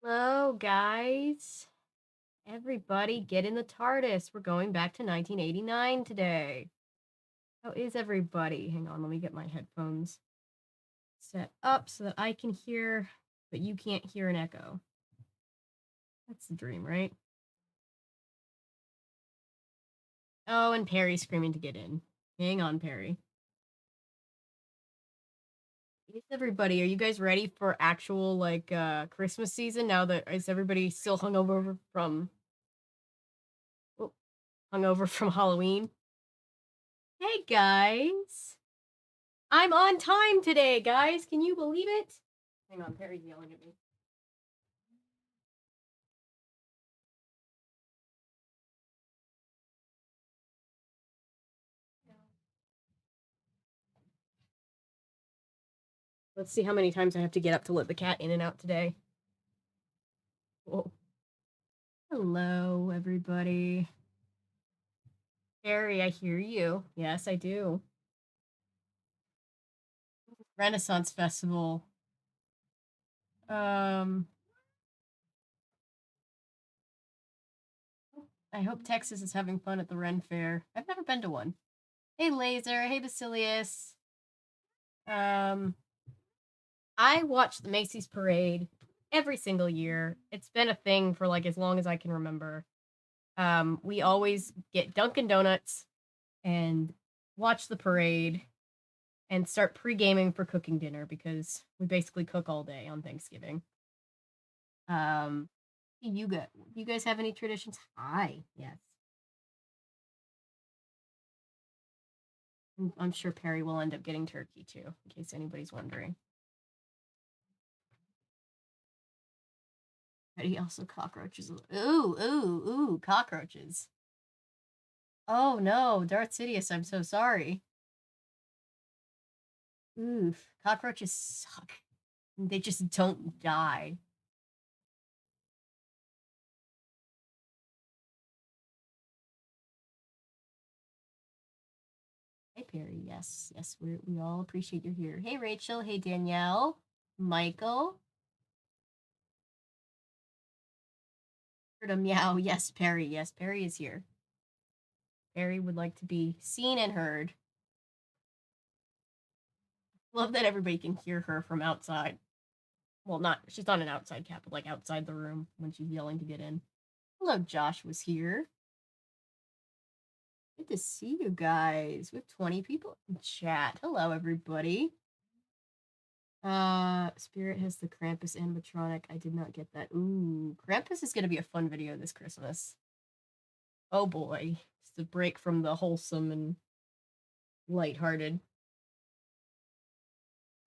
Hello, guys. Everybody get in the TARDIS. We're going back to 1989 today. How is everybody? Hang on, let me get my headphones set up so that I can hear, but you can't hear an echo. That's the dream, right? Oh, and Perry's screaming to get in. Hang on, Perry. Yes, everybody, are you guys ready for actual, Christmas season now that is everybody still hungover from Halloween? Hey, guys. I'm on time today, guys. Can you believe it? Hang on, Perry's yelling at me. Let's see how many times I have to get up to let the cat in and out today. Whoa. Hello, everybody. Perry, I hear you. Yes, I do. Renaissance Festival. I hope Texas is having fun at the Ren Fair. I've never been to one. Hey, Laser. Hey, Basilius. I watch the Macy's parade every single year. It's been a thing for like as long as I can remember. We always get Dunkin' Donuts and watch the parade and start pre-gaming for cooking dinner because we basically cook all day on Thanksgiving. You guys have any traditions? Hi, yes. I'm sure Perry will end up getting turkey too, in case anybody's wondering. But he also cockroaches. Ooh, cockroaches. Oh no, Darth Sidious, I'm so sorry. Oof, cockroaches suck. They just don't die. Hey Perry, yes, we all appreciate you're here. Hey Rachel, hey Danielle, Michael. Heard a meow. Yes, Perry is here. Perry would like to be seen and heard. Love that everybody can hear her from outside. Well, she's not an outside cat, but like outside the room when she's yelling to get in. Hello, Josh was here. Good to see you guys. We have 20 people in chat. Hello, everybody. Spirit has the Krampus animatronic. I did not get that. Ooh, Krampus is gonna be a fun video this Christmas. Oh boy. It's the break from the wholesome and lighthearted.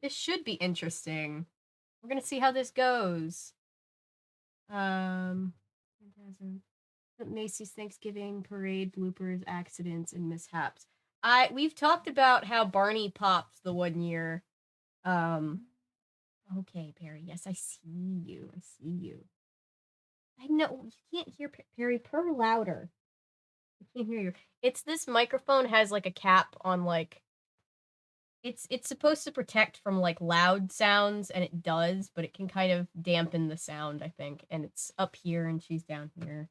This should be interesting. We're gonna see how this goes. Macy's Thanksgiving parade bloopers, accidents, and mishaps. We've talked about how Barney popped the one year. Okay, Perry. Yes, I see you. I see you. I know you can't hear Perry. Purr louder. I can't hear you. It's this microphone has like a cap on like. It's supposed to protect from like loud sounds, and it does, but it can kind of dampen the sound, I think. And it's up here, and she's down here.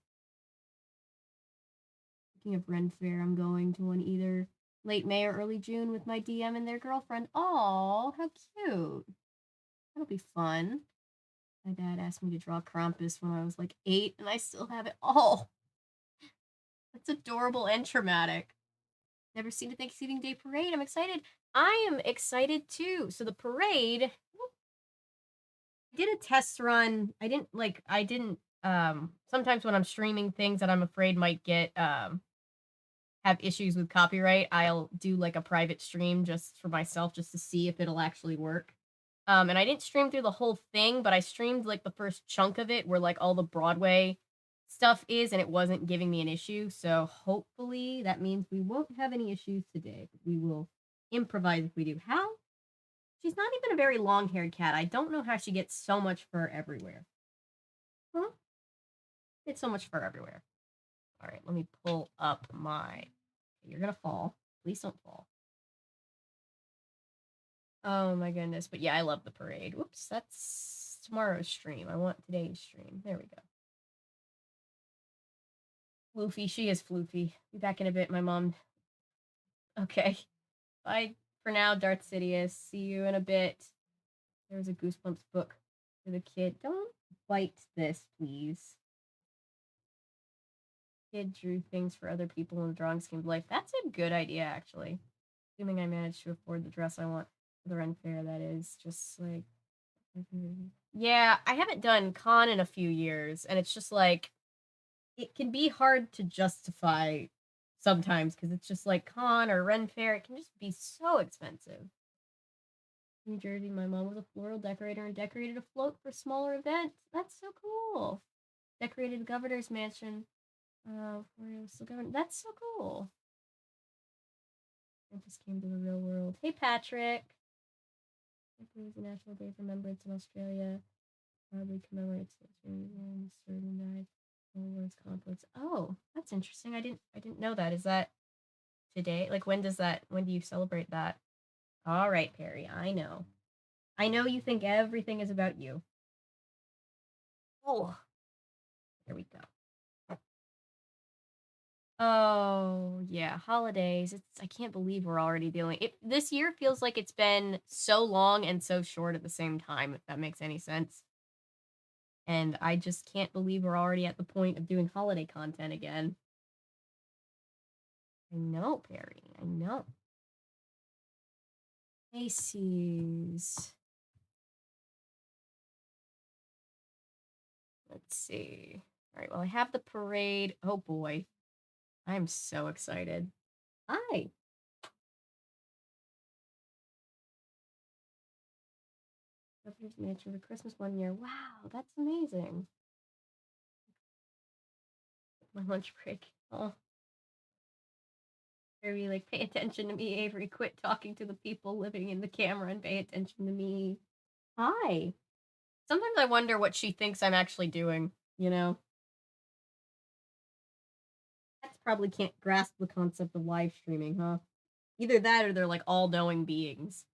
Speaking of Ren Fair, I'm going to one either late May or early June with my DM and their girlfriend. Aw, how cute. That'll be fun. My dad asked me to draw Krampus when I was like 8, and I still have it. Oh, that's adorable and traumatic. Never seen a Thanksgiving Day parade. I'm excited. I am excited too. So the parade, I did a test run. I didn't sometimes when I'm streaming things that I'm afraid might get have issues with copyright, I'll do like a private stream just for myself just to see if it'll actually work. And I didn't stream through the whole thing, but I streamed like the first chunk of it where like all the Broadway stuff is, and it wasn't giving me an issue. So hopefully that means we won't have any issues today. But we will improvise if we do. How? She's not even a very long-haired cat. I don't know how she gets so much fur everywhere. Huh? It's so much fur everywhere. All right, let me pull up my. You're gonna fall. Please don't fall. Oh my goodness. But yeah, I love the parade. Whoops, that's tomorrow's stream. I want today's stream. There we go. Floofy, she is floofy. Be back in a bit, my mom. Okay. Bye for now, Darth Sidious. See you in a bit. There's a Goosebumps book for the kid. Don't bite this, please. Kid drew things for other people in the drawing scheme of life. That's a good idea, actually. Assuming I managed to afford the dress I want for the Ren Fair, that is. Just like... Yeah, I haven't done con in a few years, and it's just like... It can be hard to justify sometimes, because it's just like con or Ren Fair. It can just be so expensive. New Jersey, my mom was a floral decorator and decorated a float for smaller events. That's so cool. Decorated the governor's mansion. That's so cool. I just came to the real world. Hey, Patrick. It was a National Day of Remembrance in Australia. Proudly commemorates the certain died. Wars conflicts. Oh, that's interesting. I didn't know that. Is that today? Like, when do you celebrate that? All right, Perry. I know. I know you think everything is about you. Oh, there we go. Oh, yeah, holidays. I can't believe we're already dealing. This year feels like it's been so long and so short at the same time, if that makes any sense. And I just can't believe we're already at the point of doing holiday content again. I know, Perry. I know. Macy's. Let's see. All right, well, I have the parade. Oh, boy. I'm so excited. Hi. Governor's Mansion for Christmas one year. Wow, that's amazing. My lunch break. Oh. Very like, pay attention to me, Avery. Quit talking to the people living in the camera and pay attention to me. Hi. Sometimes I wonder what she thinks I'm actually doing, you know? Cats probably can't grasp the concept of live streaming, huh? Either that or they're like all-knowing beings.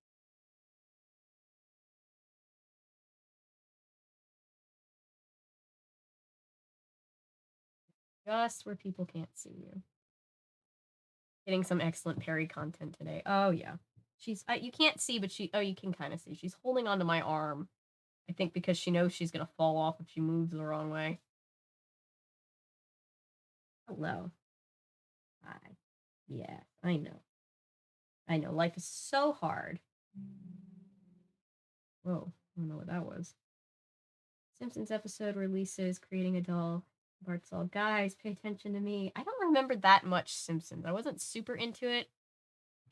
Just where people can't see you. Getting some excellent Perry content today. Oh, yeah. You can't see, but you can kind of see. She's holding onto my arm. I think because she knows she's going to fall off if she moves the wrong way. Hello. Hi. Yeah, I know. I know. Life is so hard. Whoa. I don't know what that was. Simpsons episode releases, creating a doll. Bart's all, guys, pay attention to me. I don't remember that much Simpsons. I wasn't super into it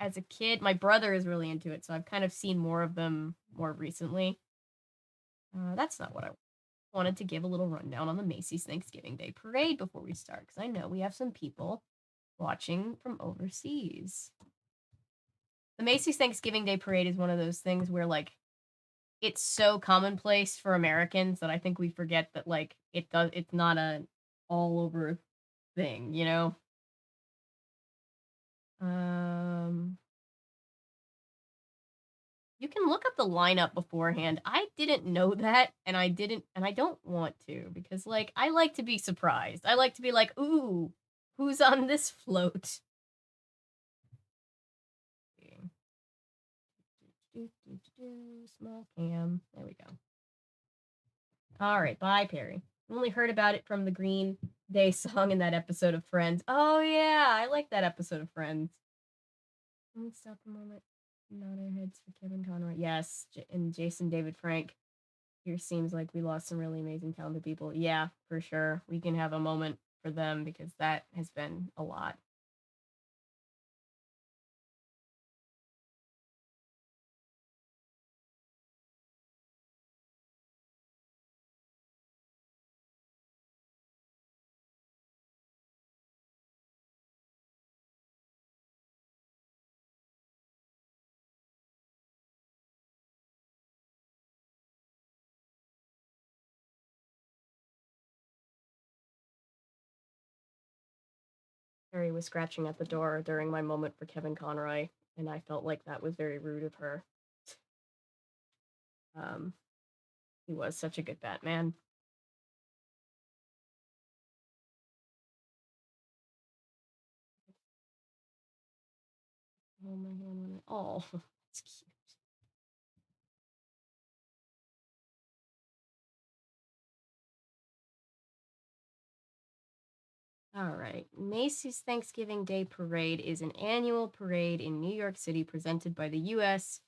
as a kid. My brother is really into it, so I've kind of seen more of them more recently. That's not what I wanted to give a little rundown on the Macy's Thanksgiving Day Parade before we start, because I know we have some people watching from overseas. The Macy's Thanksgiving Day Parade is one of those things where, like, it's so commonplace for Americans that I think we forget that, like, it's not a all over thing, you know? You can look up the lineup beforehand. I didn't know that, and I don't want to, because, like, I like to be surprised. I like to be like, ooh, who's on this float? Small cam. There we go. All right, bye, Perry. I only heard about it from the Green Day song in that episode of Friends. Oh, yeah, I like that episode of Friends. Let me stop a moment. Nod our heads for Kevin Conroy. Yes, and Jason David Frank. Here seems like we lost some really amazing, talented people. Yeah, for sure. We can have a moment for them because that has been a lot. Harry was scratching at the door during my moment for Kevin Conroy, and I felt like that was very rude of her. He was such a good Batman. Oh, my hand on it. Oh, that's cute. All right. Macy's Thanksgiving Day Parade is an annual parade in New York City presented by the U.S.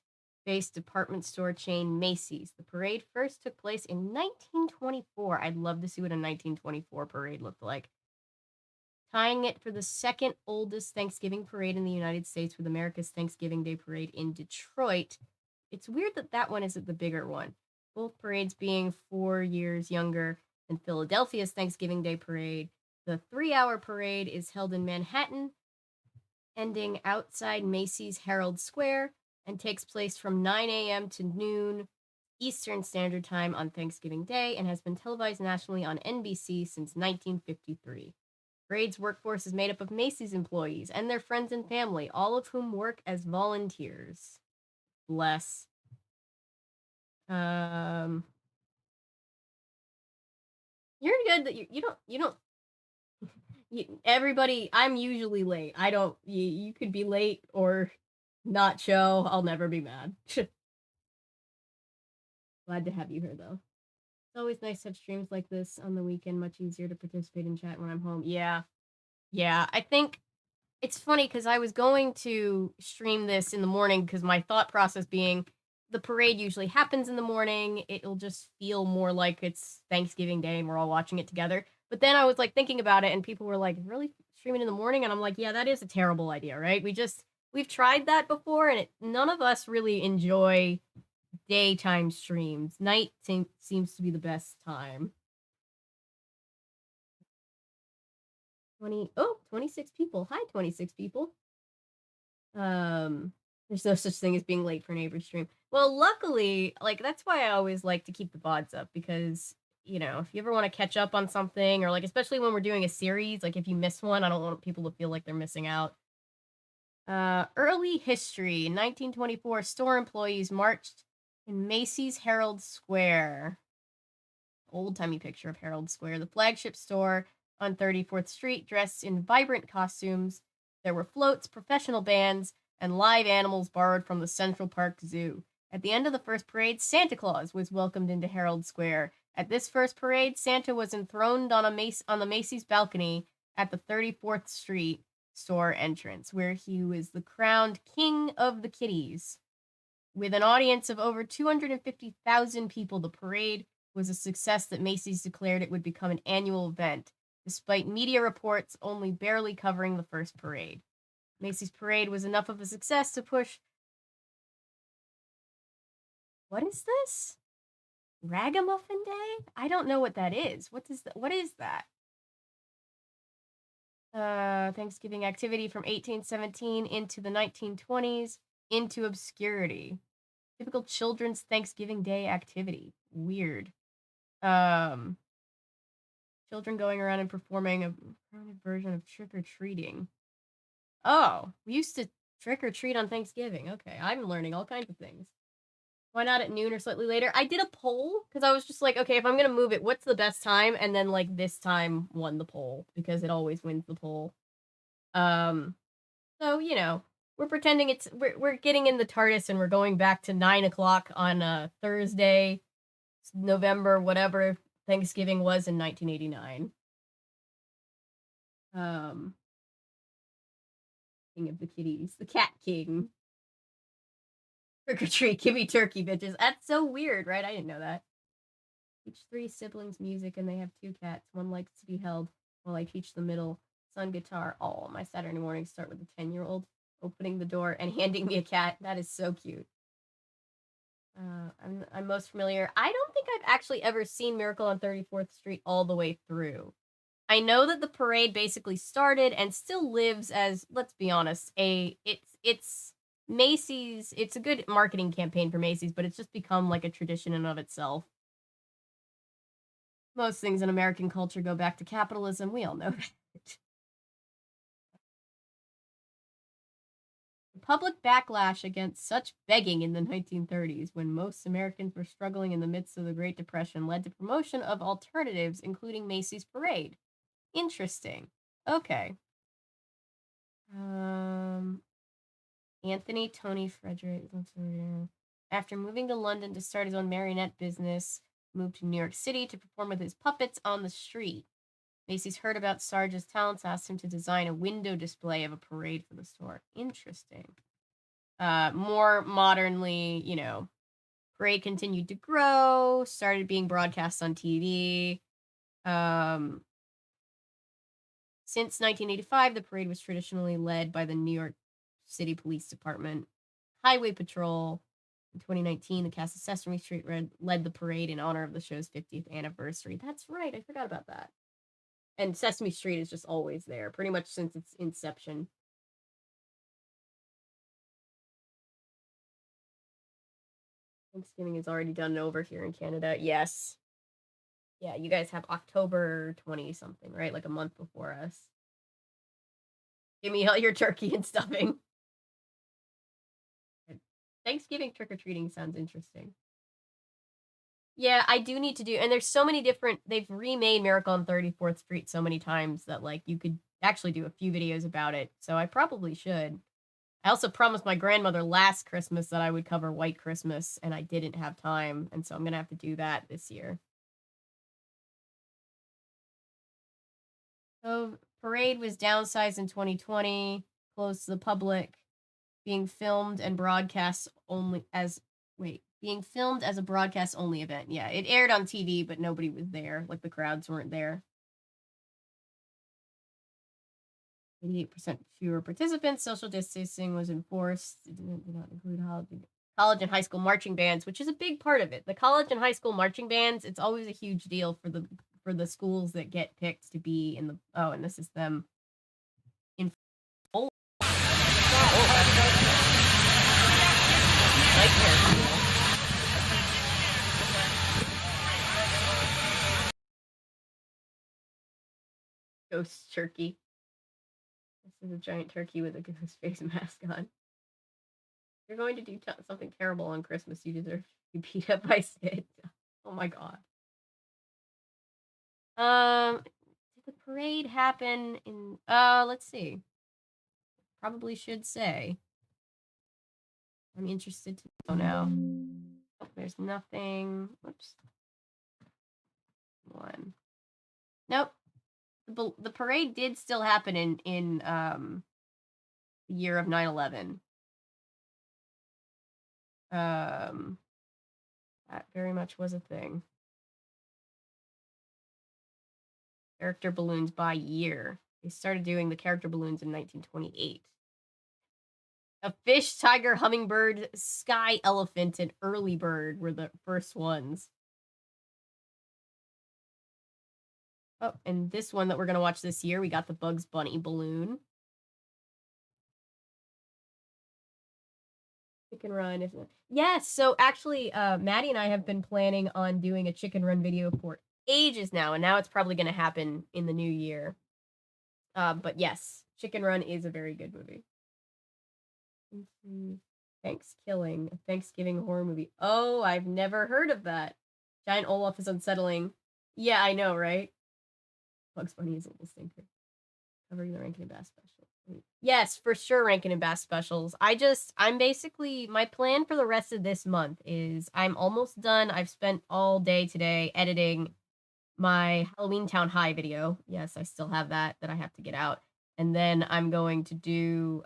based department store chain Macy's. The parade first took place in 1924. I'd love to see what a 1924 parade looked like. Tying it for the second oldest Thanksgiving parade in the United States with America's Thanksgiving Day Parade in Detroit. It's weird that that one isn't the bigger one. Both parades being 4 years younger than Philadelphia's Thanksgiving Day Parade. The 3 hour parade is held in Manhattan, ending outside Macy's Herald Square, and takes place from 9 a.m. to noon Eastern Standard Time on Thanksgiving Day and has been televised nationally on NBC since 1953. Parade's workforce is made up of Macy's employees and their friends and family, all of whom work as volunteers. Bless. Um, you're good that you don't everybody. I'm usually late. I don't. You could be late or not show. I'll never be mad. Glad to have you here though. It's always nice to have streams like this on the weekend. Much easier to participate in chat when I'm home. Yeah, yeah. I think it's funny because I was going to stream this in the morning because my thought process being the parade usually happens in the morning. It'll just feel more like it's Thanksgiving Day and we're all watching it together. But then I was like thinking about it and people were like, really streaming in the morning? And I'm like, yeah, that is a terrible idea, right? We've tried that before and none of us really enjoy daytime streams. Night seems to be the best time. 26 people. Hi, 26 people. There's no such thing as being late for neighbor stream. Well, luckily, like that's why I always like to keep the VODs up because if you ever want to catch up on something or like especially when we're doing a series, like if you miss one, I don't want people to feel like they're missing out. Early history. In 1924, store employees marched in Macy's Herald Square. Old-timey picture of Herald Square, the flagship store on 34th Street, dressed in vibrant costumes. There were floats, professional bands, and live animals borrowed from the Central Park Zoo. At the end of the first parade, Santa Claus was welcomed into Herald Square. At this first parade, Santa was enthroned on the Macy's balcony at the 34th Street store entrance, where he was the crowned King of the Kitties. With an audience of over 250,000 people, the parade was a success that Macy's declared it would become an annual event, despite media reports only barely covering the first parade. Macy's parade was enough of a success to push. What is this? Ragamuffin Day? I don't know what that is. What is that? Thanksgiving activity from 1817 into the 1920s into obscurity. Typical children's Thanksgiving Day activity. Weird. Children going around and performing a version of trick-or-treating. Oh, we used to trick-or-treat on Thanksgiving. Okay, I'm learning all kinds of things. Why not at noon or slightly later? I did a poll because I was just like, okay, if I'm going to move it, what's the best time? And then, like, this time won the poll because it always wins the poll. So, we're pretending we're getting in the TARDIS and we're going back to 9 o'clock on a Thursday, November, whatever Thanksgiving was in 1989. King of the Kitties, the Cat King. Trick or treat, give me turkey, bitches. That's so weird, right? I didn't know that. Teach 3 siblings music, and they have 2 cats. One likes to be held while I teach the middle son guitar. Oh, my Saturday mornings start with a 10-year-old opening the door and handing me a cat. That is so cute. I'm most familiar. I don't think I've actually ever seen Miracle on 34th Street all the way through. I know that the parade basically started and still lives as, let's be honest, it's Macy's. It's a good marketing campaign for Macy's, but it's just become like a tradition in and of itself. Most things in American culture go back to capitalism. We all know that. The public backlash against such begging in the 1930s, when most Americans were struggling in the midst of the Great Depression, led to promotion of alternatives, including Macy's parade. Interesting. Okay. Anthony Tony Frederick. After moving to London to start his own marionette business, moved to New York City to perform with his puppets on the street. Macy's heard about Sarge's talents, asked him to design a window display of a parade for the store. Interesting. More modernly, you know, parade continued to grow, started being broadcast on TV. Since 1985, the parade was traditionally led by the New York City Police Department Highway Patrol. In 2019, the cast of Sesame Street led the parade in honor of the show's 50th anniversary. That's right, I forgot about that. And Sesame Street is just always there, pretty much since its inception. Thanksgiving is already done and over here in Canada. Yes. Yeah, you guys have October 20 something, right? Like a month before us. Give me all your turkey and stuffing. Thanksgiving trick-or-treating sounds interesting. Yeah, I do need to do, and there's so many different, they've remade Miracle on 34th Street so many times that, like, you could actually do a few videos about it, so I probably should. I also promised my grandmother last Christmas that I would cover White Christmas, and I didn't have time, and so I'm gonna have to do that this year. So, parade was downsized in 2020, closed to the public, being filmed and broadcast only as, being filmed as a broadcast only event. Yeah, it aired on TV, but nobody was there. Like, the crowds weren't there. 88% fewer participants. Social distancing was enforced. It did not include college and high school marching bands, which is a big part of it. The college and high school marching bands, it's always a huge deal for the schools that get picked to be in the, oh, and this is them in full. Ghost turkey. This is a giant turkey with a ghost face mask on. You're going to do something terrible on Christmas. You deserve to be beat up by Sid. Oh my god. Did the parade happen in, let's see. Probably should say. I'm interested to know now. Oh, there's nothing. Whoops. One. Nope. The parade did still happen in the year of 9/11. That very much was a thing. Character balloons by year. They started doing the character balloons in 1928. A fish, tiger, hummingbird, sky elephant, and early bird were the first ones. Oh, and this one that we're going to watch this year, we got the Bugs Bunny balloon. Chicken Run, isn't it? Yes, so actually, Maddie and I have been planning on doing a Chicken Run video for ages now, and now it's probably going to happen in the new year. But yes, Chicken Run is a very good movie. Thanksgiving, a Thanksgiving horror movie. Oh, I've never heard of that. Giant Olaf is unsettling. Yeah, I know, right? Bugs Bunny is a little stinker. Covering the Rankin and Bass special. Yes, for sure, Rankin and Bass specials. I'm basically, my plan for the rest of this month is I'm almost done. I've spent all day today editing my Halloween Town High video. Yes, I still have that I have to get out. And then I'm going to do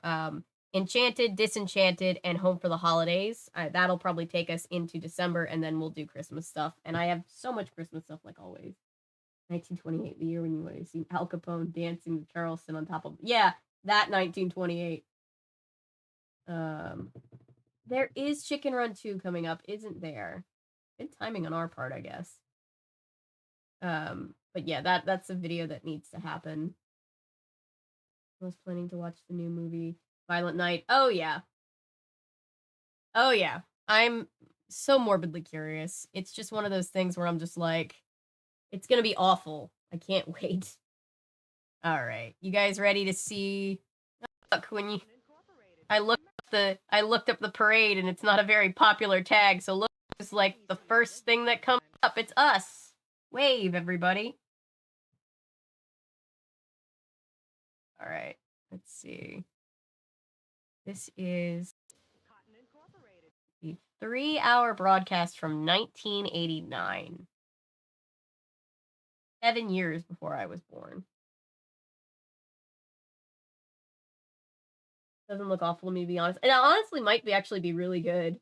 Enchanted, Disenchanted, and Home for the Holidays. That'll probably take us into December, and then we'll do Christmas stuff. And I have so much Christmas stuff, like always. 1928, the year when you would have seen Al Capone dancing to Charleston on top of... Yeah, that 1928. There is Chicken Run 2 coming up, isn't there? Good timing on our part, I guess. But yeah, that's a video that needs to happen. I was planning to watch the new movie, Violent Night. Oh, yeah. Oh, yeah. I'm so morbidly curious. It's just one of those things where I'm just like, it's gonna be awful. I can't wait. All right. You guys ready to see? Look, when I look I looked up the parade and it's not a very popular tag, so look, it's like the first thing that comes up. It's us. Wave, everybody. All right, let's see. This is a 3-hour broadcast from 1989. 7 years before I was born. Doesn't look awful to me, to be honest. And it honestly might actually be really good.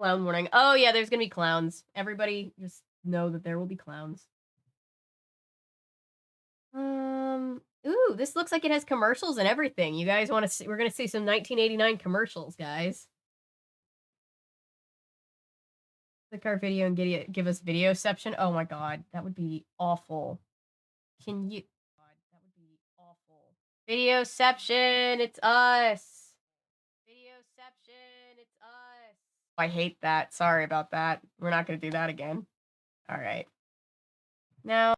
Clown warning. Oh, yeah, there's gonna be clowns. Everybody just know that there will be clowns. Ooh, this looks like it has commercials and everything. You guys want to see? We're gonna see some 1989 commercials, guys. Click our video and give us videoception. Oh my god, that would be awful. Can you? God, that would be awful. Videoception, it's us. Videoception, it's us. I hate that. Sorry about that. We're not gonna do that again. All right. Now,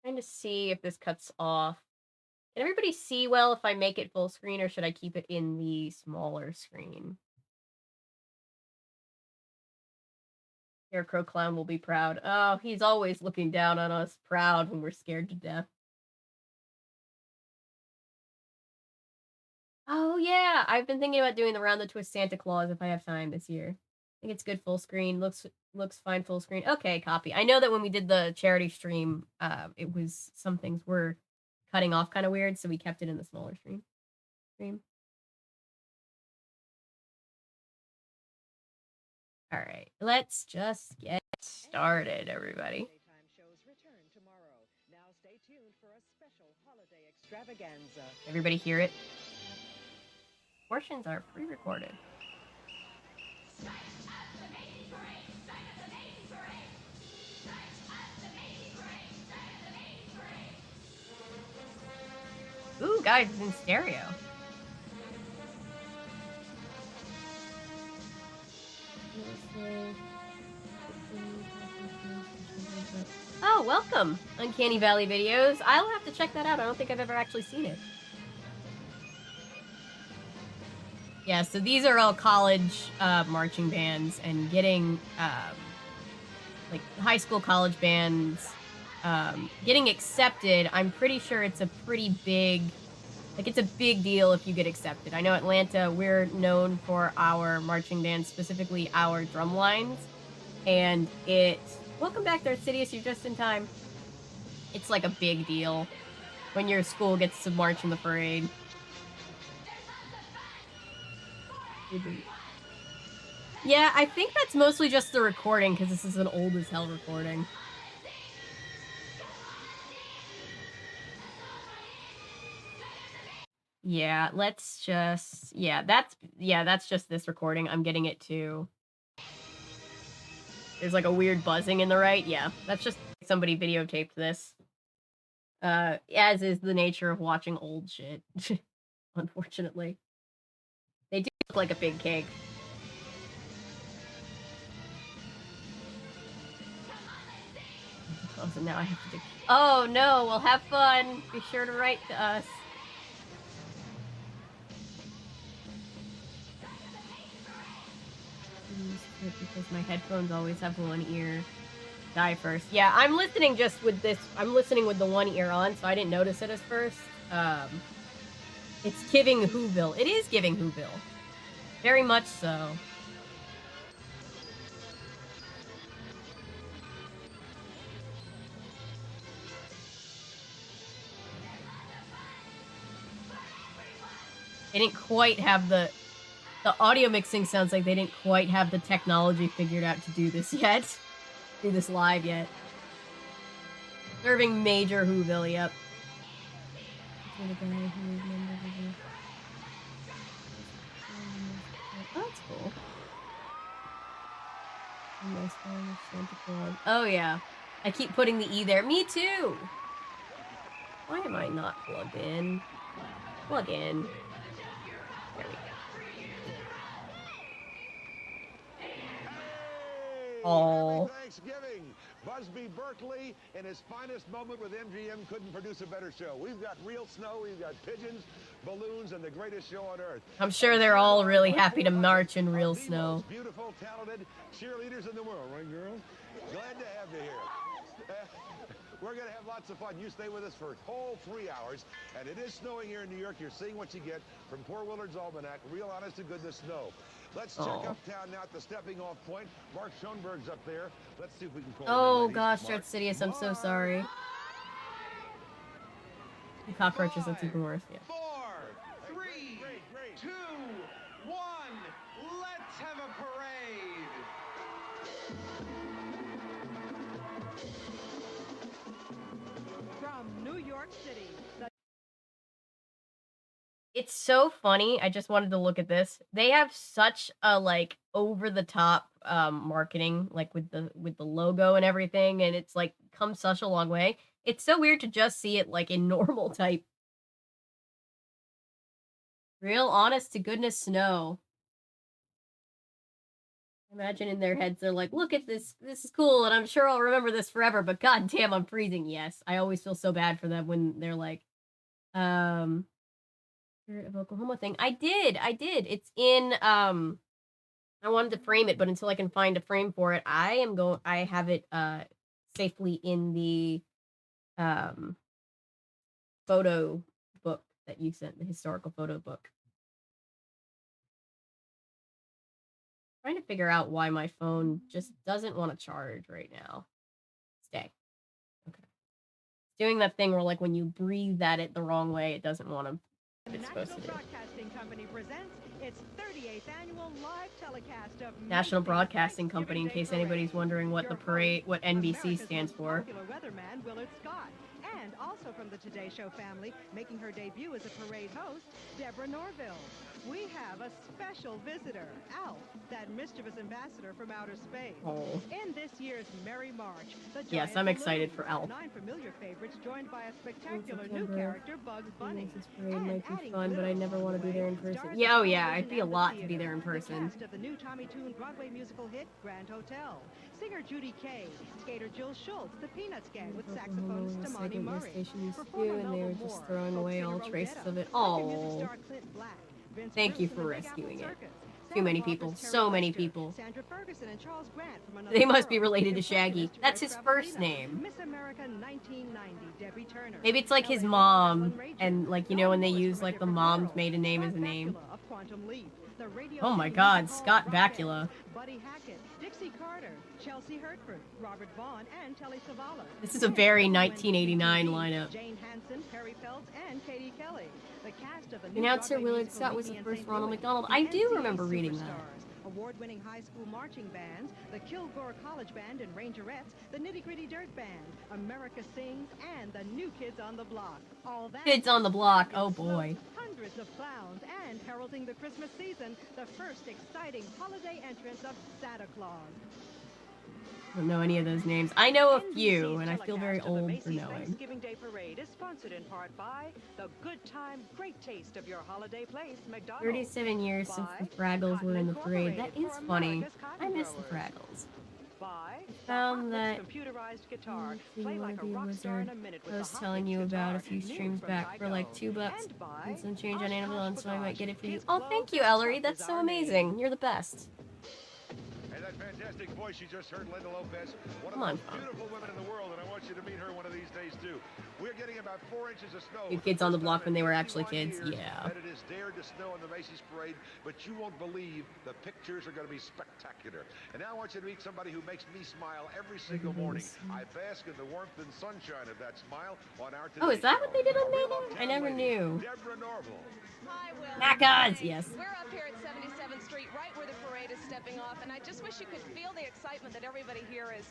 trying to see if this cuts off. Can everybody see well if I make it full screen, or should I keep it in the smaller screen? Scarecrow Clown will be proud. Oh, he's always looking down on us, proud when we're scared to death. Oh, yeah. I've been thinking about doing the Round the Twist Santa Claus if I have time this year. I think it's good full screen. Looks fine full screen. Okay, copy. I know that when we did the charity stream, it was some things were cutting off kind of weird, so we kept it in the smaller stream. All right, let's just get started, everybody. Everybody hear it? Portions are pre-recorded. Ooh, guys, it's in stereo. Oh, welcome, Uncanny Valley Videos. I'll have to check that out. I don't think I've ever actually seen it. Yeah, so these are all college marching bands, and getting like high school college bands getting accepted. I'm pretty sure it's a pretty big, like it's a big deal if you get accepted. I know Atlanta, we're known for our marching bands, specifically our drum lines, and welcome back, Darth Sidious, you're just in time. It's like a big deal when your school gets to march in the parade. Yeah, I think that's mostly just the recording, because this is an old as hell recording. Yeah, let's just, that's just this recording. I'm getting it too. There's like a weird buzzing in the right. Yeah, that's just somebody videotaped this. As is the nature of watching old shit. Unfortunately. They do look like a big cake. Oh, so now I have to do... Oh, no, well, have fun. Be sure to write to us. Because my headphones always have one ear. Die first. Yeah, I'm listening just with this. I'm listening with the one ear on, so I didn't notice it at first. It's giving Whoville. It is giving Whoville. Very much so. They didn't quite have the audio mixing sounds like they didn't quite have the technology figured out to do this yet. Do this live yet. Serving major Whoville, yep. Oh, that's cool. Oh, yeah. I keep putting the E there. Me too! Why am I not plugged in? Plug in. There we go. Oh. Happy Thanksgiving. Busby Berkeley, in his finest moment with MGM, couldn't produce a better show. We've got real snow, we've got pigeons, balloons, and the greatest show on earth. I'm sure they're all really happy to march in real snow. Most beautiful, talented cheerleaders in the world, right, girl? Glad to have you here. We're going to have lots of fun. You stay with us for a whole 3 hours. And it is snowing here in New York. You're seeing what you get from Poor Willard's Almanac. Real honest to goodness snow. Let's check uptown now at the stepping off point. Mark Schoenberg's up there. Let's see if we can call him. Oh gosh, Darth Sidious, I'm so sorry. The cockroaches, that's even worse. Yeah. 4, 3, 2, 1. Let's have a parade. From New York City. It's so funny. I just wanted to look at this. They have such a like over the top marketing, like with the logo and everything, and it's like come such a long way. It's so weird to just see it like in normal type. Real honest to goodness snow. Imagine in their heads they're like, look at this, this is cool, and I'm sure I'll remember this forever, but god damn, I'm freezing. Yes. I always feel so bad for them when they're like, Spirit of Oklahoma thing. I did. It's in I wanted to frame it, but until I can find a frame for it, I have it safely in the photo book that you sent, the historical photo book. Trying to figure out why my phone just doesn't want to charge right now. Stay. Okay. It's doing that thing where like when you breathe at it the wrong way, it doesn't want to. It's supposed to do. Broadcasting Company presents its 38th annual live telecast of National Broadcasting Company, in case anybody's wondering what the parade, what NBC stands for. Popular weatherman Willard Scott, and also from the Today Show family, making her debut as a parade host, Deborah Norville. We have a special visitor, Alf, that mischievous ambassador from outer space. Oh. In this year's Merry March, the Yes, giant I'm excited balloon, for Alf. 9 familiar favorites joined by a spectacular new September. character, Bugs Bunny. This parade And might be adding fun, but I glitter never along want to the be way, there in person. stars Yeah, oh of yeah, television I'd be a and the lot to be theater. there in The person. cast of the new Tommy Tune Broadway musical hit Grand Hotel. Singer Judy Kay, skater Jill Schultz, the Peanuts Gang with saxophonist Damani Murray. Station used to do, Performer and they were Melba just Moore, throwing folk away singer all Rosetta, traces of it. country music Oh, star Clint Black, Vince thank you Bruce for and the Big rescuing Apple it. Circus, Too many Santa people, Barbara's so Terry many Lester, people. Sandra Ferguson and Charles Grant from Another They must be World, related to Shaggy. impressionist That's his Roy first Travolta, name. Miss America 1990, Debbie Turner. Maybe it's like his LA mom, Ellen Rager, and like you know Dawn when they Lewis use from A like the Different mom's World, maiden name as Scott a name. Bakula of Quantum Leap, the radio Oh my city God, music hall Scott Rockettes, Bakula. Buddy Hackett, Dixie Carter, Chelsea Hertford, Robert Vaughn, and Telly Savalas. This is a very And 1989 WNBC, lineup. Jane Hansen, Perry Phelps, and Katie Kelly. The cast of the new Announcer Broadway Willard musical Scott was Meet the Me in first St. Ronald Louis, McDonald. the I do NCAA remember reading that. Superstars, award-winning high school marching bands, the Kilgore College Band and Rangerettes, the Nitty Gritty Dirt Band, America Sings, and the New Kids on the Block. All that Kids on the Block. Oh in boy. floats, hundreds of clowns, and heralding the Christmas season, the first exciting holiday entrance of Santa Claus. I don't know any of those names. I know a NBC's few, and I feel very telecast of the old Macy's for knowing. Thanksgiving Day Parade is sponsored in part by the good time, great taste of your holiday place, McDonald's. 37 years since the Fraggles were in the parade. That is funny. I miss the Fraggles. By Found that computerized guitar, See play Wanna like a Be a rock star in Wizard. a minute I with was the telling you Hotmix about a guitar, few new streams from back for like Geico. $2 And by and some change on Oshkosh Amazon, so I might get it for you. Kids Oh, Glow thank you, Dress Ellery. Up That's is so our name. amazing. You're the best. And that fantastic voice you just heard, Linda Lopez, one of Come the on, most Tom. beautiful women in the world, and I want you to meet her one of these days too. We're getting about 4 inches of snow. New for Kids on the first Block time when they in were actually 51 kids. years Yeah. That it has dared to snow in the Macy's parade, but you won't believe the pictures are going to be spectacular. And now I want you to meet somebody who makes me smile every single morning. I bask in the warmth and sunshine of that smile on our Today Oh, is that Show. what they did on A real Maiden? I uptown never lady, knew. Deborah Norville. Hi, Will. Macas, Hey, yes. We're up here at 77th Street, right where the parade is stepping off, and I just wish you could feel the excitement that everybody here is.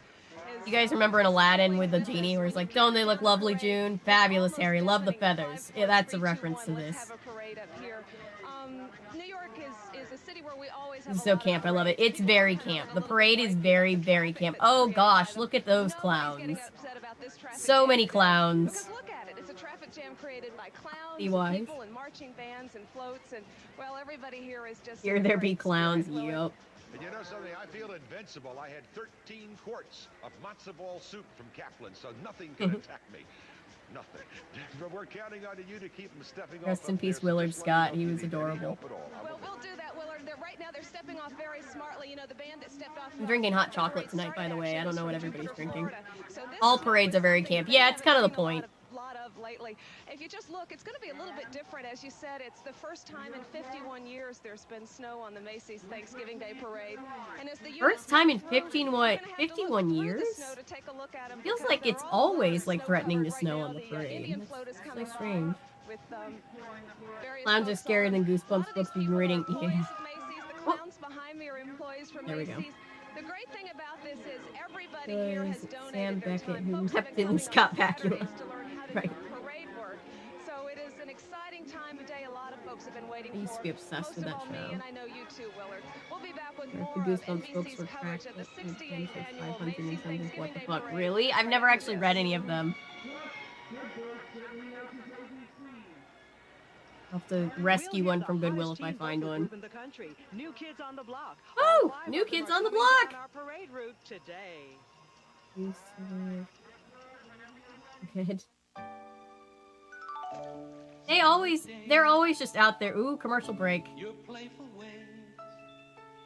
You guys remember in Aladdin with the genie where he's like, don't they look lovely, June? Fabulous, Harry. Love the feathers. Yeah, that's a reference to Let's this. have a parade up here. New York is a city where we always have This is a so lot of camp. I love it. parades. It's People very sometimes camp. get a The little parade bit is like very, the very traffic camp. that's Oh created gosh, by them. look at those Nobody's getting clowns. upset about this traffic So jam many today, clowns. Because look at it. It's a traffic jam created by clowns, Be and wise. people, and marching bands and floats, and well, everybody here is just. Here in a there be great clowns. spirit. Willard, Yup. And you know something? I feel invincible. I had 13 quarts of matzo ball soup from Kaplan, so nothing can attack me. Nothing. But we're counting on you to keep them stepping off. Rest in peace, Willard Scott. He was adorable. Well, we'll do that, Willard. Right now they're stepping off very smartly. You know, the band that stepped off. I'm drinking hot chocolate tonight, by the way. I don't know what everybody's drinking. All parades are very camp. Yeah, it's kind of the point. Lot of lately. If you just look, it's going to be a little bit different. As you said, it's the first time in 51 years there's been snow on the Macy's Thanksgiving Day Parade. And as the first time in 51 years? Feels like it's always like threatening to snow on the parade. That's so strange. Clowns are scarier than Goosebumps books we've been reading. Yeah. Oh. There we go. The great thing about this is everybody here has donated Sam their Beckett, time. who Folks have left been in Scott coming Bakula. to learn how to Right. do parade work. So it is an exciting time of day. A lot of folks have been waiting for. I used to be obsessed with that Most of all show. me, and I know you too, Willard. We'll be back with The more of Goosebumps books NBC's were coverage cracked. of the 68th annual 500 Macy's and something. Thanksgiving What the Day fuck? Parade. Really? I've never actually read any of them. I'll have to rescue one from Goodwill if I find one. New Kids on the Block. Oh, New Kids on the Block. Our parade route today. Good. They're always just out there. Ooh, commercial break. Your playful ways,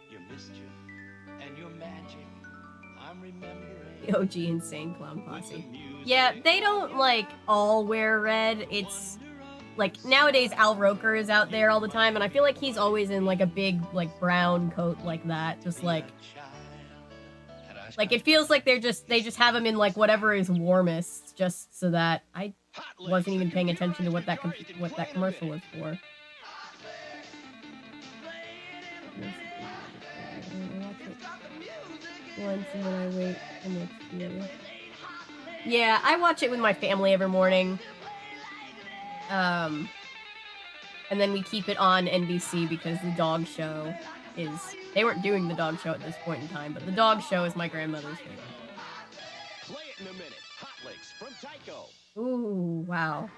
your mischief, and your magic. I'm remembering. The OG Insane Clown Posse. Yeah, they don't, like, all wear red. It's, like, nowadays Al Roker is out there all the time, and I feel like he's always in, like, a big, like, brown coat like that. Just, like, it feels like they just have him in, like, whatever is warmest, just so that I wasn't even paying attention to what that commercial was for. Once and then I wait the next year. Yeah, I watch it with my family every morning. And then we keep it on NBC because the dog show is... They weren't doing the dog show at this point in time, but the dog show is my grandmother's favorite. Play it in a minute. Hot Licks from Tyco. Ooh, wow.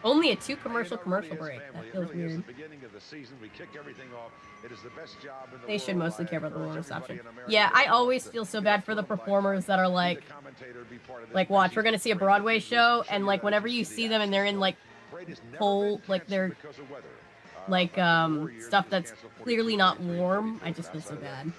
Only a two-commercial break. That feels weird. They should mostly care about the warm reception. Yeah, I always feel so bad for the performers that are like, watch, we're gonna see a Broadway show, and like whenever you see them and they're in like cold, like they're like stuff that's clearly not warm, I just feel so bad.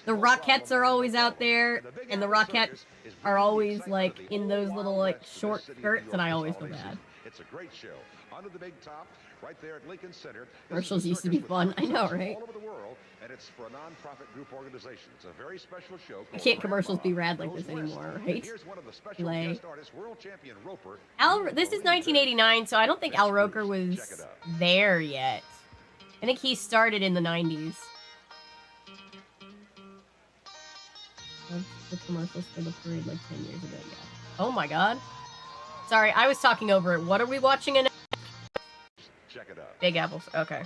The Rockettes are always out there, and the Rockettes are always like in those little like short skirts, and I always feel bad. It's a great show. Under the big top, right there at Lincoln Center. Commercials used to be fun. I know, right? All over the world, and it's for a non-profit group organization. It's a very special show. Can't commercials be rad like this anymore, right? Here's one of the special guest artists, world champion Roper. This is 1989, so I don't think Al Roker was there yet. I think he started in the 90s. The commercials for the parade like 10 years ago, yeah. Oh my god. Sorry, I was talking over it. What are we watching in? Check it out. Big Apples. Okay.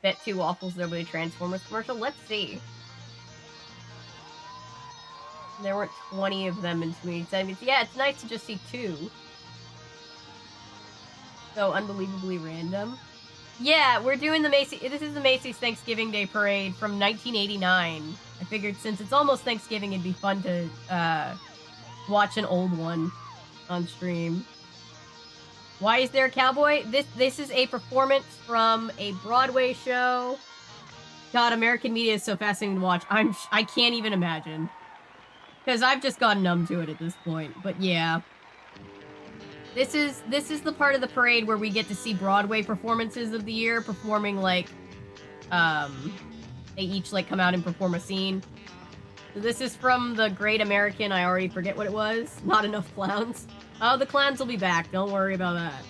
Bet 2 waffles there'll be a Transformers commercial. Let's see. There weren't 20 of them in 2017. Yeah, it's nice to just see 2. So unbelievably random. Yeah, we're doing the Macy's. This is the Macy's Thanksgiving Day Parade from 1989. I figured since it's almost Thanksgiving, it'd be fun to watch an old one on stream. Why is there a cowboy? This is a performance from a Broadway show. God, American media is so fascinating to watch. I can't even imagine. Because I've just gotten numb to it at this point. But yeah. This is the part of the parade where we get to see Broadway performances of the year performing like they each like come out and perform a scene. So this is from the Great American, I already forget what it was. Not Enough Clowns. Oh, the clowns will be back. Don't worry about that.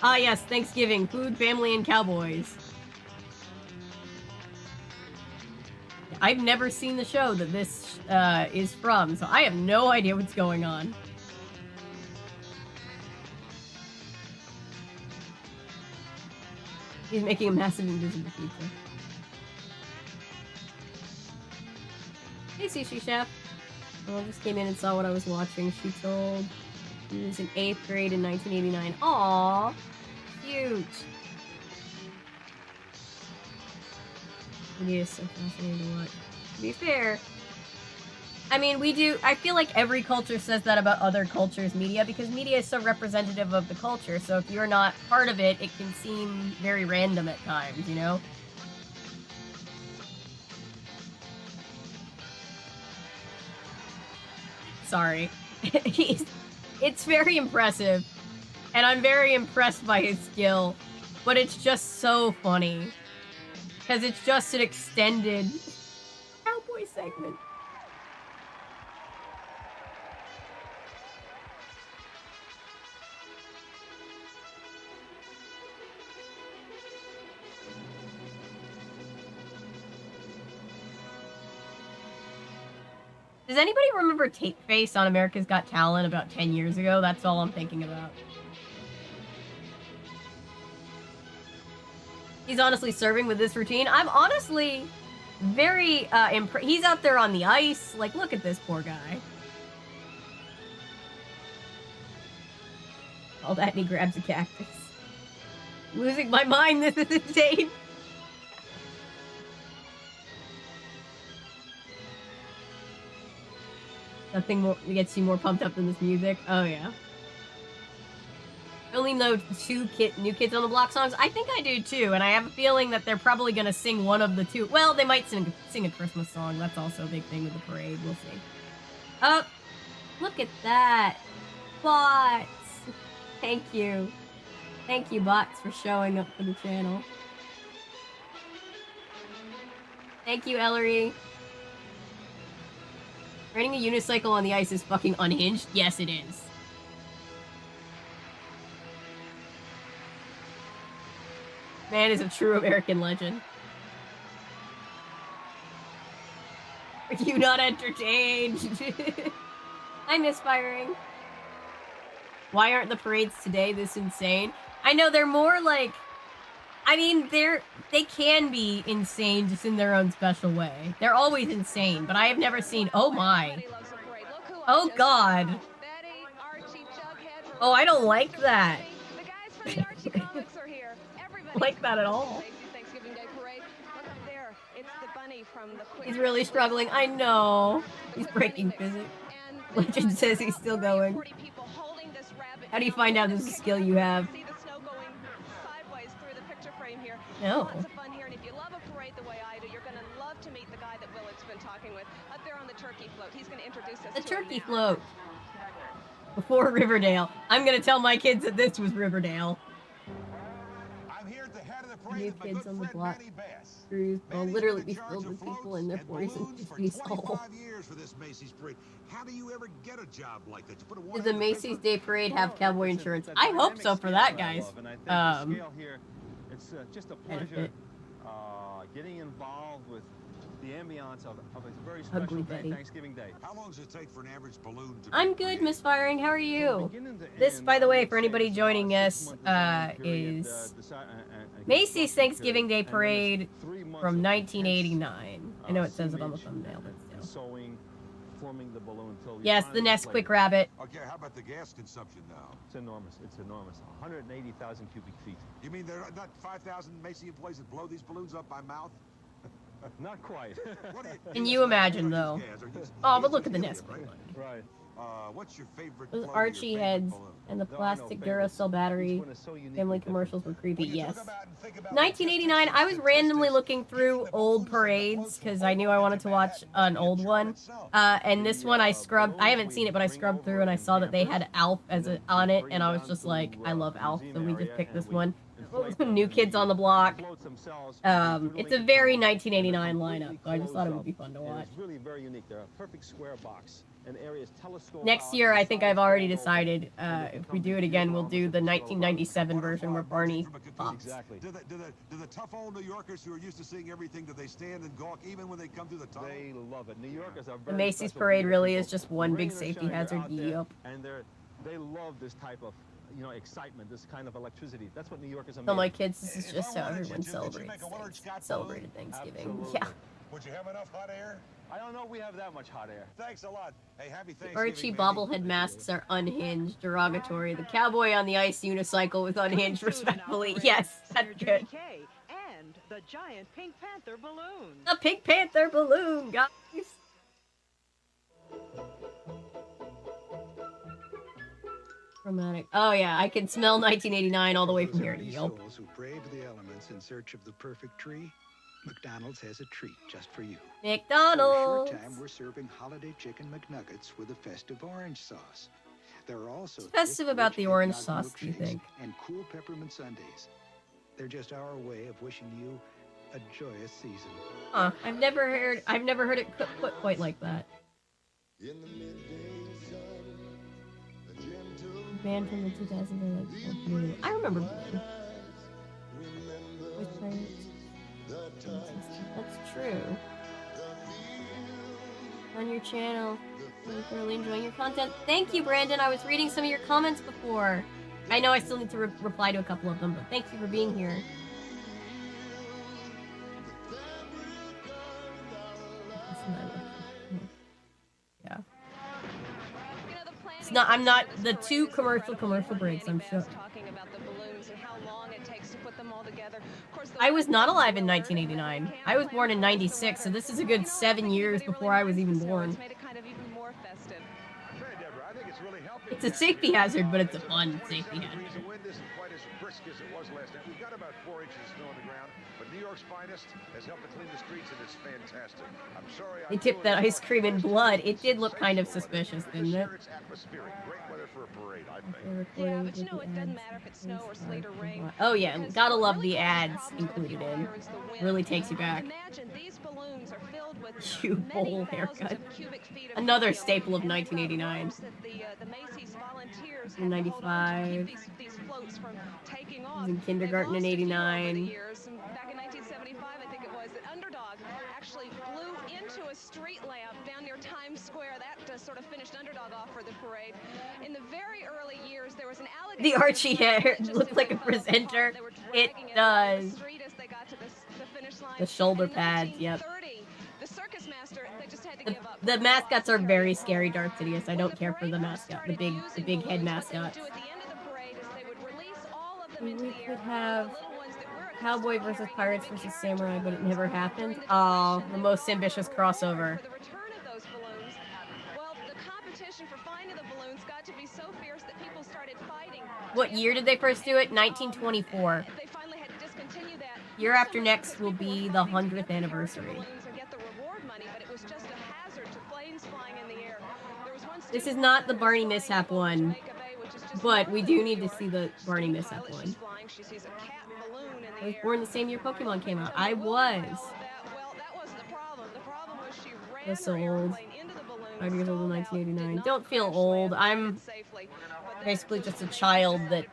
Ah yes, Thanksgiving, food, family, and cowboys. I've never seen the show that this is from, so I have no idea what's going on. He's making a massive invisible pizza. Hey, Sushi Chef. Oh, just came in and saw what I was watching. She told he was in 8th grade in 1989. Aww. cute. Media is so fascinating to watch. To be fair, I mean, I feel like every culture says that about other cultures' media, because media is so representative of the culture, so if you're not part of it, it can seem very random at times, you know? Sorry. It's very impressive, and I'm very impressed by his skill, but it's just so funny, because it's just an extended cowboy segment. Does anybody remember Tape Face on America's Got Talent about 10 years ago? That's all I'm thinking about. He's honestly serving with this routine. I'm honestly very impressed. He's out there on the ice. Like, look at this poor guy. All that and he grabs a cactus. Losing my mind, this is insane. Nothing more gets you more pumped up than this music. Oh yeah. I only know 2 New Kids on the Block songs. I think I do too, and I have a feeling that they're probably gonna sing one of the 2. Well, they might sing a Christmas song. That's also a big thing with the parade. We'll see. Oh, look at that, bots! Thank you, bots, for showing up for the channel. Thank you, Ellery. Riding a unicycle on the ice is fucking unhinged? Yes, it is. Man is a true American legend. Are you not entertained? I'm misfiring. Why aren't the parades today this insane? I know, they're more like... I mean, they can be insane just in their own special way. They're always insane, but I have never seen... Oh my. Oh god. Oh, I don't like that. Like that at all. He's really struggling. I know. He's breaking physics. Legend says he's still going. How do you find out this is a skill you have? No. Lots of fun here, and if you love a parade the way I do, you're going to love to meet the guy that Willard's been talking with up there on the turkey float. He's going to introduce us to the turkey float. Before Riverdale. I'm going to tell my kids that this was Riverdale. I'm here at the head of the parade. New Kids on the Block. Crews will literally be filled with people in their 40s and 50s. Oh. Years for this Macy's parade. How do you ever get a job like that? Does the Macy's Day Parade have cowboy insurance? I hope so for that, guys. It's just a pleasure getting involved with the ambiance of a very special day, Thanksgiving Day. How long does it take for an average balloon to... I'm good, Misfiring. How are you? This, by the way, for anybody joining us, is Macy's Thanksgiving Day Parade from 1989. I know it says it on the thumbnail, but still. Forming the balloon till yes, the Nesquik rabbit. Okay, how about the gas consumption now? It's enormous. It's enormous. 180,000 cubic feet. You mean there are not 5,000 Macy employees that blow these balloons up by mouth? Not quite. Can you imagine, though? Oh, but look at the Nesquik. Right. What's your favorite? Those Archie heads and the plastic Duracell battery family commercials were creepy. Yes. 1989. I was randomly looking through old parades because I knew I wanted to watch an old one. And this one I scrubbed. I haven't seen it, but I scrubbed through and I saw that they had Alf on it, and I was just like, I love Alf, so we just picked this one. New Kids on the Block. It's a very 1989 lineup, so I just thought it would be fun to watch. It's really very unique. They're a perfect square box. Next year, I think I've already decided, if we do it again, we'll do the 1997 version where Barney pops. Exactly. Do the tough old New Yorkers who are used to seeing everything, do they stand and gawk even when they come to the tunnel? They love it. New Yorkers are very The Macy's parade really is just one big safety hazard. Yep. And they love this type of, excitement, this kind of electricity. That's what New Yorkers are made. Tell my kids this is just how everyone celebrated Thanksgiving. Yeah. Would you have enough hot air? I don't know if we have that much hot air. Thanks a lot. Hey, happy Thanksgiving, Archie Mandy. bobblehead masks are unhinged, derogatory. The cowboy on the ice unicycle was unhinged, respectfully. Yes, that's good. And the giant Pink Panther balloon. The Pink Panther balloon, guys. Dramatic. Oh yeah, I can smell 1989 all the way from here. Yup. Souls who brave the elements in search of the perfect tree. McDonald's has a treat just for you. McDonald's. For a short time, we're serving holiday chicken McNuggets with a festive orange sauce. There are also What's festive about the orange sauce, do you think? And cool peppermint sundaes. They're just our way of wishing you a joyous season. Huh? I've never heard it put quite like that. Band from the 2000s. I remember. That's true. On your channel. I'm really enjoying your content. Thank you, Brandon. I was reading some of your comments before. I know I still need to reply to a couple of them, but thank you for being here. Yeah. It's not. I'm not the two commercial breaks. I'm sure. I was not alive in 1989. I was born in 96, so this is a good 7 years before I was even born. It's a safety hazard, but it's a fun safety hazard. The wind isn't quite as brisk as it was last night. We've got about 4 inches of snow on the ground, but New York's finest has helped to clean the streets, and it's fantastic. I'm sorry. They dipped that ice cream in blood. It did look kind of suspicious, didn't it? It's atmospheric. Great weather for a parade, I think. Yeah, but you know, it doesn't matter if it's snow or sleet or rain. Oh yeah, gotta love the ads included in. Really takes you back. Imagine these balloons are filled with Cue bowl haircut. Another staple of 1989. The Macy's volunteers 95. These floats from taking I off. was in kindergarten in 89. Back in 1975, I think it was, that Underdog actually flew into a street lamp down near Times Square. That sort of finished Underdog off for the parade. In the very early years, there was an alligator. The Archie hair looks like a presenter. It does. The shoulder pads, yep. The circus master, they just had to give up. The mascots are very scary, Darth Sidious. I don't care for the mascot, the big head mascot. We could have Cowboy versus Pirates versus Samurai, but it never happened. Oh, the most ambitious crossover. For the return of those balloons, well, the competition for finding the balloons got to be so fierce that people started fighting. What year did they first do it? 1924. They finally had to discontinue that. Year after next will be the 100th anniversary. This is not the Barney mishap one, but we do need to see the Barney mishap one. I was born the same year Pokemon came out. I was. That's so old. 5 years old in 1989. Don't feel old. I'm basically just a child that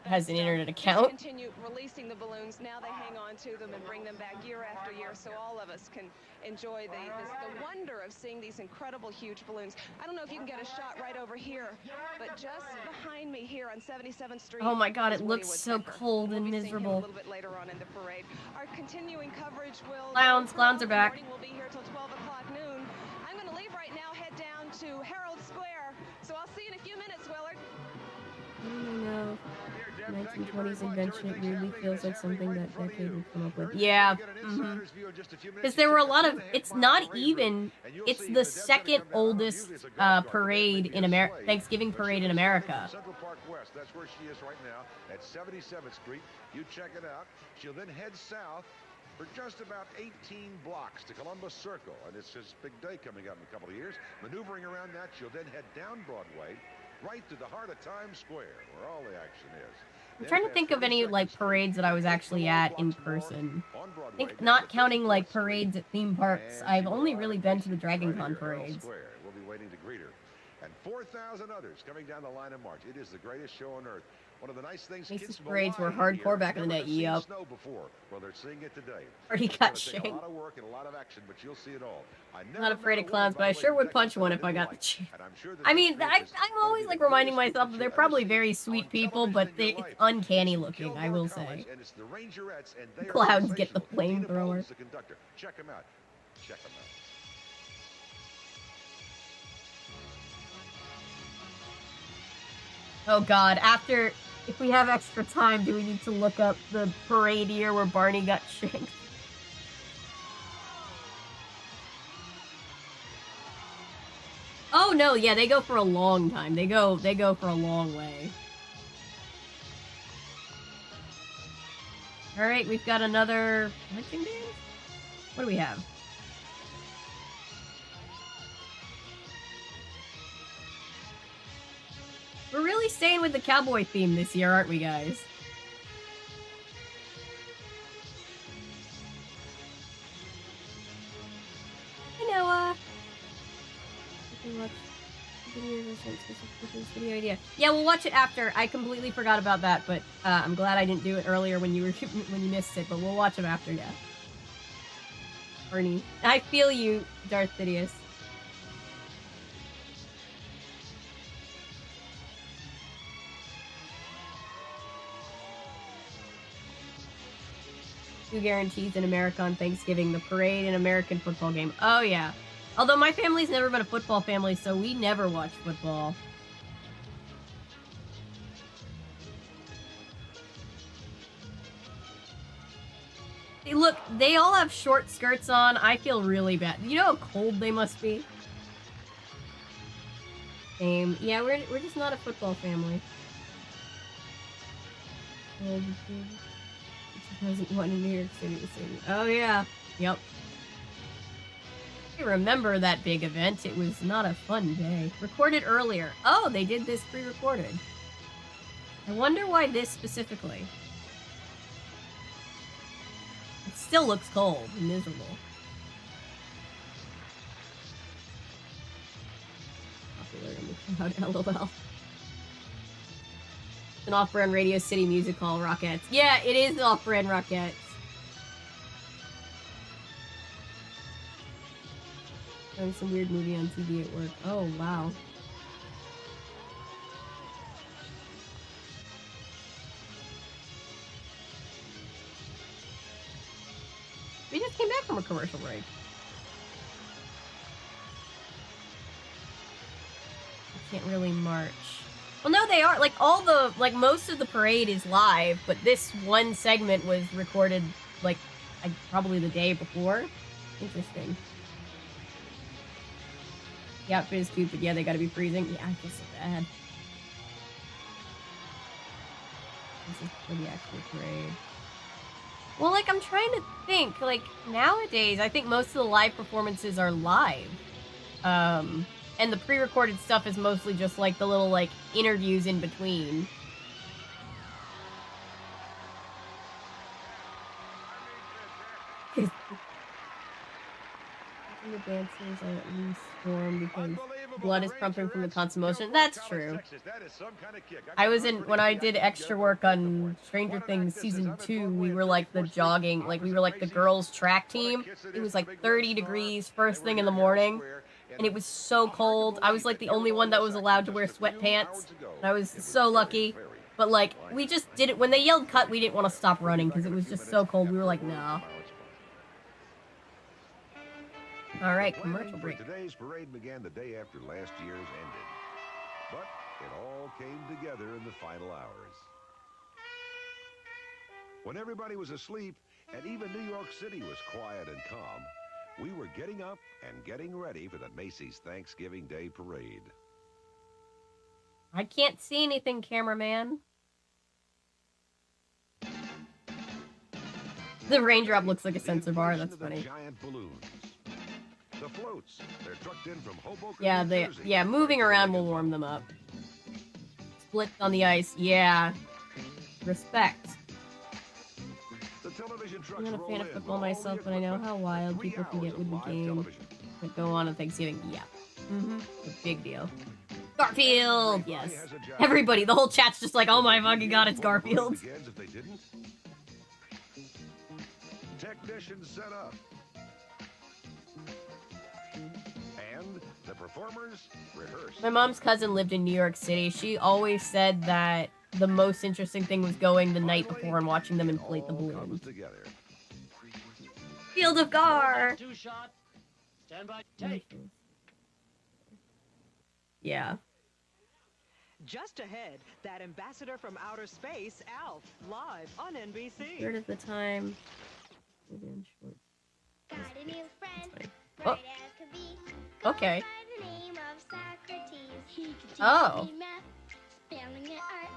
has an internet account. Continue releasing the balloons. Now they hang on to them and bring them back year after year, so all of us can enjoy the wonder of seeing these incredible huge balloons. I don't know if you can get a shot right over here, but just behind me here on 77th Street. Oh my God, it looks so cold and miserable. A little bit later on in the parade. Our continuing coverage will. Clowns are back. We'll be here till 12 o'clock noon. I'm going to leave right now, head down to Herald Square. So I'll see you in a few minutes, Willard. No. 1920s invention, it really feels like something that decade would come up with. Yeah. Because there were a lot of, it's not even, it's the second oldest parade in America, Thanksgiving parade in America. Central Park West, that's where she is right now, at 77th Street. You check it out. She'll then head south for just about 18 blocks to Columbus Circle, and it's his big day coming up in a couple of years. Maneuvering around that, she'll then head down Broadway, right to the heart of Times Square, where all the action is. I'm trying to think of any like parades that I was actually at in person. I think not counting like parades at theme parks, I've only really been to the Dragon Con parades. We'll be waiting to greet her. And 4,000 others coming down the line of march. It is the greatest show on earth. One of the nice things Macy's parades were hardcore back in the day. Yep. Snow before. Well, they're seeing it today. Already got shanked. A lot of work and a lot of action, but you'll see it all. I'm not afraid of clowns, but I sure would punch one if I got the chance. I mean, I'm always like reminding myself that they're probably very sweet people, but it's uncanny looking, I will say. Clowns get the flamethrower. Check them out. Check them out. Oh god, if we have extra time, do we need to look up the parade year where Barney got shanked? Oh no, yeah, they go for a long time. They go for a long way. Alright, we've got another marching band? What do we have? We're really staying with the cowboy theme this year, aren't we, guys? Hey, Noah. Video idea. Yeah, we'll watch it after. I completely forgot about that, but I'm glad I didn't do it earlier when you missed it. But we'll watch them after, yeah. Ernie, I feel you, Darth Sidious. Who guarantees in America on Thanksgiving? The parade and American football game. Oh, yeah. Although my family's never been a football family, so we never watch football. Hey, look, they all have short skirts on. I feel really bad. You know how cold they must be? Same. Yeah, we're just not a football family. 2001 in New York City. Oh, yeah. Yep. I remember that big event. It was not a fun day. Recorded earlier. Oh, they did this pre-recorded. I wonder why this specifically. It still looks cold and miserable. Popular in the crowd, LOL. An off-brand Radio City music hall, Rockettes. Yeah, it is the off-brand Rockettes. Showing some weird movie on TV at work. Oh, wow. We just came back from a commercial break. I can't really march. Well, no, they are. Like, most of the parade is live, but this one segment was recorded, like, probably the day before. Interesting. The outfit is cute, but yeah, they gotta be freezing. Yeah, I feel so bad. This is for the actual parade. Well, like, I'm trying to think. Like, nowadays, I think most of the live performances are live. And the pre-recorded stuff is mostly just, like, the little, like, interviews in between. The dancers are at least warm because blood is pumping from the constant motion. That's true. I was when I did extra work on Stranger Things Season 2, we were like the jogging, like we were like the girls' track team. It was like 30 degrees first thing in the morning, and it was so cold. I was like the only one that was allowed to wear sweatpants, and I was so lucky. But like, we just did it. When they yelled cut, we didn't want to stop running because it was just so cold. We were like, no. All right, commercial break. Today's parade began the day after last year's ended. But it all came together in the final hours. When everybody was asleep and even New York City was quiet and calm, we were getting up and getting ready for the Macy's Thanksgiving Day Parade. I can't see anything, cameraman. The raindrop looks like a sensor bar. That's funny. Giant balloons. The floats, they're trucked in from Hoboken, yeah, moving around will warm them up. Split on the ice, yeah. Respect. I'm not a fan of football myself, but I know how wild people can get with the game that go on Thanksgiving. Yeah. A big deal. Garfield! Yes. Everybody, the whole chat's just like, oh my fucking god, it's Garfield. Technicians set up. And the performers rehearsed. My mom's cousin lived in New York City. She always said that the most interesting thing was going the night before and watching them inflate the balloons. Field of Gar! Stand by, take. Yeah. Just ahead, that ambassador from outer space, Alf, live on NBC. Third of the time. Got a new friend, Oh. bright as could be. Okay. Goes by the name of Socrates. He could teach Oh. me math, spelling and art.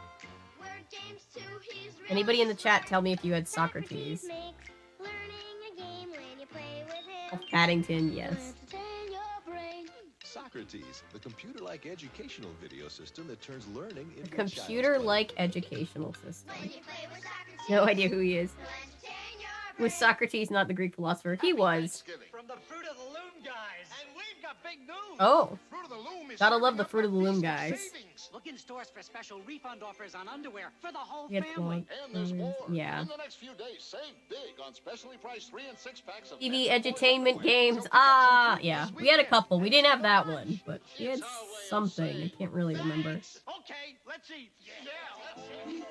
Word games too, he's really Anybody in the chat, smart. tell me if you had Socrates. Makes learning a game when you play with him. Paddington, yes. Entertain your brain. Socrates, the computer-like educational video system that turns learning A into a child's computer-like educational system. When you play with Socrates, No idea who he is. he'll entertain your Was brain. Socrates not the Greek philosopher? He was. From the Fruit of the Loom guys. And we've got big news. Oh. Fruit of the Loom is Gotta love the serving Fruit up of the a Loom feast of guys. savings. Look in stores for special refund offers on underwear for the whole He had family. And there's more. Yeah. In the next few days, save big on specially priced 3 and 6 packs of TV Men's edutainment Boy games. Ah, yeah. We had a couple. We didn't have that one, but we had something. I can't really remember. Okay, let's eat. Yeah, let's eat.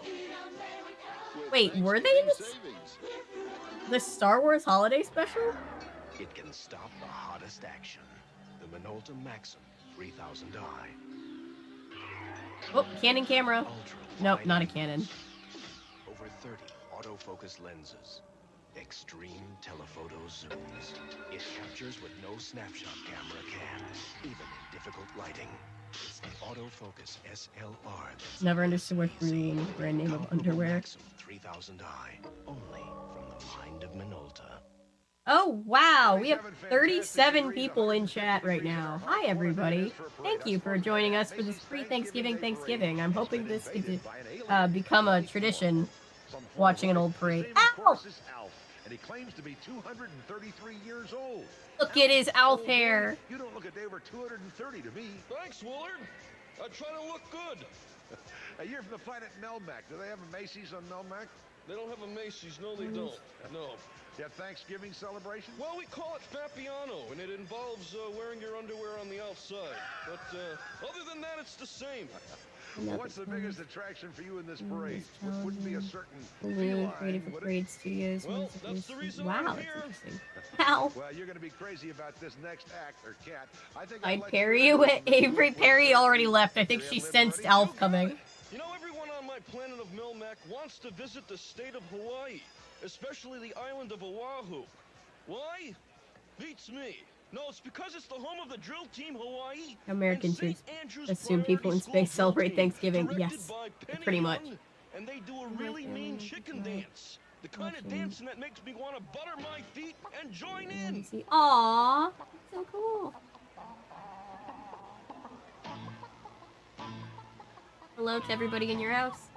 With Wait, were they in Thanksgiving this? savings. The Star Wars Holiday Special? It can stop the hottest action. The Minolta Maxim 3000i. Oh, Canon camera. Ultra Nope, wide not a angle. Canon. Over 30 autofocus lenses. Extreme telephoto zooms. It captures what no snapshot camera can, even in difficult lighting. It's the autofocus SLR that's Never understood what the brand name of underwear. Maxim 3000i, only from the mind of Minolta. Oh, wow. We have 37 people in chat right now. Hi, everybody. Thank you for joining us for this pre-Thanksgiving. I'm hoping this could become a tradition, watching an old parade. Ow! And he claims to be 233 years old. Look at his Alf hair. You don't look a day over 230 to me. Thanks, Willard. I try to look good. You're from the planet Melmac. Do they have a Macy's on Melmac? They don't have a Macy's. No, they don't. No. You have Thanksgiving celebration? Well, we call it Fapiano, and it involves wearing your underwear on the outside. But other than that, it's the same. What's the biggest attraction for you in this parade? Wouldn't be a certain Created feline, for would it? Parade Studios. Well, that's the reason Wow, I'm that's here. interesting. Ow. Well, you're going to be crazy about this next act, or cat. I think I'd let parry you. Avery Perry already left. I think she Live sensed ready? Alf coming. You know, everyone on my planet of Melmac wants to visit the state of Hawaii, especially the island of Oahu. Why? Beats me. No, it's because it's the home of the drill team Hawaii. Americans and who St. Andrews assume people in Priority space School celebrate team, Thanksgiving. directed Yes, by Penny pretty much. Young, and they do a really mean chicken dance. The kind of dancing that makes me want to butter my feet and join in. Aww, so cool. Hello to everybody in your house.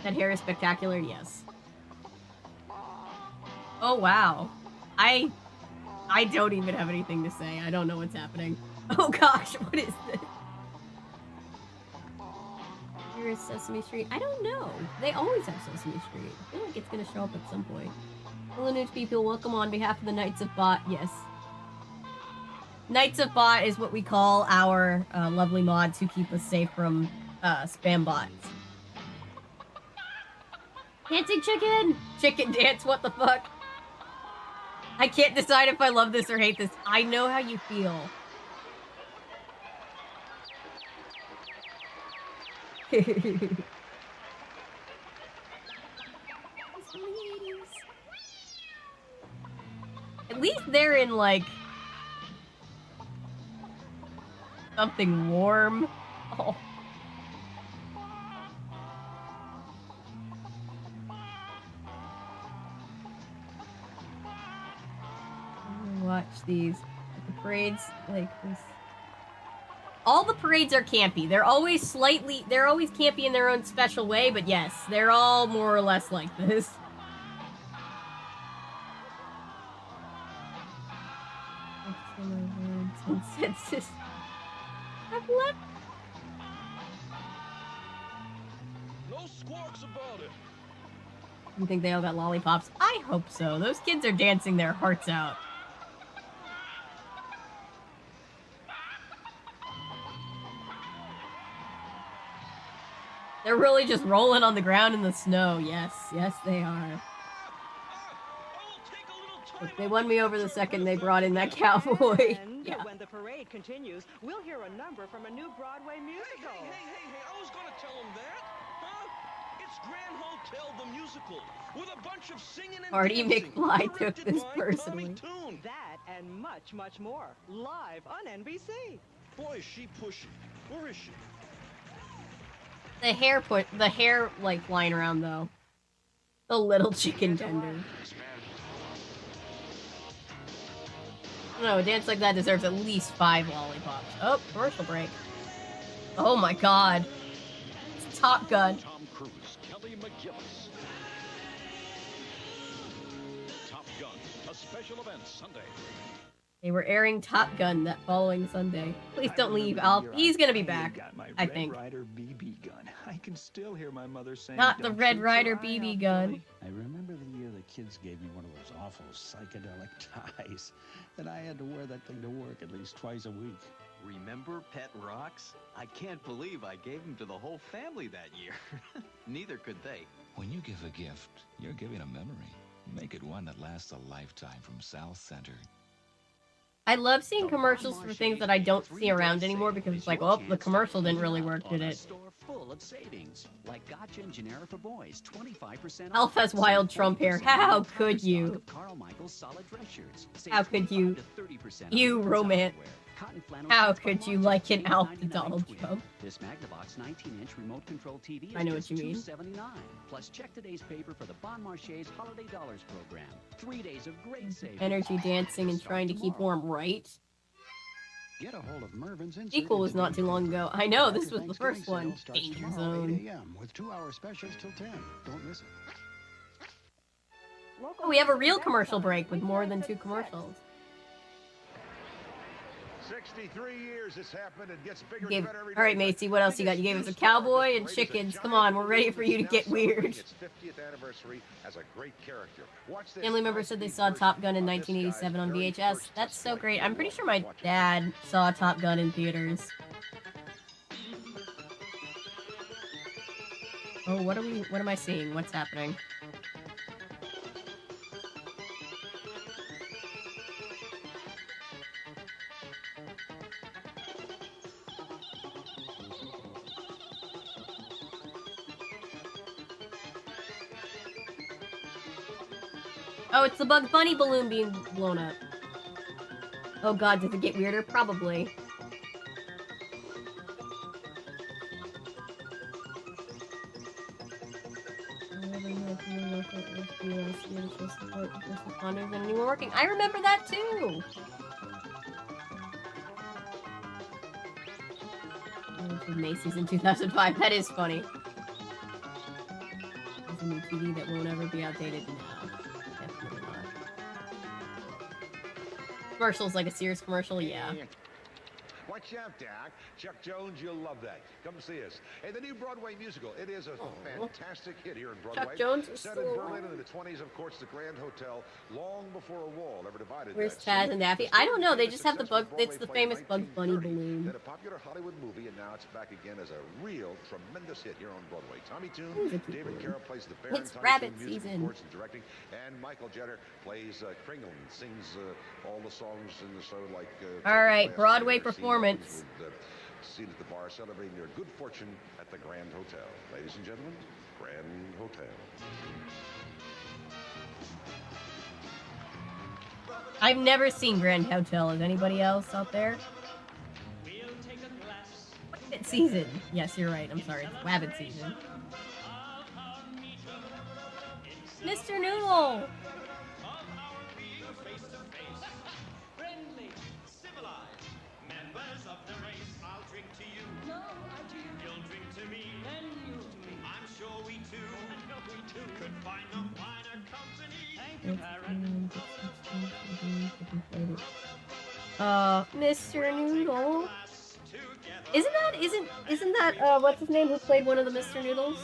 That hair is spectacular, yes. Oh wow. I don't even have anything to say. I don't know what's happening. Oh gosh, what is this? Here is Sesame Street. I don't know. They always have Sesame Street. I feel like it's gonna show up at some point. Hello, new people. Welcome on behalf of the Knights of Bot. Yes. Knights of Bot is what we call our lovely mods who keep us safe from spam bots. Dancing chicken! Chicken dance, what the fuck? I can't decide if I love this or hate this. I know how you feel. At least they're in, like, something warm. Oh. Watch these. The parades, like this. All the parades are campy. They're always campy in their own special way, but yes, they're all more or less like this. Consensus. I've left. No squawks about it. You think they all got lollipops? I hope so. Those kids are dancing their hearts out. They're really just rolling on the ground in the snow. Yes, yes, they are. I will take a little Look, they won me over the second they brought in that cowboy. And Yeah. when the parade continues, we'll hear a number from a new Broadway musical. Hey, I was gonna tell him that. Huh? It's Grand Hotel the Musical with a bunch of singing and Marty dancing. McFly took Directed this by personally. Tommy Toon. That and much, much more, live on NBC. Boy, is she pushy. Where is she? The hair like flying around though. The little chicken tender. No, a dance like that deserves at least 5 lollipops. Oh, commercial break. Oh my god. It's Top Gun. Tom Cruise, Kelly McGillis. Top Gun, a special event Sunday. They were airing Top Gun that following Sunday. Please don't leave, Alf. He's gonna be back, I think. Red Ryder BB gun. I can still hear my mother saying, Not the "Don't Red shoot Ryder your eye BB out, gun. Billy." I remember the year the kids gave me one of those awful psychedelic ties, and I had to wear that thing to work at least twice a week. Remember Pet Rocks? I can't believe I gave them to the whole family that year. Neither could they. When you give a gift, you're giving a memory. Make it one that lasts a lifetime from South Center. I love seeing commercials for things that I don't see around anymore because it's like, well, the commercial didn't really work, did it? Store full of savings, like Gotcha and Genera for boys, 25% off. Alf has wild Trump hair. How could you? Carl Michaels solid dress shirts. Save How could you? 25 to 30% off You women's romance. outerwear. Cotton flannel How shirts could by you Martha, liken Alf to $2.99 Donald quid. Trump? This Magnavox 19-inch remote control TV is I know just what you mean. $2.79. Plus, check today's paper for the Bon Marche's Holiday Dollars program. 3 days of great savings. Energy dancing and trying to keep warm, right? Get a hold of Mervin's Insert Sequel was not too long ago. I know, this was the Thanksgiving first one. sale starts Danger tomorrow, Zone. 8 a.m. with 2-hour specials till 10. Don't miss it. Oh, we have a real commercial break with more than 2 commercials. 63 years it's happened and gets bigger Gave, and better every all right, day. Macy, what else you got? You gave us a cowboy and chickens. Come on, we're ready for you to get weird. Its 50th anniversary as a great character. Watch this. Family member said they saw Top Gun in 1987 on VHS. That's so great. I'm pretty sure my dad saw Top Gun in theaters. Oh, what am I seeing? What's happening? Oh, it's the Bugs Bunny balloon being blown up. Oh god, does it get weirder? Probably. Responders and anyone working. I remember that too! Macy's in 2005. That is funny. There's a new TV that won't ever be outdated now. Definitely not. Commercials like a Sears commercial, yeah. Watch out, Doc. Chuck Jones, you'll love that. Come see us. Hey, the new Broadway musical. It is a fantastic hit here in Broadway. Chuck Jones is set still in Berlin alive. in the 20s, of course, the Grand Hotel, long before a wall ever divided Where's that Taz city. and Daffy? The I don't know. They famous just have the successful bug. It's the Broadway play in famous Bugs Bunny 1930, balloon. Then a popular Hollywood movie, and now it's back again as a real tremendous hit here on Broadway. Tommy Toon, Who's a cute David balloon? Carroll plays the Baron. It's Tommy rabbit Toon, music, season. of course, and directing, and Michael Jenner plays Kringle and sings all the songs in the show like. All right, Last Broadway Year, performance. Seated at the bar, celebrating their good fortune at the Grand Hotel. Ladies and gentlemen, Grand Hotel. I've never seen Grand Hotel. Is anybody else out there? Wabbit season. Yes, you're right. I'm sorry. It's Wabbit season. Mr. Noodle! Mr. Noodle. Isn't that what's his name who played one of the Mr. Noodles?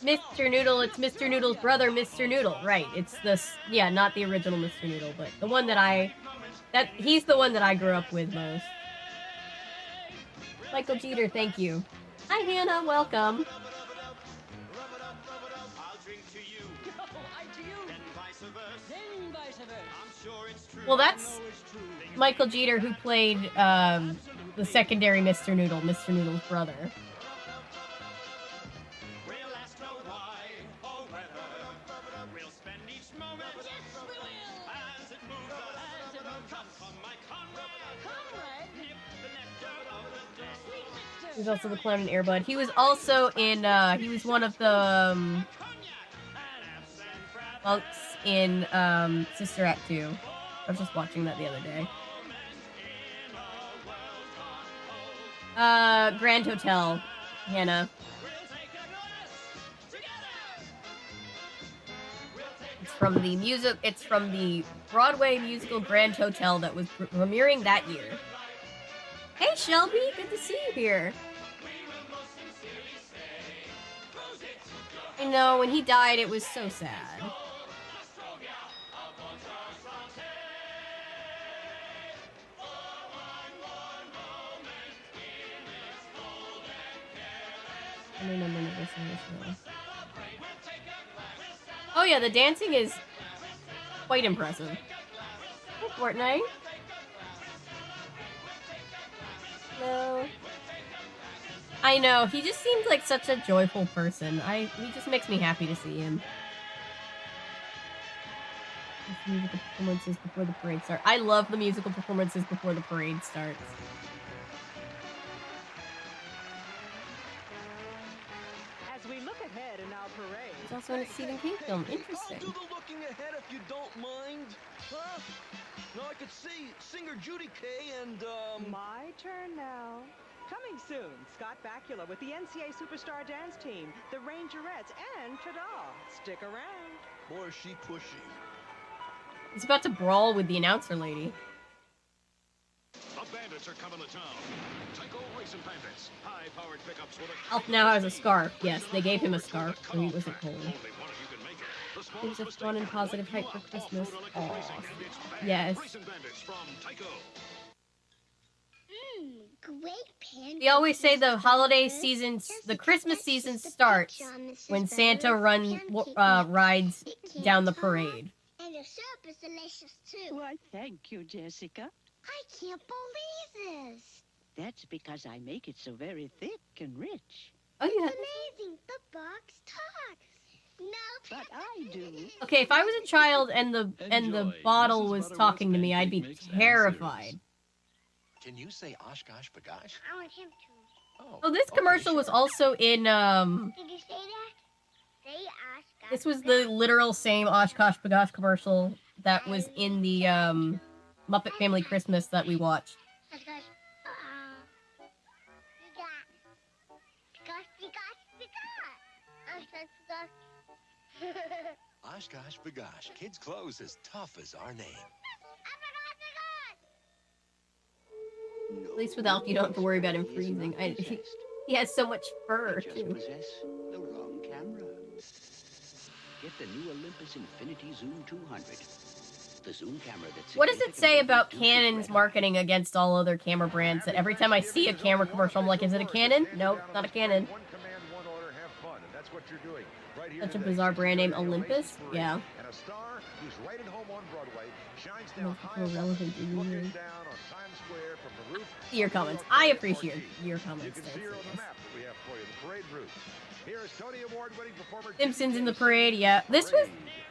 Mr. Noodle, it's Mr. Noodle's brother, Mr. Noodle. Right, it's this, yeah, not the original Mr. Noodle, but the one that he's the one that I grew up with most. Michael Jeter, thank you. Hi, Hannah. Welcome. Well, that's Michael Jeter, who played the secondary Mr. Noodle, Mr. Noodle's brother. He's also the clown in Air Bud. He was also in, he was one of the, monks in, Sister Act 2. I was just watching that the other day. Grand Hotel, Hannah. It's from the Broadway musical Grand Hotel that was premiering that year. Hey Shelby, good to see you here. I know, when he died, it was so sad. Oh yeah, the dancing is quite impressive. Hey, Fortnite. No. I know, he just seems like such a joyful person. He just makes me happy to see him. Musical performances before the parade starts. I love the musical performances before the parade starts. As we look ahead in our parade, It's also in a Stephen King film. Interesting. Do the looking ahead if you don't mind. Huh? Now I could see singer Judy Kay and, My turn now. Coming soon, Scott Bakula with the NCA Superstar Dance Team, the Rangerettes, and ta-da! Stick around. Boy, is she pushy. He's about to brawl with the announcer lady. The bandits are coming to town. Tyco Racing Bandits. High-powered pickups with a... Elf now has a scarf. Yes, they gave him a scarf so he wasn't cold. Gives a fun and positive hype for Christmas. Aww. Yes. Great pan. We always say the holiday seasons, the Christmas season starts when Santa rides down the parade. And your syrup is delicious too. Why, thank you, Jessica. I can't believe this. That's because I make it so very thick and rich. Oh, yeah. It's amazing. The box talks. No, but I do. Okay, if I was a child and the bottle was talking to me, I'd be terrified. Can you say Oshkosh Bagosh? I want him to. Oh, this commercial was also in, Did you say that? Say Oshkosh. This was the literal same Oshkosh Bagosh commercial that was in the, Muppet Family Christmas that we watched. Oshkosh. Oshkosh Bagosh. Kids' clothes as tough as our name. At least with Alf, you don't have to worry about him freezing. He has so much fur, Just too. possess the wrong camera. Get the new Olympus Infinity Zoom 200. The zoom camera that's What does it say about Canon's marketing against all other camera brands that every time I see a camera commercial, I'm like, is it a Canon? Nope, not a Canon. One command, one order, have fun, and that's what you're doing. Right here Such a today. bizarre brand name, Olympus? Yeah. And a star who's right at home on Broadway shines down high More relevant to looking you. down on Times Square from the roof. Your comments. I appreciate your You comments. can see her on the map that we have for you, the parade route. Here is Tony Award-winning performer Simpsons in the parade, yeah.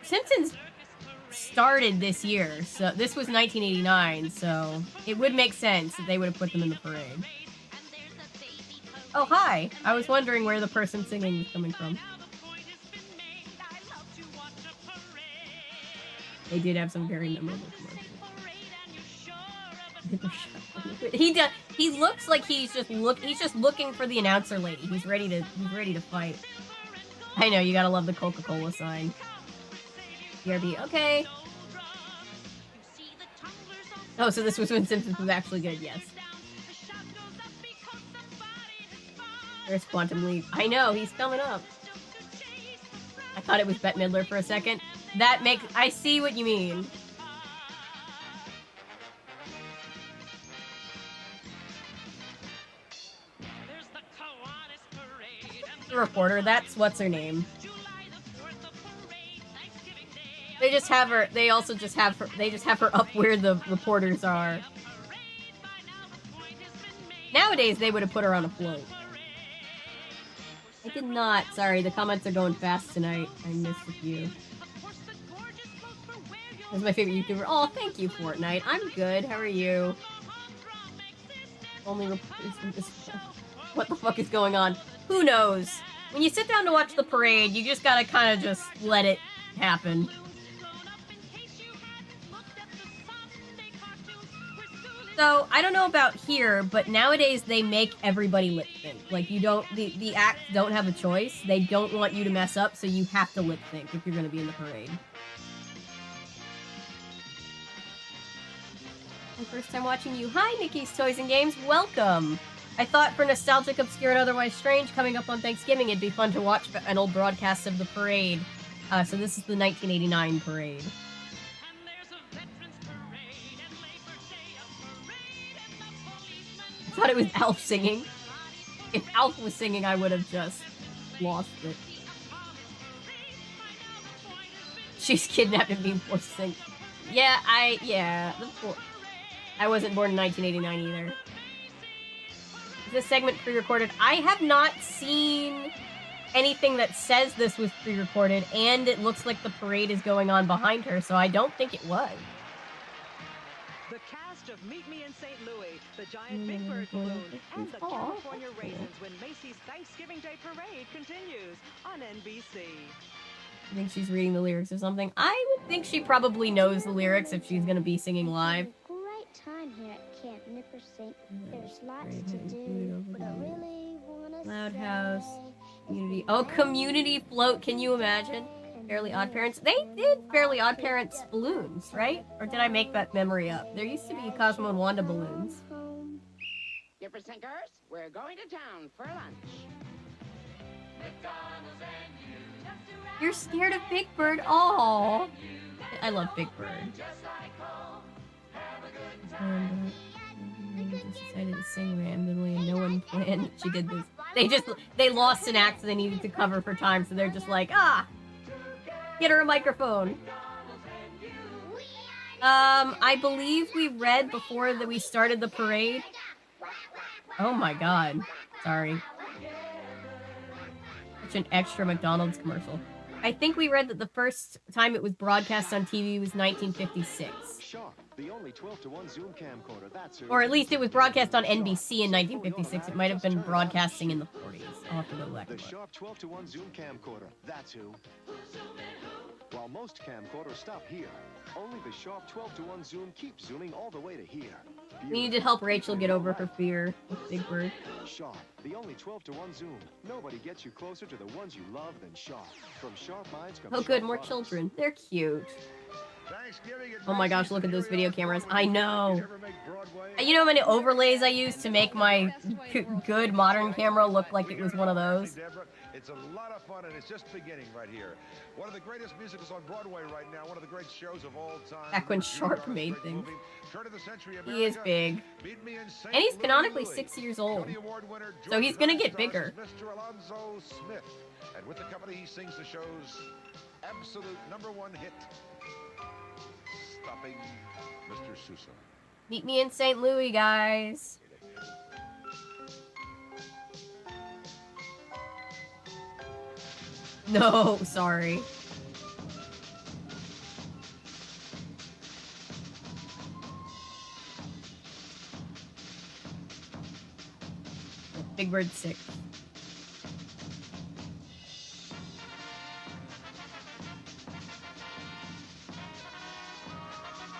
Simpsons started this year, so this was 1989, so it would make sense that they would have put them in the parade. Oh, hi! I was wondering where the person singing was coming from. They did have some very memorable commercials. He looks like he's just looking for the announcer lady. He's ready to fight. I know, you gotta love the Coca-Cola sign. BRB, okay. Oh, so this was when Simpsons was actually good, yes. There's Quantum Leap. I know, he's coming up. I thought it was Bette Midler for a second. I see what you mean. the reporter. That's what's her name. They just have her. They also just have her. They just have her up where the reporters are. Nowadays, they would have put her on a float. I did not. Sorry, the comments are going fast tonight. I missed a few. That's my favorite YouTuber. Oh, thank you, Fortnite. I'm good. How are you? Only what the fuck is going on? Who knows? When you sit down to watch the parade, you just gotta kind of just let it happen. So, I don't know about here, but nowadays they make everybody lip sync. Like, you don't, the acts don't have a choice. They don't want you to mess up, so you have to lip sync if you're gonna be in the parade. First time watching you. Hi, Nikki's Toys and Games. Welcome. I thought for nostalgic, obscure, and otherwise strange, coming up on Thanksgiving, it'd be fun to watch an old broadcast of the parade. So this is the 1989 parade. I thought it was Alf singing. If Alf was singing, I would have just lost it. She's kidnapped and being forced to sing. Yeah, I wasn't born in 1989 either. This segment pre-recorded. I have not seen anything that says this was pre-recorded, and it looks like the parade is going on behind her, so I don't think it was. The cast of Meet Me in St. Louis, the giant Big Bird balloon, and the California Raisins when Macy's Thanksgiving Day Parade continues on NBC. I think she's reading the lyrics or something. I would think she probably knows the lyrics if she's going to be singing live. Great time here at Camp Nipper St. There's lots to do, but I really want to Loud House, Community. Oh, Community Float. Can you imagine? Fairly Odd Parents. They did Fairly Odd Parents balloons, right? Or did I make that memory up? There used to be Cosmo and Wanda balloons. Nipper Sinkers, we're going to town for lunch. You're scared of Big Bird? Aww. I love Big Bird. Just decided to sing randomly and no one planned she did this. They lost an act so they needed to cover for time, so they're just like, get her a microphone. I believe we read before that we started the parade. Oh my god. Sorry. Such an extra McDonald's commercial. I think we read that the first time it was broadcast on TV was 1956. The only 12-to-1 zoom camcorder, that's who. Or at least it was broadcast on NBC in 1956. It might have been broadcasting in the 40s. I'll have to go back. The Sharp 12-to-1 zoom camcorder, that's who. While most camcorders stop here, only the Sharp 12-to-1 zoom keeps zooming all the way to here. We need to help Rachel get over her fear with Big Bird. Sharp, the only 12-to-1 zoom. Nobody gets you closer to the ones you love than Sharp. From Sharp Minds comes Oh good, more children. They're cute. Oh my gosh, look at those video cameras. I know. You know how many overlays I use to make my good modern camera look like it was one of those? It's a lot of fun, and it's just beginning right here. One of the greatest musicals on Broadway right now, one of the great shows of all time. Back when Sharp made things. He is big. And he's canonically 6 years old. So he's gonna get bigger. Mr. Alonzo Smith. And with the company, he sings the show's absolute #1 hit, Stopping Mr. Sousa. Meet me in St. Louis, guys. No, sorry. Big Bird 6.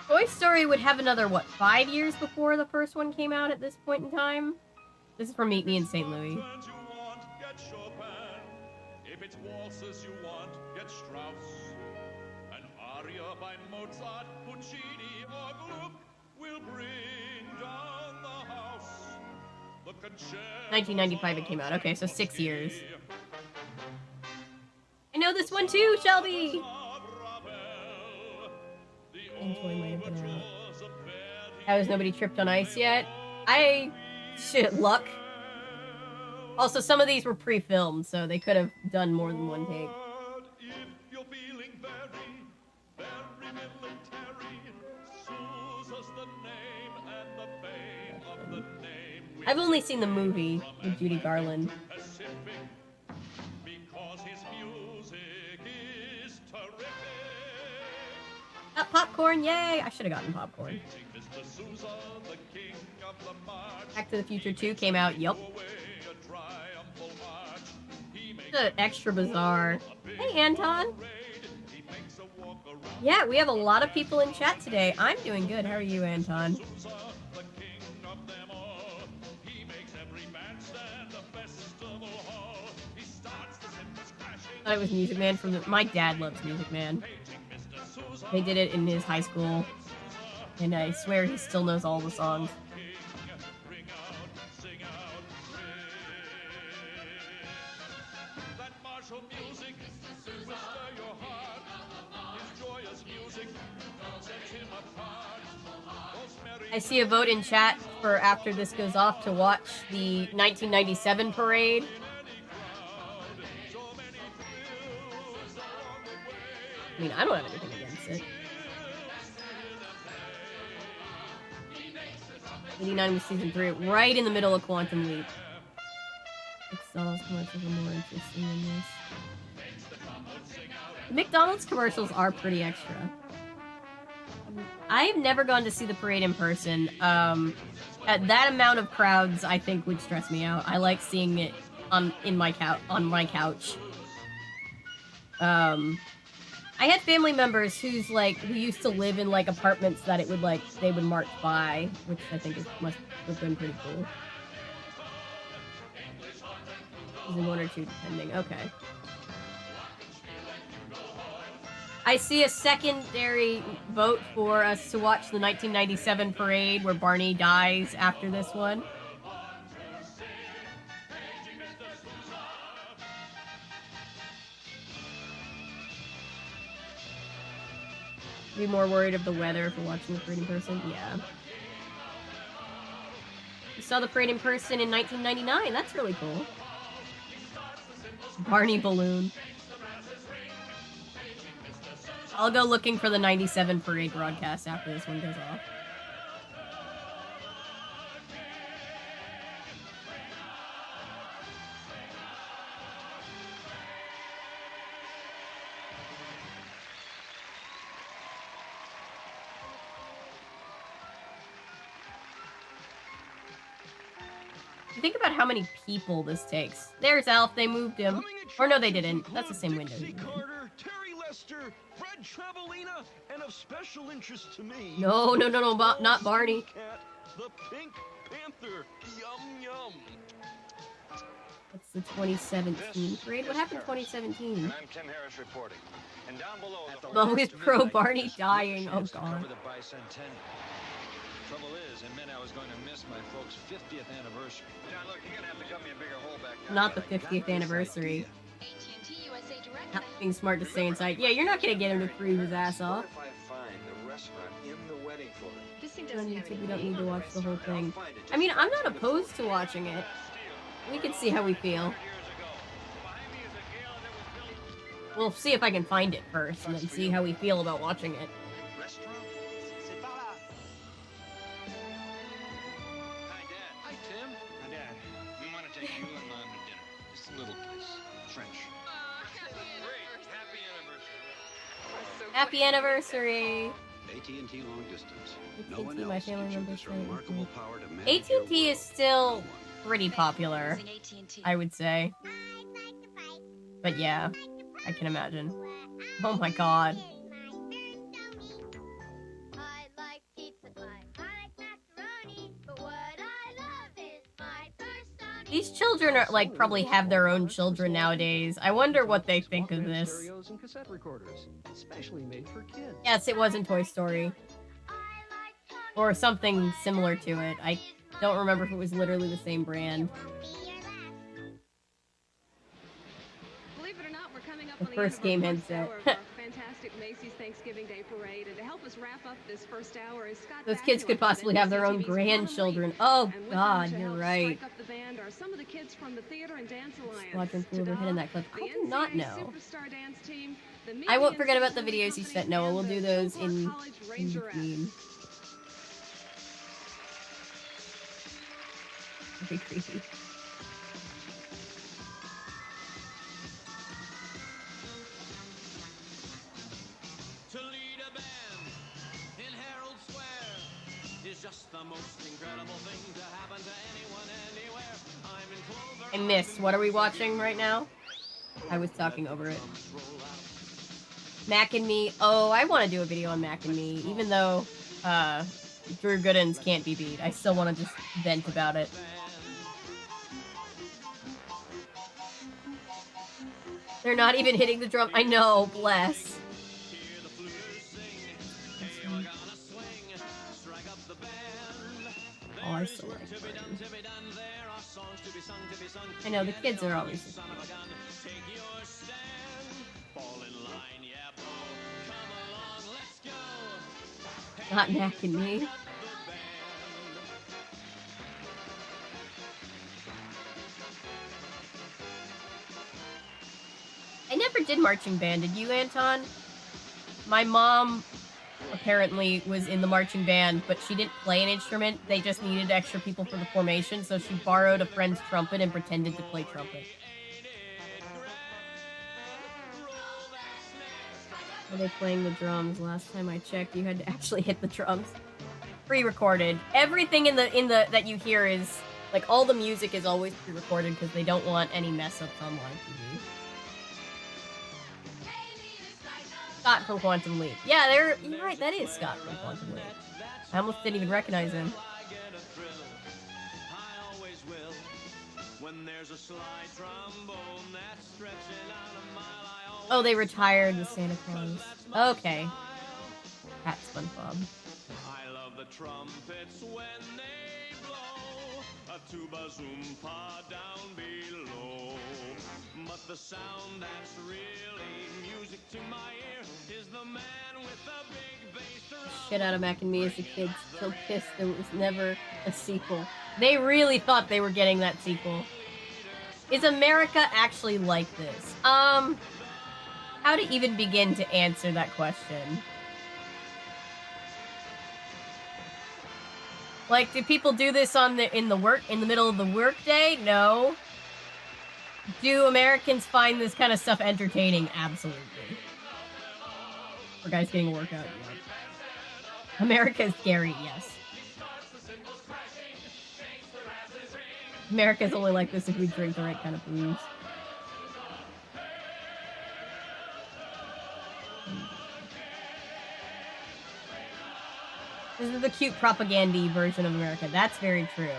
Toy Story would have another, what, 5 years before the first one came out at this point in time? This is from Meet Me in St. Louis. If it's waltzes you want, get Strauss. An aria by Mozart, Puccini, or Gluck will bring down the house. The 1995 it came out. Okay, so 6 years. I know this one too, Shelby! Toy might have been out. How has nobody tripped on ice yet? Shit, luck. Also, some of these were pre-filmed, so they could have done more than one take. I've only seen the movie with Judy Garland. Popcorn, yay! I should have gotten popcorn. Back to the Future 2 came out, yup. Extra bizarre. Hey, Anton. Yeah, we have a lot of people in chat today. I'm doing good. How are you, Anton? I thought it was Music Man from the... My dad loves Music Man. They did it in his high school. And I swear he still knows all the songs. I see a vote in chat for after this goes off to watch the 1997 parade. I mean, I don't have anything against it. 89 was season 3, right in the middle of Quantum Leap. McDonald's commercials are more interesting than this. The McDonald's commercials are pretty extra. I've never gone to see the parade in person. At that amount of crowds, I think would stress me out. I like seeing it on my couch. I had family members who used to live in like apartments that it would they would march by, which I think must have been pretty cool. Season 1 or 2, depending. Okay. I see a secondary vote for us to watch the 1997 parade where Barney dies after this one. Be more worried of the weather if we're watching the parade in person? Yeah. You saw the parade in person in 1999. That's really cool. Barney balloon. I'll go looking for the 97 parade broadcast after this one goes off. Think about how many people this takes. There's Alf, they moved him. Or no, they didn't. That's the same window. Terry Lester, Fred Travelina, and of special interest to me. No, not Barney. Cat, the Pink Panther. Yum yum. That's the 2017 parade. What happened in 2017? And I'm Tim Harris reporting. And down below, Always pro Barney dying. Oh god. Trouble is, it meant I was going to miss my folks' 50th anniversary. John, look, you're gonna have to cut me a bigger hole back there. Not the 50th anniversary. Not being smart to stay inside. Yeah, you're not gonna get him to freeze his ass off. What if I find the restaurant in the wedding photo? This thing On doesn't have YouTube, any we don't need to watch the whole thing. I'll find it. I mean, I'm not opposed to watching it. We can see how we feel. We'll see if I can find it first, and then see how we feel about watching it. Happy anniversary! AT&T long distance. No AT&T, one my else family gives you members this say remarkable power to manage AT&T is still pretty popular, I would say. But yeah, I can imagine. Oh my god. These children are probably have their own children nowadays. I wonder what they think of this. And cassette recorders, especially made for kids. Yes, it was in Toy Story. Or something similar to it. I don't remember if it was literally the same brand. Believe it or not, we're coming up The on first the end game of our headset. first hour of our fantastic fantastic Macy's Thanksgiving Day Parade. And to help us wrap up this first hour is Scott. Those kids could possibly have their own grandchildren. Oh God, you're right. Strike up the band are some of the kids from the Theater and Dance Alliance. Squadron flew overhead in that clip. I do not know. Superstar dance team, the I won't forget about the videos you sent, Noah. We'll do those in between. Very creepy. Just the most incredible thing to happen to anyone anywhere. I'm in Clover. I missed. What are we watching right now? I was talking over it. Mac and Me. Oh, I want to do a video on Mac and Me, even though Drew Goodens can't be beat. I still want to just vent about it. They're not even hitting the drum. I know, bless. Oh, I still like them. I know, the kids are always... Not Mac and Me. I never did marching band. Did you, Anton? My mom apparently was in the marching band, but she didn't play an instrument. They just needed extra people for the formation, so she borrowed a friend's trumpet and pretended to play trumpet. Are they playing the drums? Last time I checked, you had to actually hit the drums. Pre-recorded. Everything in the that you hear is like all the music is always pre-recorded because they don't want any mess ups on live TV. Scott from Quantum Leap. Yeah, you're right, that is Scott from Quantum Leap. I almost didn't even recognize him. Oh, they retired the Santa Claus. Okay. That's SpongeBob. I love the trumpets when they blow a tuba zoompa down below. But the sound that's really music to my ear is the man with the big bass drum. Shit out of Mac and Me as a kid. So pissed there was never a sequel. They really thought they were getting that sequel. Is America actually like this? How to even begin to answer that question? Like, do people do this in the middle of the workday? No. Do Americans find this kind of stuff entertaining? Absolutely. For guys getting a workout, yeah. America is scary, yes. America's only like this if we drink the right kind of booze. This is the cute propaganda version of America. That's very true.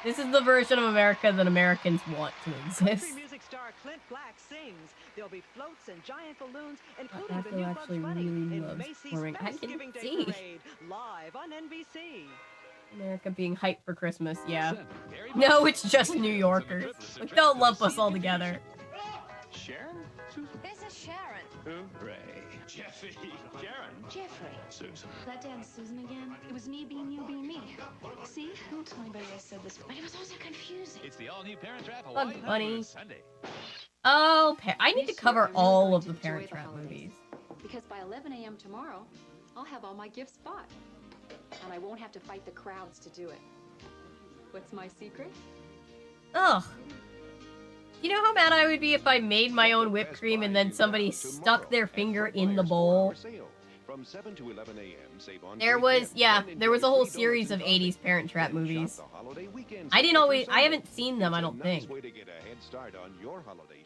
This is the version of America that Americans want to exist. Country music star Clint Black sings. There'll be floats and giant balloons, I including the feel new actually Bugs Bunny really in loves Macy's touring. I can Thanksgiving Day see. Parade, live on NBC. America being hyped for Christmas, yeah. No, it's just New Yorkers. Like, don't lump us all together. Sharon? This is Sharon. Hooray. Jeffy. Sharon. Jeffrey. Susan. That dance Susan again? It was me being you being me. See? Don't tell anybody I said this, but it was all so confusing. It's the all-new Parent Trap Bug Hawaii Bunny. Sunday. Oh, I need to cover all of the Parent Trap movies. Because by 11 a.m. tomorrow, I'll have all my gifts bought. And I won't have to fight the crowds to do it. What's my secret? Ugh. You know how mad I would be if I made my own whipped cream and then somebody stuck their finger in the bowl? From 7 to 11 a.m. save on There was a whole series of 80s Parent Trap movies. I haven't seen them, I don't think.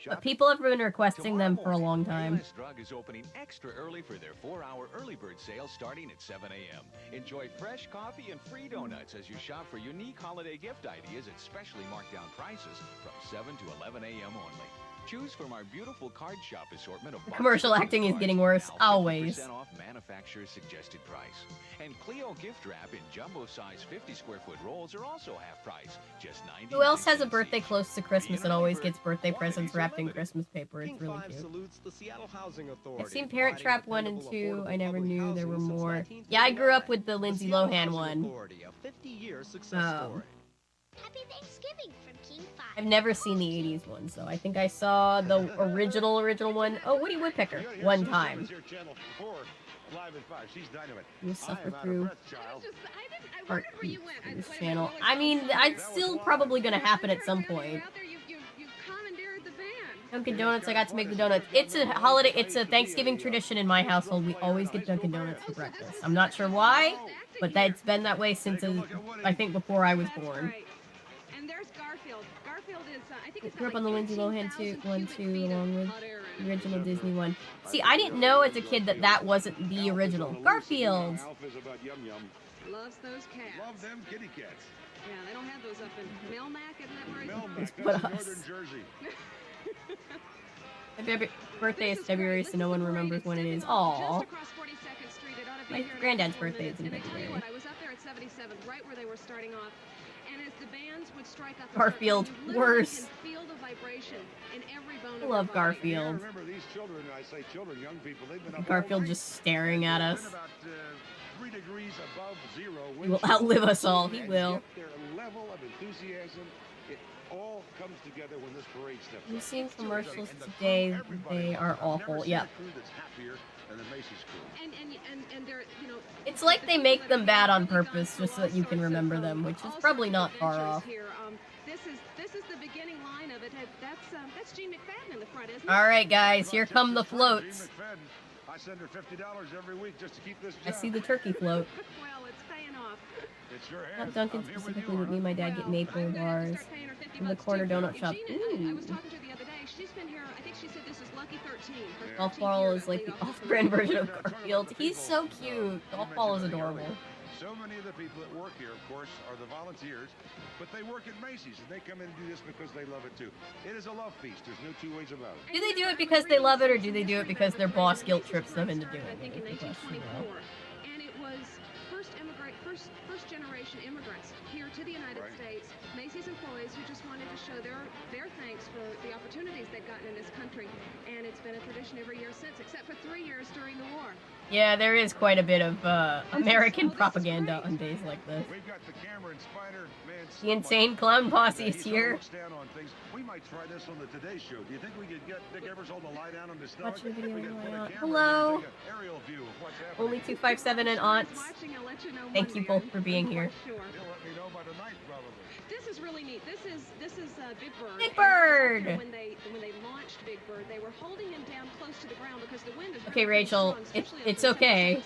But people have been requesting them for a long time. US Drug is opening extra early for their 4-hour early bird sale starting at 7 a.m. Enjoy fresh coffee and free donuts as you shop for unique holiday gift ideas at specially marked down prices from 7 to 11 a.m. only. Choose from our beautiful card shop assortment of Commercial acting is getting worse, always. 50% off manufacturer's suggested price. And Clio gift wrap in jumbo size 50 square foot rolls are also half price, just 90. Who else has a birthday close to Christmas and always gets birthday presents wrapped in Christmas paper? It's really cute. I've seen Parent Trap 1 and 2. I never knew there were more. Yeah, I grew up with the Lindsay Lohan one. Happy Thanksgiving from King 5. I've never seen the 80s one, so I think I saw the original one. Oh, Woody Woodpecker, one time. You suffer through art for this channel. I mean, it's still probably gonna happen at some point. Dunkin' Donuts, I got to make the donuts. It's a holiday, it's a Thanksgiving tradition in my household. We always get Dunkin' Donuts for breakfast. I'm not sure why, but it's been that way since, I think, before I was born. And there's Garfield. Garfield is, I think it's grew up on the Lindsay Lohan one too, along with the original Disney one. See, I didn't know as a kid that wasn't the original. Garfield! Loves those cats. Love them kitty cats. Yeah, they don't have those up in Melmac, isn't that where Northern Jersey. My birthday is February, so no one remembers when it is. Aww. My granddad's birthday is in February. I was up there at 77th, right where they were starting off. And as the bands would strike up, Garfield, worse. Feel the vibration in every bone I love Garfield. I remember these children, I say children, young people, they've been up Garfield just staring at us. about 3 degrees above zero. He will outlive us all. He will. Their level of enthusiasm, it all comes together when this parade steps up. We've seen commercials today. They are awful. Yeah. And they're, you know, it's like they make them bad on purpose just so that you can remember them, which is probably not far off. This is the beginning line of it. That's Gene McFadden in the front, isn't it? All right, guys, here come the floats. I send her $50 every week just to keep this job. I see the turkey float. Well, it's paying off. It sure has. Not Dunkin' specifically, but me and my dad get maple bars from the corner donut shop. I was talking to her the other day. She's been here, I think she said this is Lucky 13. Golf Ball is like the off-brand version of Garfield. He's so cute. Golf Ball is adorable. So many of the people that work here, of course, are the volunteers, but they work at Macy's, and they come in and do this because they love it, too. It is a love feast. There's no two ways about it. Do they do it because they love it, or do they do it because their boss guilt trips them into doing it? I think in 1924. And it was first generation immigrants here to the United States, Macy's employees who just wanted to show their thanks for the opportunities they've gotten in this country. And it's been a tradition every year since, except for 3 years during the war. Yeah, there is quite a bit of American propaganda on days like this. We've got the camera and Spider Man. The insane clown posse is here. We might try this on the Today Show. Do you think we could get Dick Ebersol to lie down on the stomach? Watch the video. Hello. Only 257 and aunts. Thank you both for being here. This is really neat. This is Big Bird. Big Bird. When they launched Big Bird, they were holding him down close to the ground because the wind is okay, Rachel. It's okay.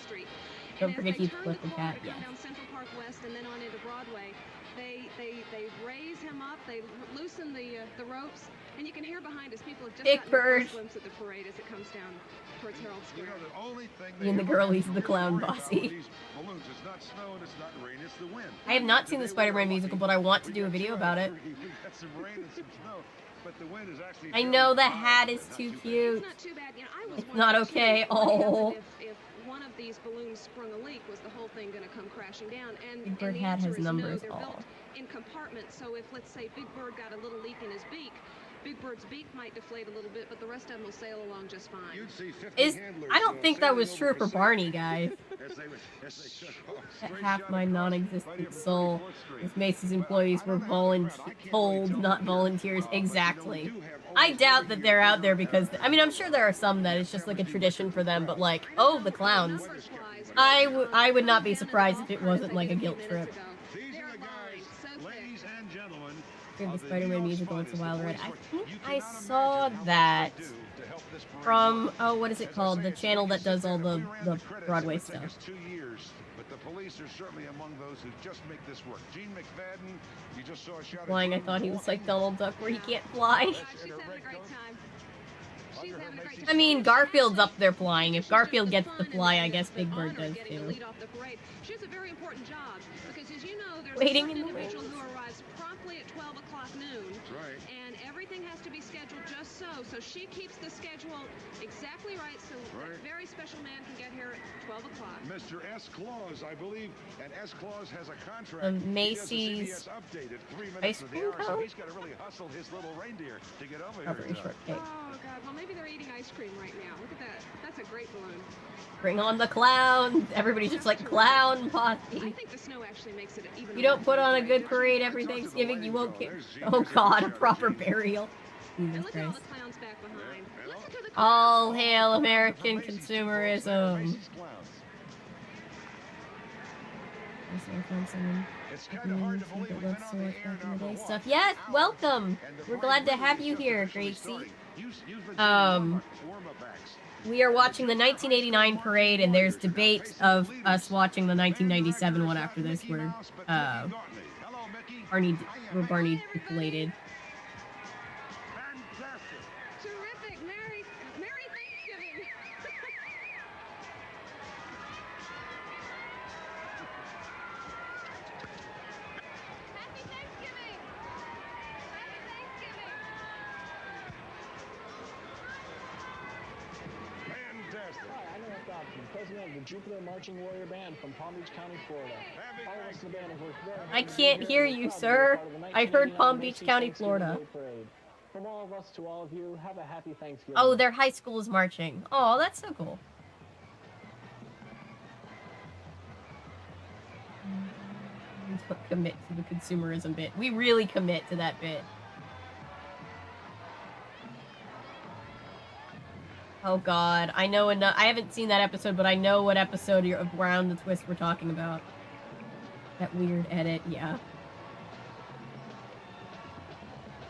Don't forget to flip the cat. Yeah. Down Central Park West and then on into Broadway. They raise him up. They loosen the ropes, and you can hear behind us people have just Big Bird. glimpse of the parade as it comes down towards Herald Square. You know, the only thing me and the girlies, the clown bossy. Balloons. It's not snow and it's not rain. It's the wind. I have not seen the Spider-Man musical, but I want to do a video about it. We've got some rain and some snow, but the wind is actually. I know the hat is too cute. It's not too bad. You know, I was it's not okay. Oh. If one of these balloons sprung a leak, was the whole thing going to come crashing down? And Big Bird the hat answer has is numbers. No, they're built in compartments. So if, let's say, Big Bird got a little leak in his beak, Big Bird's beak might deflate a little bit, but the rest of them will sail along just fine. You'd see 50 handlers, I don't think that was true for Barney, guys. Half my non-existent soul. If Macy's employees were told, not volunteers. Exactly. I doubt that they're out there because, I mean, I'm sure there are some that it's just like a tradition for them, but like, oh, the clowns. I would not be surprised if it wasn't like a guilt trip. The Spider-Man musical, It's a Wild Ride. I think I saw that from, oh, what is it called? The channel that does all the Broadway stuff. 2 years, but the police are certainly among those who just make this work. Gene McFadden, you just saw a shot of flying. I thought he was like Donald Duck where he can't fly. I mean, Garfield's up there flying. If Garfield gets to fly, I guess Big Bird does too. She has a very important job because, as you know, there's waiting an in the individual who arrives promptly at 12 o'clock noon, and everything has to be scheduled just so. So she keeps the schedule exactly right, so a very special man can get here at 12 o'clock. Mr. S. Claus, I believe, and S. Claus has a contract. Macy's updated 3 ice minutes of the cream hour, so cone? he's got to really hustle his little reindeer to get over Strawberry here. shortcake. Oh, God. Well, maybe they're eating ice cream right now. Look at that. That's a great balloon. Bring on the clown. Everybody's just like clown posse. I think the snow actually makes it even You don't put on a good parade every Thanksgiving, you won't get, oh God, a proper burial. Jesus Look at all Christ. the clowns back behind. Listen to the All hail American consumerism. It's kind of hard to believe we've been on the air now for Stuff. Yes, welcome. We're glad to have you here, Gracie. We are watching the 1989 parade, and there's debate of us watching the 1997 one after this, where Barney deflated. Terrific. Merry Thanksgiving. Happy Thanksgiving. Happy Thanksgiving. Fantastic. Hi, I'm Eric Dobson, president of the Jupiter Marching Warrior Band from Palm Beach County, Florida. All of us in the band have worked very hard I to can't be hear here and you, proud to be sir. part of the I heard 1989 Palm Beach Macy's County, Thanksgiving Florida. Day Parade. From all of us to all of you, have a happy Thanksgiving. Oh, their high school is marching. Oh, that's so cool. Commit to the consumerism bit. We really commit to that bit. Oh God, I know enough. I haven't seen that episode, but I know what episode of Round the Twist we're talking about. That weird edit, yeah.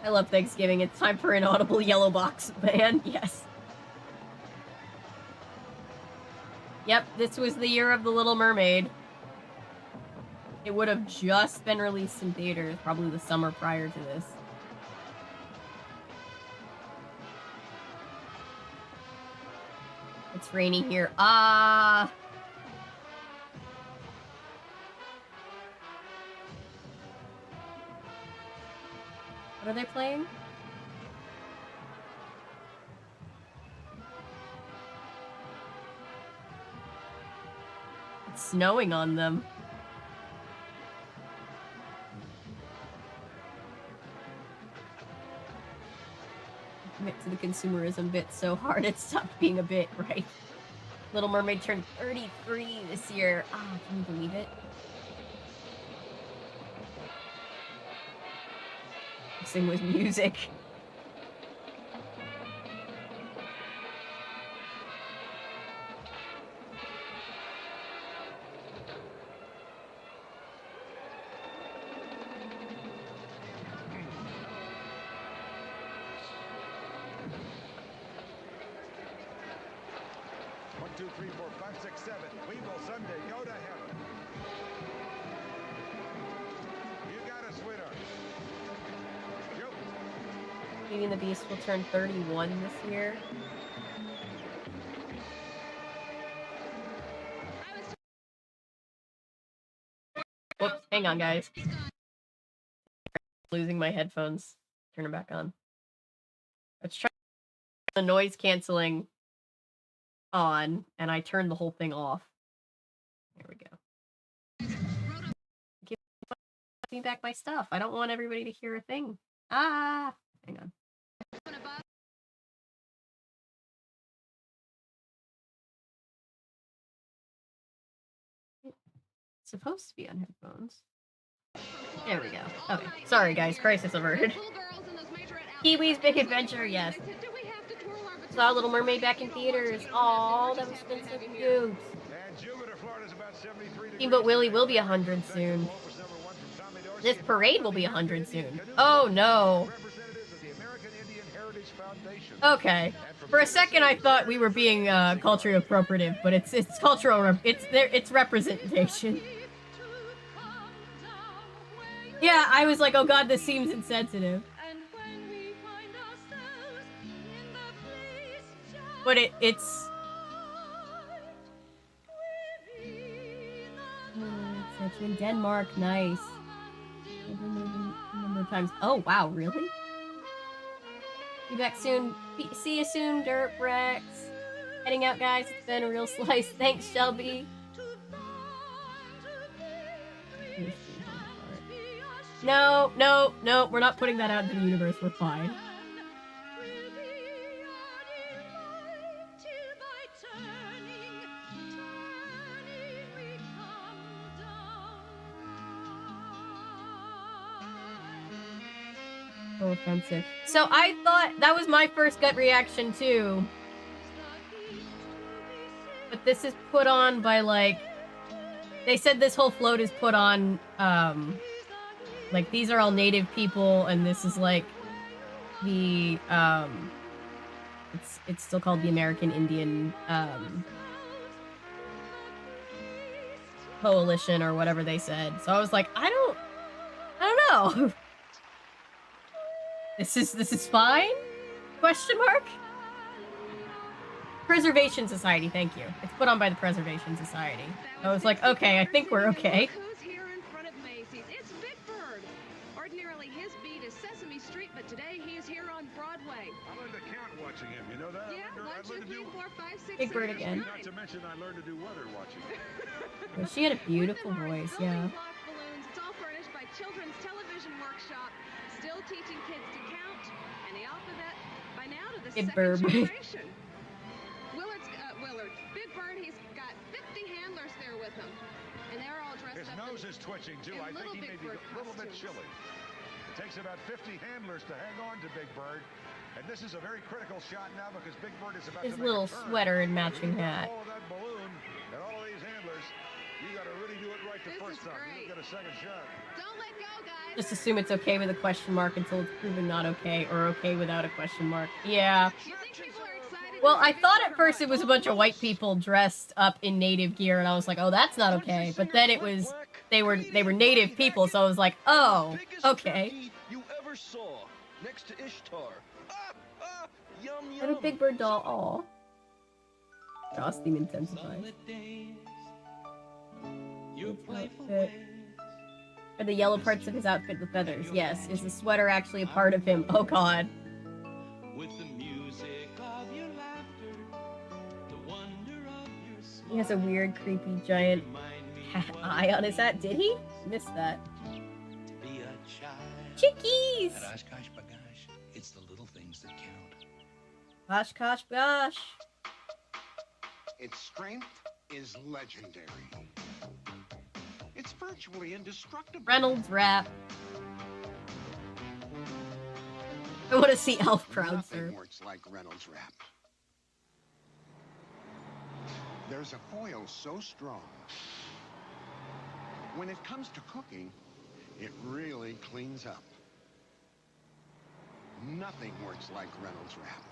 I love Thanksgiving. It's time for an audible yellow box, man. Yes. Yep, this was the year of The Little Mermaid. It would have just been released in theaters, probably the summer prior to this. It's raining here. Ah! What are they playing? It's snowing on them. Commit to the consumerism bit so hard it stopped being a bit, right? Little Mermaid turned 33 this year. Oh, can you believe it? Sing with music. One, two, three, four, five, six, seven. We will someday go to heaven. You got us, sweetheart. Beauty and the Beast will turn 31 this year. Whoops, hang on, guys. Losing my headphones. Turn them back on. Let's try the noise canceling on, and I turned the whole thing off. There we go. Give me back my stuff. I don't want everybody to hear a thing. Ah! Hang on. It's supposed to be on headphones. There we go. Okay. Sorry, guys. Crisis averted. Kiwi's Big Adventure, yes. Saw Little Mermaid back in theaters. Aw, that was been so cute. Steamboat Willie will be 100 soon. This parade will be 100 soon. Oh, no. Okay. For a second, I thought we were being culturally appropriative, but it's cultural. It's representation. Yeah, I was like, oh God, this seems insensitive. But it's in Denmark. Nice. Number of times. Oh wow, really? Be back soon. See you soon, Dirt Rex. Heading out, guys. It's been a real slice. Thanks, Shelby. No, no, no. We're not putting that out into the universe. We're fine. So offensive. So I thought that was my first gut reaction too. But this is put on by like, they said this whole float is put on, like these are all native people and this is like the, it's still called the American Indian, Coalition or whatever they said. So I was like, I don't know. This is fine? Question mark? Preservation Society, thank you. It's put on by the Preservation Society. I was like, okay, I think we're okay. Who's here in front of Macy's? It's Big Bird. Ordinarily his beat is Sesame Street, but today he's here on Broadway. I learned to count watching him, you know that? Yeah, 1, 2, 3, 4, 5, 6, Big Bird 7, again. 8, 9. Not to mention I learned to do weather watching. Well, she had a beautiful voice, yeah. Balloons. It's all furnished by Children's Television Workshop, still teaching kids to count and the alphabet by now to the Big second Bird. generation. Willard, Big Bird, he's got 50 handlers there with him, and they're all dressed His up nose is twitching too. I think he may be a little bit chilly. It takes about 50 handlers to hang on to Big Bird. And this is a very critical shot now because Big Bird is about His to make little a turn. sweater and matching hat. All of that balloon and all of these handlers, you got to really do it right the first time. You don't get a second shot. Don't let go, guys. Just assume it's okay with a question mark until it's proven not okay, or okay without a question mark. Yeah. Well, I thought at first it was a bunch of white people dressed up in native gear, and I was like, oh, that's not okay. But then it was, they were native people, so I was like, oh, okay. You ever saw next to Ishtar. Yum, I have a Big Bird doll. Aw. Joss theme intensifies. Are the yellow parts of his outfit the feathers? Yes. Is the sweater actually a part of him? Oh god. He has a weird, creepy, giant eye on his hat. Did he? Missed that. Chickies! It's the little things that count. Gosh, gosh, gosh. Its strength is legendary. It's virtually indestructible. Reynolds rap. I want to see Elf crowd surf. Nothing works like Reynolds wrap. There's a foil so strong. When it comes to cooking, it really cleans up. Nothing works like Reynolds wrap.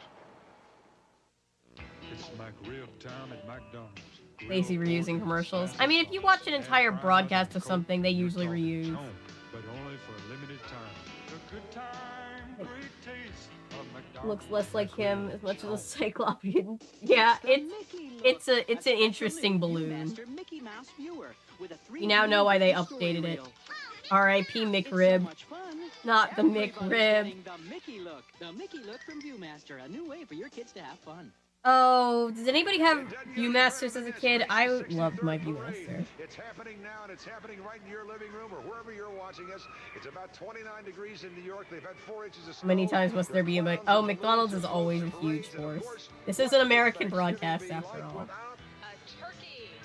It's McRib time at McDonald's. Macy reusing commercials. I mean, if you watch an entire broadcast of something, they usually reuse. But only for a limited time. A good time, great taste of McDonald's. Looks less like him as much as a cyclopean. Yeah, it's an interesting balloon. You now know why they updated it. R.I.P. McRib. Not the McRib. The Mickey look from Viewmaster, a new way for your kids to have fun. Oh, does anybody have Viewmasters as a kid? I loved my Viewmaster. It's happening now, and it's happening right in your living room or wherever you're watching us. It's about 29 degrees in New York. They've had 4 inches of snow. How many times must there be a Oh, McDonald's is always a huge force. This is an American broadcast after all.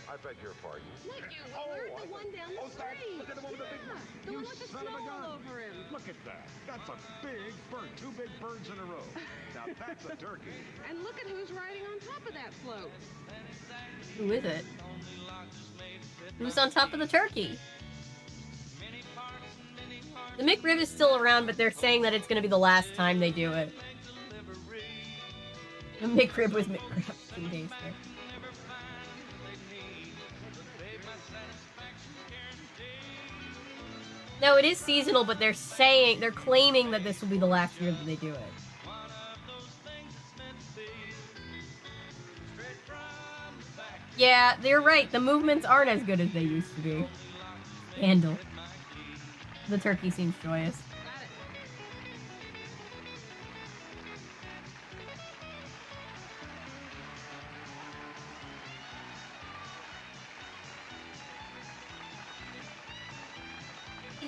I beg your pardon. The one down the street. Look at the one with the big bird. The one with the snow all over him. Look at that. That's a big bird. 2 big birds in a row. Now that's a turkey. And look at who's riding on top of that float. Who is it? Who's on top of the turkey? The McRib is still around, but they're saying that it's going to be the last time they do it. The McRib was McRib. 2 days there. No, it is seasonal, but they're claiming that this will be the last year that they do it. Yeah, they're right. The movements aren't as good as they used to be. Handle. The turkey seems joyous.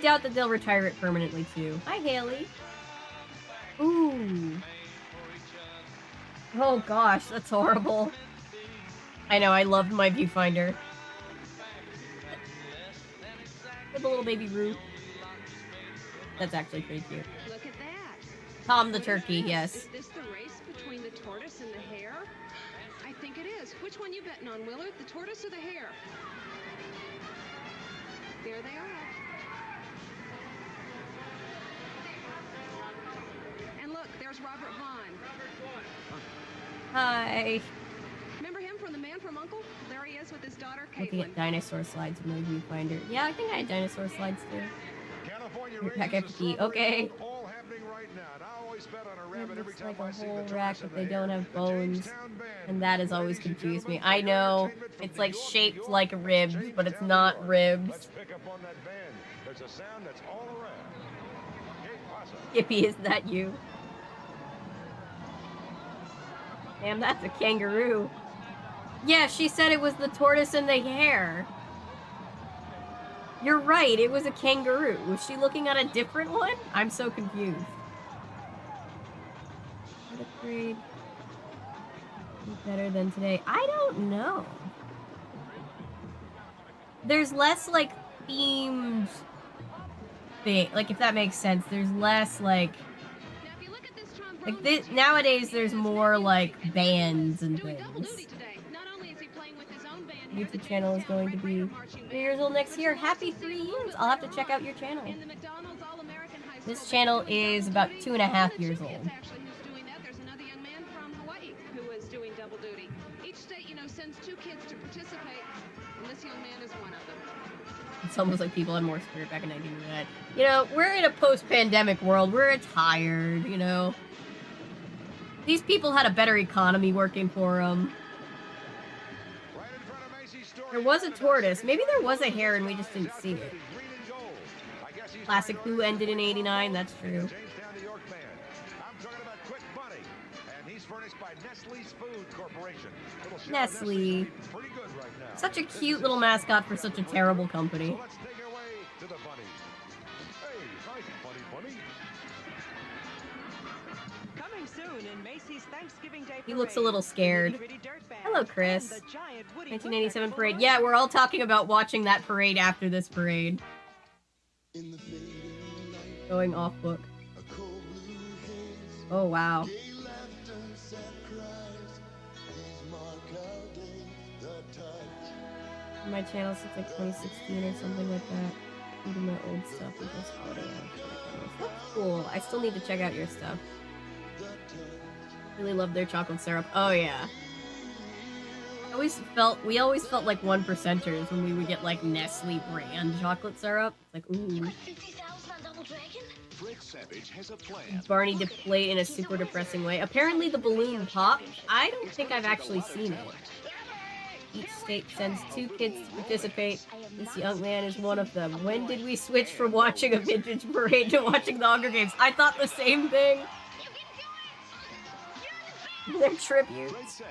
doubt that they'll retire it permanently too. Hi, Haley. Ooh. Oh gosh, that's horrible. I know, I loved my viewfinder. With the little baby Roo. That's actually pretty cute. Look at that. Tom the turkey, yes. Is this the race between the tortoise and the hare? I think it is. Which one you betting on, Willard? The tortoise or the hare? There they are. And look, there's Robert Vaughn. Hi. Remember him from The Man from U.N.C.L.E.? There he is with his daughter, Looking Caitlin. at dinosaur slides in my viewfinder. Yeah, I think I had dinosaur slides too. Pack FP. Okay. All happening right now. And I always bet on a rabbit every It's time like I a see whole the rack, tortoise but and they the don't hare. have bones. And that has always confused me. I know it's like shaped like ribs, but it's not ribs. Let's pick up on that band. There's a sound that's all around. Hey, Pasa. Yippee, is that you? Damn, that's a kangaroo. Yeah, she said it was the tortoise and the hare. You're right, it was a kangaroo. Was she looking at a different one? I'm so confused. What grade? Better than today? I don't know. There's less, like, themed thing. Like, if that makes sense. There's less, like this, nowadays there's more, like, bands and things. YouTube channel is going to be 3 years old next year. Happy 3 years! I'll have to check out your channel. This channel is about 2.5 years old. There's another young man from Hawaii who is doing double duty. Each state, sends 2 kids to participate, and this young man is one of them. It's almost like people had more spirit back in 1999. We're in a post-pandemic world. We're tired, These people had a better economy working for them. There was a tortoise. Maybe there was a hare and we just didn't see it. Classic Who ended in 89. That's true. Nestle. Such a cute little mascot for such a terrible company. Coming soon in Macy's Thanksgiving Day He looks a little scared. Hello, Chris. 1987 parade. Yeah, we're all talking about watching that parade after this parade. Going off book. Oh, wow. My channel since like 2016 or something like that. Even my old stuff with this holiday. That's cool. I still need to check out your stuff. Really love their chocolate syrup. Oh yeah. We always felt like 1%ers when we would get like Nestle brand chocolate syrup. Like ooh. Barney deflate in a super depressing way. Apparently the balloon popped. I don't think I've actually seen it. Each state sends 2 kids to participate. This young man is one of them. When did we switch from watching a vintage parade to watching the Hunger Games? I thought the same thing. Their tributes.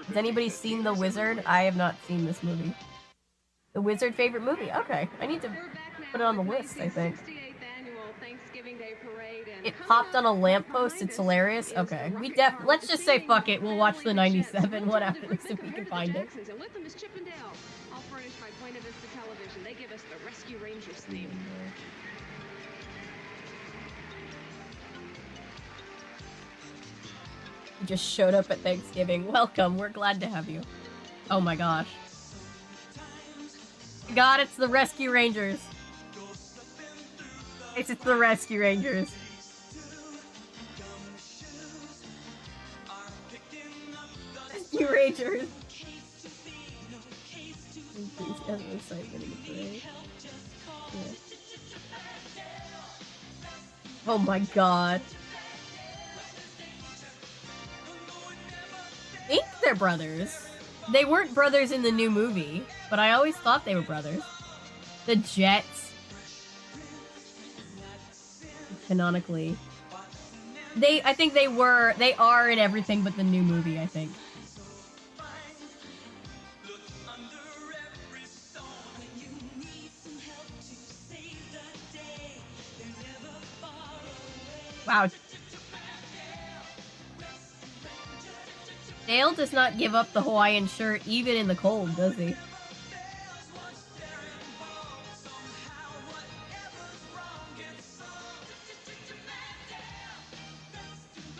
Has anybody seen The Wizard? I have not seen this movie. The Wizard favorite movie? Okay. I need to put it on the list, I think. It popped on a lamppost. It's hilarious. Okay. Let's just say fuck it. We'll watch the 97 one after this if we can find it. And with them is Chip and Dale, all furnished by Buena Vista Television. They give us the Rescue Rangers theme. You just showed up at Thanksgiving. Welcome. We're glad to have you. Oh my gosh. God, it's the Rescue Rangers. It's the Rescue Rangers. Rescue Rangers. Oh my god. I think they're brothers. They weren't brothers in the new movie, but I always thought they were brothers. The Jets. Canonically. I think they are in everything but the new movie, I think. Wow. Dale does not give up the Hawaiian shirt even in the cold, does he?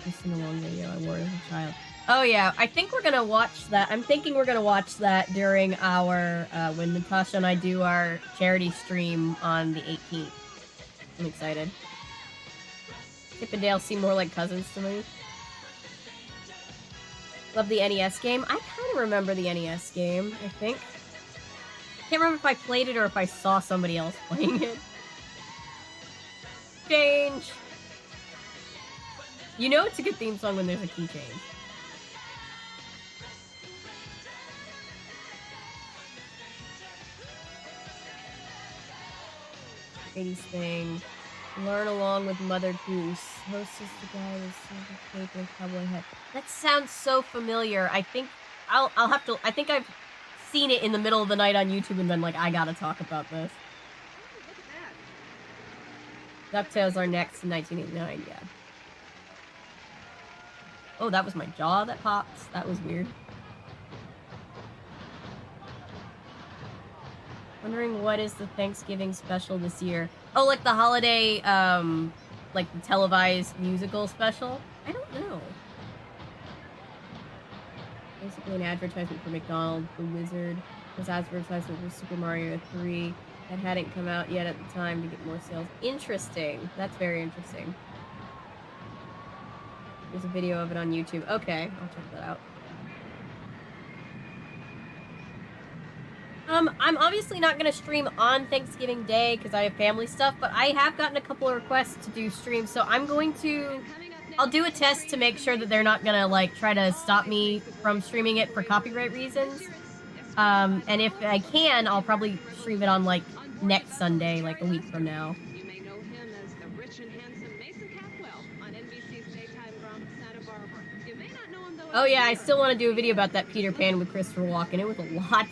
Just in a long video I wore as a child. Oh yeah, I think we're gonna watch that. I'm thinking we're gonna watch that during our, when Natasha and I do our charity stream on the 18th. I'm excited. Chip and Dale seem more like cousins to me. Love the NES game. I kind of remember the NES game, I think. Can't remember if I played it or if I saw somebody else playing it. Change! You know it's a good theme song when there's a key change. '80s thing. Learn along with Mother Goose. Hostess the guy with silver cape and a cowboy hat. That sounds so familiar. I think I'll have to. I think I've seen it in the middle of the night on YouTube and been like, I gotta talk about this. DuckTales are next in 1989. Yeah. Oh, that was my jaw that pops. That was weird. Wondering what is the Thanksgiving special this year? Oh, like the holiday, like the televised musical special? I don't know. Basically an advertisement for McDonald's. The Wizard was advertisement for Super Mario 3 that hadn't come out yet at the time to get more sales. Interesting. That's very interesting. There's a video of it on YouTube. Okay, I'll check that out. I'm obviously not going to stream on Thanksgiving Day because I have family stuff, but I have gotten a couple of requests to do streams, so I'm going to... I'll do a test to make sure that they're not going to, like, try to stop me from streaming it for copyright reasons. And if I can, I'll probably stream it on, like, next Sunday, like a week from now. You may know him as the rich and handsome Mason Catwell on NBC's daytime drama Santa Barbara. You may not know him, though. Oh yeah, I still want to do a video about that Peter Pan with Christopher Walken. It was a lot.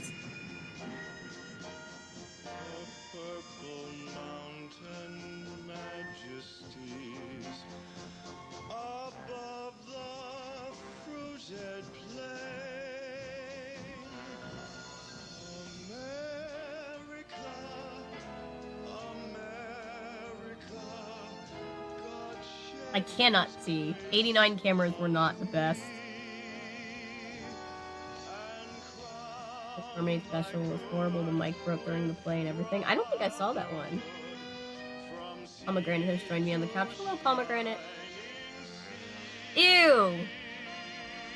I cannot see. 89 cameras were not the best. The Mermaid special was horrible. The mic broke during the play and everything. I don't think I saw that one. Pomegranate has joined me on the couch. Hello, Pomegranate. Ew!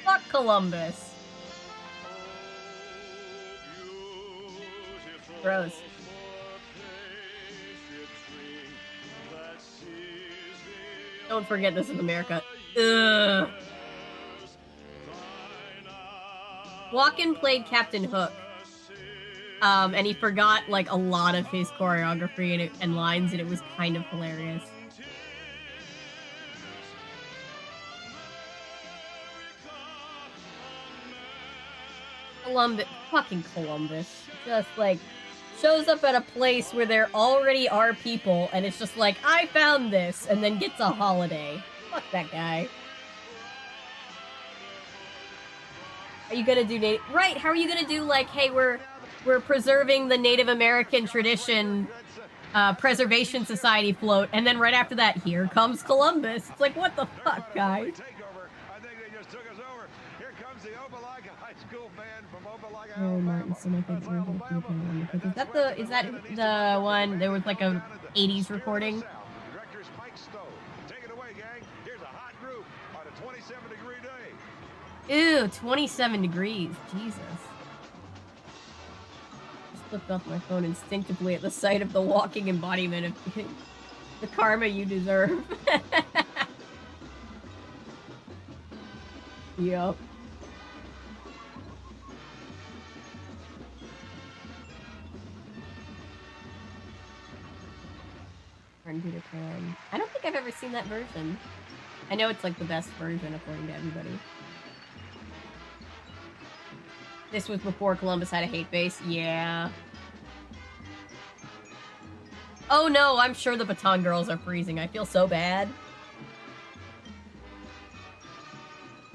Fuck Columbus. Gross. Don't forget this is America. Ugh. Walken played Captain Hook. And he forgot, like, a lot of his choreography and lines, and it was kind of hilarious. Fucking Columbus. Just, like, shows up at a place where there already are people, and it's just like, I found this, and then gets a holiday. Fuck that guy. Are you gonna do right, how are you gonna do, like, hey, we're preserving the Native American tradition, Preservation Society float, and then right after that, here comes Columbus. It's like, what the fuck, guys? Oh, Martin, so my favorite version of Peter Pan. Is that the one, there was like a 80s recording? Director Spike Stowe. Take it away, gang. Here's a hot group on a 27-degree day. Ew, 27 degrees. Jesus. Just flipped off my phone instinctively at the sight of the walking embodiment of the karma you deserve. Yup. Peter Pan. I don't think I've ever seen that version. I know it's like the best version according to everybody. This was before Columbus had a hate base. Yeah. Oh no, I'm sure the Baton Girls are freezing. I feel so bad.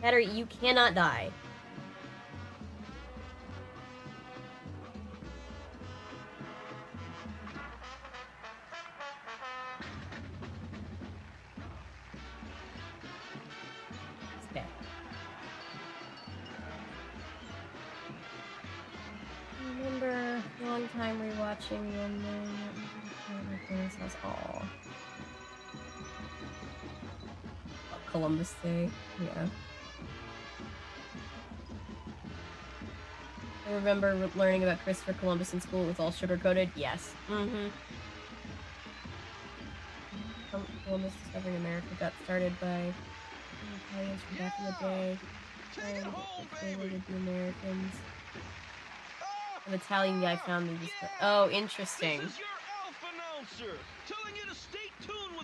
Battery, you cannot die. Okay. I remember a long time rewatching one thing. Oh. Columbus Day, yeah. I remember learning about Christopher Columbus in school. It was all sugar-coated. Yes. Mm-hmm. Columbus discovering America got started by Italians from back in the day. Trying to get with the Americans. An Italian guy found me this. Oh, interesting.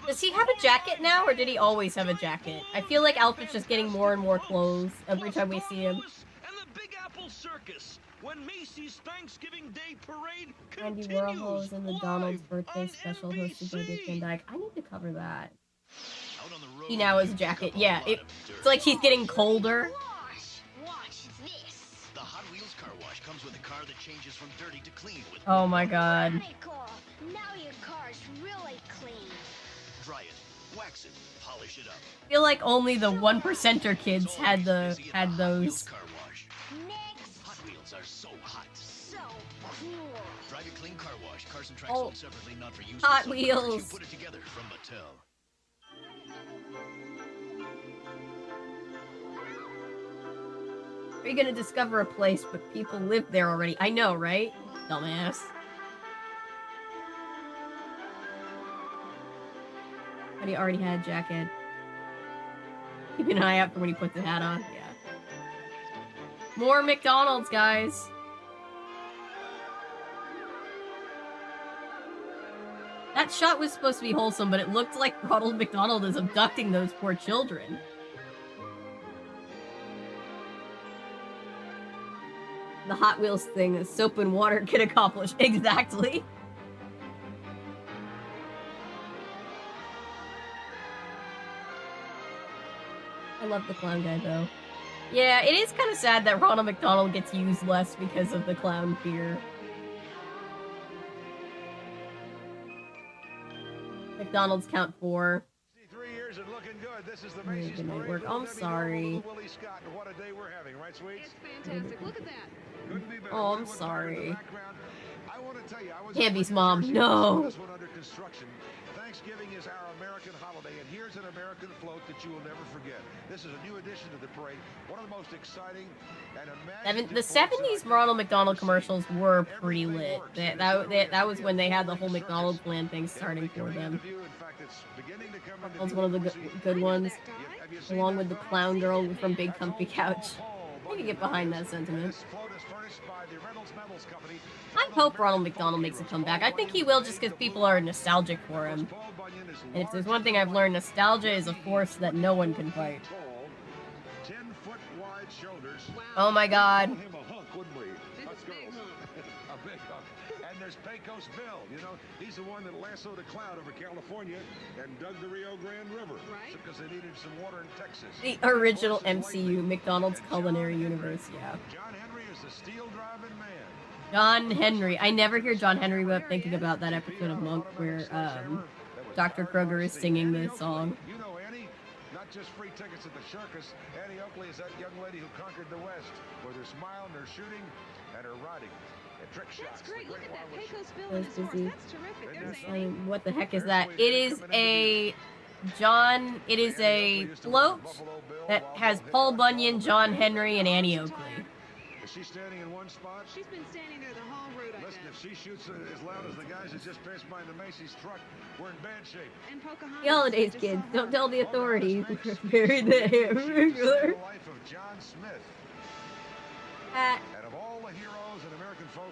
Does he have a jacket now, or did he always have a jacket? I feel like Alfred's just getting more and more clothes every time we see him. And the Big Apple Circus, when Macy's Thanksgiving Day Parade Andy continues Warhol is in the Donald's birthday special hosted by Dick Van Dyke. I need to cover that. He now has a jacket. Yeah, it's like he's getting colder. Watch this. The Hot Wheels car wash comes with a car that changes from dirty to clean with Oh my god. Very cool. Now your car's really clean. Dry it, wax it, polish it up. I feel like only the 1%er kids had those. Car wash. Next. Hot Wheels are so hot. So cool. Drive a clean car wash. Cars and tracks Oh. sold separately, not for use. Hot with some cars. Wheels. You put it together from Mattel. Are you gonna discover a place, but people live there already? I know, right? Dumbass. But he already had a jacket. Keep an eye out for when he puts the hat on. Yeah. More McDonald's, guys. That shot was supposed to be wholesome, but it looked like Ronald McDonald is abducting those poor children. The Hot Wheels thing that soap and water can accomplish. Exactly. I love the clown guy, though. Yeah, it is kind of sad that Ronald McDonald gets used less because of the clown fear. McDonald's count 4. 3 years and looking good. This is the Hey, Macy's good night, parade work. with Oh, I'm Debbie sorry. Norville, Willie Scott, and what a day we're having, right, sweets? It's fantastic. Look at that. Couldn't be better. Oh, I'm Everyone there in the sorry. background. I want to tell you, I was Hamby's over mom, here no. this one under construction. Thanksgiving is our American holiday, and here's an American float that you will never forget. This is a new addition to the parade. One of the most exciting and imaginative The 70s Ronald McDonald commercials were pretty lit. That was when they had the whole McDonald's plan thing starting for them. That was one of the good ones. Along with the clown girl from Big Comfy Couch. I can get behind that sentiment. I hope Ronald McDonald makes a comeback. I think he will just because people are nostalgic for him. And if there's one thing I've learned, nostalgia is a force that no one can fight. 10-foot wide shoulders. Oh my god. Him a hunk, wouldn't we? Us girls. A big hunk. And there's Pecos Bill. You know, he's the one that lassoed a cloud over California and dug the Rio Grande River. Right. Because they needed some water in Texas. The original MCU, McDonald's Culinary Universe, yeah. John Henry is the steel driving man. John Henry. I never hear John Henry without thinking about that episode of Monk where Dr. Kroger is singing this song. You know Annie, not just free tickets at the circus. Annie Oakley is that young lady who conquered the West with her smile and her shooting and her riding. And trick shots. That's great. Look at that. Pecos Bill That and was his horse. busy. That's terrific. There's I Annie. mean, what the heck is that? It is a float that has Paul Bunyan, John Henry, and Annie Oakley. Is she standing in one spot? She's been standing there the whole route, I Listen, bet. if she shoots as loud as the guys that just passed by in the Macy's truck, we're in bad shape. And Pocahontas. The holidays, just kids. saw Don't her. tell the authorities. We're very the regular. The life of John Smith. Hat. And of all the heroes and American folk,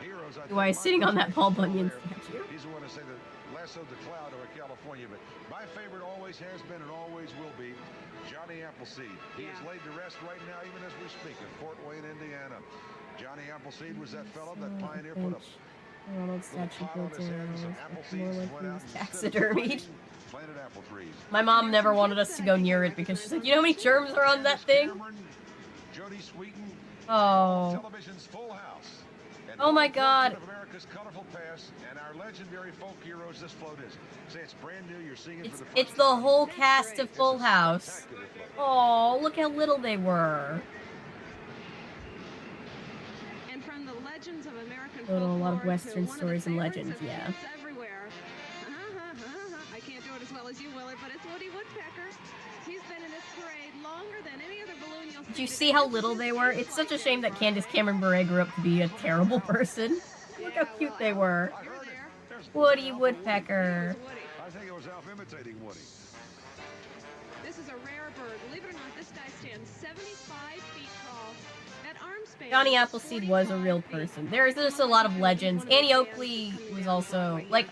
heroes, I Why think sitting my on that favorite Paul is Bunyan there. statue? He's the one to say that lassoed the cloud over California, but my favorite always has been and always will be Johnny Appleseed. He is laid to rest right now, even as we speak, in Fort Wayne, Indiana. Johnny Appleseed was that fellow, that pioneer, put a Ronald statue pot on built his head and some in apple more seeds like went he out was and stood taxidermied. planted apple trees. My mom never wanted us to go near it because she's like, you know how many germs are on that thing? Jodie Sweetin, Oh. television's Full House. And Oh my portrait God. Of America's colorful past and our legendary folk heroes this float is. Say it's brand new, you're seeing it for the first It's the whole cast of Full House. Oh, look how little they were. And from the legends of American A lot of folklore Western to one stories of and the legends, favorites of yeah. kids everywhere. I can't do it as well as you, Willard, but it's Woody Woodpecker. He's been in this parade longer than any other balloon you'll see. Did you see how little they were? It's such a shame that Candace Cameron Bure grew up to be a terrible person. Look how cute they were. Woody Woodpecker. I think it was Alf imitating Woody. This is a rare bird. Believe it or not, this guy stands 75 feet tall. That arm span. Johnny Appleseed was a real person. There's just a lot of legends. Annie Oakley was also, like,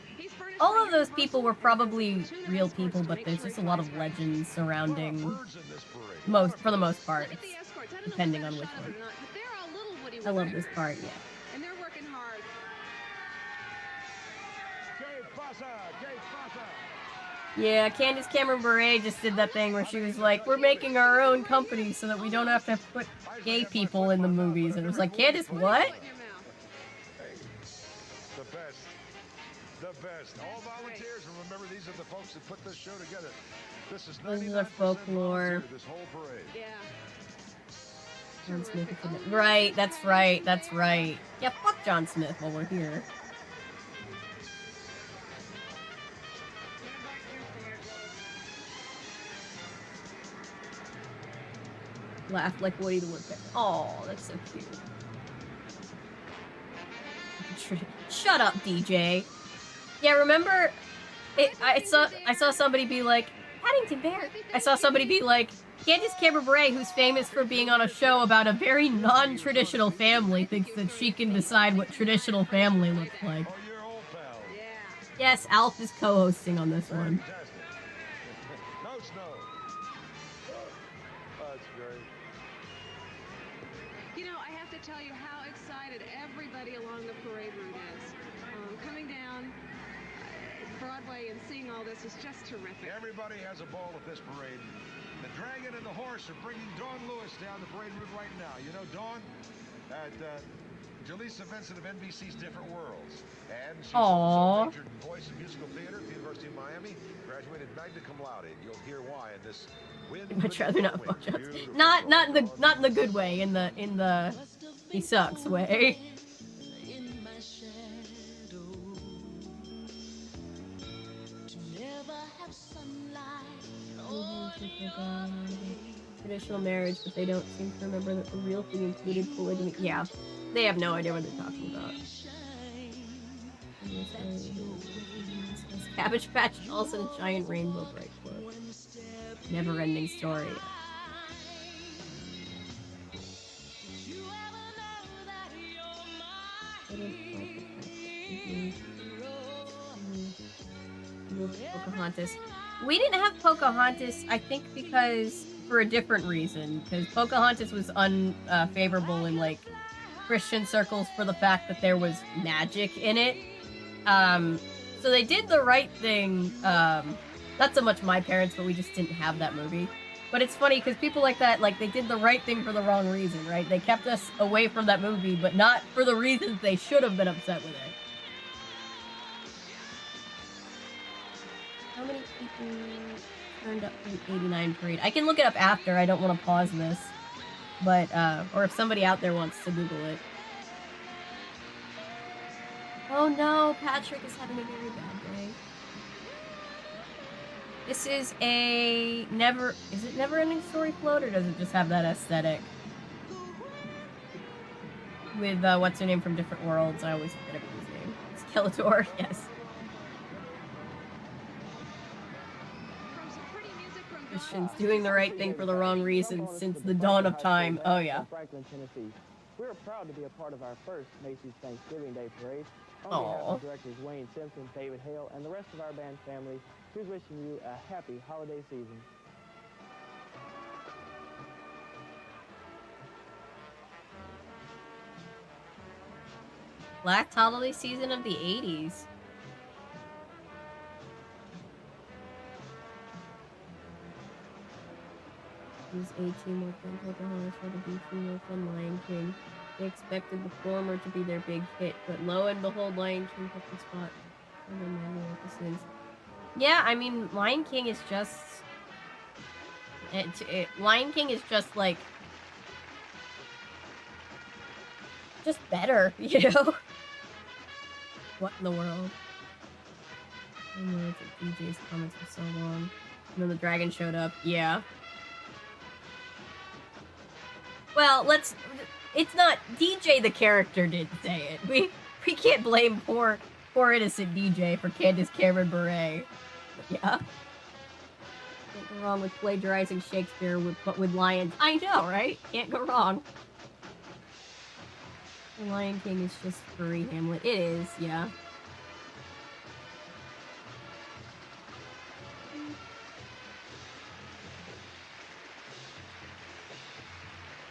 all of those people were probably real people, but there's just a lot of legends surrounding for the most part, depending on which one. I love this part, yeah. And they're working hard. Yeah, Candace Cameron Bure just did that thing where she was like, we're making our own company so that we don't have to put gay people in the movies. And it was like, Candace, what? The best. The best. All volunteers, and remember, these are the folks that put this show together. This is This is our folklore. this whole parade. Yeah. John Smith. Right, that's right, that's right. Yeah, fuck John Smith while we're here. Laugh like Woody the Woodpecker. Oh, that's so cute. Shut up, DJ. Yeah, remember? I saw somebody be like, Paddington Bear. I saw somebody be like, Candace Cameron Bure, who's famous for being on a show about a very non-traditional family, thinks that she can decide what traditional family looks like. Yes, Alf is co-hosting on this one. No snow. That's great. You know, I have to tell you how excited everybody along the parade route is. Coming down Broadway and seeing all this is just terrific. Everybody has a ball at this parade. The Dragon and the Horse are bringing Dawn Lewis down the parade route right now. You know Dawn at Jaleesa Vincent of NBC's Different Worlds. And she's also majored in voice and musical theater at the University of Miami. Graduated magna cum laude. You'll hear why in this I'd much rather not fuck Johnson. Not in the good way, in the he sucks way. Traditional marriage, but they don't seem to remember that the real thing included polygamy. Yeah, they have no idea what they're talking about. Cabbage Patch Dolls and a giant rainbow bright cloak. Never-ending story. Pocahontas. We didn't have Pocahontas, I think, because for a different reason. Because Pocahontas was unfavorable in like Christian circles for the fact that there was magic in it. So they did the right thing. Not so much my parents, but we just didn't have that movie. But it's funny because people like that, like, they did the right thing for the wrong reason, right? They kept us away from that movie, but not for the reasons they should have been upset with it. How many people turned up in 89 parade? I can look it up after. I don't want to pause this. But, or if somebody out there wants to Google it. Oh no, Patrick is having a very bad day. This is a is it Never-Ending Story float, or does it just have that aesthetic? With, what's her name from Different Worlds? I always forget everybody's name. Skeletor, yes. Christians doing the right thing for the wrong reasons since the dawn of time. Oh yeah. Franklin, Tennessee. We're proud to be a part of our first Macy's Thanksgiving Day Parade. On behalf of directors Wayne Simpson, David Hale, and the rest of our band family, here's wishing you a happy holiday season. Black holiday season of the 80s. Is A team than Pocahontas for the B team than Lion King. They expected the former to be their big hit, but lo and behold, Lion King took the spot. I don't know what this is. Yeah, I mean, Lion King is just... Lion King is just, like... just better, you know? What in the world? I know it's at DJ's comments for so long. And then the dragon showed up. Yeah. Well, let's... It's not... DJ the character didn't say it. We can't blame poor innocent DJ for Candace Cameron Bure. Yeah. Can't go wrong with plagiarizing Shakespeare with lions. I know, right? Can't go wrong. The Lion King is just furry Hamlet. It is, yeah.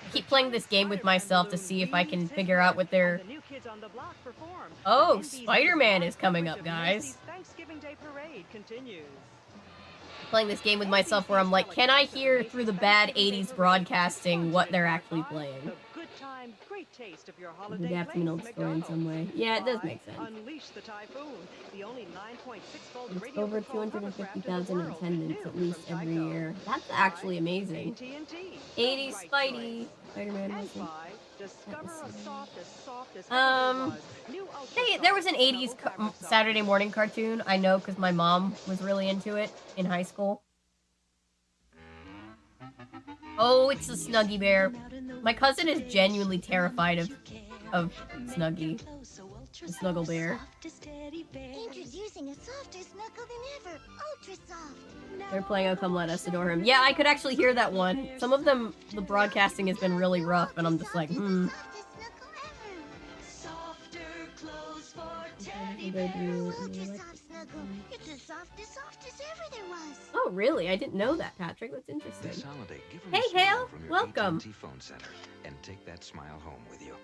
I keep playing this game with myself to see if I can figure out what they're... Oh, Spider-Man is coming up, guys. Thanksgiving Day Parade continues. Playing this game with myself where I'm like, can I hear through the bad 80s broadcasting what they're actually playing? Good time, great taste of your Maybe holiday that's an old story in some way. Yeah, it does make sense. Unleash the typhoon, the only 9.6-volt It's radio over controlled 250,000 in attendance at least every year. That's actually amazing. 80s Spidey. Spider-Man was hey, there was an 80s Saturday morning cartoon. I know because my mom was really into it in high school. Oh, it's a Snuggie Bear. My cousin is genuinely terrified of Snuggie. The Snuggle Bear. Introducing a softer snuggle than ever. Ultra soft. They're playing Oh Come Let Us Adore Him. Yeah, I could actually hear that one. Some of them, the broadcasting has been really rough, and I'm just like, Oh, really? I didn't know that, Patrick. That's interesting. This holiday, give them Hey, a smile Hale. from your Welcome. AT&T phone center and take that smile home with you.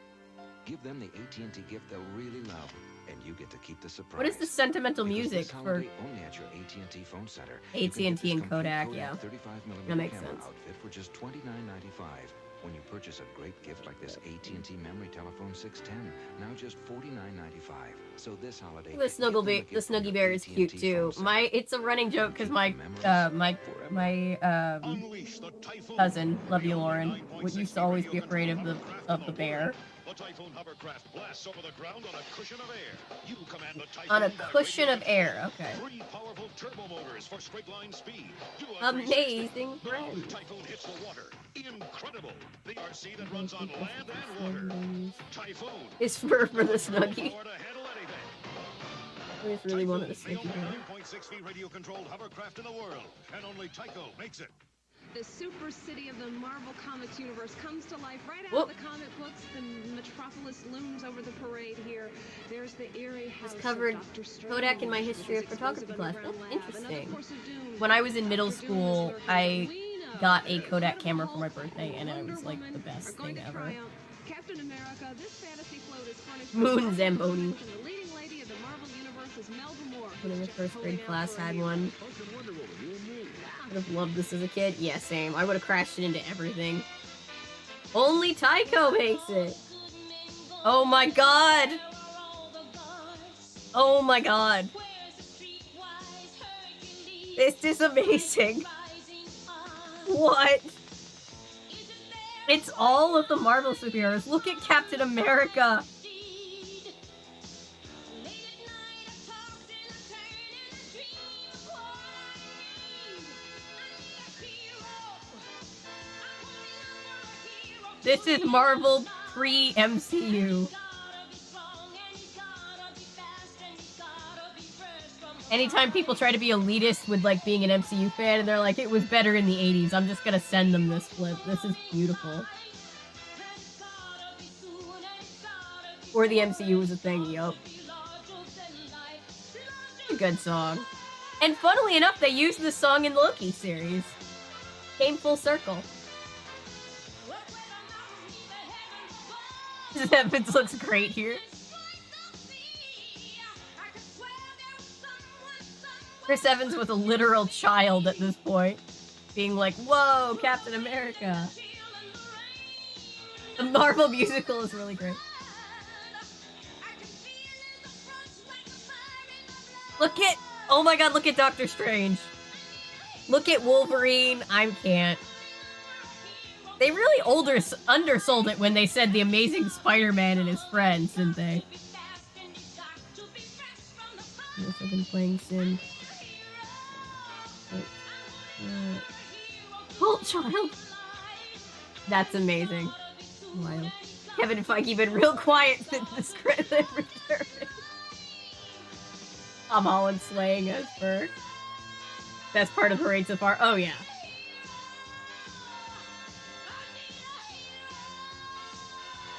Give them the AT&T gift they'll really love, and you get to keep the surprise. What is the sentimental Because music this for holiday, only at your AT&T phone center, you can AT&T get this and complete Kodak? Yeah, 35mm that makes camera sense. outfit for just $29.95 when you purchase a great gift like this AT&T Memory Telephone 610, now just $49.95. So this holiday, The Snuggie Bear is cute too. It's a running joke because my cousin, love you, Lauren, used to always be afraid of the bear. The Typhoon hovercraft blasts over the ground on a cushion of air. You command the Typhoon On a by cushion of radio. air, okay. 3 powerful turbo motors for straight line speed. Do a Amazing 360. friend. The Typhoon hits the water. Incredible. The RC that runs on land and water. Typhoon. It's for the Snuggie. Power to handle anything. I just really wanted a The Snuggie only Bear. 9.6 feet radio-controlled hovercraft in the world, and only Tyco makes it. The super city of the Marvel Comics universe comes to life right out Whoop. of the comic books. The metropolis looms over the parade here. There's the eerie house Just covered of Dr. Strange, Kodak in my with history his of photography explosive class. underground That's lab. Another interesting. course of doom. When I was in middle Dr. Doom school, is lurking I everywhere. got a Kodak camera for my birthday, and it was like the best Are going thing to ever. triumph. Captain America, this fantasy float is furnished Moon with Zamboni. and the leading lady of the Marvel universe is Melba Moore. When in the who's first just grade holding out class for a had hero. one. I would have loved this as a kid. Yeah, same. I would have crashed it into everything. Only Tycho makes it. Oh my god. Oh my god. This is amazing. What? It's all of the Marvel superheroes. Look at Captain America. This is Marvel pre-MCU. Anytime people try to be elitist with like being an MCU fan and they're like, it was better in the 80s, I'm just gonna send them this clip. This is beautiful. Or the MCU was a thing, yup. A good song. And funnily enough, they used this song in Loki series. Came full circle. Evans looks great here. Chris Evans was a literal child at this point. being like, whoa, Captain America. The Marvel musical is really great. Look at, oh my god, look at Doctor Strange. Look at Wolverine. I can't. They really undersold it when they said the Amazing Spider-Man and his friends, didn't they? Yes, I've been playing Sin. Oh, child. That's amazing. Wild. Kevin Feige been real quiet since the script returned. Tom Holland slaying us for best part of the parade so far. Oh yeah.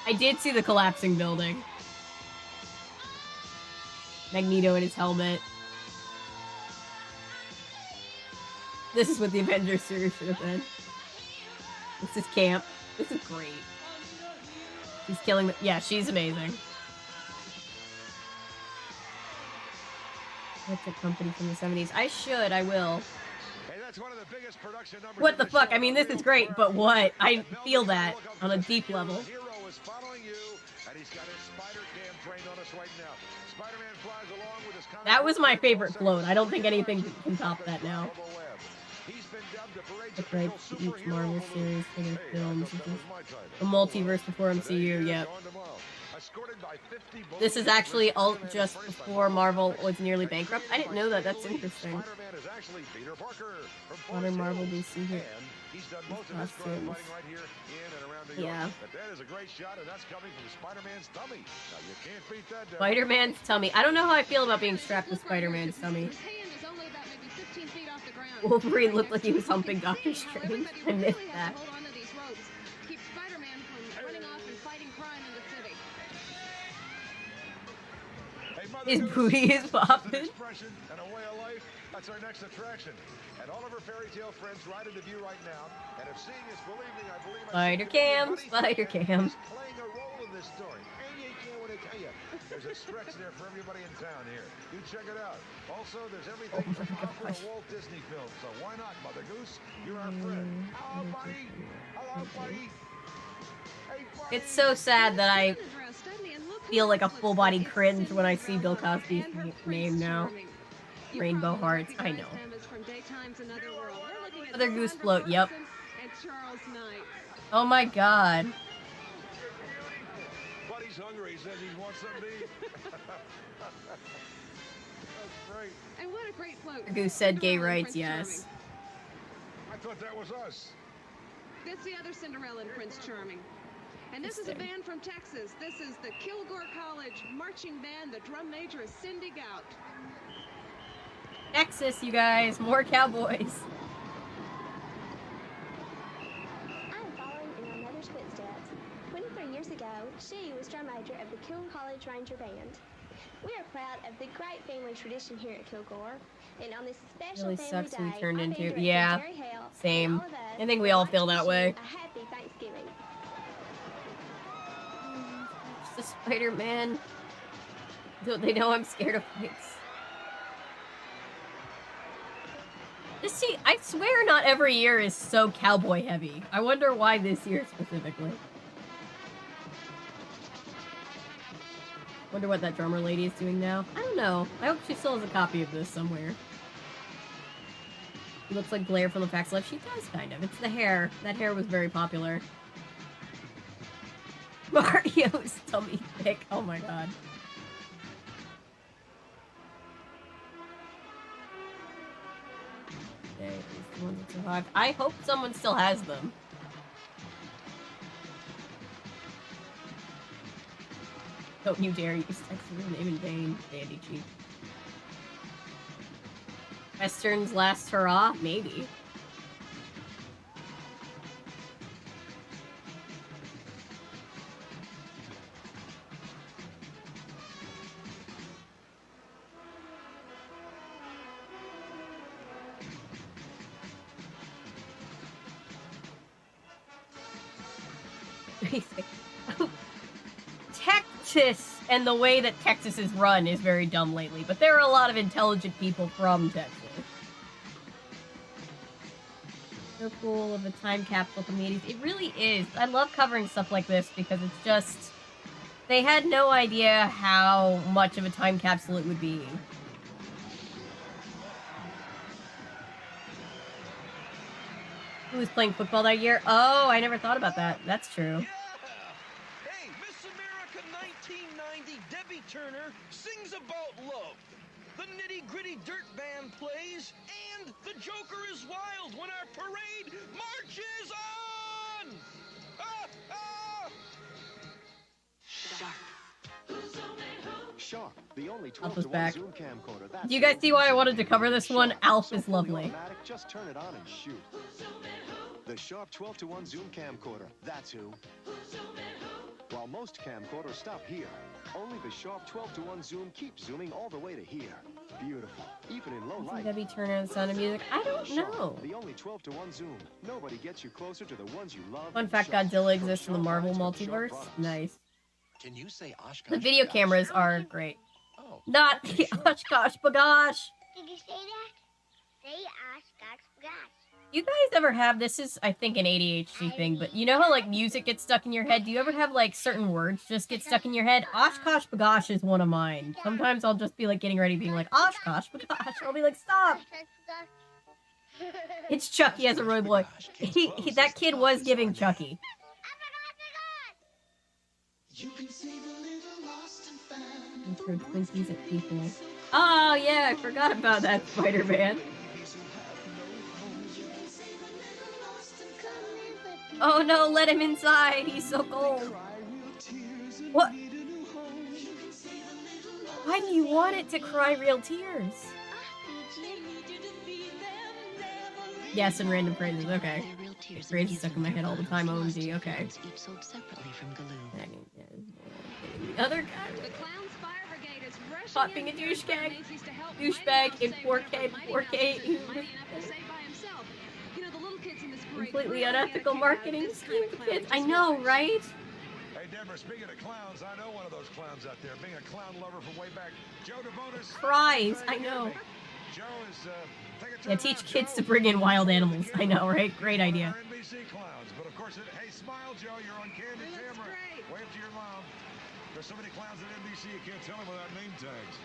I did see the collapsing building. Magneto in his helmet. This is what the Avengers series should have been. This is camp. This is great. She's killing the— yeah, she's amazing. What's a company from the 70s? I will. Hey, that's one of the biggest production numbers. What the fuck? I mean, this is great, but what? I feel that on a deep level. Hero is following you, and he's got his spider cam trained on us right now. Spider-Man flies along with his That was my favorite float. I don't think anything can top that now. The right to each Marvel series for their films. The multiverse before MCU, yep. This is actually all just before Marvel was nearly bankrupt. I didn't know that. That's interesting. Modern Marvel DC here. Costumes. Yeah. Spider-Man's tummy. I don't know how I feel about being strapped to Spider-Man's tummy. Wolverine looked like he was humping Doctor Strange. I missed that. His booty is popping. That's our next attraction. And all of our fairy tale friends right into view right now. And if seeing is believing, I believe Spider Cam, Spider Cam. Playing a role in this story. And you can't want to tell you. There's a stretch there for everybody in town here. You check it out. Also, there's everything from opera to Walt Disney films. So why not, Mother Goose? You're our friend. Hello, buddy. Hello, buddy. Hey, buddy. It's so sad that I feel like a full-body cringe when I see Bill Cosby's name now. Rainbow Hearts, I know. Mother Goose float, yep. Oh my god. Buddy's hungry. He says he wants something to eat. That's great. And what a great float. Mother Goose said gay rights, yes. I thought that was us. That's the other Cinderella and Prince Charming. And this is a band from Texas. This is the Kilgore College Marching Band. The drum major is Cindy Gout. Texas, you guys. More cowboys. I'm following in my mother's footsteps. 23 years ago, she was drum major of the Kilgore College Ranger Band. We are proud of the great family tradition here at Kilgore. And on this special Really family sucks when day, we turned our into, band director, yeah, Jerry Hale, and same. all of us I think we all feel that way. a happy Thanksgiving. It's the Spider-Man. Don't they know I'm scared of heights? Just see, I swear not every year is so cowboy heavy. I wonder why this year specifically. Wonder what that drummer lady is doing now. I don't know. I hope she still has a copy of this somewhere. She looks like Blair from the Facts Life. She does, kind of. It's the hair. That hair was very popular. Mario's tummy pic. Oh my god. Okay, these the ones that survived. I hope someone still has them. Don't you dare use Texas' name in vain, Dandy Chief. Western's last hurrah? Maybe. Texas and the way that Texas is run is very dumb lately, but there are a lot of intelligent people from Texas. So cool of a time capsule from the 80s. It really is. I love covering stuff like this because it's just... They had no idea how much of a time capsule it would be. Who was playing football that year? Oh, I never thought about that. That's true. Hey, Miss America 1990, Debbie Turner sings about love. The nitty-gritty dirt band plays, and the Joker is wild when our parade marches on! Ah, ah! Sharp, the only Alf 12 is to 1 back. zoom camcorder. Do you guys see why I wanted to cover this one? Alf is lovely. Automatic, just turn it on and shoot. The Sharp 12 to 1 zoom camcorder. That's who. While most camcorders stop here, only the Sharp 12 to 1 zoom keeps zooming all the way to here. Beautiful, even in low light. Debbie Turner and Sound of Music. I don't know. The only 12 to 1 zoom. Nobody gets you closer to the ones you love. Fun fact: Godzilla exists in the Marvel multiverse. Nice. Can you say Oshkosh? The video cameras are great. Not the Oshkosh Bagosh. Did you say that? Say Oshkosh Bagosh. You guys ever have, this is, I think, an ADHD thing, but you know how, like, music gets stuck in your head? Do you ever have, like, certain words just get stuck in your head? Oshkosh Bagosh is one of mine. Sometimes I'll just be, like, getting ready being like, Oshkosh Bagosh. I'll be like, stop. It's Chucky as a Roy Boy. That kid was giving Chucky. You can see the little lost and found. Throw Twinkies at people. Oh, yeah, I forgot about that, Spider-Man. Oh no, let him inside. He's so cold. What? Why do you want it to cry real tears? Yes, and random phrases. Okay. Phrases stuck in my head all the time. OMG. Okay. The other guy. Hot being a douchebag. Douchebag in 4K. 4K. Completely unethical marketing scheme for kids. I know, right? Hey, Deborah, speaking of clowns, I know one of those clowns out there. Being a clown lover from way back, Joe DeBonis. Cries. I know. Joe is, Yeah, teach kids to bring in wild animals. I know, right? Great idea. NBC clowns, but of course, hey, smile, Joe. You're on candid camera. Wave to your mom. There's so many clowns at NBC, you can't tell them without name tags.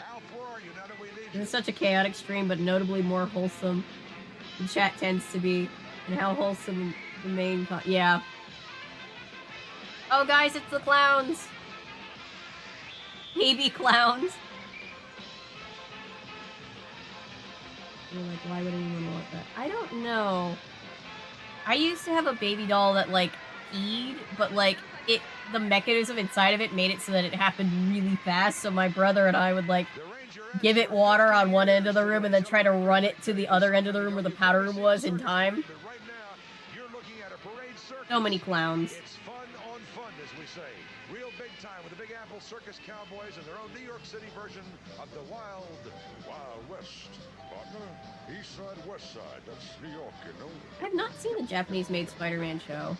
Alf, where are you now that we need you? This is such a chaotic stream, but notably more wholesome. The chat tends to be, and how wholesome the main yeah. Oh guys, it's the clowns. Baby clowns. You're like, why would anyone want that? I don't know. I used to have a baby doll that like peed, but like the mechanism inside of it made it so that it happened really fast. So my brother and I would like give it water on one end of the room and then try to run it to the other end of the room where the powder room was in time. So many clowns. It's fun on fun, as we say. Real big time with the Big Apple Circus Cowboys and their own New York City version of the Wild West. Partner, East Side, West Side. That's New York, you know. I've not seen the Japanese-made Spider-Man show.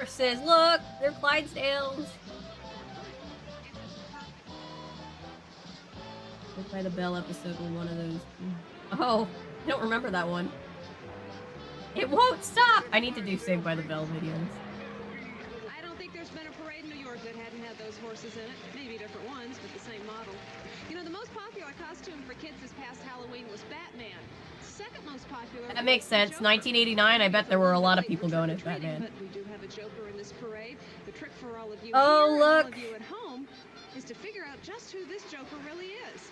Says, look, they're Clydesdales. Saved by the Bell episode was one of those. Oh, I don't remember that one. It won't stop! I need to do Saved by the Bell videos. I don't think there's been a parade in New York that hadn't had those horses in it. Maybe different ones, but the same model. You know, the most popular costume for kids this past Halloween was Batman. Second most popular. That makes sense. 1989, I bet there were a lot of people going as Batman. But we do have a Joker in this parade. The trick for all of you oh, here look. and all of you at home is to figure out just who this Joker really is.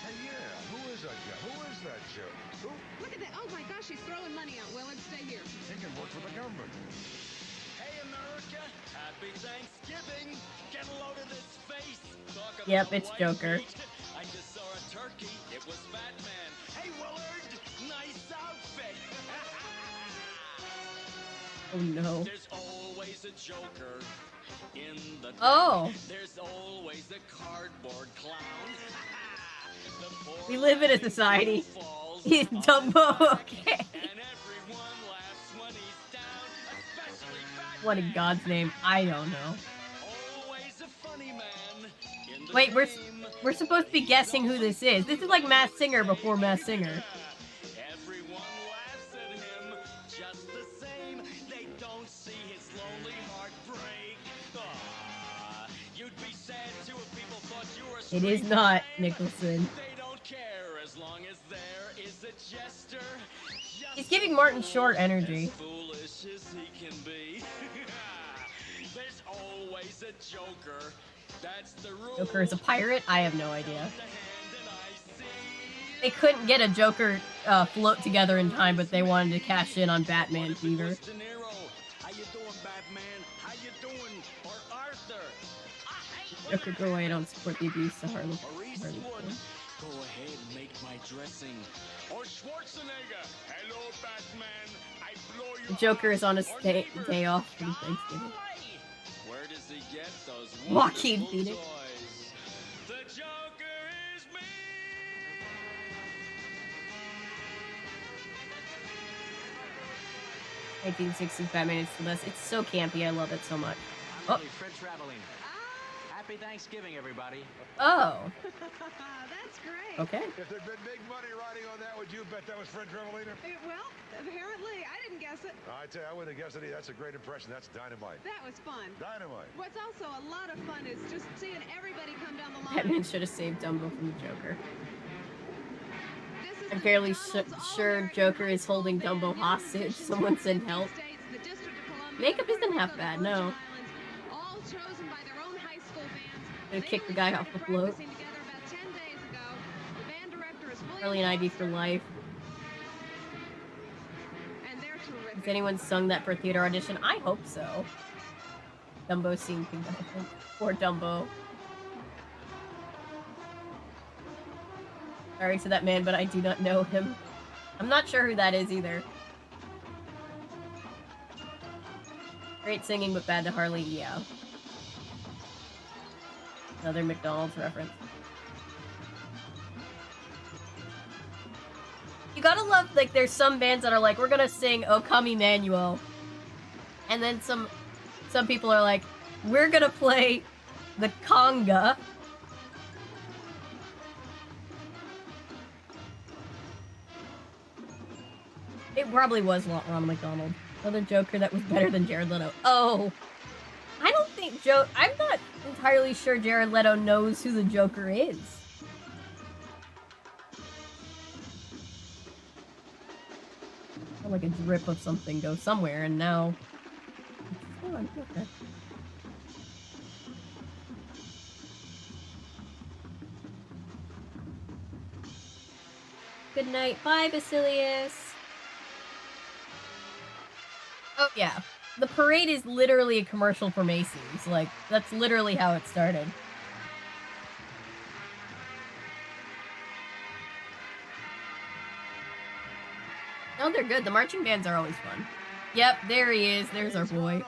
Hey, yeah, who is that Joe? Who is that Joe? Who? Look at that. Oh my gosh, he's throwing money out. Willard, stay here. He can work for the government. Hey, America, happy Thanksgiving. Get a load of this face. Yep, it's Joker. I just saw a turkey. It was Batman. Hey, Willard, nice outfit. Oh no. There's always a Joker in the Oh. There's always a cardboard clown. We live in a society. He's Dumbo, okay. What in God's name? I don't know. Wait, we're supposed to be guessing who this is. This is like Masked Singer before Masked Singer. Everyone laughs at him just the same. They don't see his lonely heart break. Aw, you'd be sad too if people thought you were It is not Nicholson. They don't care as long as there is a jester. He's giving Martin Short energy. As foolish as he can be. There's always a joker. That's the rule. Joker is a pirate? I have no idea. They couldn't get a Joker float together in time, but they wanted to cash in on Batman fever. How you doing, Batman? How you doing? Or Arthur? Joker, go away, I don't support the abuse of Harley. Go ahead and make my dressing. Or Schwarzenegger. Hello, Batman. I blow you. The Joker is on his day off from Thanksgiving. Where does he get those Joaquin Phoenix. toys? The Joker is me. 1960s Batman is the best. It's so campy. I love it so much. I'm really Fred Traveling. Happy Thanksgiving, everybody. Oh. That's great. Okay. If there'd been big money riding on that, would you bet that was Fred Trevelina? Well, apparently, I didn't guess it. I tell you, I wouldn't have guessed it either. That's a great impression. That's dynamite. That was fun. Dynamite. What's also a lot of fun is just seeing everybody come down the line. Batman should have saved Dumbo from the Joker. I'm fairly sure Joker is holding Dumbo hostage. Someone send help. Makeup isn't half bad, no. All chosen by their own high school bands. Gonna kick the guy off the float. Together about 10 days ago. The band director is fully Harley and Ivy for life. and they're terrific. Has anyone sung that for a theater audition? I hope so. Dumbo seemed beneficent. Poor Dumbo. Sorry to that man, but I do not know him. I'm not sure who that is either. Great singing, but bad to Harley, yeah. Another McDonald's reference. You gotta love, like, there's some bands that are like, we're gonna sing O Come Emmanuel. And then some people are like, we're gonna play the conga. It probably was Ronald McDonald. Another Joker that was better than Jared Leto. Oh! I don't think I'm not entirely sure Jared Leto knows who the Joker is. Felt like a drip of something goes somewhere, and now... Oh, okay. Good night. Bye, Basilius. Oh, yeah. The parade is literally a commercial for Macy's. Like, that's literally how it started. Oh, they're good. The marching bands are always fun. Yep, there he is. There's our boy. Look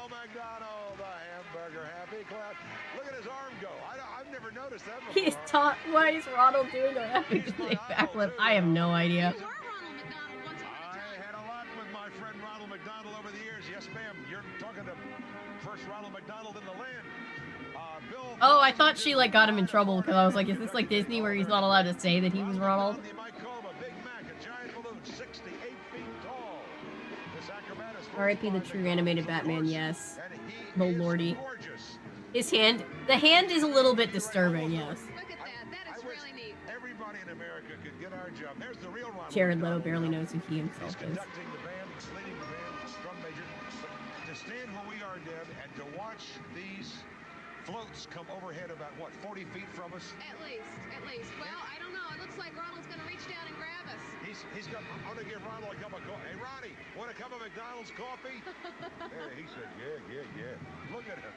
at his arm go. I've never noticed that before. He's taught. Why is Ronald doing a happy birthday backflip? I have no idea. Over the years, yes, ma'am. You're talking to first Ronald McDonald in the land. Oh, I thought she like got him in trouble because I was like, is this like Disney where he's not allowed to say that he was Ronald? R.I.P. the true animated Batman. Yes. Oh lordy. His hand. The hand is a little bit disturbing. Yes. Everybody in America could get our job. There's the real Ronald. Jared Leto barely knows who he himself is. To stand where we are, Deb, and to watch these floats come overhead about, what, 40 feet from us? At least. Well, I don't know. It looks like Ronald's going to reach down and grab us. He's got, I'm going to give Ronald a cup of coffee. Hey, Ronnie, want a cup of McDonald's coffee? He said, yeah. Look at him.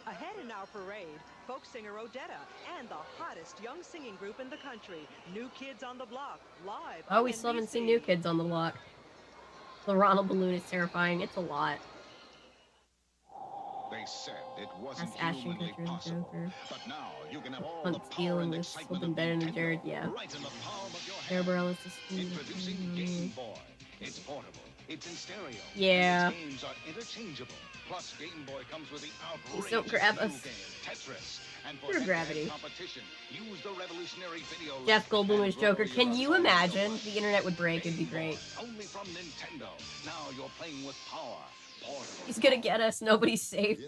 Ahead in our parade, folk singer Odetta and the hottest young singing group in the country, New Kids on the Block, live. Oh, we still haven't seen New Kids on the Block. The Ronald balloon is terrifying. It's a lot. They said it wasn't That's Ashton humanly Kutcher and possible. Joker. But now you can have all Hunt's the power dealing and with excitement something of better than Nintendo Jared, yeah. right in the palm of your Bear hand. Brothers is Introducing Game Boy. It's portable. It's in stereo. Yeah. And its games are interchangeable. Plus, Game Boy comes with the outrageous Don't grab new us. game, Tetris. And for Through head-to-head gravity. competition, use the revolutionary video Jeff link Goldblum and as Joker. grow Can your you own imagine? toy. The internet would break. It'd be Game great. Boy, only from Nintendo. Now you're playing with power. Portable. He's gonna get us. Nobody's safe.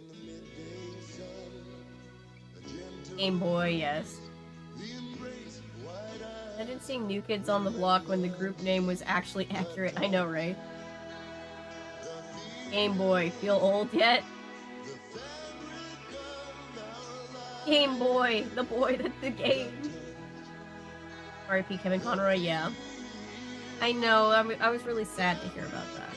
Game Boy, yes. Imagine seeing New Kids on the Block when the group name was actually accurate. I know, right? Game Boy. Feel old yet? Game Boy. The boy that's the game. R.I.P. Kevin Conroy, yeah. I know. I was really sad to hear about that.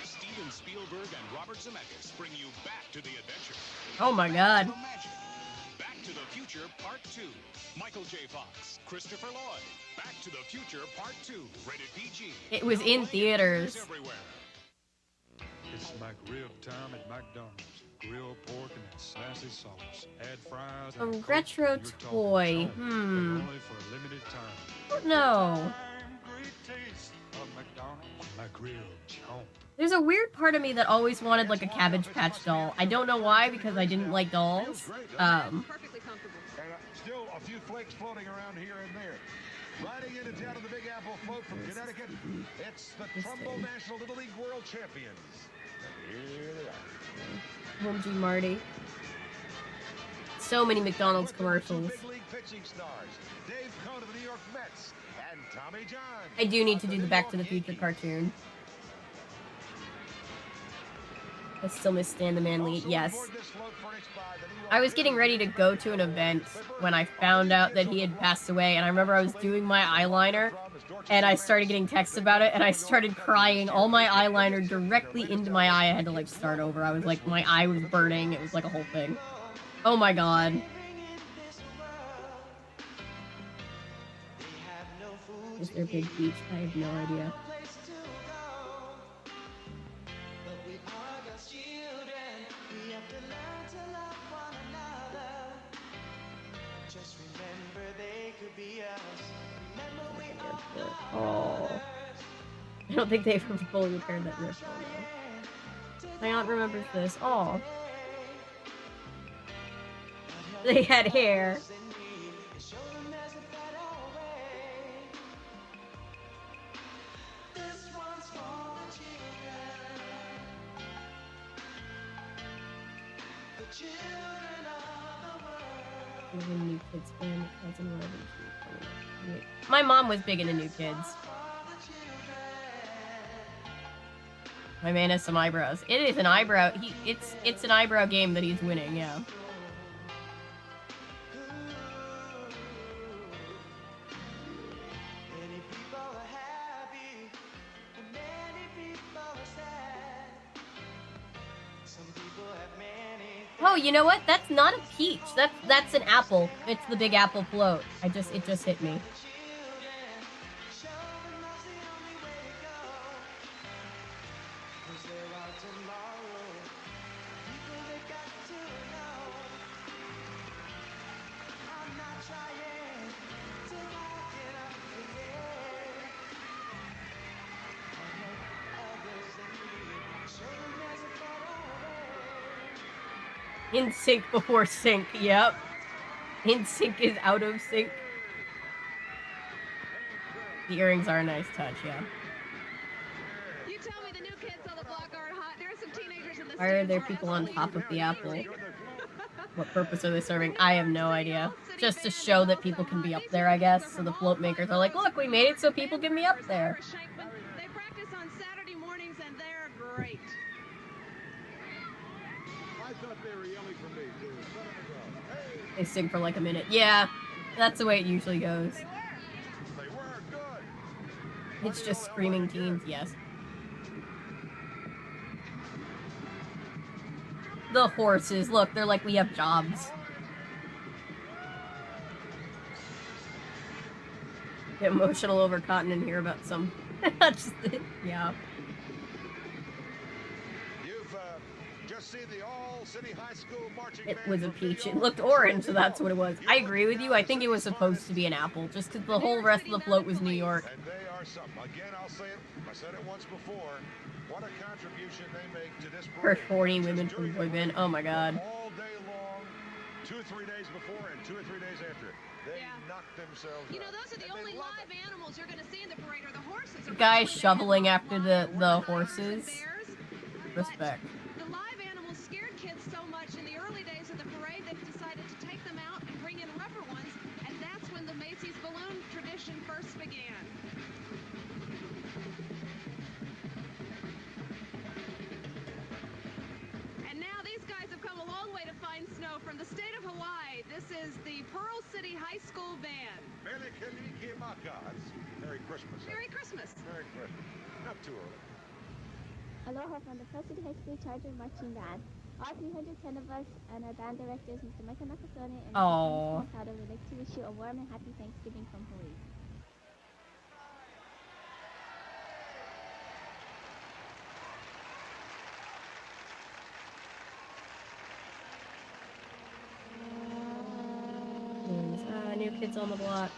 Steven Spielberg and Robert Zemeckis bring you back to the adventure. Oh my god. Back to the Future Part 2. Michael J. Fox, Christopher Lloyd. Back to the Future Part 2. Rated PG. It was in theaters. Everywhere. It's McRib time at McDonald's. Grilled pork and that sassy sauce. Add fries A and Coke, retro and you're talking toy. chomp, but only for a limited time. Oh, no. Great taste of McDonald's. McRib chomp. There's a weird part of me that always wanted like a Cabbage Patch doll. I don't know why, because I didn't like dolls. Perfectly comfortable. And still a few flakes floating around here and there. Riding into town of the Big Apple float from Connecticut, it's the Trumbull National Little League World Champions. And here they are. Whimsy Marty. So many McDonald's commercials. Big league pitching stars, Dave Cohn of the New York Mets, and Tommy John. I do need to do the Back to the Future cartoon. I still miss Stan the Manly. Yes. I was getting ready to go to an event when I found out that he had passed away, and I remember I was doing my eyeliner, and I started getting texts about it, and I started crying all my eyeliner directly into my eye. I had to like start over. I was like, my eye was burning. It was like a whole thing. Oh my god. Is there a big beach? I have no idea. Oh. I don't think they ever fully repaired that rift. My aunt remembers this. Oh. They had hair. New Kids fan, cousin, whatever. My mom was big into New Kids. My man has some eyebrows. It is an eyebrow. It's an eyebrow game that he's winning. Yeah. Oh, you know what? That's not a peach. That's an apple. It's the Big Apple float. It just hit me. In sync before sync, yep. In sync is out of sync. The earrings are a nice touch, yeah. You tell me the new kids on the block aren't hot. There are some teenagers in the Why are there people on top of the apple? What purpose are they serving? I have no idea. Just to show that people can be up there, I guess. So the float makers are like, look, we made it so people can be up there. They practice on Saturday mornings and they're great. I thought they were yelling for me, too. They sing for like a minute. Yeah, that's the way it usually goes. They were good. It's just screaming teens, yes. The horses, look, they're like, we have jobs. Get emotional over Cotton and hear about some. Yeah. Just see the all-city high school marching It band was a for peach. It video looked orange, so that's what it was. I agree with you. I think it was supposed to be an apple, just because the whole rest of the float was New York. And they are something. Again, I'll say it. I said it once before. What a contribution they make to this First parade. 40 women from boy band. Oh my god. All day long, 2 or 3 days before and 2 or 3 days after. They knock themselves You know, out. those are the only live animals you're going to see in the parade, or the horses. The guy shoveling after the horses. Respect. The live animals scared kids so much in the early days of the parade, they've decided to take them out and bring in rougher ones, and that's when the Macy's balloon tradition first began. And now these guys have come a long way to find snow from the state of Hawaii. This is the Pearl City High School Band. Merry Christmas. Merry Christmas. Merry Christmas. Not too early. Aloha from the Pearl City High School Charter Marching Band. All 310 of us and our band directors, Mr. Michael Nakasone and Mr. Mikado, would like to wish you a warm and happy Thanksgiving from Hawaii. New Kids on the Block.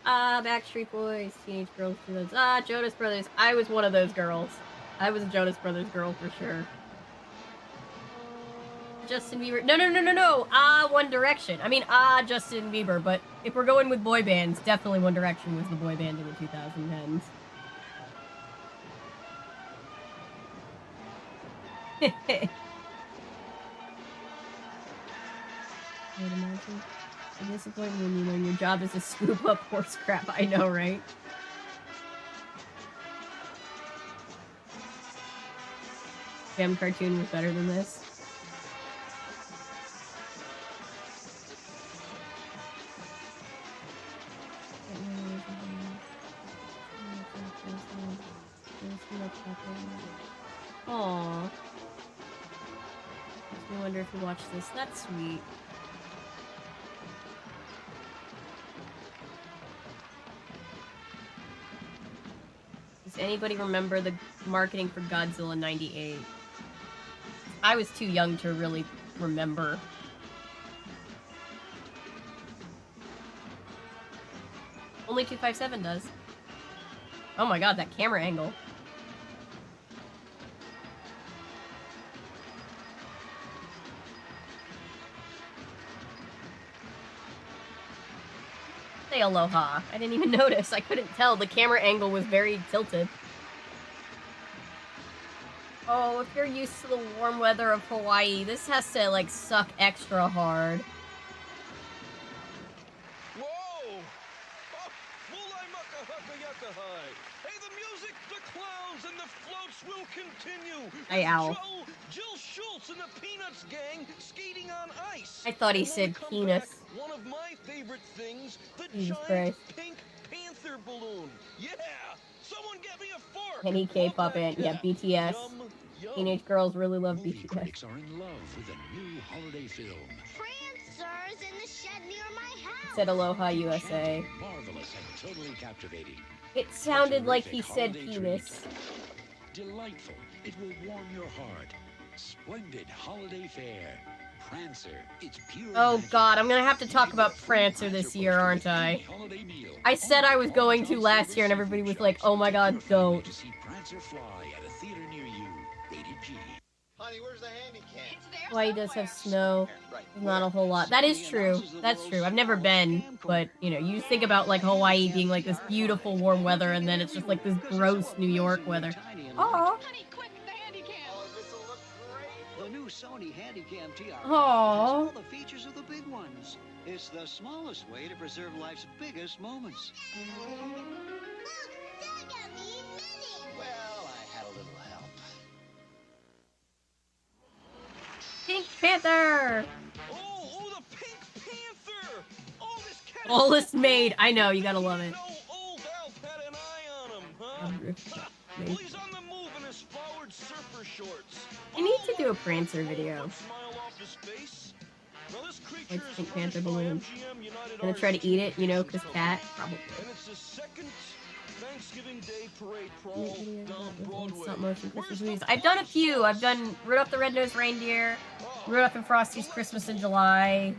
Backstreet Boys, Teenage Girls, Jonas Brothers. I was one of those girls. I was a Jonas Brothers girl for sure. Justin Bieber. No. One Direction. I mean, Justin Bieber. But if we're going with boy bands, definitely One Direction was the boy band in the 2010s. I'd imagine. It's disappointing when you know your job is to scoop up horse crap. I know, right? Damn cartoon was better than this. Aww. Makes me wonder if you watch this. That's sweet. Does anybody remember the marketing for Godzilla 98? I was too young to really remember. Only 257 does. Oh my god, that camera angle. Say aloha. I didn't even notice. I couldn't tell. The camera angle was very tilted. Oh, if you're used to the warm weather of Hawaii, this has to, like, suck extra hard. Whoa! Oh, mulai makahaka yakahai. Hey, the music, the clowns, and the floats will continue. Hey, Owl. Jill Schultz and the Peanuts gang skating on ice. I thought he said penis. One of my favorite things, the Jesus giant Christ. pink panther balloon. Yeah! Someone get me a fork! Any K-pop band. Yeah, BTS. Teenage girls really love BTS. Critics are in love with a new holiday film. Prancers in the shed near my house. Said aloha USA. Marvelous and totally captivating. It sounded like he said penis. Delightful. It will warm your heart. Splendid holiday fare. Prancer. It's pure Oh magic. god, I'm gonna have to talk about Prancer this year, aren't I? I said I was going to last year and everybody was like, oh my god, don't. To see Prancer fly at a theater near you. Rated G. Honey, where's the handicap? Hawaii does have snow. Not a whole lot. That is true. That's true. I've never been, but, you know, you think about, like, Hawaii being, like, this beautiful warm weather, and then it's just, like, this gross New York weather. Aw. The new Sony Handycam TR has Aww. all the features of the big ones. It's the smallest way to preserve life's biggest moments. Well, I had a little help. Pink Panther! Oh, the Pink Panther! Oh, this cat Oldest maid. I know, you gotta love it. old Alf had an eye on him, huh? Well, he's on the move in his flowered surfer shorts. I need to do a Prancer video. Smile off his face. Like Pink Panther balloon. Gonna try to eat it, you know, because cat, probably. And it's the second Thanksgiving Day parade crawl down Broadway. Stop motion Christmas movies. I've done a few. I've done Rudolph the Red-Nosed Reindeer, Rudolph and Frosty's Christmas in July.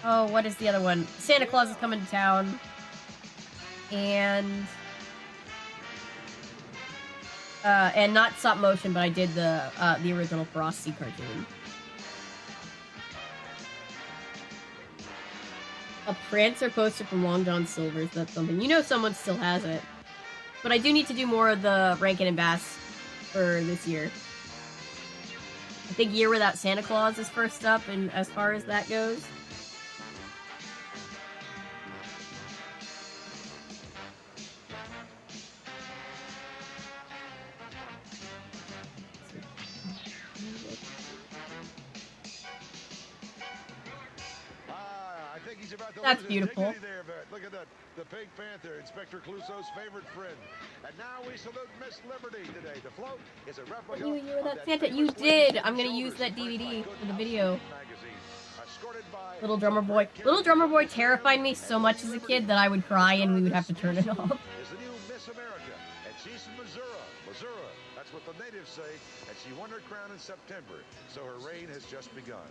Oh, what is the other one? Santa Claus is Coming to Town. And not stop motion, but I did the original Frosty cartoon. A Prancer poster from Long John Silver's. That's something. You know someone still has it. But I do need to do more of the Rankin and Bass for this year. I think Year Without Santa Claus is first up, and as far as that goes. That's beautiful. There, look at that. The Pink Panther, Inspector Clouseau's favorite friend. And now we salute Miss Liberty today. The float is a replica You were that Santa. You did. I'm gonna use that DVD for the video. Little Drummer Boy. Little Drummer Boy terrified me so much as a kid that I would cry and we would have to turn it off. Is the new Miss America, and she's from Missouri. Missouri. That's what the natives say. And she won her crown in September, so her reign has just begun.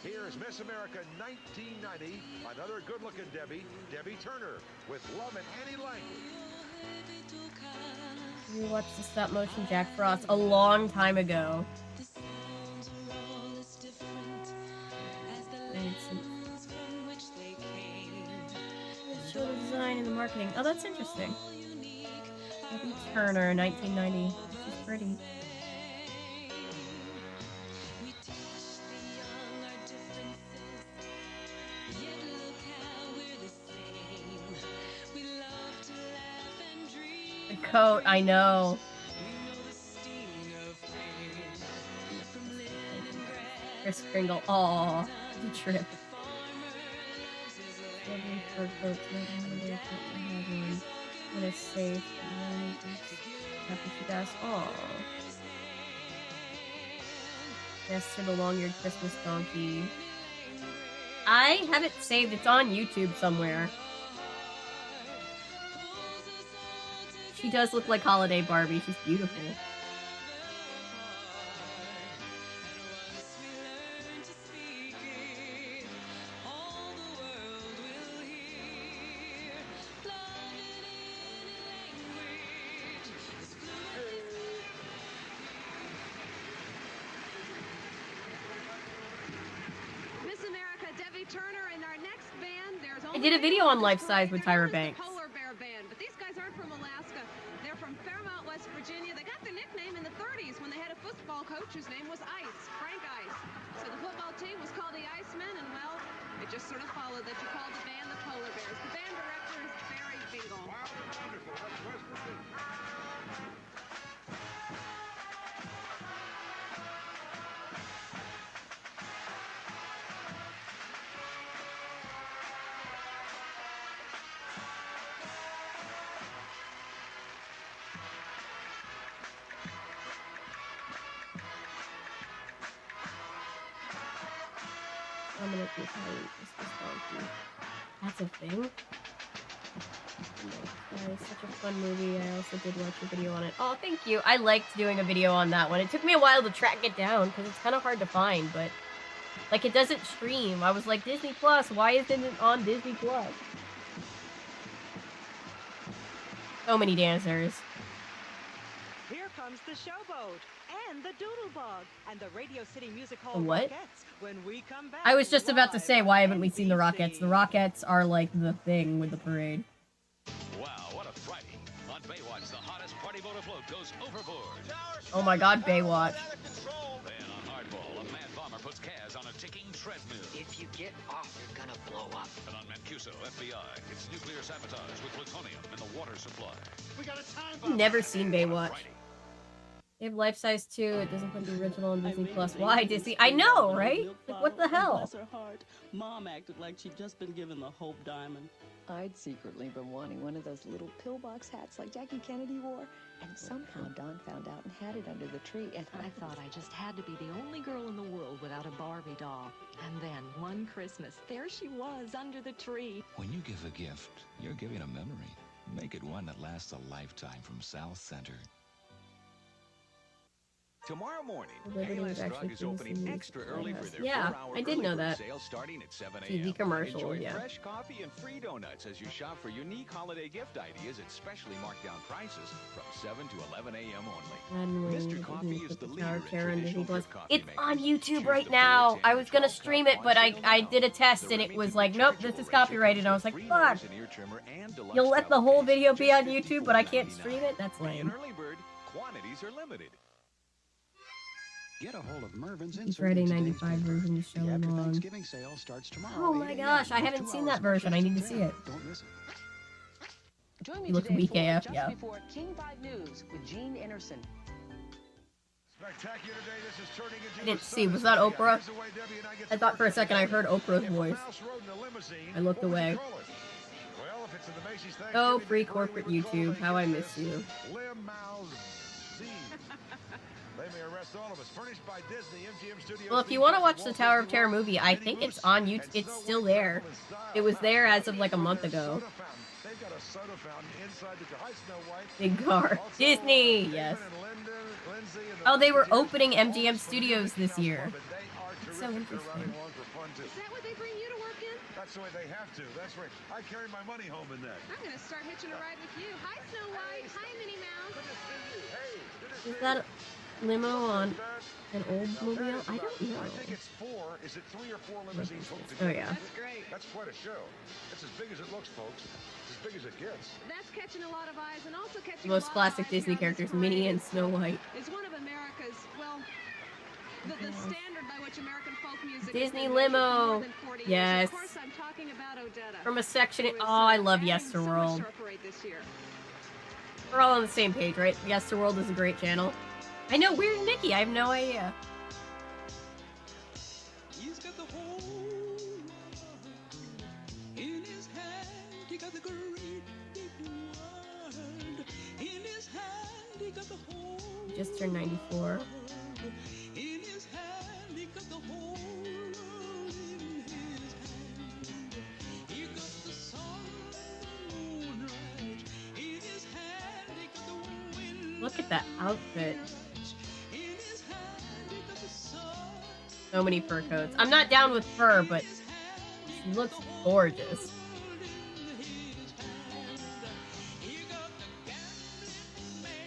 Here is Miss America 1990, another good-looking Debbie, Debbie Turner, with Love in Any Language. We watched the stop-motion Jack Frost a long time ago. Show the design and the marketing. Oh, that's interesting. Debbie Turner, 1990. She's pretty. The coat, I know. Kris Kringle, aw, the trip. When it's safe, after she dies, aw. Yes, to the long-eared Christmas donkey. I have it saved. It's on YouTube somewhere. She does look like Holiday Barbie. She's beautiful. Miss America, Debbie Turner, and our next band. There's I did a video on Life Size with Tyra Banks. Polar Bear Band, but these guys aren't from Alaska. They're from Fairmount, West Virginia. They got their nickname in the 30s when they had a football coach whose name was Ice, Frank Ice. So the football team was called the Icemen, and well, it just sort of followed that you called the band the Polar Bears. The band director is Barry Bingle. Wow, wonderful. That's West Virginia. I'm gonna keep playing Christmas donkey. That's a thing? That is such a fun movie. I also did watch a video on it. Oh, thank you. I liked doing a video on that one. It took me a while to track it down because it's kind of hard to find, but like it doesn't stream. I was like, Disney Plus, why isn't it on Disney Plus? So many dancers. Here comes the Showboat and the Doodlebug and the Radio City Music Hall The what? Rockettes when we come back. I was just about to say, why haven't we seen the Rockettes? The Rockettes are like the thing with the parade. Wow, what a Friday. On Baywatch, the hottest party boat afloat goes overboard. Oh my god, Baywatch. Then on Hardball, a mad bomber puts Kaz on a ticking treadmill. If you get off, you're gonna blow up. And on Mancuso, FBI, it's nuclear sabotage with plutonium and the water supply. We got a time I've never seen Baywatch. They have Life Size too. It doesn't put the original on Disney Plus. Why Disney? I know, right? Like, what the hell? Bless her heart. Mom acted like she'd just been given the Hope Diamond. I'd secretly been wanting one of those little pillbox hats like Jackie Kennedy wore, and somehow Dawn found out and had it under the tree, and I thought I just had to be the only girl in the world without a Barbie doll. And then, one Christmas, there she was under the tree. When you give a gift, you're giving a memory. Make it one that lasts a lifetime from South Center. Tomorrow morning, Liberty was A-List actually Drug is opening producing extra early for their Yeah, 4-hour I did early know bird that. sale starting at 7 a.m. TV commercial, Enjoy yeah. fresh coffee and free donuts as you shop for unique holiday gift ideas at specially marked down prices from 7 to 11 a.m. only. Mr. Coffee is the leader in traditional drip coffee It's making. on YouTube right now. I was gonna stream it, but I did a test and it was like, nope, this is copyrighted. And I was like, fuck. You'll let the whole video be on YouTube, but I can't stream it? That's lame. Early bird, quantities are limited. Get a hold of Mervin's The insert Friday in today's 95 paper. version is so The after long. Thanksgiving sale starts tomorrow. Oh my 8 a.m. gosh, I with haven't 2 seen hours that version. I need to special see it. Don't miss it. Join me You look today weak for AF, Just yeah. Before King 5 News with Gene Anderson. Spectacular day. This is turning into I didn't see. Was that Oprah? I thought for a second I heard Oprah's voice. I looked away. Well, if it's in the Macy's Thanksgiving Oh, free corporate YouTube. How I miss you. They may arrest all of us. Furnished by Disney, MGM Studios. Well, if you want to watch the Tower of Terror movie, I think it's on YouTube. It's still there. It was there as of like a month ago. They've got a soda fountain inside the car. Hi, Snow White. Big car. Disney, yes. Oh, they were opening MGM Studios this year. It's so interesting. Is that what they bring you to work in? That's the way they have to. That's right. I carry my money home in that. I'm gonna start hitching a ride with you. Hi, Snow White. Hi, Minnie Mouse. Is that a limo on an old mobile? I don't know. I think it's 4. Is it 3 or 4 limousines hooked Oh, together? yeah. That's great. That's quite a show. It's as big as it looks, folks. It's as big as it gets. That's catching a lot of eyes and also catching Most a lot classic of eyes Disney here on this characters, Minnie parade. and Snow White. It's one of America's, well, the standard by which American folk music Disney has been measured for limo. more than 40 years. Yes. Of course, I'm talking about Odetta. From a section. who is, Oh, I love adding so much Yesterworld. to our parade this year. We're all on the same page, right? Yesterworld is a great channel. I know, Weird Mickey. I have no idea. He's got the whole world in his hand. He got the great big world in his hand. He got the whole Just turned 94. world in his hand. He got the whole world in his hand. He got the sun, moonlight in his hand. He got the wind. Look at that outfit. In his hand, he got the sun. So many fur coats. I'm not down with fur, but she looks gorgeous.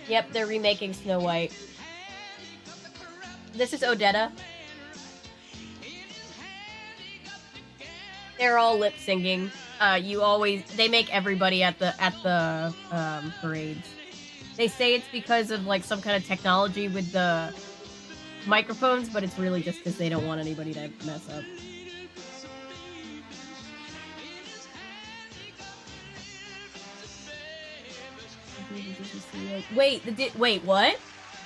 Yep, they're remaking Snow White. This is Odetta. They're all lip syncing. They make everybody at the parades. They say it's because of like some kind of technology with the microphones, but it's really just because they don't want anybody to mess up. Wait, what?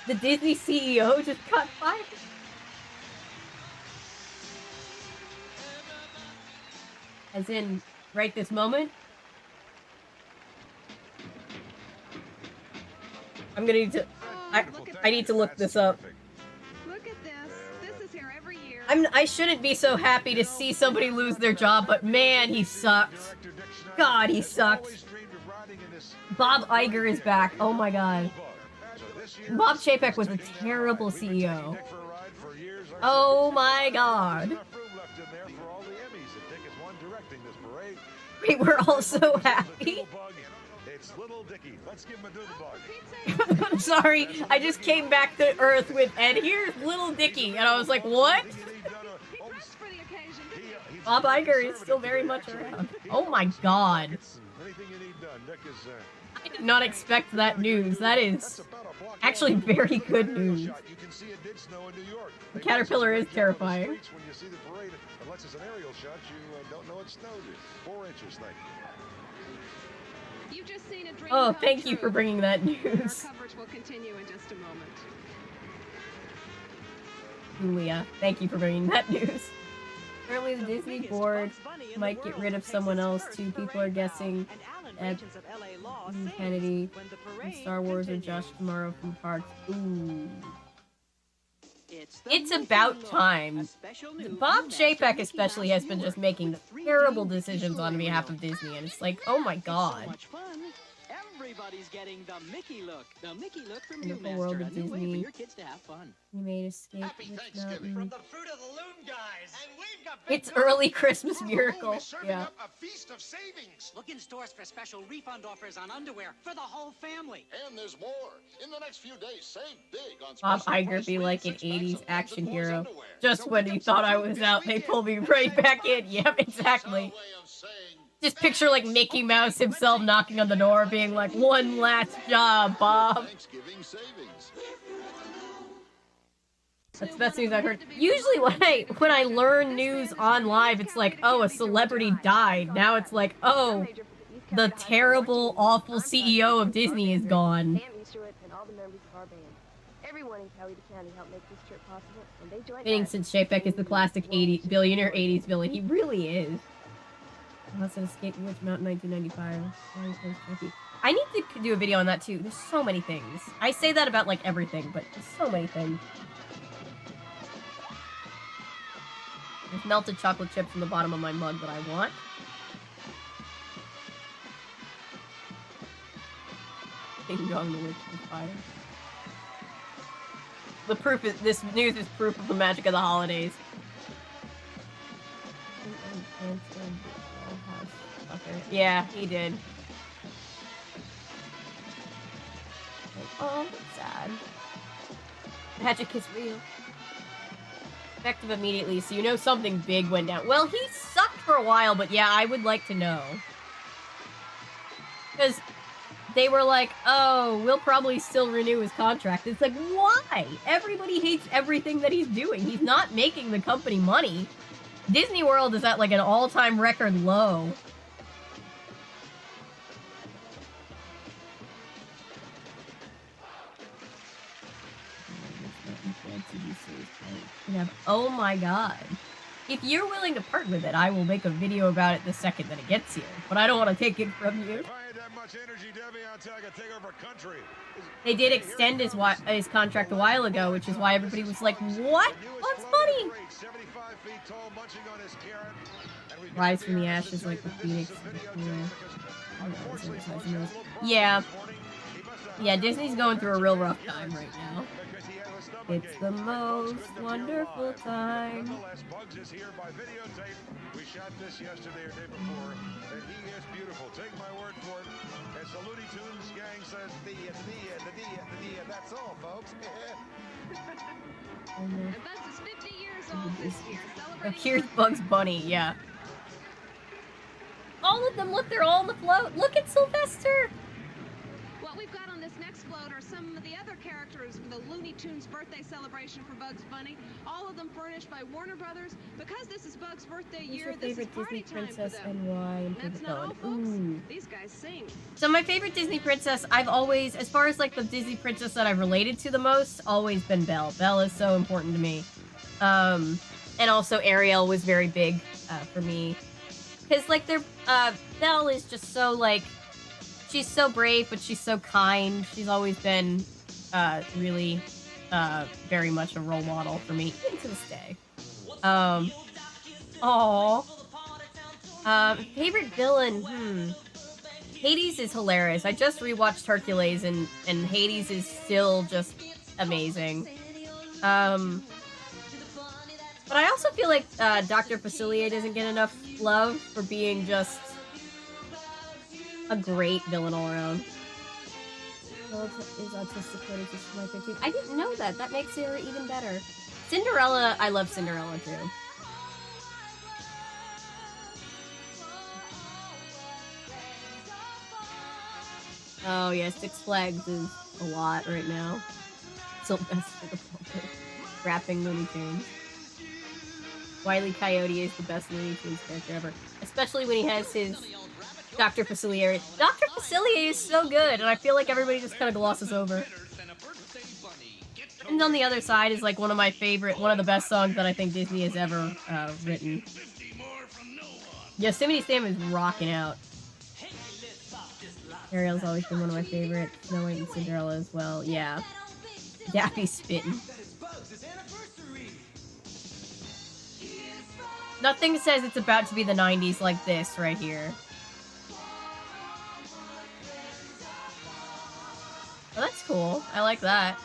The Disney CEO just got fired? As in, right this moment? I'm gonna need to... I need to look this up. Look at this. This is here every year. I shouldn't be so happy to see somebody lose their job, but man, he sucks. God, he sucks. Bob Iger is back. Oh my god. Bob Chapek was a terrible CEO. Oh my god. Wait, we're all so happy. It's Little Dicky. Let's give him a doodle bug. I'm sorry, I just came back to Earth with, and here's Little Dicky, and I was like, what? Bob Iger is still very much around. Oh my god. Anything you need done, Dick is I did not expect that news. That is actually very good news. You can see it did snow in New York. The caterpillar is terrifying. When you see the parade, unless it's an aerial shot, you don't know it snowed. 4 inches, thank you. You've just seen a dream Oh, come thank you true. for bringing that Our news. coverage will continue in just a moment. Julia, thank you for bringing that news. Apparently the Disney board might get rid of someone else too. People are guessing at Kennedy from Star Wars or Josh Tomorrow from Parks. Ooh. It's about time. Bob Chapek especially has been just making terrible decisions on behalf of Disney, and it's like, oh my god. Everybody's getting the Mickey look. The Mickey look from Wonderful you, World Master. of A new way for Disney. your kids to have fun. You made escape Happy Witch Thanksgiving Mountain. from the Fruit of the Loom guys. And we've got It's early Christmas miracle. Yeah. a feast of savings. Look in stores for special refund offers on underwear for the whole family. And there's more. In the next few days, save big on Bob Iger be like an 80s action hero. Just when he thought I was out, they pulled me right back in. Yep, exactly. Just picture like Mickey Mouse himself knocking on the door, being like, "One last job, Bob." That's the best news I've heard. Usually when I learn news on live, it's like, oh, a celebrity died. Now it's like, oh, the terrible, awful CEO of Disney is gone. Everyone in Coweta County helped make this trip possible, and they joined Fitting since Chapek is the classic billionaire 80s villain. He really is. That's an Escape from Witch Mountain 1995. I need to do a video on that too. There's so many things. I say that about like everything, but there's so many things. There's melted chocolate chips in the bottom of my mug that I want. Ding dong, the witch is fire. The proof is, this news is proof of the magic of the holidays. Yeah, he did. Oh, sad. Magic is real. Effective immediately, so you know something big went down. Well, he sucked for a while, but yeah, I would like to know. Because they were like, oh, we'll probably still renew his contract. It's like, why? Everybody hates everything that he's doing. He's not making the company money. Disney World is at like an all-time record low. Oh my god. If you're willing to part with it, I will make a video about it the second that it gets here. But I don't want to take it from you. If I had that much energy, Debbie, I'll tell you I could take over a country. They did extend his contract a while ago, which is why everybody was like, what? Bugs Bunny? 75 feet tall, munching on his carrot. Rise from the ashes like the phoenix. Yeah. Yeah, Disney's going through a real rough time right now. It's the most wonderful time. Nonetheless, Bugs is here by videotape. We shot this yesterday or day before, and he is beautiful. Take my word for it. As the Looney Tunes gang says, the that's all, folks. And Bugs is 50 years old this year. Oh, here's Bugs Bunny, yeah. All of them, look, they're all on the float. Look at Sylvester. What we've got on this next float are some of the other characters from the Looney Tunes birthday celebration for Bugs Bunny. All of them furnished by Warner Brothers. Because this is Bugs' birthday year, this is party time for them. And why? And that's not all, folks. These guys sing. So my favorite Disney princess, I've always, as far as like the Disney princess that I've related to the most, always been Belle. Belle is so important to me. And also Ariel was very big for me. Because like Belle is just so like, she's so brave, but she's so kind. She's always been really very much a role model for me, even to this day. Favorite villain? Hades is hilarious. I just rewatched Hercules, and Hades is still just amazing. But I also feel like Dr. Facilier doesn't get enough love for being just a great villain all around. Is autistic for my 15. I didn't know that. That makes her even better. Cinderella, I love Cinderella too. Oh yeah, Six Flags is a lot right now. Sylvester the Puppet. Rapping Looney Tunes. Wile E. Coyote is the best Looney Tunes character ever. Especially when he has his Dr. Facilier. Dr. Facilier is so good, and I feel like everybody just kind of glosses over. And on the other side is like one of the best songs that I think Disney has ever written. Yosemite Sam is rocking out. Ariel's always been one of my favorites. Snow White and Cinderella as well. Yeah. Daffy's spitting. Nothing says it's about to be the 90s like this right here. Oh, that's cool. I like that.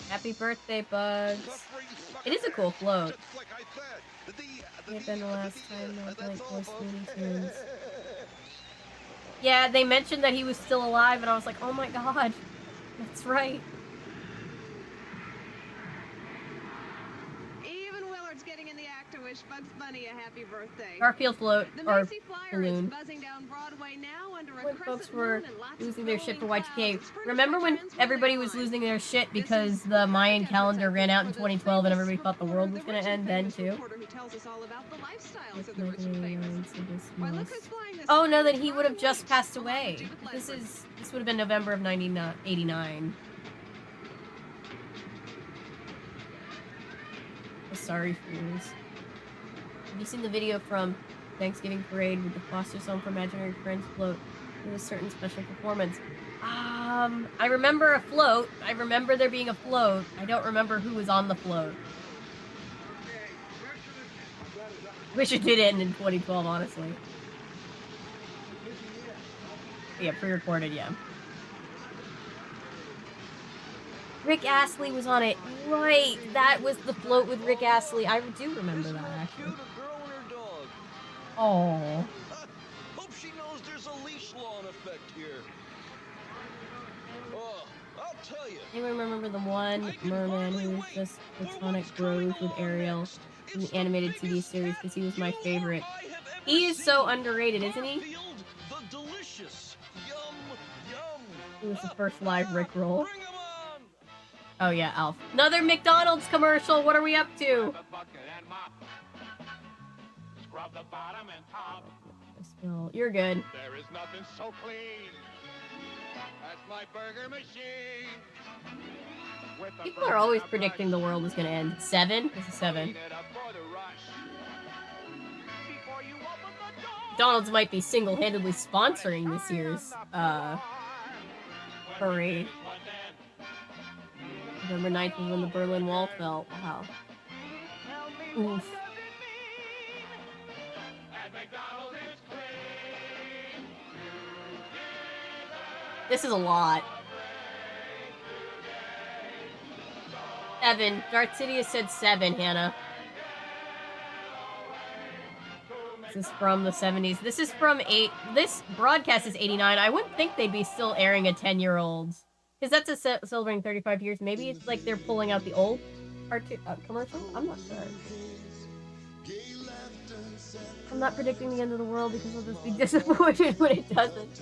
Happy birthday, Bugs. It is a cool float. May have been the last time I played close Looney Tunes. Yeah, they mentioned that he was still alive, and I was like, oh my god. That's right. Even Willard's getting in the act to wish Bugs Bunny a happy birthday. Garfield float, The or Macy Flyer balloon. is buzzing down Broadway now under a When crescent folks were moon and lots of losing their shit for glowing Y2K. clouds. It's pretty Remember when transmitted everybody was losing their shit because the Mayan calendar ran out in 2012 and everybody thought the world was going to end then too? Who tells us all about the lifestyles of the rich and famous. Why, look who's flying this Oh no, plane. then he would have just passed away. This would have been November of 89. Sorry, fools. Have you seen the video from Thanksgiving Parade with the Foster Song for Imaginary Friends float with a certain special performance? I remember a float. I remember there being a float. I don't remember who was on the float. Wish it did end in 2012, honestly. Yeah, pre-recorded, yeah. Rick Astley was on it. Right, that was the float with Rick Astley. I do remember that, actually. Oh. Hope she knows there's a leash law in effect here. Oh, I'll tell you. Anyone remember the one merman who was just platonic bros with Ariel in the animated TV series? Because he was my favorite. He is so underrated, isn't he? The delicious. Yum, yum. He was the first live Rickroll. Oh yeah, Alf. Another McDonald's commercial. What are we up to? Scrub the bottom and top. You're good. There is nothing so clean. That's my burger machine. People are always predicting the world is gonna end. 7? This is 7. McDonald's might be single-handedly sponsoring this year's parade. November 9th was when the Berlin Wall fell. Wow. Oof. This is a lot. 7. Darth Sidious said 7, Hannah. This is from the 70s. This is from 8. This broadcast is 89. I wouldn't think they'd be still airing a 10-year-old's. Because that's a celebrating 35 years. Maybe it's like they're pulling out the old commercial? I'm not sure. I'm not predicting the end of the world because I'll just be disappointed when it doesn't.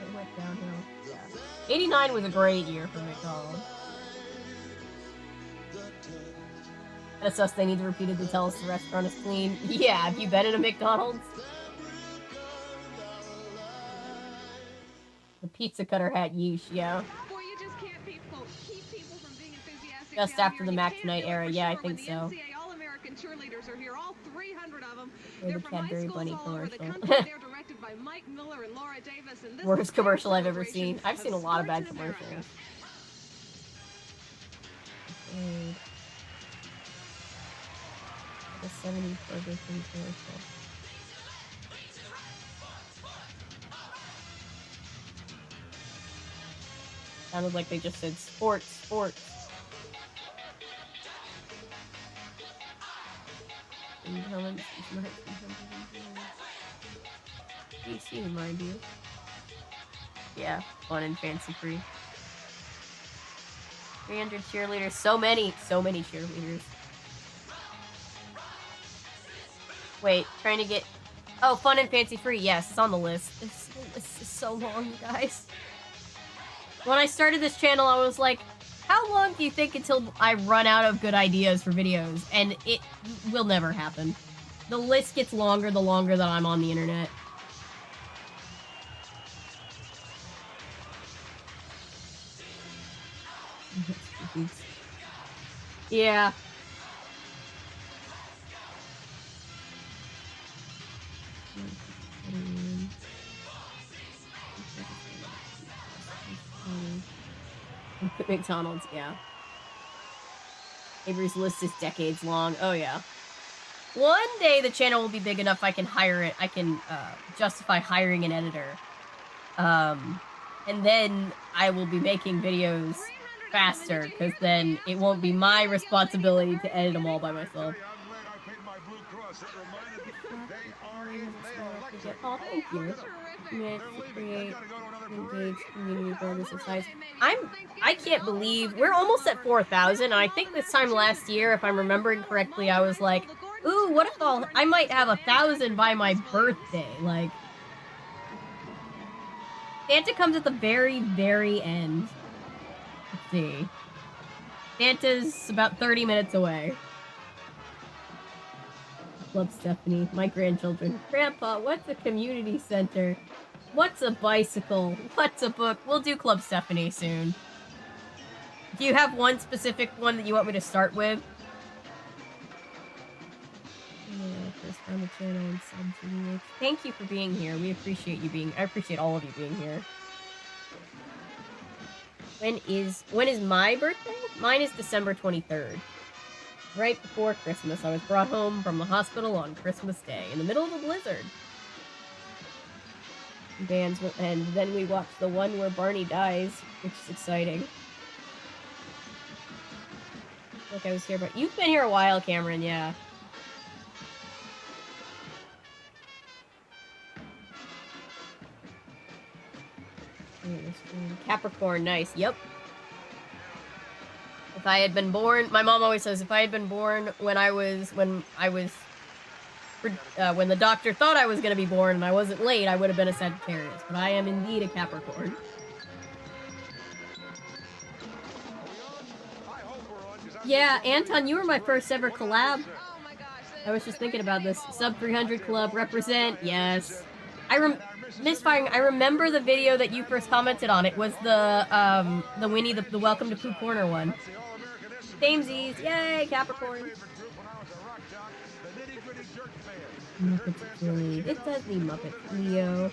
It went downhill. Yeah. 89 was a great year for McDonald's. That's us. They need to repeatedly tell us the restaurant is clean. Yeah, have you been in a McDonald's? The pizza cutter hat, yeesh, yeah. Boy, you just can't keep people from being enthusiastic. Just after the Mac Tonight era, yeah, I think so. NCAA All-American cheerleaders are here, all 300 of them. Or the Cadbury Bunny commercial. They're directed by Mike Miller and Laura Davis, and this Worst commercial I've ever seen. I've seen a lot of bad commercials. The 70s Burger King commercial. Sounded like they just said sports, sports. DC, remind you. Yeah, fun and fancy-free. 300 cheerleaders. So many cheerleaders. Wait, trying to get Oh, fun and fancy free. Yes, it's on the list. This list is so long, you guys. When I started this channel, I was like, how long do you think until I run out of good ideas for videos? And it will never happen. The list gets longer the longer that I'm on the internet. Yeah. McDonald's, yeah. Avery's list is decades long. Oh, yeah. One day the channel will be big enough I can hire it. I can justify hiring an editor. And then I will be making videos faster, because then it won't be my responsibility to edit them all by myself. Oh, thank you. Create, engage, community, build a size. I can't believe we're almost at 4,000. I think this time last year, if I'm remembering correctly, I was like, ooh, what if I might have 1,000 by my birthday? Like, Santa comes at the very, very end. Let's see. Santa's about 30 minutes away. Love Stephanie. My grandchildren. Grandpa, what's a community center? What's a bicycle? What's a book? We'll do Club Stephanie soon. Do you have one specific one that you want me to start with? First found the channel and sub. Thank you for being here. We appreciate you being. I appreciate all of you being here. When is my birthday? Mine is December 23rd. Right before Christmas. I was brought home from the hospital on Christmas Day in the middle of a blizzard. Bands, and then we watched the one where Barney dies, which is exciting. Like I was here, but you've been here a while, Cameron. Yeah. Capricorn, nice. Yep. If I had been born, my mom always says, if I had been born when the doctor thought I was going to be born and I wasn't late, I would have been a Sagittarius. But I am indeed a Capricorn. Yeah, Anton, you were my first ever collab. I was just thinking about this. Sub 300 Club, represent, yes. Misfiring, I remember the video that you first commented on. It was the Winnie, the Welcome to Pooh Corner one. Samesies, yay, Capricorn. Muppets, it does need Muppet Leo.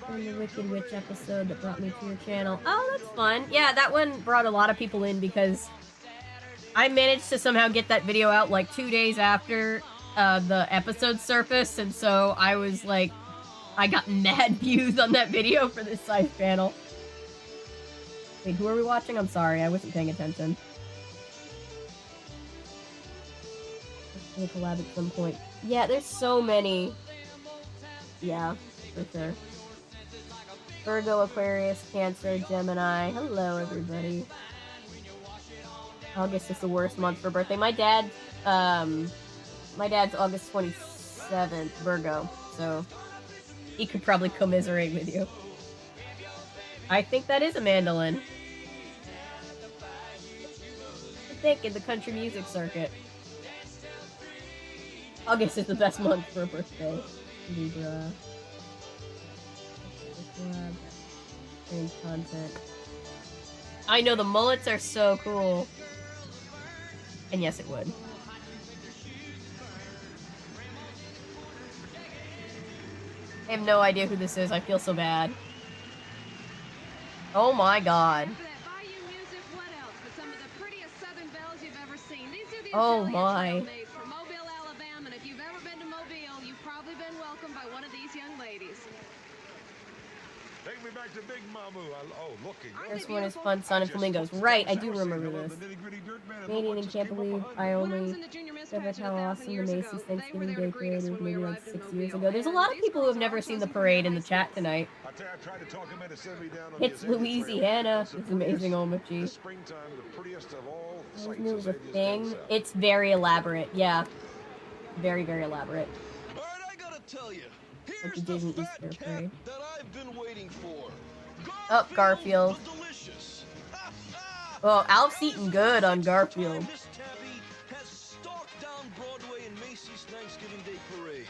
And the Wicked Witch episode that brought me to your channel. Oh, that's fun. Yeah, that one brought a lot of people in because I managed to somehow get that video out like 2 days after the episode surfaced, and so I was like, I got mad views on that video for this size panel. Wait, who are we watching? I'm sorry, I wasn't paying attention. We'll collab at some point. Yeah, there's so many. Yeah, for sure. Virgo, Aquarius, Cancer, Gemini. Hello, everybody. August is the worst month for birthday. My dad's August 27th, Virgo, so he could probably commiserate with you. I think that is a mandolin. I think in the country music circuit. August is the best month for a birthday. Libra. Strange content. I know, the mullets are so cool. And yes, it would. I have no idea who this is. I feel so bad. Oh my god. Oh my. Take me back to Big Mamu. This one is Fun Sun and Flamingos. Right, I do remember this. Canadian and can't believe I only discovered how awesome the Macy's Thanksgiving Day parade was maybe like 6 years ago. There's a lot of people who have never seen the parade in the chat tonight. It's Louisiana. It's amazing, Omachi. I knew it was a thing. It's very elaborate, yeah. Very, very elaborate. tell you. Like Here's you the did in fat Easter cat parade. that I've been waiting for. Oh, Garfield. the delicious. Oh, Alf's eating good on Garfield. Miss Tabby has stalked down Broadway in Macy's Thanksgiving Day Parade.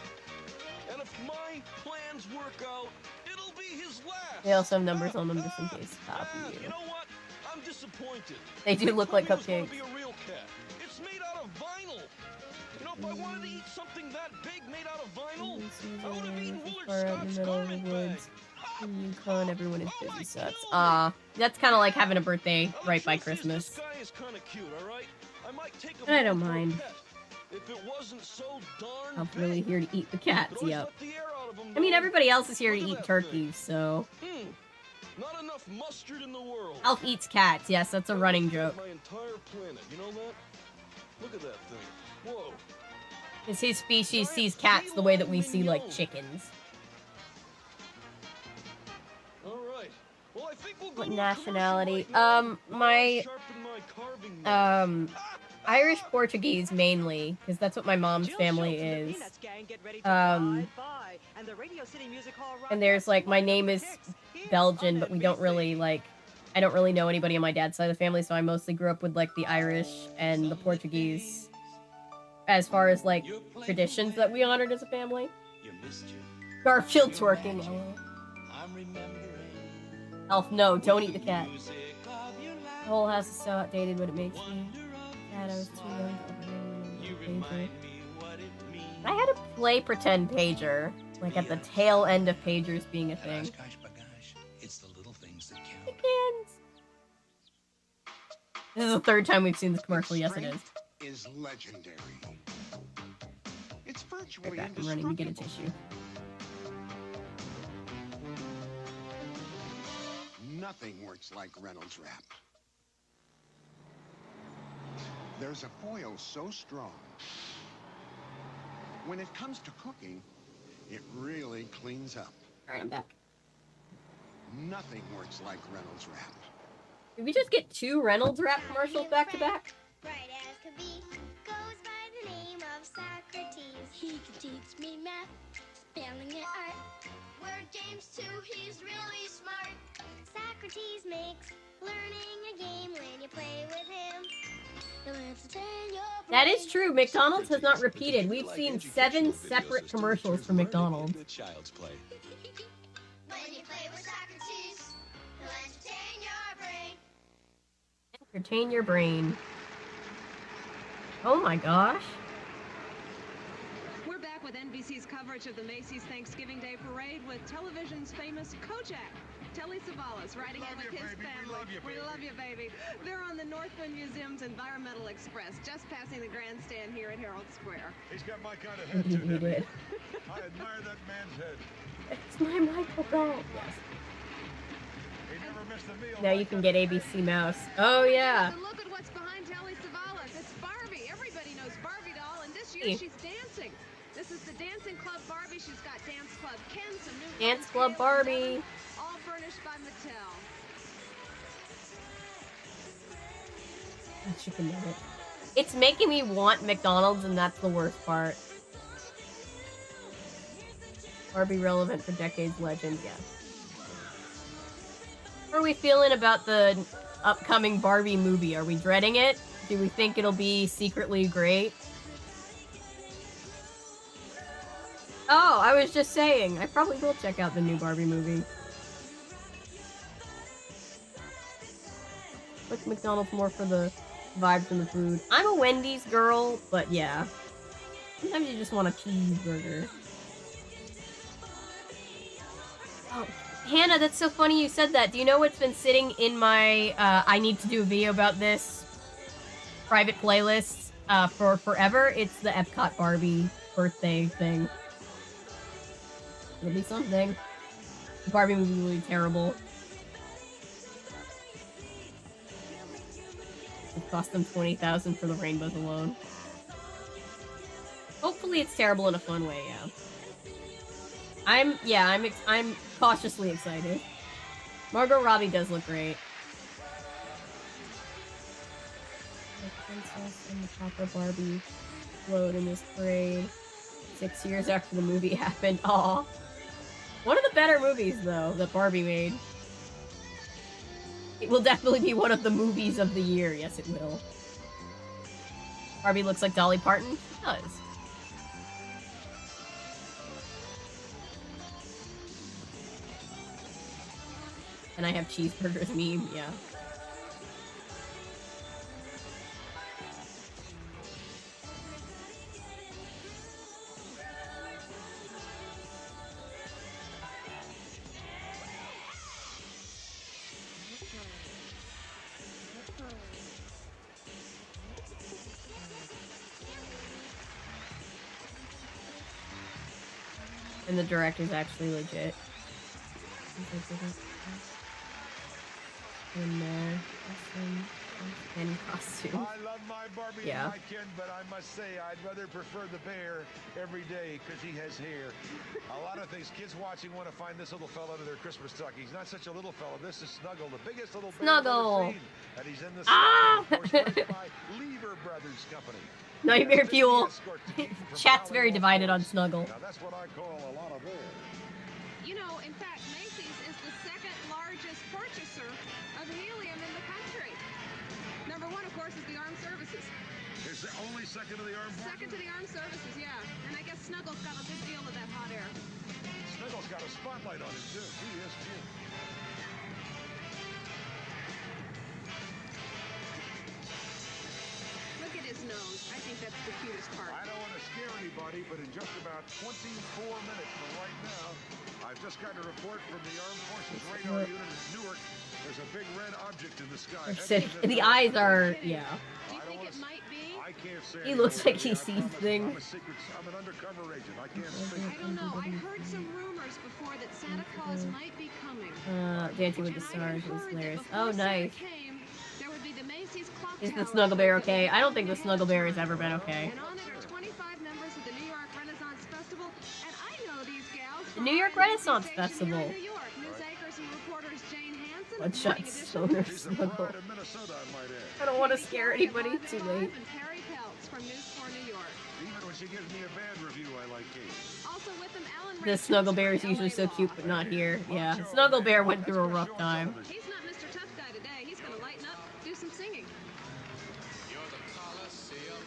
And if my plans work out, it'll be his last. They also have numbers on them just in case. Copy you. You know what? I'm disappointed. They do look like It cupcakes. be a real cat. It's made out of vinyl. You know, if I wanted to eat something that big made out of vinyl, I would have eaten Willard Far out in the Scott's middle of the garment bag. woods. In Yukon, everyone is busy sucks. That's kind of like having a birthday right by Christmas. This guy is kind of cute, all right? I might take him I don't home for a mind. pet. If it wasn't so darn I'm really here to eat the cats, always yep. let the air out of him, I mean, though. everybody else is here to Look at eat that turkeys, so... Not enough mustard in the world. Alf eats cats, yes, that's a running joke. My entire planet, you know that? Look at that thing. Whoa. Because his species sees cats the way that we see, like, chickens. All right. Well, I think we'll go What to a nationality? commercial right now. My... Sharpen my carving knife. Irish Portuguese, mainly, because that's what my mom's family is. And there's, like, my name is Belgian, but we don't really, like... I don't really know anybody on my dad's side of the family, so I mostly grew up with, like, the Irish and the Portuguese as far as, like, traditions that we honored as a family. Garfield twerking. Elf, no, don't eat the cat. The whole house is so outdated, but it makes me sad. I was too young to pager. I had to play pretend pager, like at the tail end of pagers being a thing. It's the little things that count. This is the third time we've seen this commercial. Yes, it is. Is legendary. It's virtually Right back, I'm running to get a tissue. Nothing works like Reynolds Wrap. There's a foil so strong. When it comes to cooking, it really cleans up. All right, I'm back. Nothing works like Reynolds Wrap. Did we just get 2 Reynolds Wrap commercials back to back? Bright as could be, goes by the name of Socrates. He can teach me math, spelling and art. Word games too, he's really smart. Socrates makes learning a game when you play with him. You'll entertain your That is true. McDonald's has not repeated. We've seen 7 separate commercials for McDonald's. Child's play. When you play with Socrates, he'll entertain your brain. Entertain your brain. Oh my gosh. We're back with NBC's coverage of the Macy's Thanksgiving Day Parade with television's famous Kojak. Telly Savalas riding in with his family. We love you, baby. They're on the Northland Museum's Environmental Express, just passing the grandstand here at Herald Square. He's got my kind of head, too, doesn't he? I admire that man's head. It's my Michael Bell. Yes. He never missed a meal. Now you can get ABC Mouse. Oh yeah. And look at what's behind Telly Savalas. It's Barbie. Everybody knows Barbie doll, and this year she's dancing. This is the Dancing Club Barbie. She's got Dance Club Ken, some new Dance Club Barbie. all furnished by Mattel. Chicken nugget. It's making me want McDonald's, and that's the worst part. Barbie relevant for decades, legend, yeah. How are we feeling about the upcoming Barbie movie? Are we dreading it? Do we think it'll be secretly great? Oh, I was just saying, I probably will check out the new Barbie movie. Like McDonald's more for the vibes and the food. I'm a Wendy's girl, but yeah. Sometimes you just want a cheeseburger. Oh, Hannah, that's so funny you said that. Do you know what's been sitting in my, I need to do a video about this private playlist for forever? It's the Epcot Barbie birthday thing. It'll be something. The Barbie movie will be terrible. It cost them $20,000 for the rainbows alone. Hopefully it's terrible in a fun way, yeah. I'm cautiously excited. Margot Robbie does look great. The princess and the proper Barbie float in this parade. 6 years after the movie happened. Aw. One of the better movies, though, that Barbie made. It will definitely be one of the movies of the year. Yes, it will. Barbie looks like Dolly Parton? She does. And I have cheeseburgers meme, yeah. And the director's actually legit. In there. And costume. I love my Barbie and my Ken, but I must say I'd rather prefer the bear every day because he has hair. A lot of things kids watching want to find this little fella under their Christmas stocking. He's not such a little fella. This is Snuggle, the biggest little bear I've ever seen. And he's in the stocking, of course, raised by Lever Brothers Company. Nightmare Fuel. Chat's very divided on Snuggle. Now that's what I call a lot of bear. You know, in fact, Macy's is the second largest purchaser of helium in the country. Number one, of course, is the Armed Services. Is the only second to the Armed Forces? Second to the Armed Services, yeah. And I guess Snuggle's got a good deal of that hot air. Snuggle's got a spotlight on him, too. He is, too. Look at his nose. I think that's the cutest part. I don't want to scare anybody, but in just about 24 minutes from right now, I've just got a report from the Armed Forces radar unit at Newark. There's a big red object in the sky. The eyes are, yeah. Do you think it might be? I can't say. He looks like he sees things. I'm an undercover agent. I can't speak. I don't know. I heard some rumors before that Santa Claus might be coming. Dancing with the Stars was hilarious. Oh, nice. There would be the Macy's clock Is the Snuggle Bear okay? I don't think the Snuggle Bear has ever been okay. And on it are 25 members of the New York Renaissance Festival, and I know these gals. The New York Renaissance Festival. New York. News anchors and reporters Jane Hansen. One shot stoner Snuggle. I don't want to scare anybody. Too late. And Perry Peltz from News 4 New York. Even when she gives me a bad review, I like Kate. Also with them, Alan The Snuggle Bear is usually so cute, but not here. Yeah, Snuggle Bear went through a rough time. He's not Mr. Tough Guy today. He's going to lighten up, do some singing. You're the Colosseum.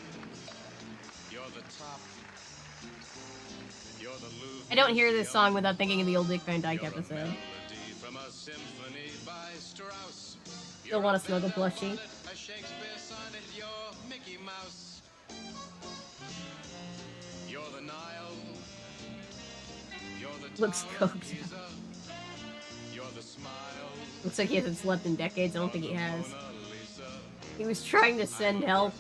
You're the top. You're the Louvre. I don't hear this song without thinking of the old Dick Van Dyke episode. From a symphony by Strauss. Still want a Snuggle plushie. A Shakespeare sonnet, you're Mickey Mouse. You're the Nile. You're the Looks coked. You're the smile. Looks like he hasn't slept in decades. I don't think he has. He was trying to send help.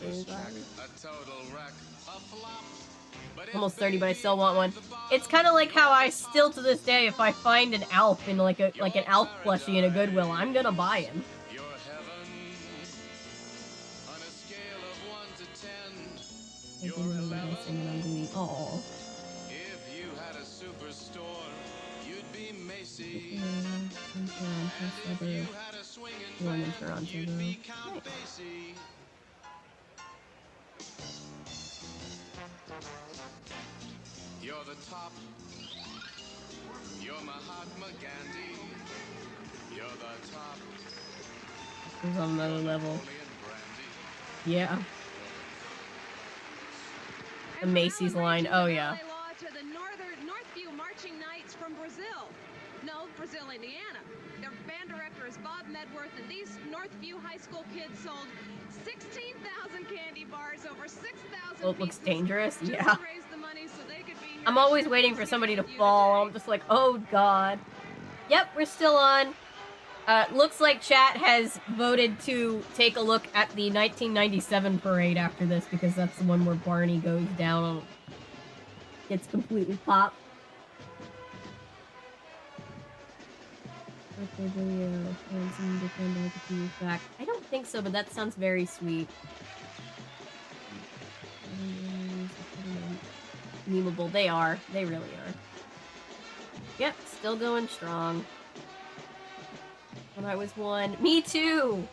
Almost 30, but I still want one. It's kind of like how I still to this day, if I find an Alf in like an Alf plushie in a Goodwill, I'm gonna buy him. Oh. If you had a superstore, you'd be Macy. If you had a swinging fan, you'd be Count Basie. You're the top. You're Mahatma Gandhi. You're the top. He's on another level. Yeah. The Macy's line. Oh, yeah. To the Northview Marching Knights from Brazil. No, Brazil, Indiana. Their band director is Bob Medworth, and these Northview high school kids sold 16,000 candy bars, over 6,000 Oh, it looks dangerous. Yeah. So I'm always waiting for somebody to fall. I'm just like, oh, God. Yep, we're still on. Looks like chat has voted to take a look at the 1997 parade after this, because that's the one where Barney goes down and gets completely popped. Back. I don't think so, but that sounds very sweet. Memeable. They are. They really are. Yep, still going strong. When I was one. Me too!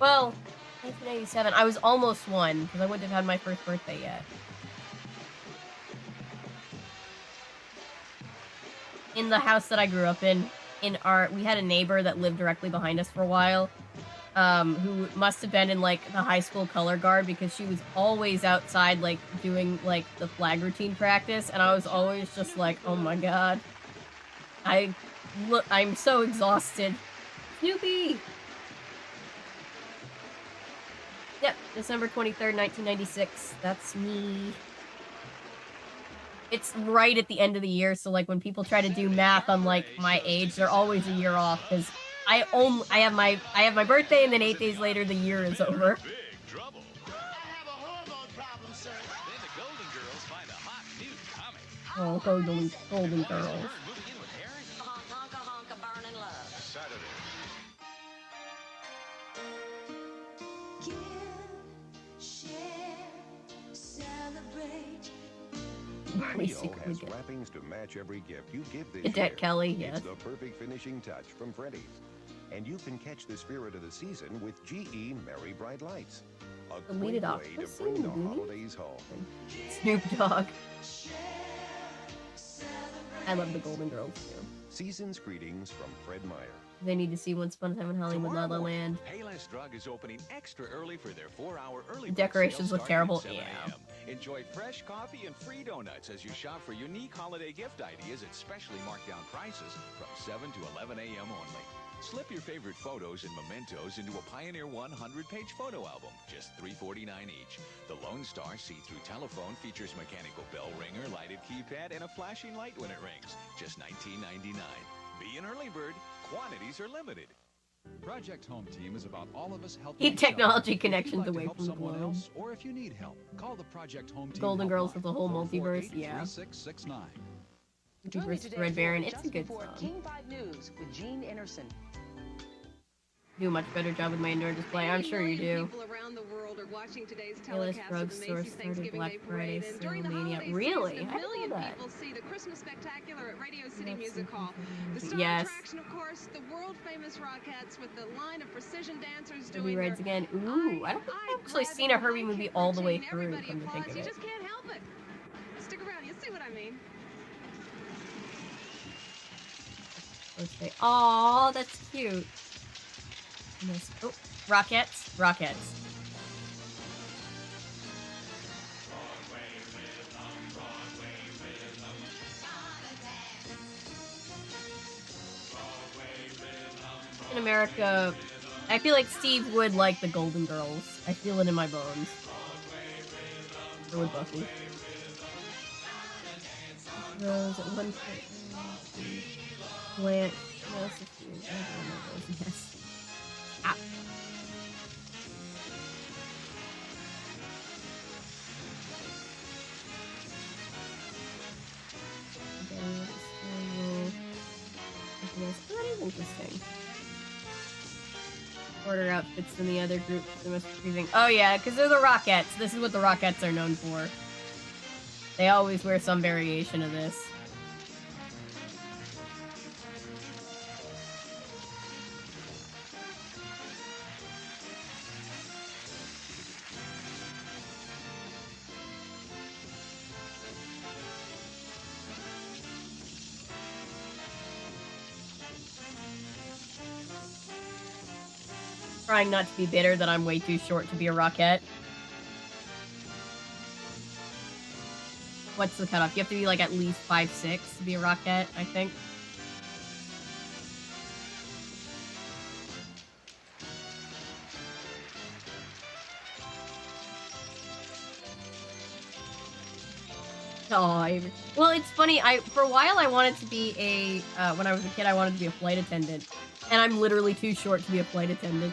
Well, 1997. I was almost one, because I wouldn't have had my first birthday yet. in the house that I grew up in we had a neighbor that lived directly behind us for a while, who must have been in, like, the high school color guard because she was always outside, like, doing, like, the flag routine practice, and I was always just like, oh my god. I'm so exhausted. Snoopy! Yep, December 23rd, 1996. That's me. It's right at the end of the year, so, like, when people try to do math on, like, my age, they're always a year off, because I have my birthday, and then 8 days later, the year is over. Oh, Golden Girls. Rio has wrappings to match every gift you give this year. Cadet Kelly, yes. It's the perfect finishing touch from Freddy's. And you can catch the spirit of the season with GE Merry Bright Lights. A great way to bring the holidays home. Snoop Dogg. I love the Golden Girls too. Season's greetings from Fred Meyer. They need to see Once Upon a Time in Hollywood, La La Land. Payless Drug is opening extra early for their 4-hour early. The decorations look terrible. Yeah. Enjoy fresh coffee and free donuts as you shop for unique holiday gift ideas at specially marked down prices from 7 to 11 a.m. only. Slip your favorite photos and mementos into a Pioneer 100-page photo album, just $3.49 each. The Lone Star see-through telephone features mechanical bell ringer, lighted keypad, and a flashing light when it rings, just $19.99. Be an early bird. Quantities are limited. Project Home Team is about all of us helping. Keep technology connections away from the someone globe. else, or if you need help, call the Project Home Team. Golden Girls with the whole multiverse, yeah. 3669. Join me Versus today Red for Baron, Just it's a good Before song. King 5 News with Gene Anderson. Do a much better job with my indoor display. I'm sure you do. People around the world are watching today's Payless telecast Drug of the Store Macy's started Thanksgiving Black Day Friday Parade. And during the Sale Mania. holiday Really? season, I a didn't million know that. people see the Christmas Spectacular at Radio City That's Music super Hall. The cool. star Yes. attraction, of course, the world-famous Rockettes with the line of precision dancers Herbie doing Rides their Again. Ooh, I don't think I've actually seen a Herbie movie all the way through, everybody come to think applauds. of You it. just can't help it. Stick around, you'll see what I mean. Okay. Aw, that's cute. Oh, Rockettes. In America, I feel like Steve would like the Golden Girls. I feel it in my bones. Or would Buffy. Rose at one point. Blanche. Yes. Ah. That is interesting. Order outfits than the other groups. The most confusing. Oh yeah, because they're the Rockettes. This is what the Rockettes are known for. They always wear some variation of this. Trying not to be bitter that I'm way too short to be a Rockette. What's the cutoff? You have to be like at least 5'6" to be a Rockette, I think. Oh, well, it's funny. For a while I wanted to be a when I was a kid I wanted to be a flight attendant, and I'm literally too short to be a flight attendant.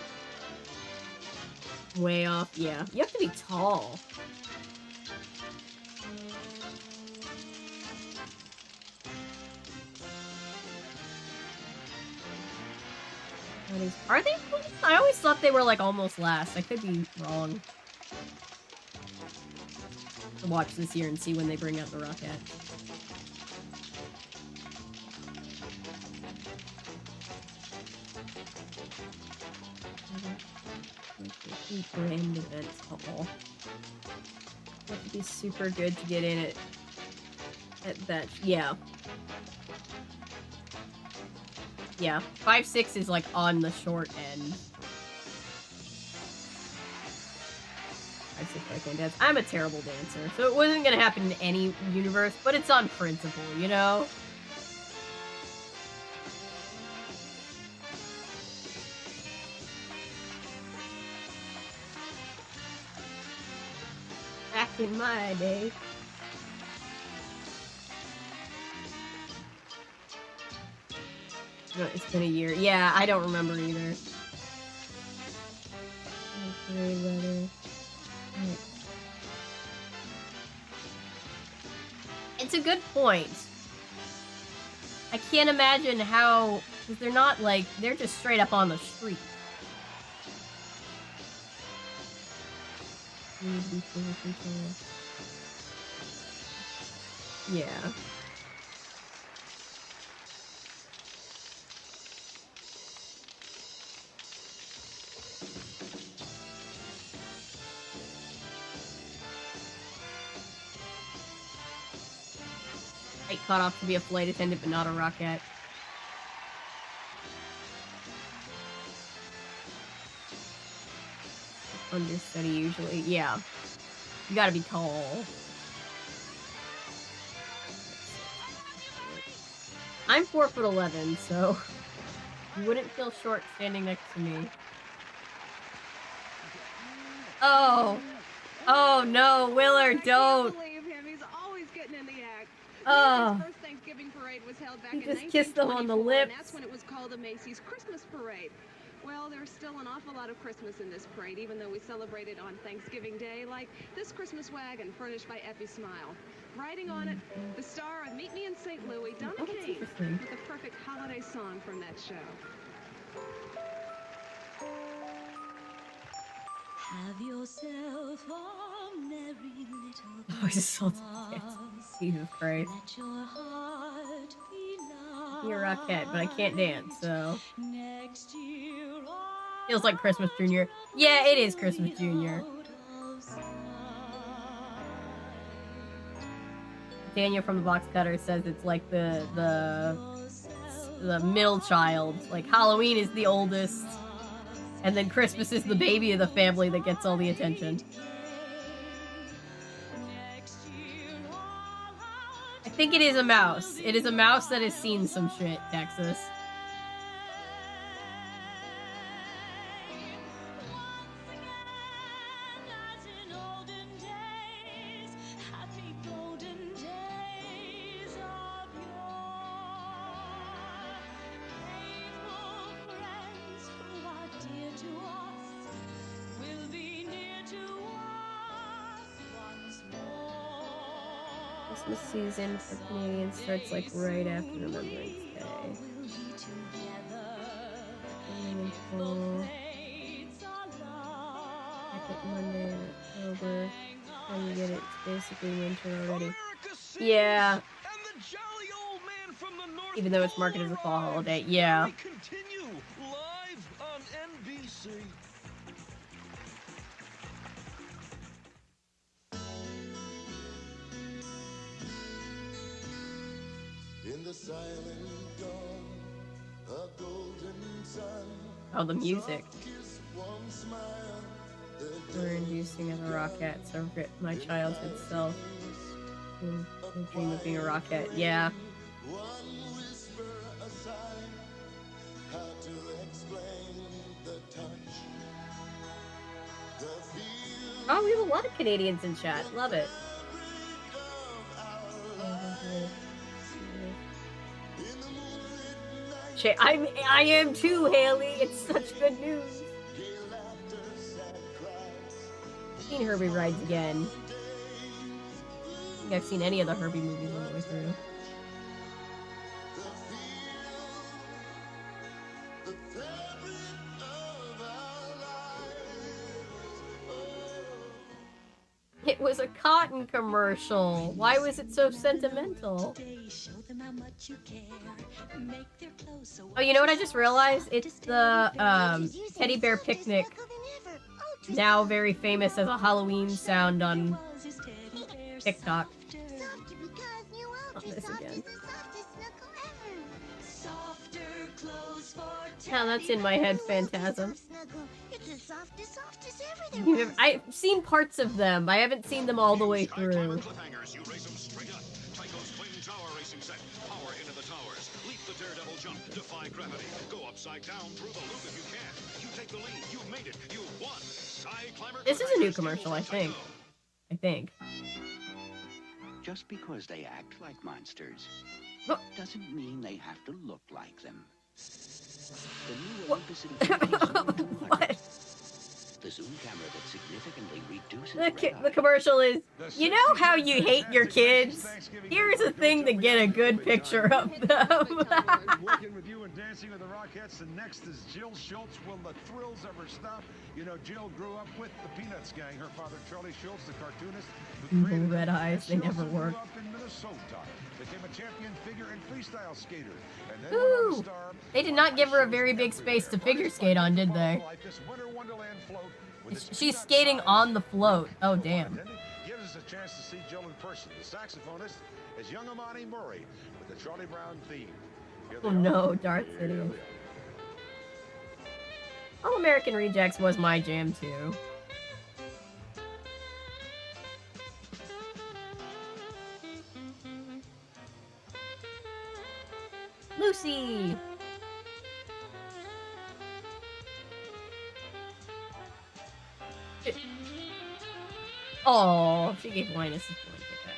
Way off. Yeah, you have to be tall. Are they? I always thought they were like almost last. I could be wrong. I'll watch this year and see when they bring out the Rockette. Brand events. Uh-oh. You have to be super good to get in at that. Yeah. Yeah, 5'6" is like on the short end. 5'6", I can't dance. I'm a terrible dancer, so it wasn't gonna happen in any universe, but it's on principle, you know? Back in my day. No, it's been a year. Yeah, I don't remember either. It's a good point. I can't imagine how, because they're not like, they're just straight up on the street. Yeah. I cut off to be a flight attendant, but not a rocket. Understudy usually, yeah. You gotta be tall. I'm 4'11", so you wouldn't feel short standing next to me. Oh. Oh no, Willard, don't. Oh. His first Thanksgiving parade was held back in just kissed them on the 1924, lips. and that's when it was called the Macy's Christmas Parade. Well, there's still an awful lot of Christmas in this parade, even though we celebrate it on Thanksgiving Day, like this Christmas wagon furnished by Effie Smile. Riding on it, the star of Meet Me in St. Louis, Donna Kane, with the perfect holiday song from that show. Have yourself a merry little Oh, he's so Jesus Christ. Let your heart be light. You're a rockette, but I can't dance, so. Next year Feels like Christmas Junior. Yeah, it is Christmas Junior. Daniel from the Box Cutter says it's like the middle child. Like Halloween is the oldest, and then Christmas is the baby of the family that gets all the attention. I think it is a mouse. It is a mouse that has seen some shit, Texas. Christmas season for Canadians starts like right after Remembrance Day. Second Monday in October. How you get it? It's basically winter already. Yeah. Even though it's marketed as a fall holiday. Yeah. Continue live on NBC. In the silent dawn, a golden sun. Oh, the music. We're inducing as a rocket, so my childhood self. I dream of being a rocket. Yeah. Oh, we have a lot of Canadians in chat. Love it. I am too, Haley. It's such good news. I've seen Herbie Rides Again. I don't think I've seen any of the Herbie movies all the way through. It was a cotton commercial. Why was it so sentimental? Oh, you know what I just realized? It's the Teddy Bear Picnic, now very famous as a Halloween sound on TikTok. Not this again. Now that's in my head, Phantasm. It's as soft as ever. There was. I've seen parts of them. I haven't seen them all the way through. Cliffhangers, you race them straight up. Tycho's twin tower racing set. Power into the towers. Leap the daredevil jump. Defy gravity. Go upside down through the loop if you can. You take the lead. You made it. You won. This is a new commercial, I think. Just because they act like monsters doesn't mean they have to look like them. The new Olympus Infinity Zoom 200. The zoom camera that significantly reduces the commercial is, you know how you hate your kids? Here's a thing to get a good picture of them. Working with you and Dancing with the Rockettes, and next is Jill Schultz. Will the thrills ever stop? You know, Jill grew up with the Peanuts gang. Her father, Charlie Schultz, the cartoonist, who created Red eyes, they never work. Grew up in Minnesota, became a champion figure and freestyle skater, and then went on to star. They did not give her a very big space to figure skate on, did they? This Winter Wonderland float with She's skating on the float. Oh, damn. gives us a chance to see Jill in person. The saxophonist is young Amani Murray with the Charlie Brown theme. Oh no, Darth Sidious. All American Rejects was my jam too. Lucy! Oh, she gave Linus his blanket back.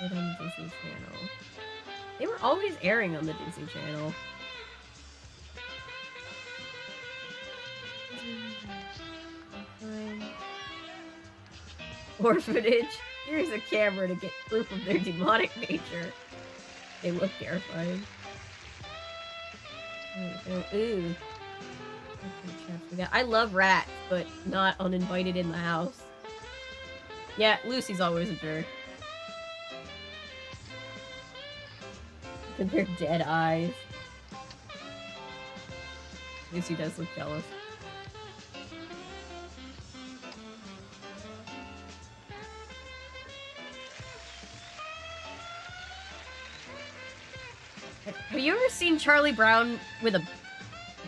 Right on the Disney Channel. They were always airing on the Disney Channel. Orphanage. Here's a camera to get proof of their demonic nature. They look terrifying. Ooh. I love rats, but not uninvited in the house. Yeah, Lucy's always a jerk. With their dead eyes. Lucy does look jealous. Have you ever seen Charlie Brown with a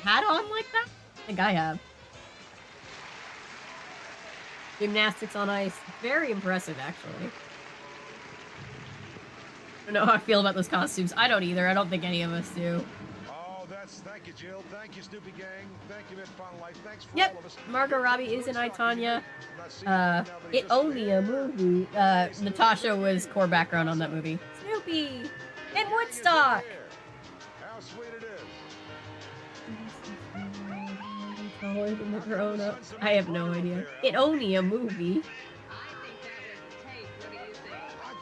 hat on like that? I think I have. Gymnastics on ice. Very impressive, actually. I don't know how I feel about those costumes. I don't either. I don't think any of us do. Oh, thank you, Jill. Thank you, Snoopy Gang. Thank you, Ed Fond Life. Thanks for Yep. all of us. Margot Robbie is in I, Tonya. It only a movie. Natasha was core background on that movie. Snoopy! And Woodstock! How sweet it is. Taller than the grown-ups. I have no idea. It only a movie. I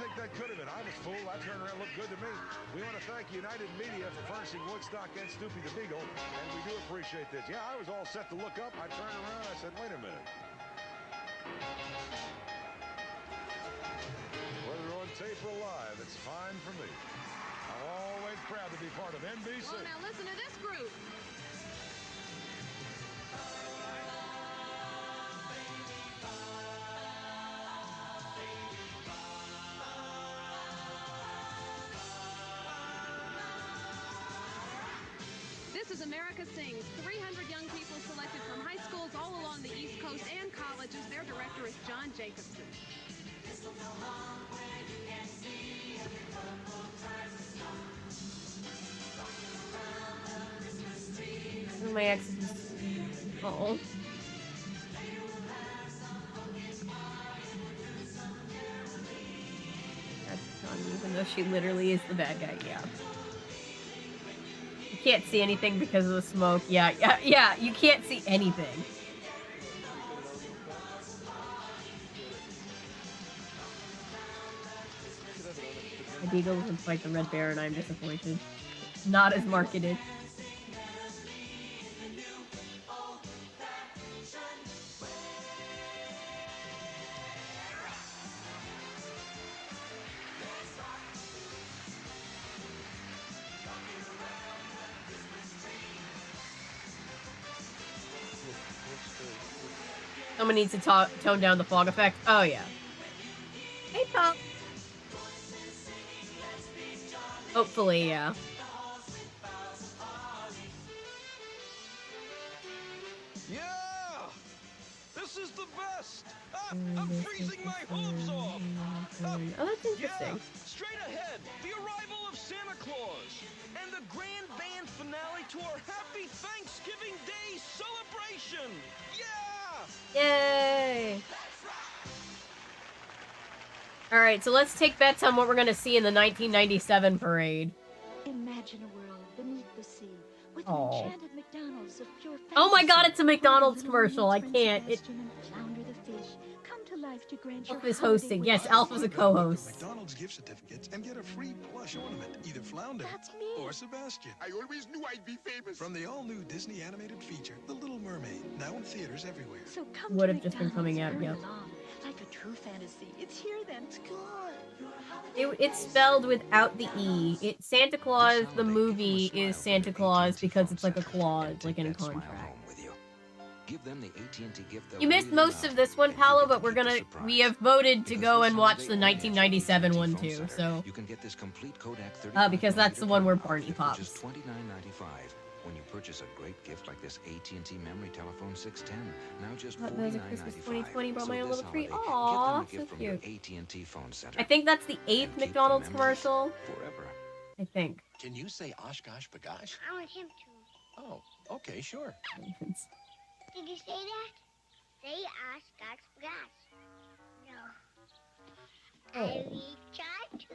think that could have been. I was fooled. I turned around and looked good to me. We want to thank United Media for furnishing Woodstock and Snoopy the Beagle, and we do appreciate this. Yeah, I was all set to look up. I turned around and I said, wait a minute. Whether on tape or live, it's fine for me. I'm always proud to be part of NBC. Well, now listen to this group. This is America Sings. 300 young people selected from high schools all along the East Coast and colleges. Their director is John Jacobson. My ex is... Oh. That's fun, even though she literally is the bad guy, yeah. You can't see anything because of the smoke. Yeah, you can't see anything. The Beagle doesn't fight the Red Bear and I'm disappointed. Not as marketed. Someone needs to tone down the fog effect. Oh, yeah. Hey, Pop. Hopefully, yeah. Yeah! This is the best! Ah, I'm freezing my hooves off! Oh, that's interesting. Yeah, straight ahead, the arrival of Santa Claus and the grand band finale to our Happy Thanksgiving Day celebration! Yeah! Yay! Alright, so let's take bets on what we're gonna see in the 1997 parade. Imagine a world beneath the sea with Oh. an enchanted McDonald's of pure fantasy. Oh my god, it's a McDonald's commercial. I can't. Flounder the fish. Come to life to grant your Alf is holiday hosting. Yes, wishes. Alf is a co-host. McDonald's gift certificates and get a free plush ornament, either Flounder or Sebastian. I always knew I'd be famous. From the all-new Disney animated feature, The Little Mermaid, now in theaters everywhere. So come Would to have just been McDonald's, coming out, hurry yeah. along. Like a true fantasy. It's here then. It's good. It's spelled without the E. Santa Claus, the movie, is Santa Claus because it's like a clause, like in a contract. Give them the AT&T gift they'll You missed really most love. of this one, Paolo, but we have voted to go and watch the 1997 one too, so. You can get this complete Kodak 35 Because that's the one where millimeter Barney for just pops. $29.95 when you purchase a great gift like this AT&T Memory Telephone 610. Now just That was a Christmas $49.95. 2020, brought my own this little tree. holiday, Aw, give them a so gift from your cute. AT&T phone center. I think that's the 8th McDonald's commercial. Forever. I think. Can you say Oshkosh Bagosh? I want him to. Oh, okay, sure. Did you say that? Say Oshkosh Bagosh. No. I will try to.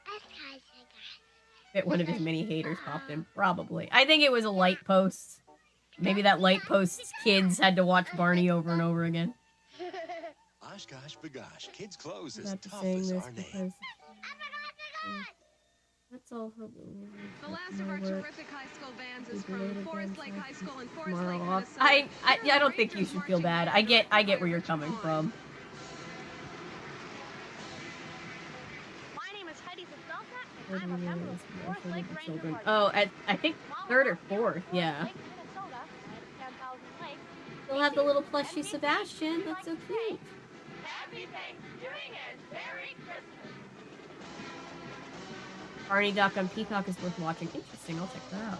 Oshkosh Bagosh. That one of his many haters popped in. Probably. I think it was a light post. Maybe that light post's kids had to watch Barney over and over again. Oshkosh Bagosh. Kids' clothes I as have to tough sing as this our name. because that's all. The last of our terrific high school bands is from Forest Lake High School in Forest Lake, Tomorrow off. Minnesota. I don't think you should feel bad. I get where you're coming from. My name is Heidi Zastelka, and I'm a member of Forest Lake Ranger Party. Oh, I think 3rd or 4th, yeah. Lake, Minnesota, at 10,000 lakes. We'll have the little plushie Sebastian. That's so cute. Happy Thanksgiving and Merry Christmas. Barney Duck on Peacock is worth watching. Interesting, I'll check that out.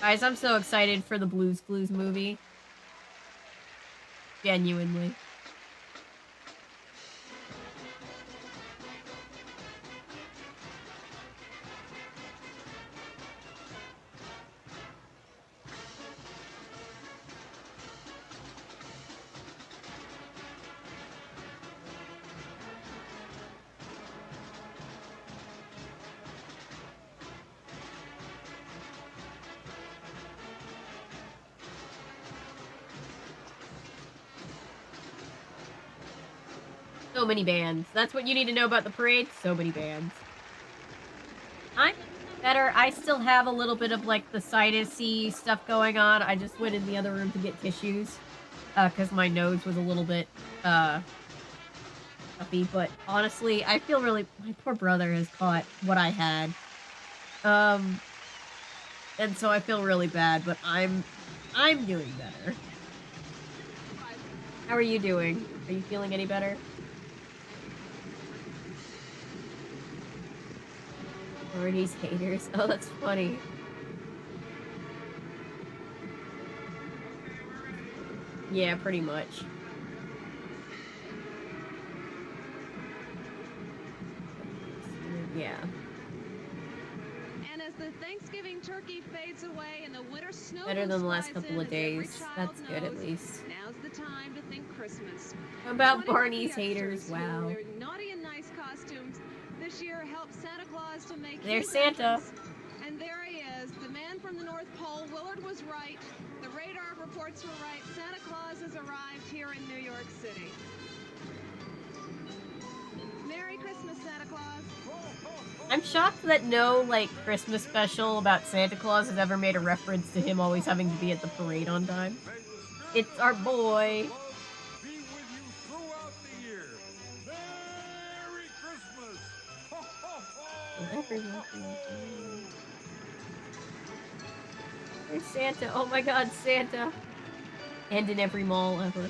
Guys, I'm so excited for the Blue's Clues movie. Genuinely. So many bands. That's what you need to know about the parade. So many bands. I'm better. I still have a little bit of like the sinus-y stuff going on. I just went in the other room to get tissues. Because my nose was a little bit stuffy. But honestly, I feel really... My poor brother has caught what I had. And so I feel really bad, but I'm doing better. How are you doing? Are you feeling any better? Barney's haters. Oh, that's funny. Yeah, pretty much. Yeah. And as the Thanksgiving turkey fades away and the winter snow Better than the last flies couple in, of as every days. child That's good at knows, least. Now's the time to think Christmas. How about 20 Barney's lucky haters? youngsters who Wow. wear naughty and nice costumes this year helped Santa Claus to make There's his Santa. entrance. And there he is, the man from the North Pole. Willard was right. The radar reports were right. Santa Claus has arrived here in New York City. Merry Christmas, Santa Claus. I'm shocked that no, like, Christmas special about Santa Claus has ever made a reference to him always having to be at the parade on time. It's our boy. Be with you throughout the year. Merry Christmas! Ho, ho, ho! There's Santa. Oh my god, Santa. And in every mall ever.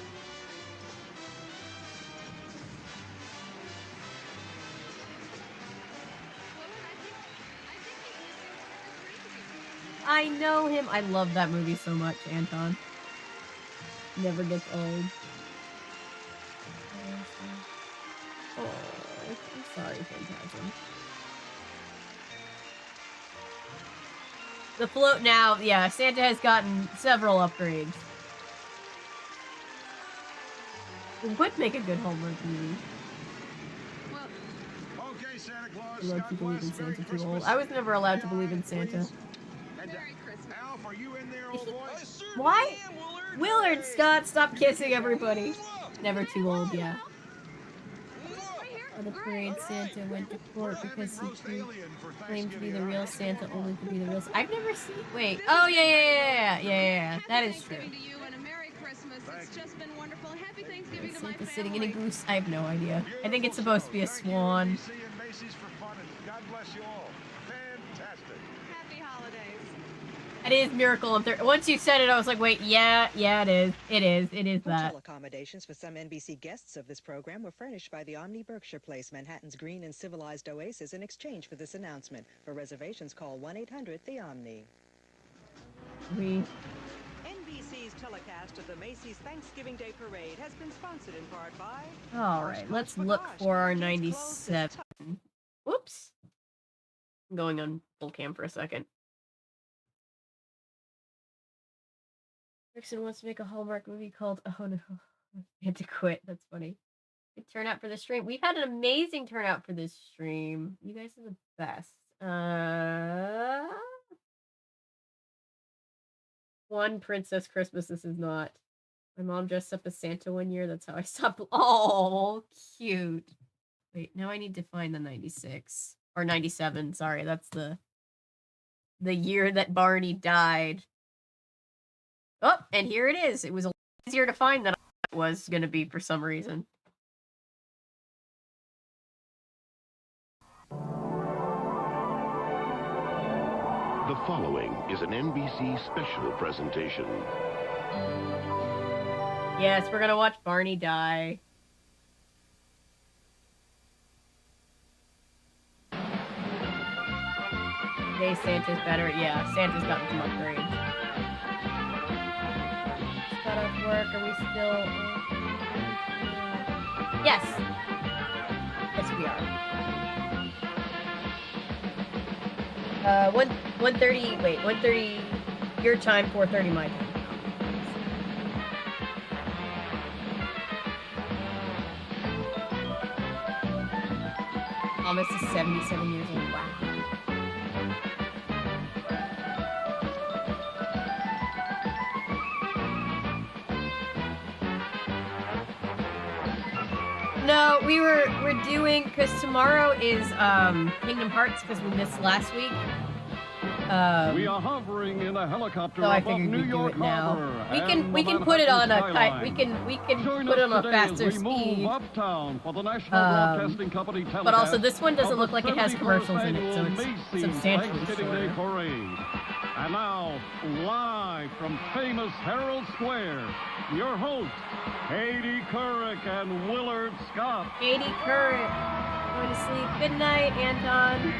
I know him. I love that movie so much, Anton. Never gets old. Oh, I'm sorry, Phantasm. The float now, yeah, Santa has gotten several upgrades. It would make a good Hallmark movie. Okay, Santa Claus. I love to God believe in bless. Merry Santa too Christmas. old. I was never allowed to believe in Santa. Merry Christmas. Alf, are you in there, old boy? Why? Willard, Scott, stop kissing everybody. Never too old, yeah. On the parade, Santa went to court because he claimed to be the real Santa, only to be the real. I've never seen. Wait. Oh yeah. That is true. Santa sitting in a goose. I have no idea. I think it's supposed to be a swan. God bless you all. Fantastic. Happy holidays. It is Miracle on 30. Once you said it, I was like, wait, yeah, it is. It is that. Hotel accommodations for some NBC guests of this program were furnished by the Omni Berkshire Place, Manhattan's green and civilized oasis, in exchange for this announcement. For reservations, call 1-800-THE-OMNI. NBC's telecast of the Macy's Thanksgiving Day Parade has been sponsored in part by... All right, let's look for our 97. Whoops. I'm going on full cam for a second. Rickson wants to make a Hallmark movie called Oh No, I had to quit. That's funny. Good turnout for the stream. We've had an amazing turnout for this stream. You guys are the best. One Princess Christmas. This is not. My mom dressed up as Santa one year. That's how I stopped. Oh, cute. Wait, now I need to find the 96 or 97. Sorry, that's the year that Barney died. Oh, and here it is. It was a lot easier to find than it was going to be for some reason. The following is an NBC special presentation. Yes, we're going to watch Barney die. Today Santa's better. Yeah, Santa's gotten some upgrades. Got off work. Are we still? Yes. Yes, we are. 1:30. Wait, 1:30 your time, 4:30 my time. Thomas is 77 years old. Wow. No, we're doing, because tomorrow is Kingdom Hearts, because we missed last week. We are hovering in a helicopter so I above figured New we'd do York it now. Harbor. We can put it on a skyline. we can Join put it on us a today as faster we speed. move uptown for the National Broadcasting Company telecast. But also this one doesn't of look the like it has 71st commercials in it, so annual it's Macy's substantially Thanksgiving Day shorter. Parade. And now, live from famous Herald Square, your hosts, Katie Couric and Willard Scott. Katie Couric, going to sleep. Good night, Anton.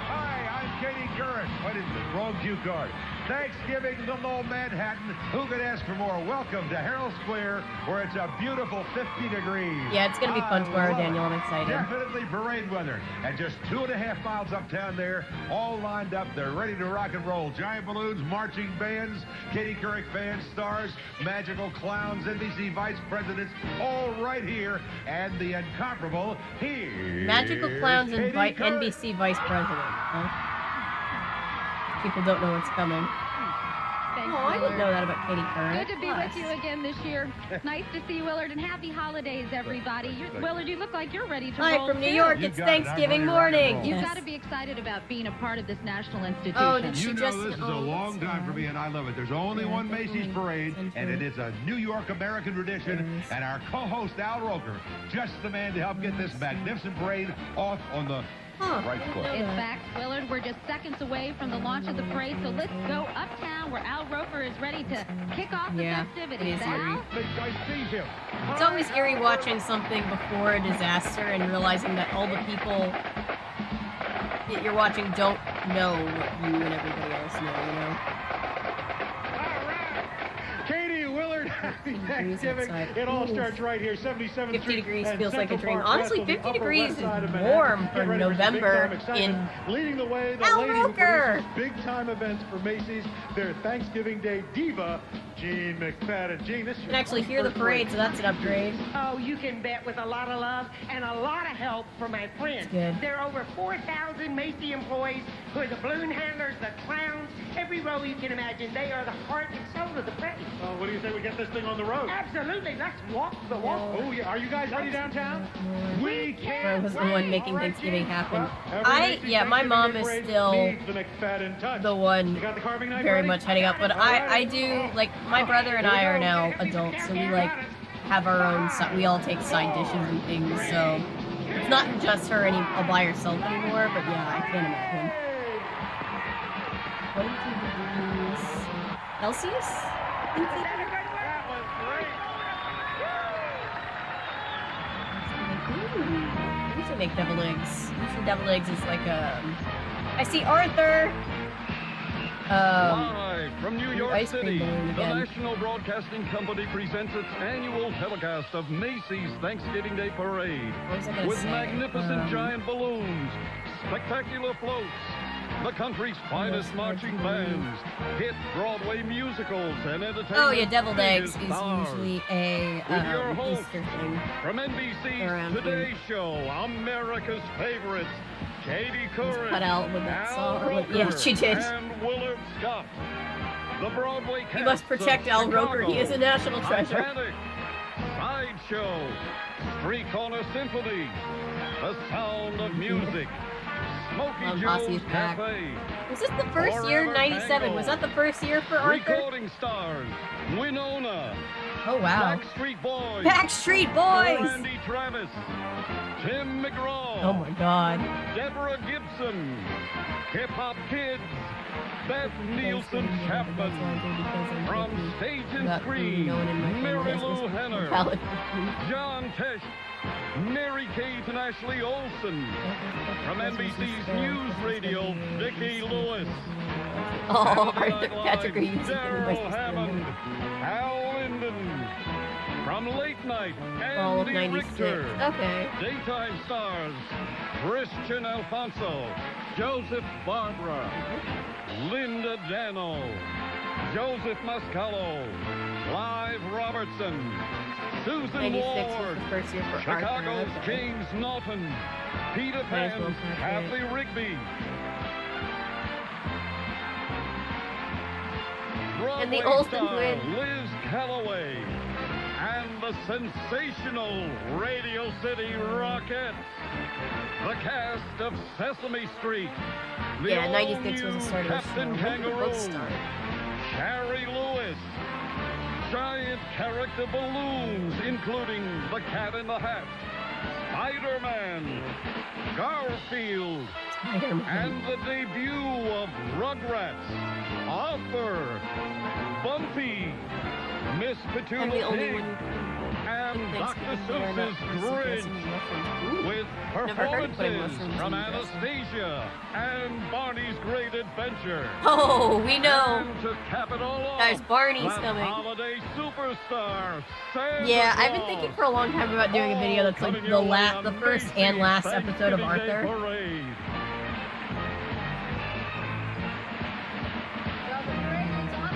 Hi, I'm Katie Couric. What is it? Wrong cue card. Thanksgiving, little old Manhattan. Who could ask for more? Welcome to Herald Square, where it's a beautiful 50 degrees. Yeah, it's going to be fun tomorrow, Daniel. I'm excited. Definitely parade weather. And just 2.5 miles uptown there, all lined up. They're ready to rock and roll. Giant balloons, marching bands, Katie Couric band stars, magical clowns, NBC vice presidents, all right here. And the incomparable here. Magical clowns and NBC vice president. Huh? People don't know what's coming. I didn't know that about Katie Couric. Good to be with you again this year. Nice to see you, Willard, and happy holidays, everybody. Willard, you look like you're ready to Hi, roll from New too. York. It's Thanksgiving morning. You've got to be excited about being a part of this national institution. Oh, did she You know just? this is a long time for me, and I love it. There's only one Macy's parade, and it is a New York American tradition. And our co-host, Al Roker, just the man to help get this magnificent parade off on the right foot. In fact, Willard, we're just seconds away from the launch of the parade, so let's go uptown where Al Roker is ready to kick off the festivities. Al? It's always eerie watching something before a disaster and realizing that all the people that you're watching don't know what you and everybody else know, you know? Katie, Willard, happy Thanksgiving. It all starts right here, 77th 50 Street degrees and feels like a Central dream. Park Honestly, West on the 50 Upper degrees West is Side of Manhattan. warm Get for ready for some November big-time excitement. Leading the way, the Al lady who Roker. produces big-time events for Macy's, their Thanksgiving Day diva, Jean McFadden. Jean, this is You can actually hear the parade, so that's an upgrade. Oh, you can bet with a lot of love and a lot of help from my friends. Good. There are over 4,000 Macy employees who are the balloon handlers, the clowns, every role you can imagine. They are the heart and soul of the place. Oh, what do you say we get this thing on the road? Absolutely. Let's walk the walk. Oh, yeah. Are you guys ready downtown? We I can't was the wait. one making All right, Thanksgiving Jean. happen. Well, every Macy's My mom Thanksgiving is parade still needs the McFadden touch. the one You got the carving knife very ready? much heading up, but I do, like, my brother and I are now adults, so we, like, have our own, we all take side dishes and things, so it's not just her all by herself anymore, but yeah, I can't imagine. 22 degrees Celsius? Ooh, usually make deviled eggs. Usually deviled eggs is like I see Arthur. Live from New York ice cream City, balloon the again. National Broadcasting Company presents its annual telecast of Macy's Thanksgiving Day Parade. What was I gonna With say? magnificent giant balloons, spectacular floats, the country's finest marching bands, hit Broadway musicals, and entertainment. Oh yeah, deviled eggs is stars. usually a With your host, Easter thing. From NBC's around Today here. Show, America's favorites, Katie Couric, Cut out with that Al song. Roker, Yeah, she did. and Willard Scott. The Broadway cast You must protect of Al Roker. He is a Chicago, national treasure. Titanic, Sideshow, Street Corner Symphony, The Sound of Music, Smokey Posse Joe's is back. Cafe. Was this the first year, Forever 97? Tango. Was that the first year for Arthur? Recording stars, Winona, Oh wow. Backstreet Boys, Backstreet Boys! Randy Travis, Tim McGraw, Oh my god. Deborah Gibson, Hip Hop Kids, Beth Nielsen Chapman, from Stage and Screen, Mary Lou Henner, John Tesh, Mary Kate and Ashley Olsen, from NBC's News Radio, Vicki Lewis, Oh, Saturday Arthur, Night Live's Patrick Reeves. Daryl Hammond, Al Linden, from Late Night, All of Andy 96. Richter, Okay. Daytime Stars, Christian Alfonso, Joseph Barbara, Linda Dano, Joseph Mascalo, Clive Robertson, Susan 96 was Ward, the first year for Chicago's Arthur. Okay. James Naughton, Peter Might as well Pan's pack Kathy it. Rigby, And the Broadway Olsen star twins. Liz Calloway, and the sensational Radio City Rockettes, the cast of Sesame Street, the Yeah, 96 was the all-new start of the show. Captain When did they Kangaroo, both start? Sherry Lewis, giant character balloons, including the Cat in the Hat, Spider-Man, Garfield, and the debut of Rugrats, Arthur, Bumpy, Miss I'm the Petula only Pig, one and Dr. Thanksgiving dinner Seuss's not Grinch, with Never heard of putting performances mushrooms from in dressing. Anastasia and Barney's Great Adventure. Oh, we know. And to cap it all off, Guys, Barney's that coming. holiday superstar, Santa Yeah, I've been Claus. thinking for a long time about doing a video that's like Coming your way on the first and Macy's last episode of Thanksgiving Day Arthur. Parade. Well, the parade is on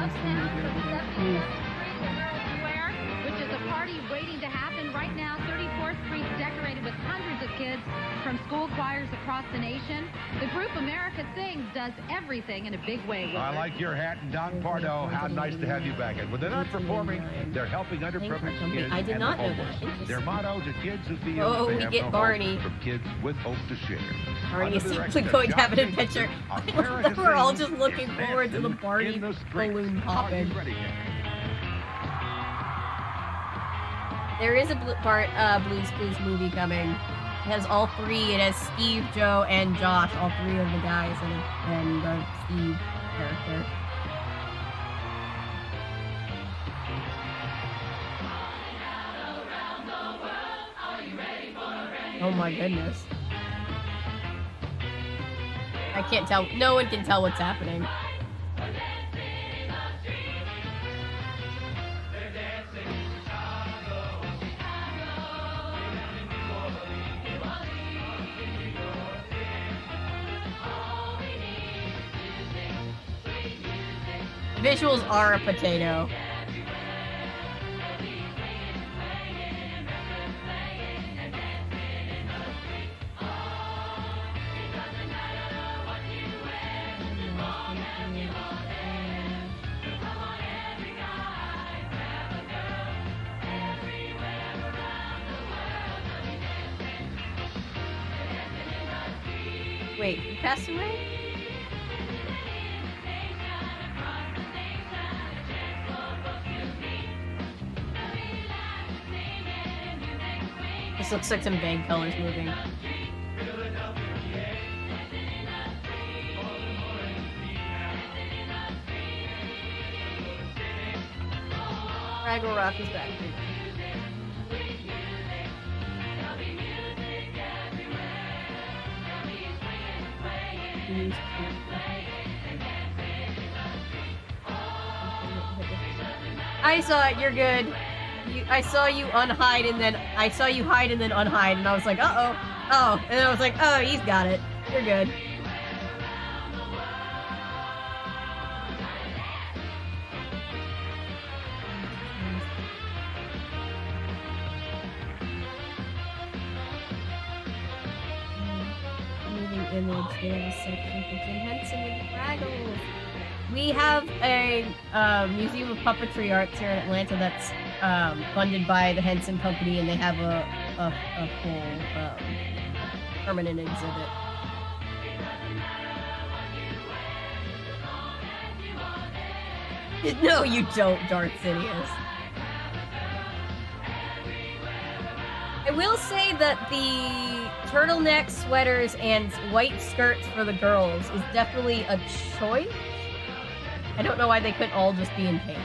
uptown from 74th Street to Herald Square, which is a party waiting to happen right now. 34th Street's decorated with hundreds of kids from school choirs across the nation. The group America Sings does everything in a big way. I like your hat, and Don Pardo, how nice to have you back. And when they're not performing, they're helping underprivileged kids I did and not the know homeless. that. Their motto to kids who feel Oh, they we have get no Barney. hope, from kids with hope to share. Barney Under is the simply direction of going to John have an Jacobson, adventure. America We're all Sings just looking is forward to the dancing Barney in the streets. balloon Are you popping. ready yet? There is a Blue's Clues movie coming. It has all three. It has Steve, Joe, and Josh, all three of the guys, and the Steve character. Oh my goodness. I can't tell. No one can tell what's happening. Visuals are a potato. Wait, you passed away? This looks like some vague colors moving. Fraggle Rock is back. I saw it, you're good. I saw you unhide and then I saw you hide and then unhide and I was like, uh-oh. Oh, and then I was like, oh, he's got it. You're good. Moving image, there's Jim Henson with the Fraggles. We have a Museum of Puppetry Arts here in Atlanta that's funded by the Henson Company, and they have a full permanent exhibit. No, you don't, Darth Sidious. I will say that the turtleneck sweaters and white skirts for the girls is definitely a choice. I don't know why they couldn't all just be in pink.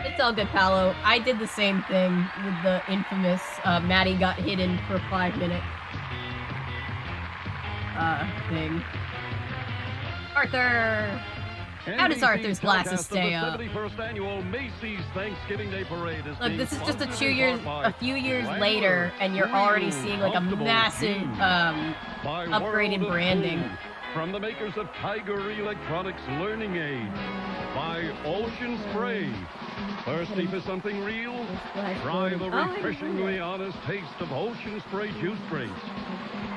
It's all good, Paolo. I did the same thing with the infamous Maddie got hidden for 5-minute thing. Arthur! How does Arthur's glasses stay up? 71st annual Macy's Thanksgiving Day Parade is Look, this is just a few years later, and you're already seeing like a massive upgrade in branding. From the makers of Tiger Electronics Learning Aids, by Ocean Spray. Thirsty for something real? Try the refreshingly honest taste of Ocean Spray juice drinks.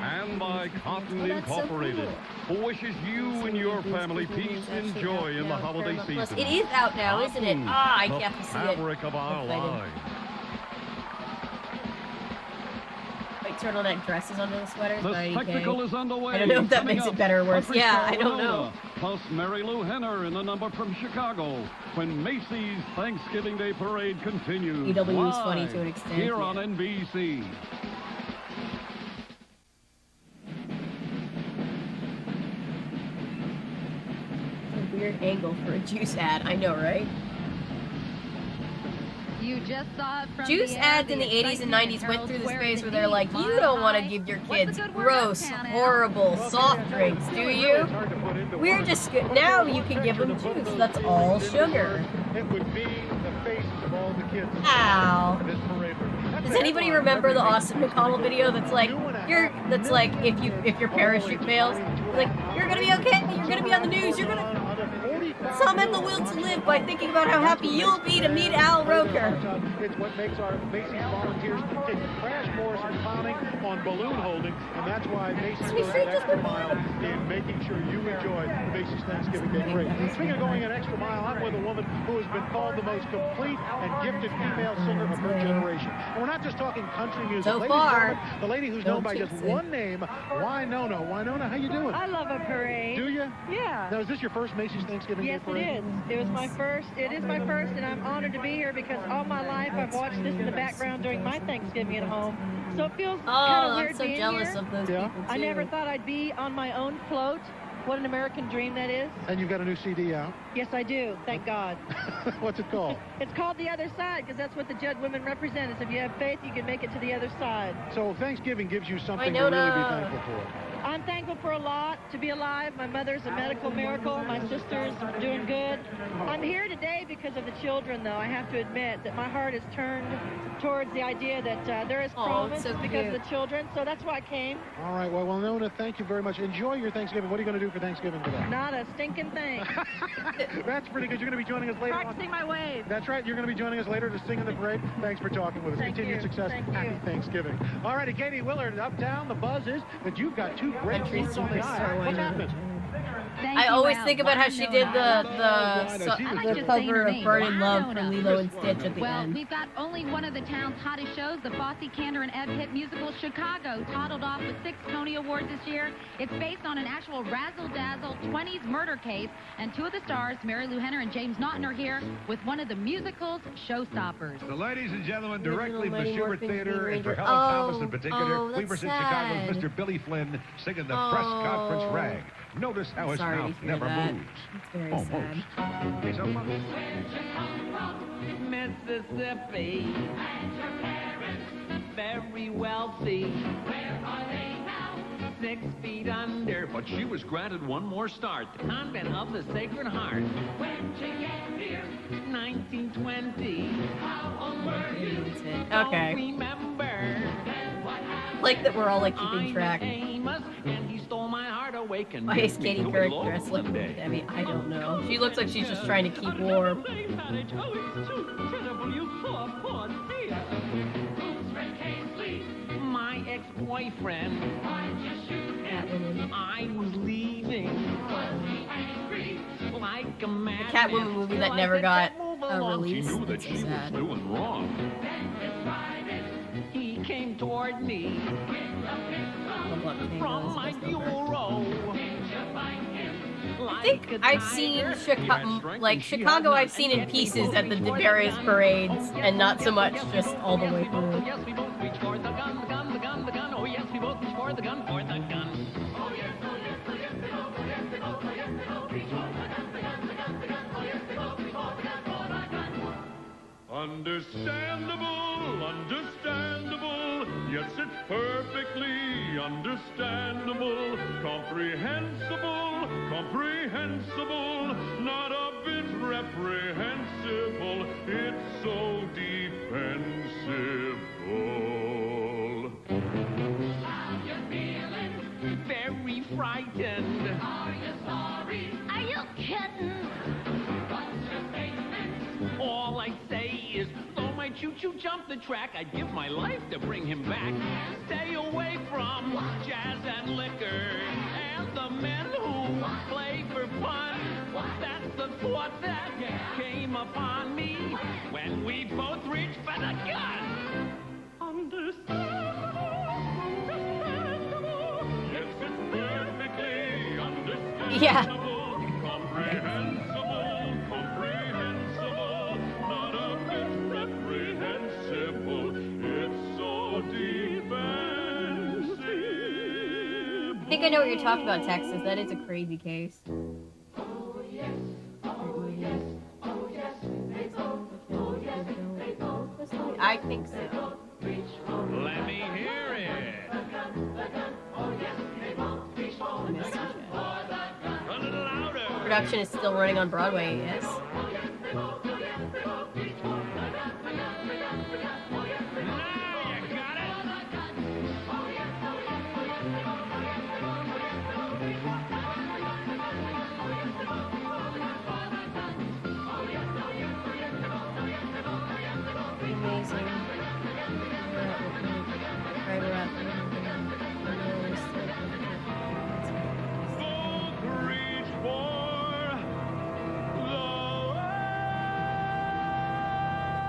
And by Cotton Incorporated, who wishes you and your family peace and joy in the holiday season. It is out now, isn't it? Ah, I can't see it. The fabric of our lives. White turtleneck dresses under the sweaters. The spectacle is underway. I don't know if that makes it better or worse. Yeah, I don't know. Plus Mary Lou Henner in the number from Chicago when Macy's Thanksgiving Day Parade continues. EW is funny to an extent. Here on NBC. Weird angle for a Juice ad. I know, right? You just saw it from Juice ads in the 80s and 90s went through this phase where they're like, you don't want to give your kids gross, horrible soft drinks, do you? We're just good. Now you can give them juice. That's all sugar. It would be the faces of all the kids. Ow. Does anybody remember the Austin McConnell video that's like, if your parachute fails, like, you're gonna be okay, you're gonna be on the news, you're gonna summon the will to live by thinking about how happy you'll be to meet Al Roker. It's what makes our Macy's volunteers take a crash course in clowning on balloon holding, and that's why Macy's goes an extra mile in making sure you enjoy the Macy's Thanksgiving Day Parade. Speaking of going an extra mile, I'm with a woman who has been called the most complete and gifted female singer of her generation. And we're not just talking country music. So far, the lady who's known by just one name, Winona. Winona, how you doing? I love a parade. Do you? Yeah. Now, is this your first Macy's Thanksgiving Day Parade? Yes, it is. It was my first. It is my first, and I'm honored to be here because all my life I've watched this in the background during my Thanksgiving at home. So it feels kind of weird I'm so being jealous here. of those people too. I never thought I'd be on my own float what an American dream that is. And you've got a new CD out. Yes, I do. Thank God. What's it called? It's called The Other Side, because that's what the Judd women represent. Is if you have faith, you can make it to the other side. So Thanksgiving gives you something to really be thankful for. I'm thankful for a lot. To be alive. My mother's a medical miracle. My sister's doing good. I'm here today because of the children, though. I have to admit that my heart is turned towards the idea that there is promise because of the children. So that's why I came. All right. Well, Nona, thank you very much. Enjoy your Thanksgiving. What are you going to do for Thanksgiving today? Not a stinking thing. That's pretty good. You're going to be joining us later. Practicing my wave. That's right. You're going to be joining us later to sing in the parade. Thanks for talking with us. Continued success. Happy Thanksgiving. All righty, Katie Willard, Uptown. The buzz is that you've got two great songs on the aisle. What's happening? I always think about how she did the cover of Burning Love for Lilo and Stitch at the end. We've got only one of the town's hottest shows, the Fosse, Candor, and Ebb hit musical Chicago, titled off with 6 Tony Awards this year. It's based on an actual razzle-dazzle 20s murder case, and 2 of the stars, Mary Lou Henner and James Naughton, are here with one of the musical's showstoppers. So, ladies and gentlemen, directly from the Schubert Theater, and for Helen Thomas in particular, we present Chicago's Mr. Billy Flynn singing the press conference rag. Notice how his mouth never moves. It's very sad. He's so funny. Mississippi, and your parents very wealthy. Where are they now? 6 feet under. But she was granted one more start. The convent of the Sacred Heart. When'd you get here? 1920. How old were you? Okay. Don't remember. Like that we're all like keeping track. And he stole my heart away. Why is Katie Couric dressed like Debbie? I don't know. She looks like she's just trying to keep warm. My ex-boyfriend. I was leaving. Like a madman. The Catwoman movie that never got a release. She knew that she was doing wrong. He came toward me from my bureau. I think I've seen Chicago I've seen in pieces at the various parades, and not so much just all the way through. Yes, we both reach for the gun, the gun, the gun, the gun. Oh, yes, we both reach for the gun, for the gun. Oh, yes, oh, yes, oh, yes, we both, oh, yes, we both, oh, yes, we both reach for the gun, the gun, the gun, the gun. Oh, yes, we both reach for the gun, for the gun. Understandable, understandable. Yes, it's perfectly understandable. Comprehensible, comprehensible. Not a bit reprehensible. It's so defensible. How you feeling? Very frightened. Are you sorry? Are you kidding? What's your statement? All I say is, though my choo-choo jumped the track, I'd give my life to bring him back. Stay away from jazz and liquor and the men who play for fun. That's the thought that came upon me when we both reached for the gun. Understandable, understandable. Yes, it's perfectly understandable. Yeah. Comprehensible, comprehensible. Not a bit reprehensible. It's so defensible. I think I know what you're talking about, Texas. That is a crazy case. Oh yes, oh yes, oh yes, they both, oh yes, they both. I think so. Let me hear it. Oh yes, they both reach for the gun, for the gun. A little louder. Production is still running on Broadway, yes. Amazing.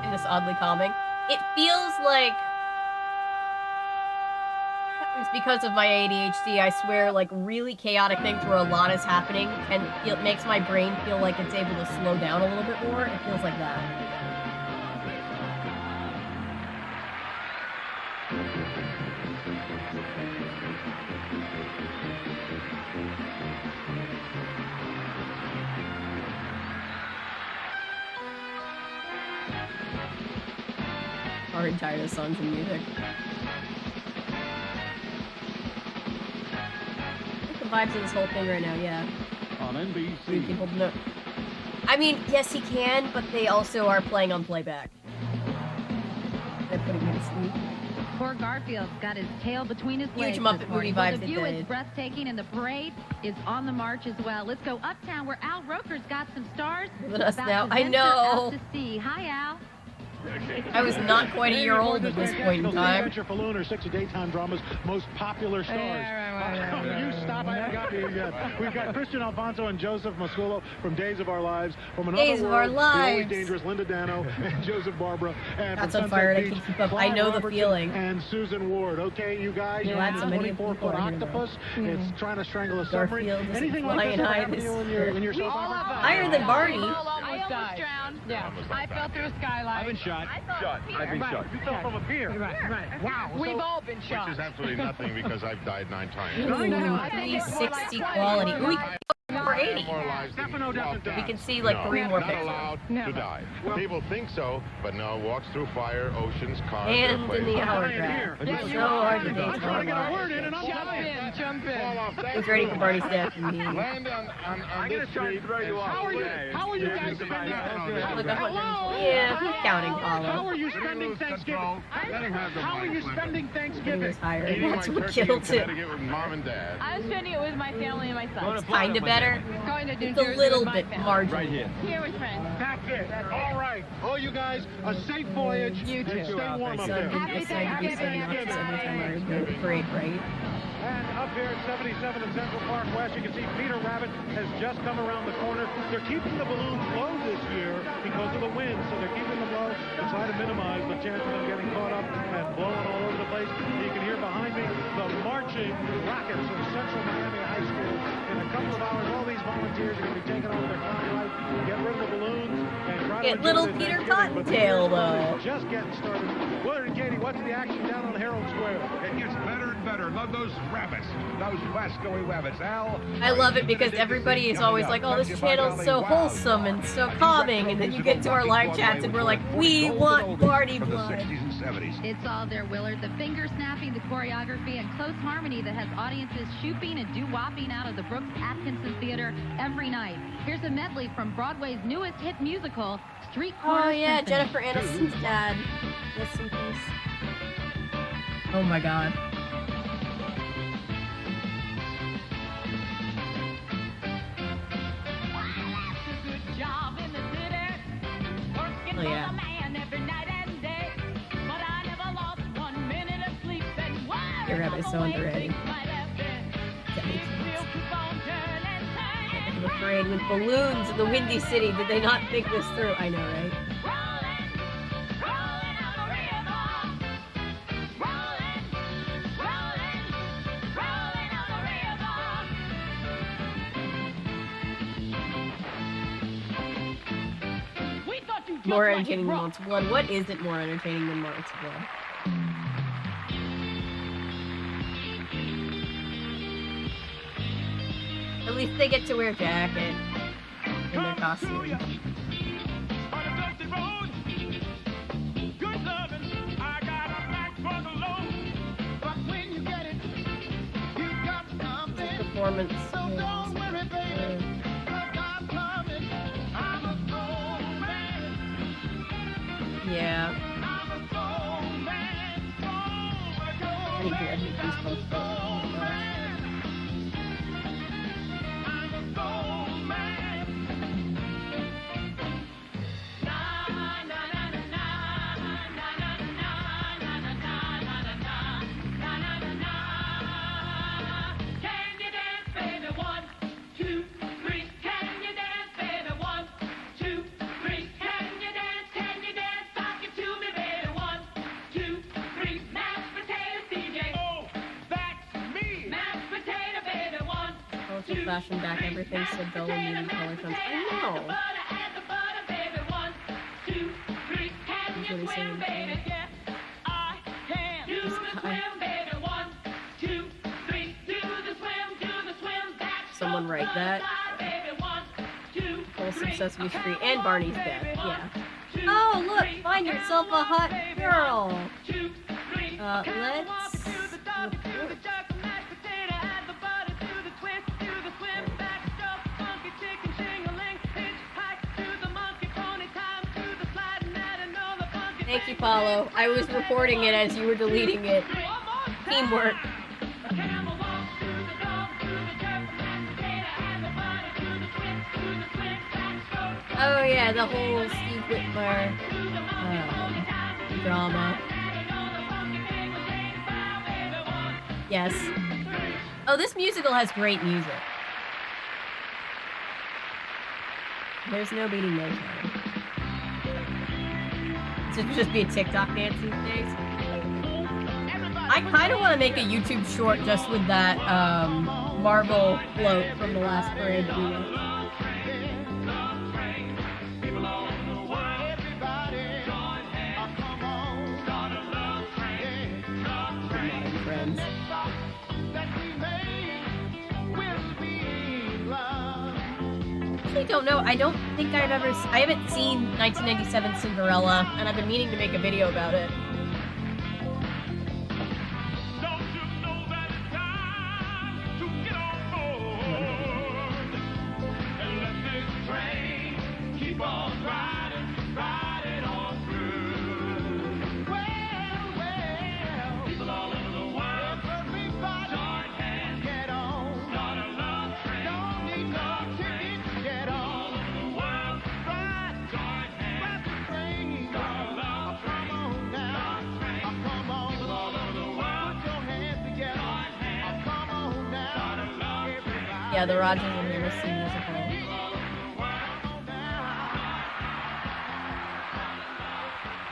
And this oddly calming. It feels like it's because of my ADHD, I swear, like really chaotic things where a lot is happening, and it makes my brain feel like it's able to slow down a little bit more. It feels like that. already tired of songs and music. I think the vibes of this whole thing right now, yeah. On NBC. People know. I mean, yes, he can, but they also are playing on playback. They're putting him to sleep. Poor Garfield's got his tail between his legs. Huge Muppet movie vibes. The view is breathtaking, and the parade is on the march as well. Let's go uptown, where Al Roker's got some stars. Look at us now. I know. Out to sea. Hi, Al. I was not quite a year old at this point in time. Adventure Falloon are 6 of daytime drama's most popular stars. You stop, I haven't got to you yet. We've got Christian Alfonso and Joseph Masculo from Days of Our Lives. From Another Days of World, Our the Lives. always dangerous Linda Dano and Joseph Barbara. And That's from on fire, Sunset and I Beach, can't keep up. I Clyde know the Robertson feeling. And Susan Ward. Okay, you guys, Yeah, you're that's on so a many 24-foot people are here, octopus. though. It's trying to strangle a submarine. Garfield is Anything like this ever flying happen to you in your soap opera? Higher than Barney. I almost drowned. Yeah, I fell through a skylight. I've been shot. I've been shot. You fell from a pier. Right. Wow. We've all been shot. Which is absolutely nothing because I've died 9 times. Ooh, 360 quality. Ooh, we can go for 80. Stefano doesn't die. We can see like 3 more not pictures. allowed to die. People think so, but no, walks through fire, oceans, cars, And in airplanes. the hourglass. It's so hard to date Jump in. He's ready for Barney's death. Land on this street. How are you guys spending? Look, yeah, who's counting, Paulo? How are you spending Thanksgiving? How are you spending He Thanksgiving? was hired. Eating my That's what turkey in killed him. Connecticut with mom and dad. I was spending it with my family and my son. It's kind of better. Going to New It's a Jersey little with my bit family. marginal. Right here. Here with friends. That's it. All right. All you guys, a safe voyage. You too. And stay warm up So there. I'm decided to do something else every time I go to the parade, right? And up here at 77 in Central Park West, you can see Peter Rabbit has just come around the corner. They're keeping the balloons low this year because of the wind, so they're keeping them low to try to minimize the chance of them getting caught up and blowing all over the place. You can hear behind me the marching rockets of Central Miami High School. In a couple of hours, all these volunteers are going to be taking over their clown life, get rid of the balloons, and try to Get little enjoy Peter their Thanksgiving. But the Cottontail, year's though. just getting started. Willard and Katie, what's the action down on Herald Square? It gets better and better. Love those rabbits. Those Wascoey rabbits. Al? I love it because everybody is always like, oh, this channel's so wholesome and so calming, and then you get to our live chats and we're like, we want party From the blood. 60s and 70s. It's all there, Willard. The finger snapping, the choreography, and close harmony that has audiences shooping and doo-wopping out of the Brooks Atkinson Theater every night. Here's a medley from Broadway's newest hit musical, Street Corner Oh yeah, Symphony. Jennifer Aniston's dad. Rest in peace. Oh my god. Oh yeah. Your rabbit is so underrated. That makes sense. The parade with balloons in the Windy City. Did they not think this through? I know, right? More entertaining than Months of Blood. What isn't more entertaining than Months of Blood? At least they get to wear a jacket in their costume. Performance. Yeah. I need to edit these posts. Flashing back, everything's so dull and needing color tones. I know. He's really saying someone write that. Wholesome Sesame Street and Barney's death. Yeah. Oh, look! Find yourself a hut girl. Let's. Thank you, Paulo. I was reporting it as you were deleting it. Teamwork. Oh yeah, the whole Steve Whitmer drama. Yes. Oh, this musical has great music. There's no beating Motown. It should just be a TikTok dance these days. I kind of want to make a YouTube short just with that marble float from the last parade that we went. Friends. I don't know. I don't think I haven't seen 1997 Cinderella, and I've been meaning to make a video about it. Yeah, the Rogers and Macy musical.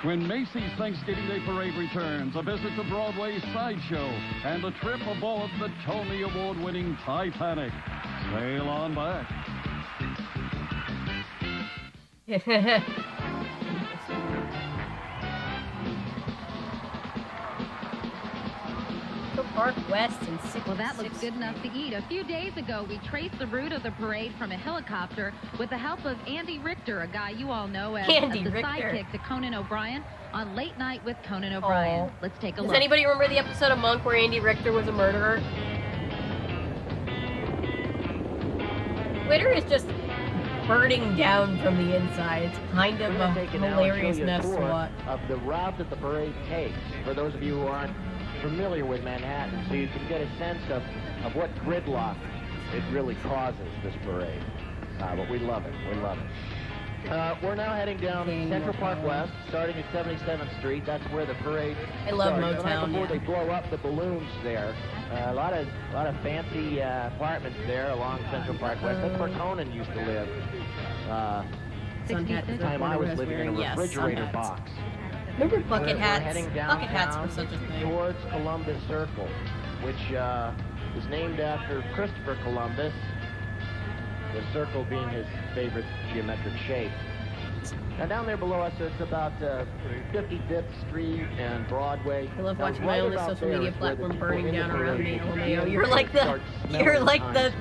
When Macy's Thanksgiving Day Parade returns, a visit to Broadway's sideshow, and a trip aboard the Tony Award-winning Titanic. Sail on back. Park West and 6. Well, that looks good enough to eat. A few days ago, we traced the route of the parade from a helicopter with the help of Andy Richter, a guy you all know as the sidekick to Conan O'Brien on Late Night with Conan O'Brien. Let's take a look. Does anybody remember the episode of Monk where Andy Richter was a murderer? Twitter is just burning down from the inside. It's kind of a hilarious mess to watch. Of the route that the parade takes, for those of you who aren't familiar with Manhattan, so you can get a sense of what gridlock it really causes, this parade. But we love it. We love it. We're now heading down Central Park West, starting at 77th Street. That's where the parade I love starts. Motown. The night before they blow up the balloons there. A lot of fancy apartments there along Central Park West. That's where Conan used to live. The time I was living in a refrigerator box. Remember bucket hats? Heading Bucket hats were such a thing. Towards Columbus Circle, which was named after Christopher Columbus, the circle being his favorite geometric shape. Now down there below us, it's about 55th Street and Broadway. I love watching my own social media platform burning down around me. You're like the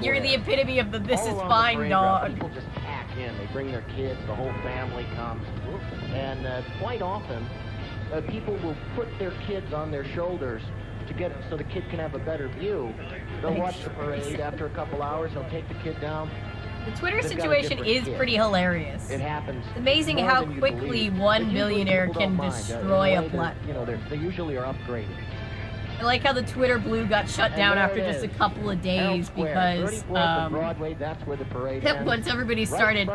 epitome of the "this is fine" dog. People just pack in. They bring their kids. The whole family comes, and quite often, people will put their kids on their shoulders to get so the kid can have a better view. They'll watch the parade. After a couple hours, they'll take the kid down. The Twitter situation is pretty hilarious. It happens. It's amazing how quickly one billionaire can destroy a platform. You know, they usually are upgraded. I like how the Twitter Blue got shut down after just a couple of days because Broadway, that's where the parade ends. Once everybody started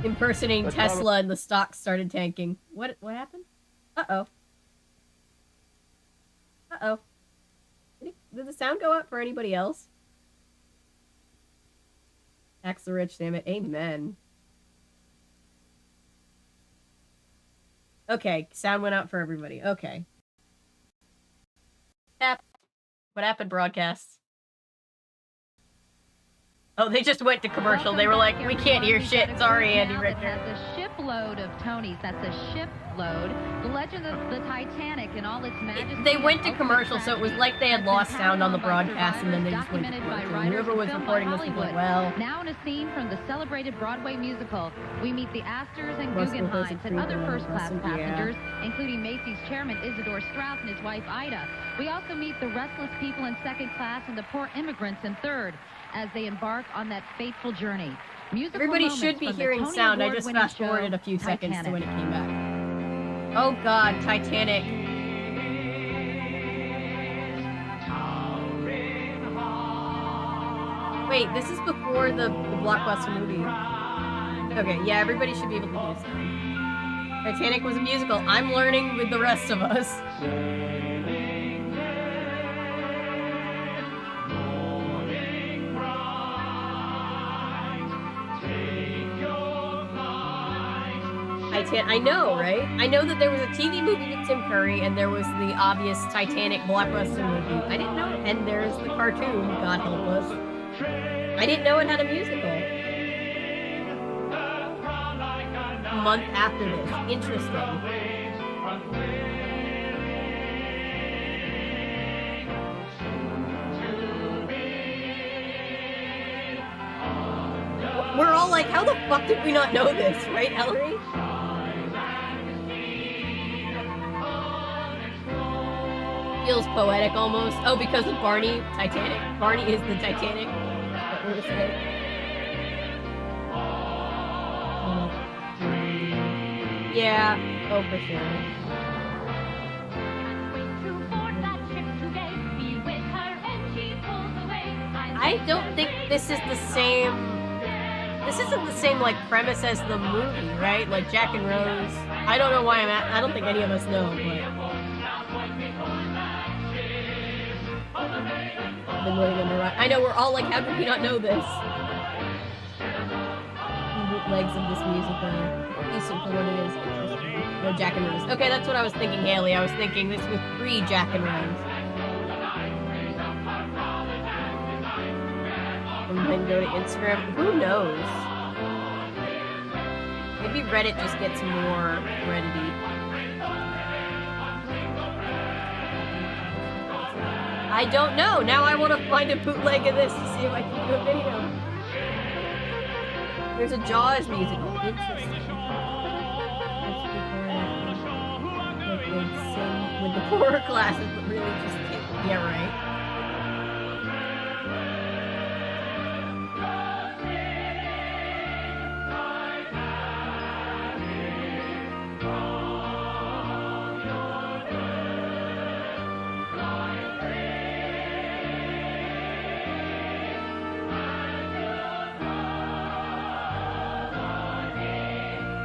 impersonating Tesla and the stocks started tanking. What happened? Uh-oh. Uh-oh. Did the sound go up for anybody else? Tax the rich, damn it. Amen. Okay, sound went out for everybody. Okay. What happened, broadcasts? Oh, they just went to commercial. They were like, we can't hear shit. Sorry, Andy Richter. Has a ship shipload of Tonys. That's a shipload. The Legend of the Titanic in all its majesty. They went to commercial, so it was like they had lost sound on the broadcast, and then they just went to commercial. Whoever was reporting this was like, well... Now in a scene from the celebrated Broadway musical, we meet the Astors and Guggenheims and other first-class passengers, including Macy's chairman Isidore Straus and his wife Ida. We also meet the restless people in second class and the poor immigrants in third as they embark on that fateful journey. Musical Everybody should be hearing sound. I just fast-forwarded a few seconds to when it came back. Oh god, Titanic. Wait, this is before the blockbuster movie. Okay, yeah, everybody should be able to hear sound. Titanic was a musical. I'm learning with the rest of us. I know, right? I know that there was a TV movie with Tim Curry, and there was the obvious Titanic blockbuster movie. I didn't know, and there's the cartoon, God help us. I didn't know it had a musical. A month after this. Interesting. We're all like, how the fuck did we not know this, right, Ellery? Feels poetic almost. Oh, because of Barney, Titanic. Barney is the Titanic. That's what we're saying. Yeah. Oh, for sure. I don't think this is the same. This isn't the same like premise as the movie, right? Like Jack and Rose. I don't know why I'm at. I don't think any of us know, but. I know we're all like, how did we not know this? Bootlegs of this musical, decent for what it is. No, Jack and Rose. Okay, that's what I was thinking, Haley. I was thinking this was pre-Jack and Rose. And then go to Instagram. Who knows? Maybe Reddit just gets more Reddit-y. I don't know. Now I want to find a bootleg of this to see if I can do a video. There's a Jaws musical. Interesting. Like they sing with the horror classes, but really just yeah, right.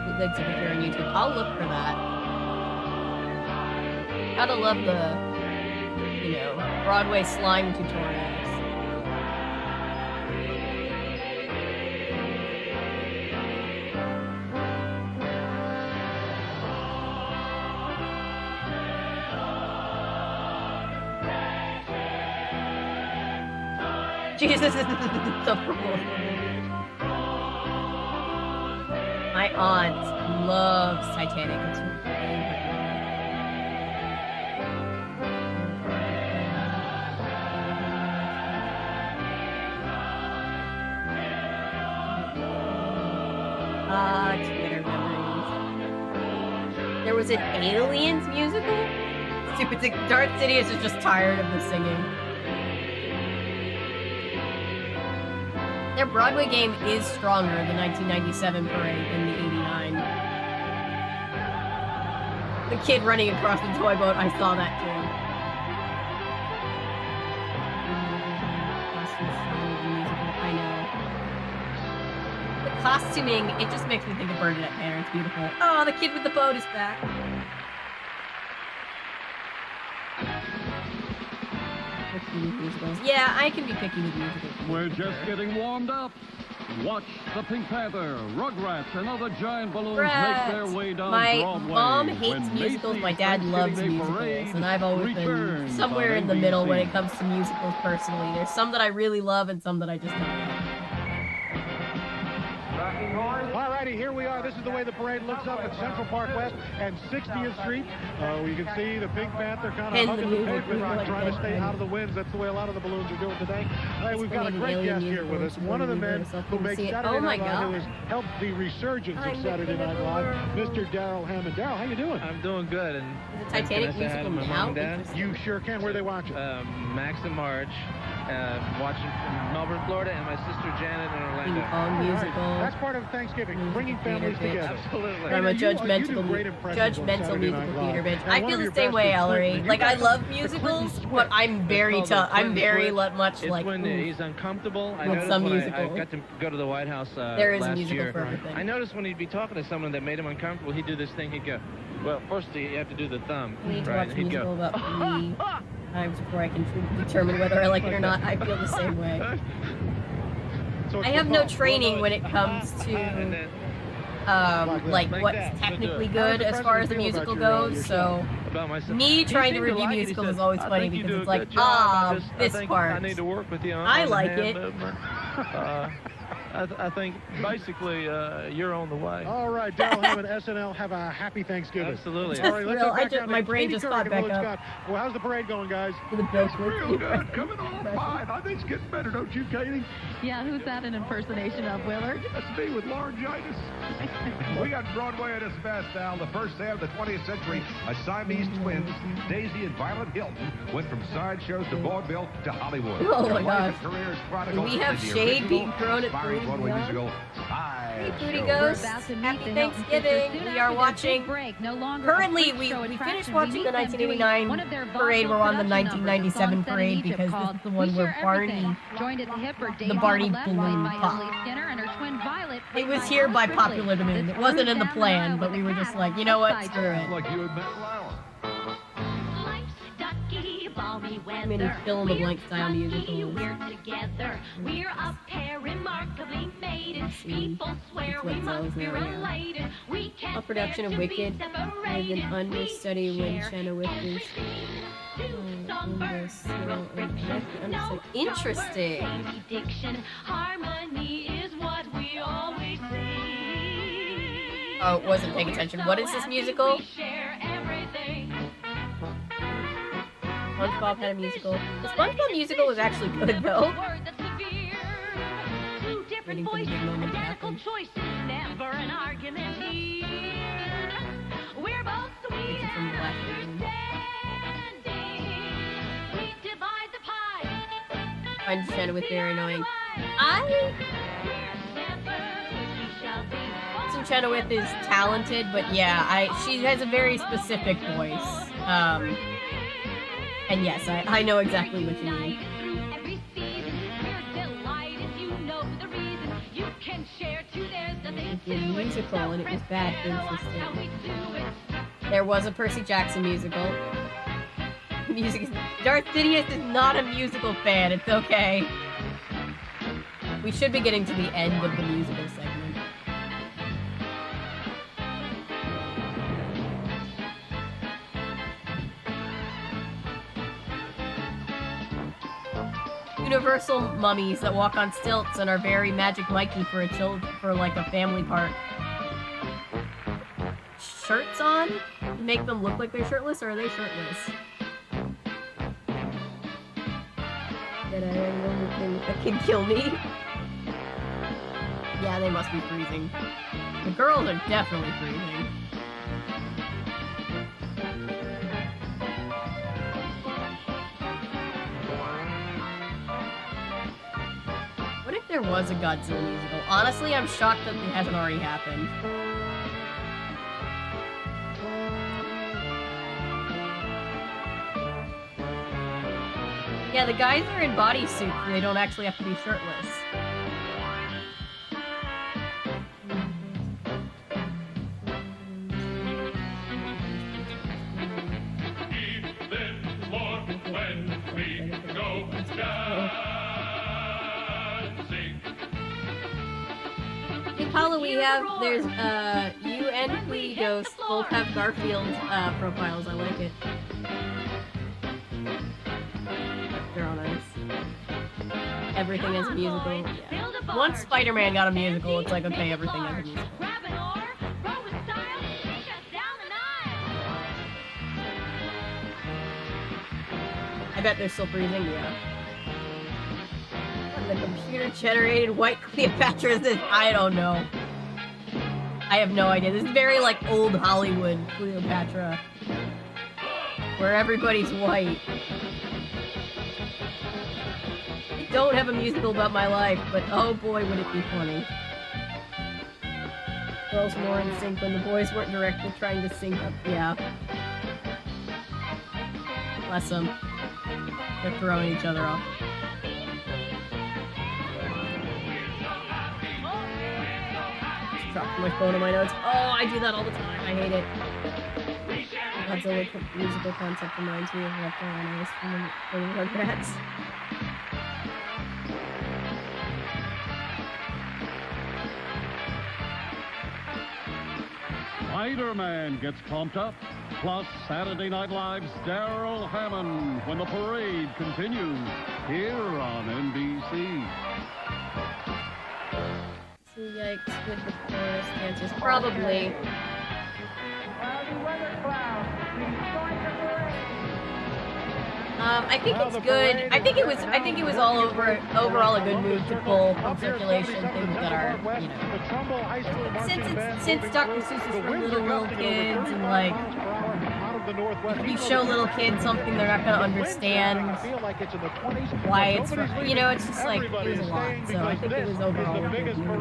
Bootlegs of it here on YouTube. I'll look for that. Gotta love the, you know, Broadway slime tutorials. Jesus, this is so cool. My aunt loves Titanic. It's her favorite. Twitter memories. There was an Aliens musical? Stupid thing. Darth Sidious is just tired of the singing. Their Broadway game is stronger, the 1997 parade than the 89. The kid running across the toy boat, I saw that too. I know. The costuming, it just makes me think of Bernadette Tanner. It's beautiful. Oh, the kid with the boat is back. Yeah, I can be picky with musicals. We're just getting warmed up. Watch the Pink Panther, Rugrats, and other giant balloons make their way down Broadway. My mom hates musicals, my dad loves musicals, and I've always been somewhere in the middle when it comes to musicals personally. There's some that I really love and some that I just don't love. All righty, here we are. This is the way the parade looks up at Central Park West and 60th Street. You can see the Pink Panther kind of hugging the pavement rock, trying to stay out of the winds. That's the way a lot of the balloons are doing today. We've got a great guest here with us. One of the men who makes Saturday Night Live, who has helped the resurgence of Saturday Night Live, Mr. Daryl Hammond. Daryl, how you doing? I'm doing good. And the Titanic musical now? You sure can. Where are they watching? Max and Marge. Watching from Melbourne, Florida, and my sister Janet in Orlando. Musical. That's part of Thanksgiving, bringing families together. Absolutely. I'm a judgmental musical theater bitch. I feel the same way, Ellery. Like, I love musicals, but I'm very tough. I'm very much like. When he's uncomfortable. I with some musical. I got to go to the White House there is last a musical year. for everything. I noticed when he'd be talking to someone that made him uncomfortable, he'd do this thing. He'd go, "Well, first you have to do the thumb." We need to right? watch a musical about 3 times before I can determine whether I like it or not. I feel the same way. I have no training when it comes to like what's technically good as far as the musical goes, so me trying to review musicals is always funny because it's like, this part. I need to work with you on I like it. I think basically you're on the way. All right, Daryl Hammond, SNL, have a happy Thanksgiving. Absolutely. All right, let's go back down my to brain Katie just Curry popped back Village up. Scott. Well, how's the parade going, guys? It's real good. Coming on fine. I think it's getting better, don't you, Katie? Yeah, who's that an impersonation of, Willard? That's me with laryngitis. We got Broadway at its best now. The first day of the 20th century, a Siamese twins, Daisy and Violet Hilton, went from sideshows to vaudeville to Hollywood. Oh Their my life gosh. and careers chronicled We have in the shade original, being thrown at inspiring Foodie Broadway Ghost. musical, Hey, Sideshow. Foodie Ghost. Happy Thanksgiving. We are watching. Currently, we finished watching the 1989 parade. We're on the 1997 parade because this is the one where Barney, the Barney balloon popped. It was here by popular demand. It wasn't in the plan, but we were just like, you know what, screw it. Like you and Matt Lauer. I mean, it's fill in the blank style musicals. We're a pair remarkably mated. People swear we must be related. We can't A production of Wicked with an understudy when Chenoweth is interesting. Harmony is what we always see. Oh, wasn't paying attention. What is this musical? SpongeBob had a musical. The SpongeBob musical was actually good, though. Two different voices, identical choices, never an argument here. We're both sweet and understanding. We divide the pie. I find Chenoweth very annoying. Chenoweth is talented, but yeah, she has a very specific voice. And yes, I know exactly what you mean. It was a musical and it was bad, interesting. There was a Percy Jackson musical. Darth Sidious is not a musical fan, it's okay. We should be getting to the end of the musical segment. Universal mummies that walk on stilts and are very Magic Mikey for like a family park. Shirts on? Make them look like they're shirtless, or are they shirtless? Did I hear anything that can kill me? Yeah, they must be freezing. The girls are definitely freezing. What if there was a Godzilla musical? Honestly, I'm shocked that it hasn't already happened. Yeah, the guys are in bodysuits. They don't actually have to be shirtless. Paula, there's you and Flea Ghost both have Garfield profiles. I like it. They're all nice. everything is a musical. Yeah. Once Spider-Man got a musical, it's like, okay, everything is a musical. I bet they're still freezing, yeah. And the computer-generated white Cleopatra is this? I don't know. I have no idea. This is very, like, old Hollywood Cleopatra. Where everybody's white. I don't have a musical about my life, but oh boy, would it be funny. Girls more in sync when the boys weren't directly trying to sync up. Yeah. Bless them. They're throwing each other off. Just dropped my phone on my notes. Oh, I do that all the time. I hate it. Godzilla musical concept reminds me of Left on Ice from the Rugrats. Spider-Man gets pumped up, plus Saturday Night Live's Daryl Hammond when the parade continues here on NBC. So yikes with the chorus dances. Probably. I think it's good. I think it was all overall a good move to pull from circulation things that are, you know, since Dr. Seuss is for little kids and like if you show little kids something they're not gonna understand why it's for, you know, it's just like it was a lot. So I think it was overall a good move.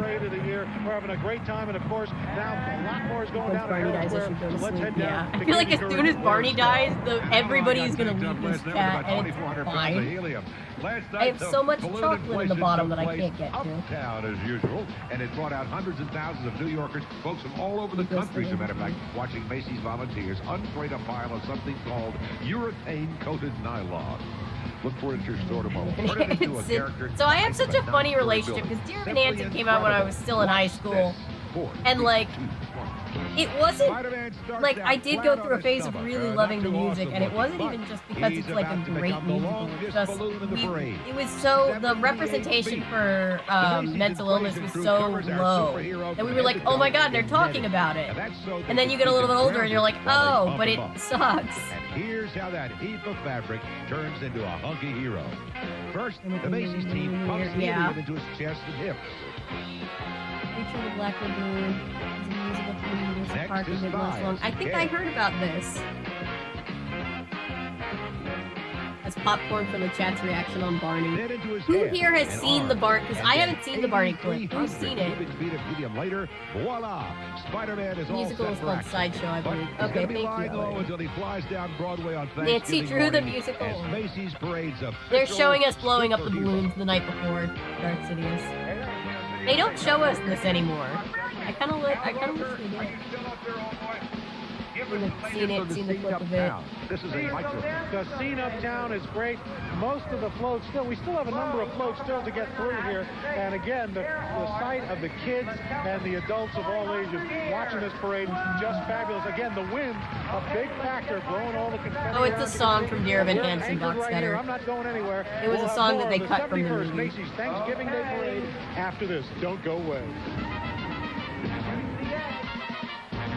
We're having a great time, and of course now a lot more is going down. Barney dies, I should go to sleep. Yeah, I feel like as soon as Barney dies, everybody's gonna leave this chat, and it's fine. I have so much chocolate in the bottom that I can't get to. Uptown as usual, and it brought out hundreds and thousands of New Yorkers, folks from all over the country, as a matter of fact, watching Macy's volunteers unfreight a pile of something called urethane-coated nylon. Look for it at your store tomorrow. Turn it into a character. So I have such a funny relationship because Dear Evan Hansen came out when I was still in high school, and like it wasn't like I did go through a phase of really loving the music, and it wasn't even just because it's like a great musical. It's just it was so the representation for mental illness was so low that we were like, oh my god, they're talking about it, and then you get a little bit older and you're like, oh, but it sucks. And here's how that heap of fabric turns into a hunky hero. First, the Macy's team pumps helium into his chest and hips. Creature of the Black Lagoon is a musical from the University Park in Midwest Long. I think I heard about this. As popcorn for the chat's reaction on Barney. Who here has seen the Barney? Because I haven't seen the Barney clip. Who's seen it? Later, voila! Spider-Man is the musical is called Sideshow, I believe. Okay, thank you. Until he flies down Broadway on Thanksgiving Nancy Drew, the musical. Macy's parades they're showing us blowing up the balloons the night before Dark Sidious. They don't show us this anymore. I kind of wish they did. Seen the clip of it. This is a microphone. The scene uptown is great. Most of the floats we still have a number of floats still to get through here. And again, the sight of the kids and the adults of all ages watching this parade is just fabulous. Again, the wind, a big factor, blowing all the confetti. Oh, it's a song from Dear Evan Hansen, Box Cutter. I'm not going anywhere. It was a song that they cut from the movie. Macy's Thanksgiving Day Parade after this. Don't go away.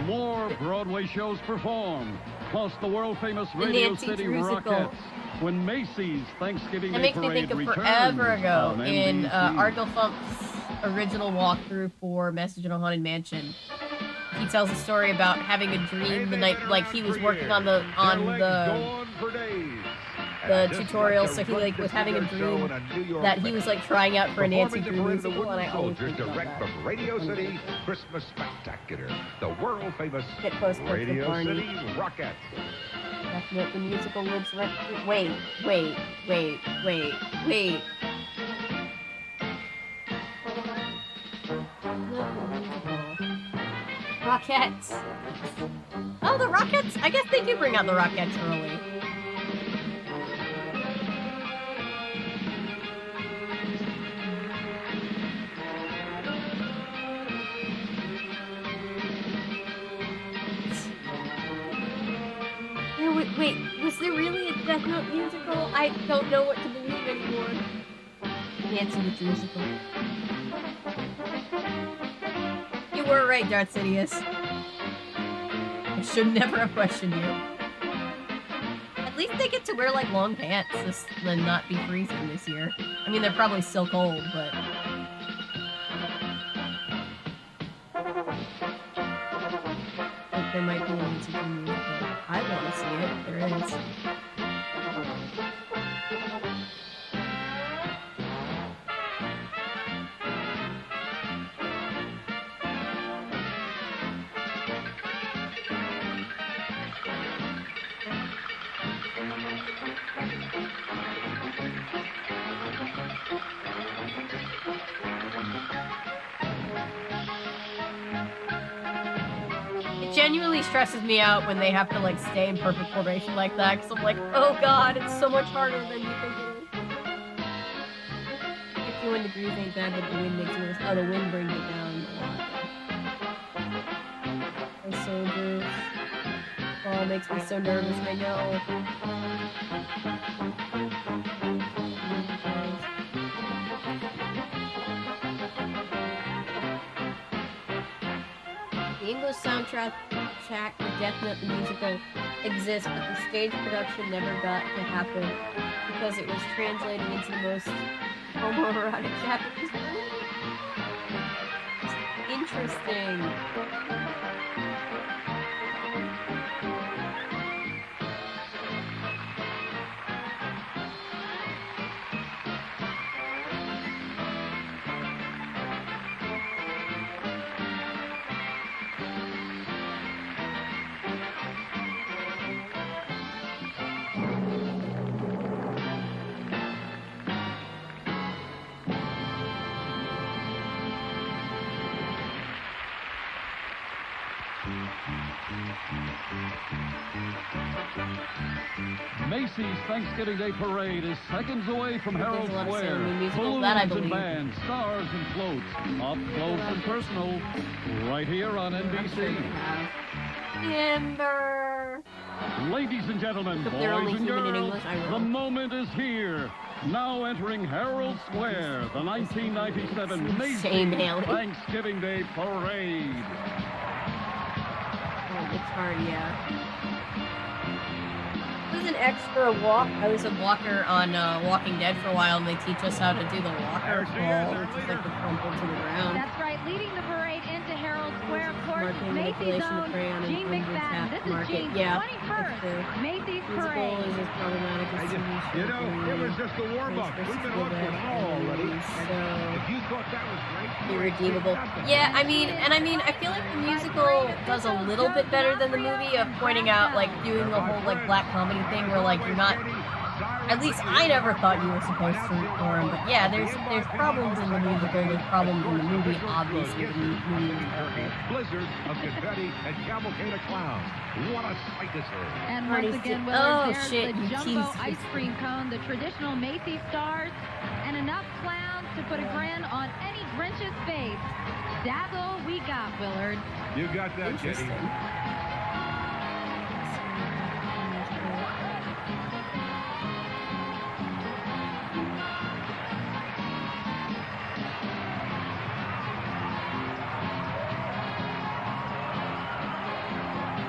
More Broadway shows performed, plus the world-famous Radio City Rockettes. When Macy's Thanksgiving Day Parade returns. That makes me think of forever ago in Argo Funk's original walkthrough for Message in a Haunted Mansion. He tells a story about having a dream the night, like he was working on the tutorial, so he like was having a dream that he was like trying out for a Nancy Drew musical, and I always think about direct that. from Radio City Christmas Spectacular, the world famous Radio City Rockettes. Definitely, the musical lives rent free. Wait. Rockettes. Oh, the Rockettes? I guess they do bring out the Rockettes early. Wait, was there really a Death Note musical? I don't know what to believe anymore. Dancing with the musical. You were right, Darth Sidious. I should never have questioned you. At least they get to wear like long pants and not be freezing this year. I mean, they're probably still cold, but. Like, there might be a musical music. I want to see it. There is. Genuinely stresses me out when they have to like stay in perfect formation like that, because I'm like, oh god, it's so much harder than you think it is. 51 degrees ain't bad, but the wind makes it worse. Oh, the wind brings it down a lot. My soldiers. Oh, it makes me so nervous right now. The English soundtrack for Death Note the musical exists, but the stage production never got to happen because it was translated into the most homoerotic Japanese. Interesting. Macy's Thanksgiving Day Parade is seconds away from Herald Square. Balloons and bands, stars and floats, up close and personal, right here on NBC. Timber. Ladies and gentlemen, boys and girls, the moment is here. Now entering Herald Square, the 1997 Macy's Thanksgiving Day Parade. It's hard, yeah. I was an extra walk. I was a walker on Walking Dead for a while, and they teach us how to do the walker crawl, which is like the crumple to the ground. That's right. Leading the parade into Herald Square, of course, Macy's own Gene McFadden. This is Gene's 21st Macy's Parade. Is as problematic as you know, it was just a warm-up. We've been on for an hour already. If you thought that was great, irredeemable. Yeah, I mean, I feel like the musical does a little bit better than the movie of pointing out, like, doing the whole, like, black comedy thing where, like, you're not, at least I never thought you were supposed to ignore him, but yeah, there's problems in the musical, there's problems in the movie, obviously. The movie is perfect. Blizzards of confetti and cavalcade of clowns. What a sight this is. And once again, Willard, there's the jumbo ice cream cone, the traditional Macy's stars, and enough clowns to put a grin on any Grinch's face. That's all we got, Willard. You got that, Jenny.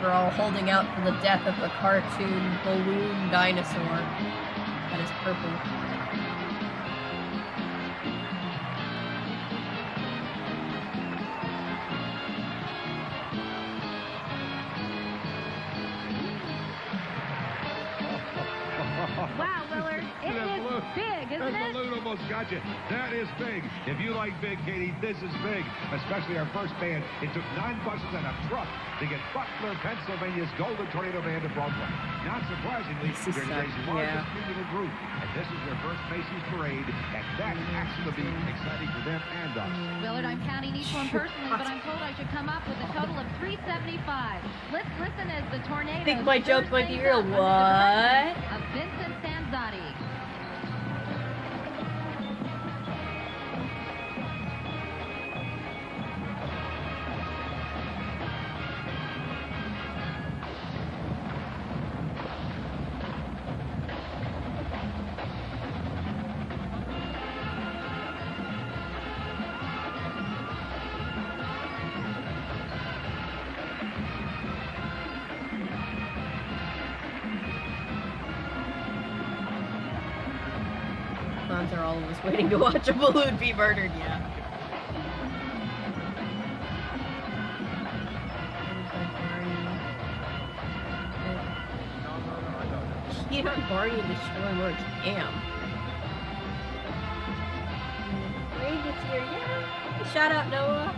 We're all holding out for the death of a cartoon balloon dinosaur that is purple. Wow, Willard, it is big, isn't it? That balloon almost got you. That is big. If you like big, Katie, this is big. Especially our first band. It took 9 buses and a truck to get Butler, Pennsylvania's Golden Tornado Band to Broadway. Not surprisingly, they're today's largest musical group. And this is their first Macy's Parade. And that has to be exciting for them and us. Willard, I'm counting each one personally, but I'm told I should come up with a total of 375. Let's listen as the tornado. I think my joke might be real. What? Of Vincent Sanzotti. Aren't there all of us waiting to watch a balloon be murdered? Yeah. Cheat on Barney and destroy more Cam. Ray gets here, yeah. Shout out Noah.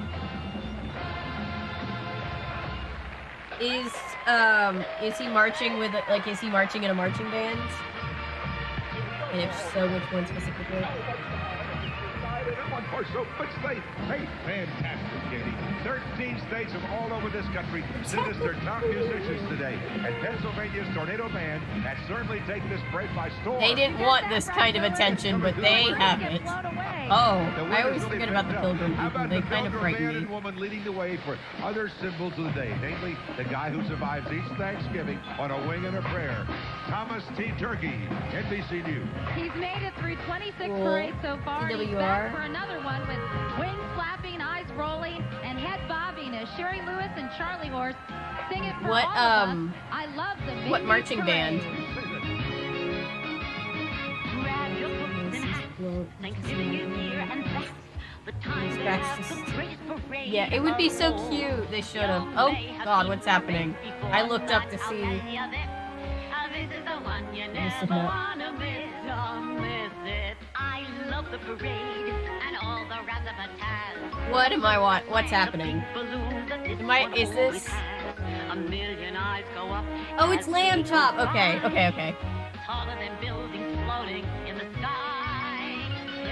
Is he marching with like? Is he marching in a marching band? And if so, which one specifically? For so much space. Hey, fantastic, Katie. 13 states from all over this country sent us their top musicians today. And Pennsylvania's Tornado Band has certainly taken this parade by storm. They didn't want this kind of attention, but they have it. Oh, I always forget about the Pilgrim people. They kind of frighten me. And woman leading the way for other symbols of the day, namely the guy who survives each Thanksgiving on a wing and a prayer. Thomas T. Turkey, NBC News. He's made it through 26 parades so far. He's back for another one with wings flapping, eyes rolling, and head bobbing as Sherry Lewis and Charlie Horse sing it for all of us. I love the what marching band? Yeah, it would be so cute. They should have. Oh God, what's happening? I looked up to see. What am I what's happening? Is this? Oh, it's Lamb Chop. Okay.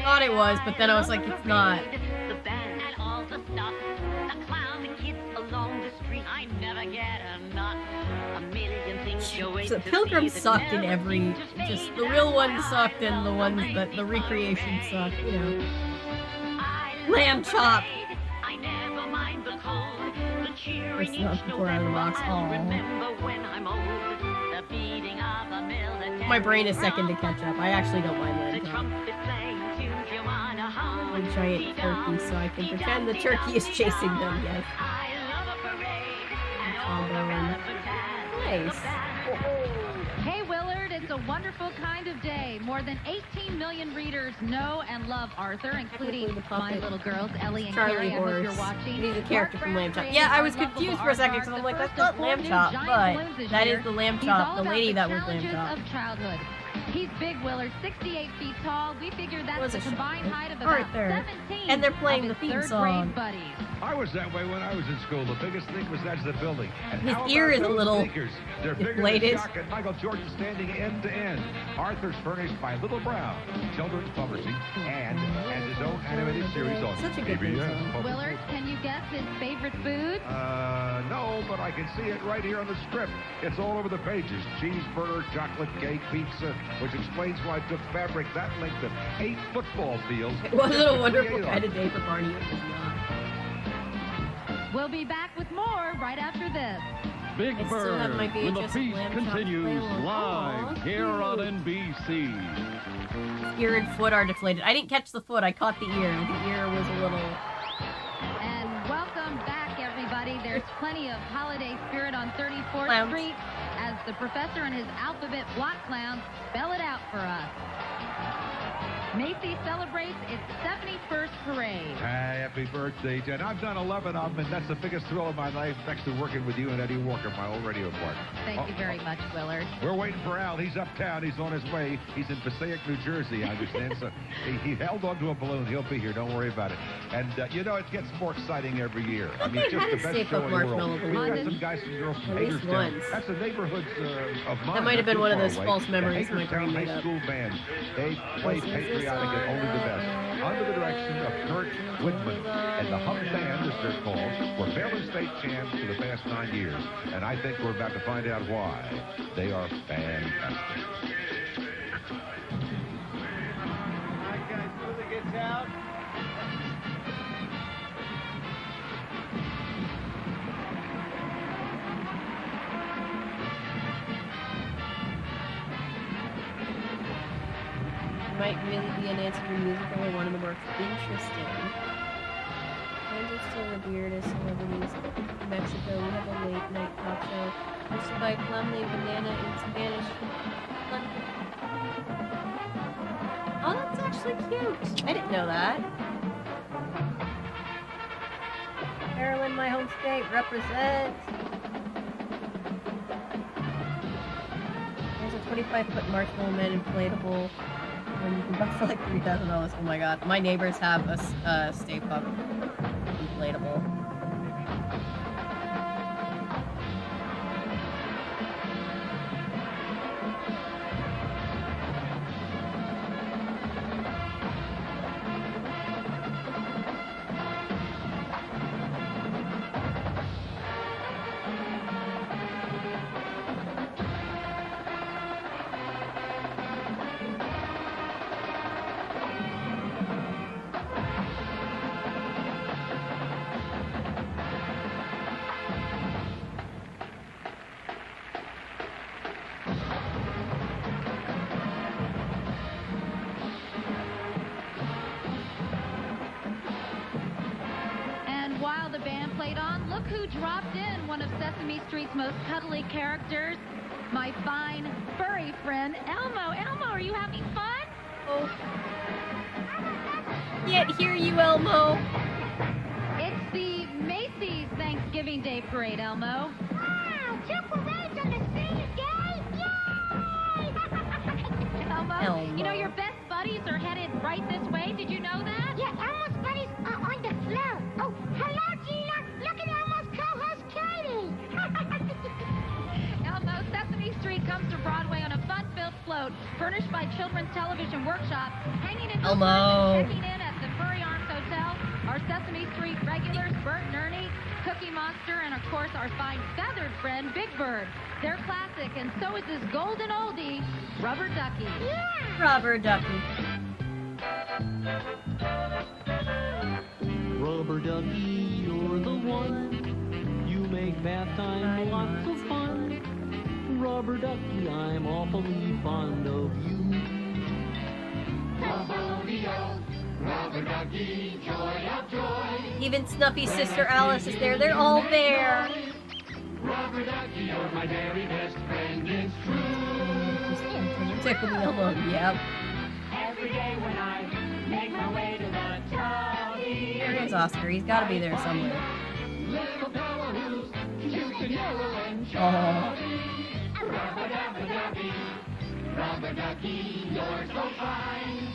Thought it was, but then I was like, it's not. So Pilgrim sucked in every, just the real ones sucked and the ones that the recreation sucked, you know. Lamb Chop. First off, before out of the box. Aww. My brain is second to catch up. I actually don't mind Lamb Chop. A giant turkey, so I can pretend the turkey is chasing them. Yes. Nice. Hey Willard, it's a wonderful kind of day. More than 18 million readers know and love Arthur, including my little girls, Ellie and Charlie Carrie. I hope you're watching. He's a character from Lamb Chop. Yeah, I was confused for a second because I'm like, that's not Lamb Chop, but that is the Lamb Chop, the lady that was Lamb Chop. Of childhood. He's big, Willard, 68 feet tall. We figured that's the combined height of about 17. And they're playing the theme song. I was that way when I was in school. The biggest thing was that's the building. And his ear is a little They're bigger deflated. than Chuck and Michael Jordan standing end to end. Arthur's furnished by Little Brown, Children's Publishing, and has his own animated series on Such a good PBS. Willard, can you guess his favorite food? No, but I can see it right here on the script. It's all over the pages. Cheeseburger, chocolate cake, pizza, which explains why it took fabric that length of 8 football fields. It wasn't a wonderful kind of day for Barney. It was not. We'll be back with more right after this. Big Bird, when the feast continues live here on NBC. Ear and foot are deflated. I didn't catch the foot. I caught the ear. The ear was a little... And welcome back, everybody. There's plenty of holiday spirit on 34th Street as the professor and his alphabet block clowns spell it out for us. Macy celebrates its 71st parade. Happy birthday, Jen. I've done 11 of them, and that's the biggest thrill of my life next to working with you and Eddie Walker, my old radio partner. Thank you very much, Willard. We're waiting for Al. He's uptown. He's on his way. He's in Passaic, New Jersey, I understand. So he held onto a balloon. He'll be here. Don't worry about it. And, you know, it gets more exciting every year. I mean, just the best show in the world. We've got some guys and girls from Hagerstown. That's the neighborhoods of mine. That might have been one of those false memories my brain made up. High School band. They play patriotic and only the best. Under the direction of Kurt Whitman and the Hum Band, as they're called, were Maryland State champs for the past 9 years. And I think we're about to find out why. They are fantastic. All right, guys, move the guitar. Might really be an answer to musical or one of the more interesting. And it's still the weirdest celebrities in Mexico. We have a late night talk show hosted by Plumley Banana in Spanish. Oh, that's actually cute. I didn't know that. Maryland, my home state, represent. There's a 25-foot Marshmallow Man inflatable. And you can buy for like $3,000. Oh my god. My neighbors have a Stay Puft inflatable. Dropped in one of Sesame Street's most cuddly characters, my fine furry friend Elmo. Elmo, are you having fun? Oh. Can't hear you, Elmo. It's the Macy's Thanksgiving Day Parade, Elmo. Wow, 2 parades on the same day? Yay! Elmo, you know your best buddies are headed right this way. Did you know that? Yeah, Elmo's buddies are on the floor. Oh, hello, Gina. Look at Elmo's co-host, Katie. Elmo, Sesame Street comes to Broadway on a fun-filled float furnished by Children's Television Workshop, hanging in Elmo. checking in at the Furry Arms Hotel. Our Sesame Street regulars, Bert and Ernie, Cookie Monster, and of course our fine feathered friend, Big Bird. They're classic, and so is this golden oldie, Rubber Ducky. Yeah! Rubber Ducky. Rubber Ducky, you're the one. You make bath time lots of fun. Rubber Ducky, I'm awfully fond of you. Rubber Ducky, joy of joy. Even Snuffy's sister Alice is there. They're all there. Rubber Ducky, you're my very best friend, it's true. Tickle me Elmo, yep. Every day when I make my way to the tubby. There's Oscar. He's got to be there somewhere. Little fella who's cute and yellow and chubby. Rubber Ducky, you're so fine.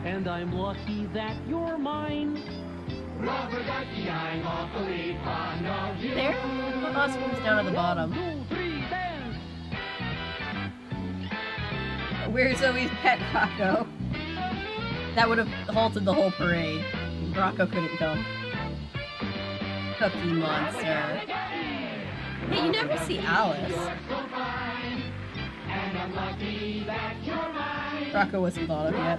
And I'm lucky that you're mine. Rubber Ducky, I'm awfully fond of you. There? Oscar's down at the bottom. 1, 2, 3, dance. Where's Zoe's pet Rocco? That would have halted the whole parade. Rocco couldn't come. Cookie Monster. Hey, you never see Alice. Rocco wasn't thought of yet.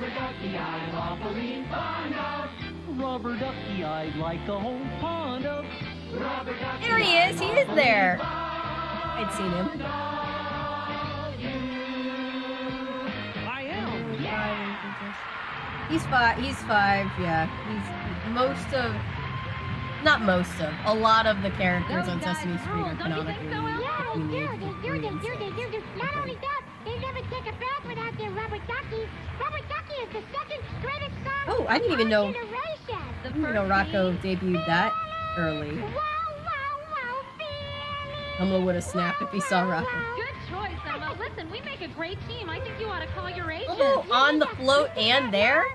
Rubber Ducky, I'd like a whole pond of. There he is. He is there. I'd seen him. I am. He's five. He's 5. Yeah. He's a lot of the characters on Sesame Street are canonically. Not only that, they never take a bath without their Rubber Ducky. Rubber Ducky is the second greatest song Oh, I didn't even know. Rocco debuted that early. Elmo would have snapped if he saw Rocco. Good choice, Elmo. Listen, we make a great team. I think you ought to call your agent. Elmo on the float and there?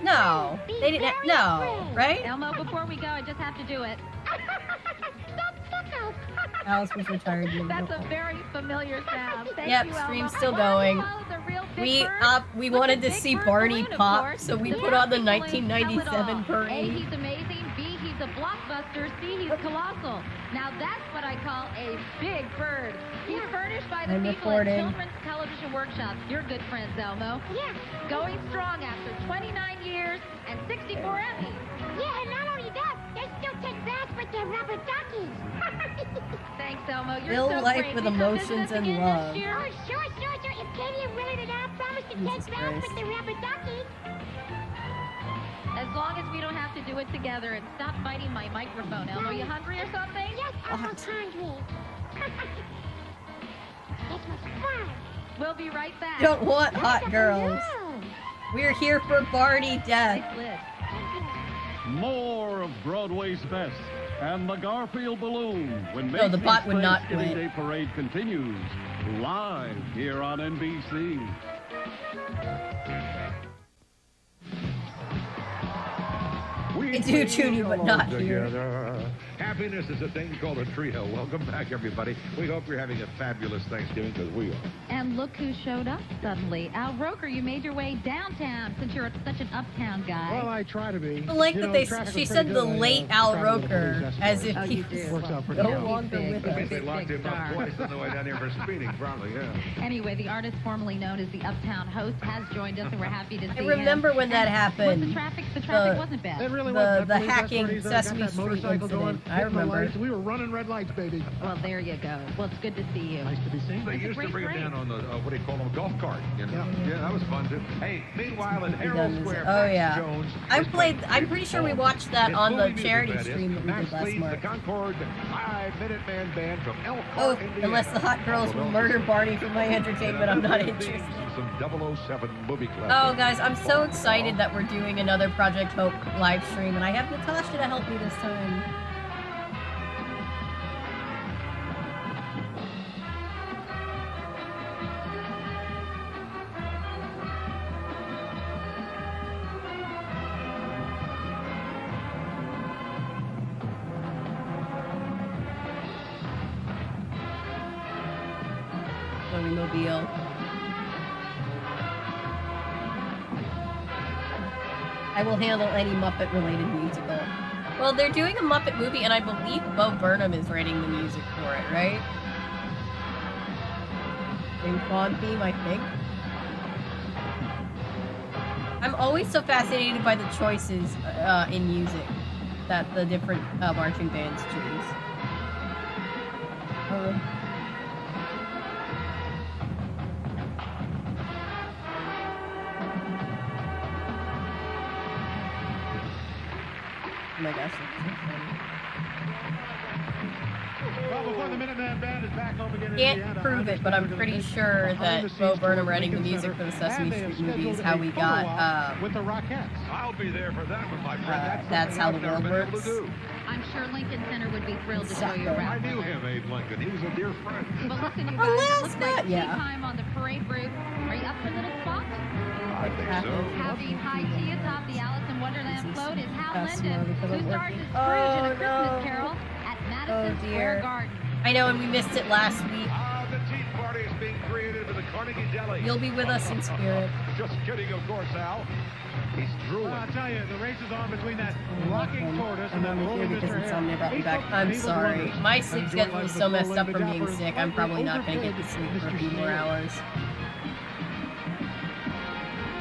No. They didn't have, no, right? Elmo, before we go, I just have to do it. Alice was retired. That's a very familiar sound. Thank Yep, you, Elmo. stream's still going. We wanted to see Barney pop, so we put on the 1997 A, parade. he's amazing. B, he's a blockbuster. C, he's colossal. Now that's what I call a big bird. He's furnished by the people at Children's Television Workshop. You're good friends, Elmo. Yeah. Going strong after 29 years and 64 Emmys. Yeah, and not only that, they still take baths with their Rubber Duckies. Thanks, Elmo. You're Fill so life great. with Will you come visit emotions us and again love. this year? Oh, sure. If Katie and Willard and I promise to Jesus take baths Christ. with the Rubber Duckies. As long as we don't have to do it together, and stop biting my microphone, Elmo. You hungry or something? Yes, I'm hungry. This was fun. We'll be right back. Don't want hot girls. We're here for Barney Death. More of Broadway's best and the Garfield Balloon when No, the Macy's bot would not Thanksgiving quit. Day Parade continues live here on NBC. We I do tune you, but not here. together. Happiness is a thing called a trio. Welcome back, everybody. We hope you're having a fabulous Thanksgiving, because we are. And look who showed up suddenly. Al Roker, you made your way downtown since you're such an uptown guy. Well, I try to be. I like You that know, they. traffic She was said pretty the good. late I, Al traveled with the Roker, police as if escort. he Works out pretty no well. longer with I us. think they locked him up star. twice on the way down here for speeding, probably, yeah. Anyway, the artist formerly known as the Uptown Host has joined us, and we're happy to see I remember him. when that And happened. The traffic wasn't bad. It really The- was. the That police hacking escort, he's got Sesame that Street motorcycle going, incident. I hitting the remember. lights. We were running red lights, baby. Well, there you go. Well, it's good to see you. Nice to be seen. They It's a used to great bring him parade. down on the, what do you call them, golf cart. You know? Yeah, that was fun, too. Hey, meanwhile, in He Herald does. Square, Oh Max yeah. Jones I is played. playing I'm pretty sure we watched that His on the movie music, charity that is. stream that we Max did last leads month. the Concord 5-Minute Man Band from Elkhart, Oh, Indiana. unless the hot girls will murder Barney for my entertainment, I'm not interested. Some 007 movie classics. Oh, guys, I'm so excited that we're doing another Project Hope live stream, and I have Natasha to help me this time. Mobile. I will handle any Muppet-related musical. Well, they're doing a Muppet movie, and I believe Bo Burnham is writing the music for it, right? James Bond theme, I think. I'm always so fascinated by the choices in music that the different marching bands choose. Oh my gosh, that's so funny. Well, before the Minuteman Band is back home again in Can't Indiana, prove it, but I'm pretty sure that Bo Burnham writing the music for the Sesame Street movie is how we got, with the Rockettes. I'll be there for that one, my friend. That's how the world works. I'm sure Lincoln Center would be thrilled to show you I around. knew him, Abe Lincoln. He was a dear friend. But listen, you Oh, guys, it last looks like night, tea yeah. time on the parade route. Are you up for a little spot? I think so. Having high tea atop the Alice in Wonderland float is Hal That's Linden, more because who I'm stars working. as Scrooge in Oh, A Christmas no. Carol at Oh Madison Square dear. Garden. I know, and we missed it last week. The tea party is being created with the Carnegie Deli. You'll be with us in spirit. Just kidding, of course, Al. He's drooling. Well, I'll tell you, the race is on between that rocking tortoise and that I'm rolling here because Mr. insomnia brought me Eight back. folks I'm able to sorry. wonders. My sleep Enjoy schedule life is with so full messed up from Linda being Dapper sick. and I'm probably not going to overfed get to sleep for a Mr. few more Schneider. hours.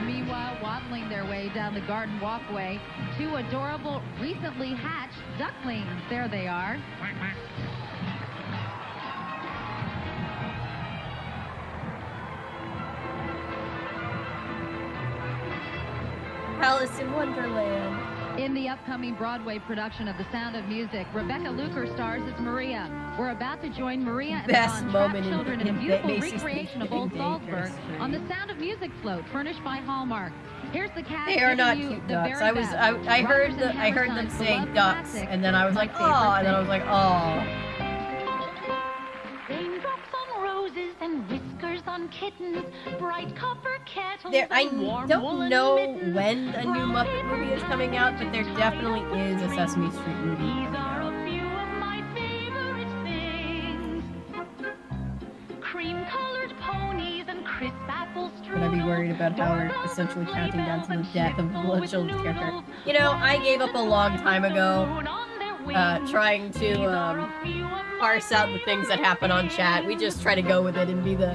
Meanwhile, waddling their way down the garden walkway, two adorable, recently hatched ducklings. There they are. Alice in Wonderland. In the upcoming Broadway production of The Sound of Music, Rebecca Luker stars as Maria. We're about to join Maria and Best the moment trapped in- children in a in beautiful Macy's recreation of Old Thanksgiving Day Salzburg history. on the Sound of Music float furnished by Hallmark. Here's the cast. They are giving not you cute the ducks. very I was, best. I heard Rodgers and I heard them Hammerstein's say beloved ducks, classic, and then I was My like, Favorite oh, and then I Thing. was like, oh. Raindrops on roses and whiskers on kittens, bright copper kettles There, I and warm don't woolen know mittens. when a new Muppet movie is coming out, but there definitely is a Sesame Street movie These coming are out. a few of my favorite things. Cream-colored ponies and crisp apple Would I be worried about how we're essentially counting down to the death of the children's character? You know, I gave up a long time ago trying to parse out the things that happen on chat. We just try to go with it and be the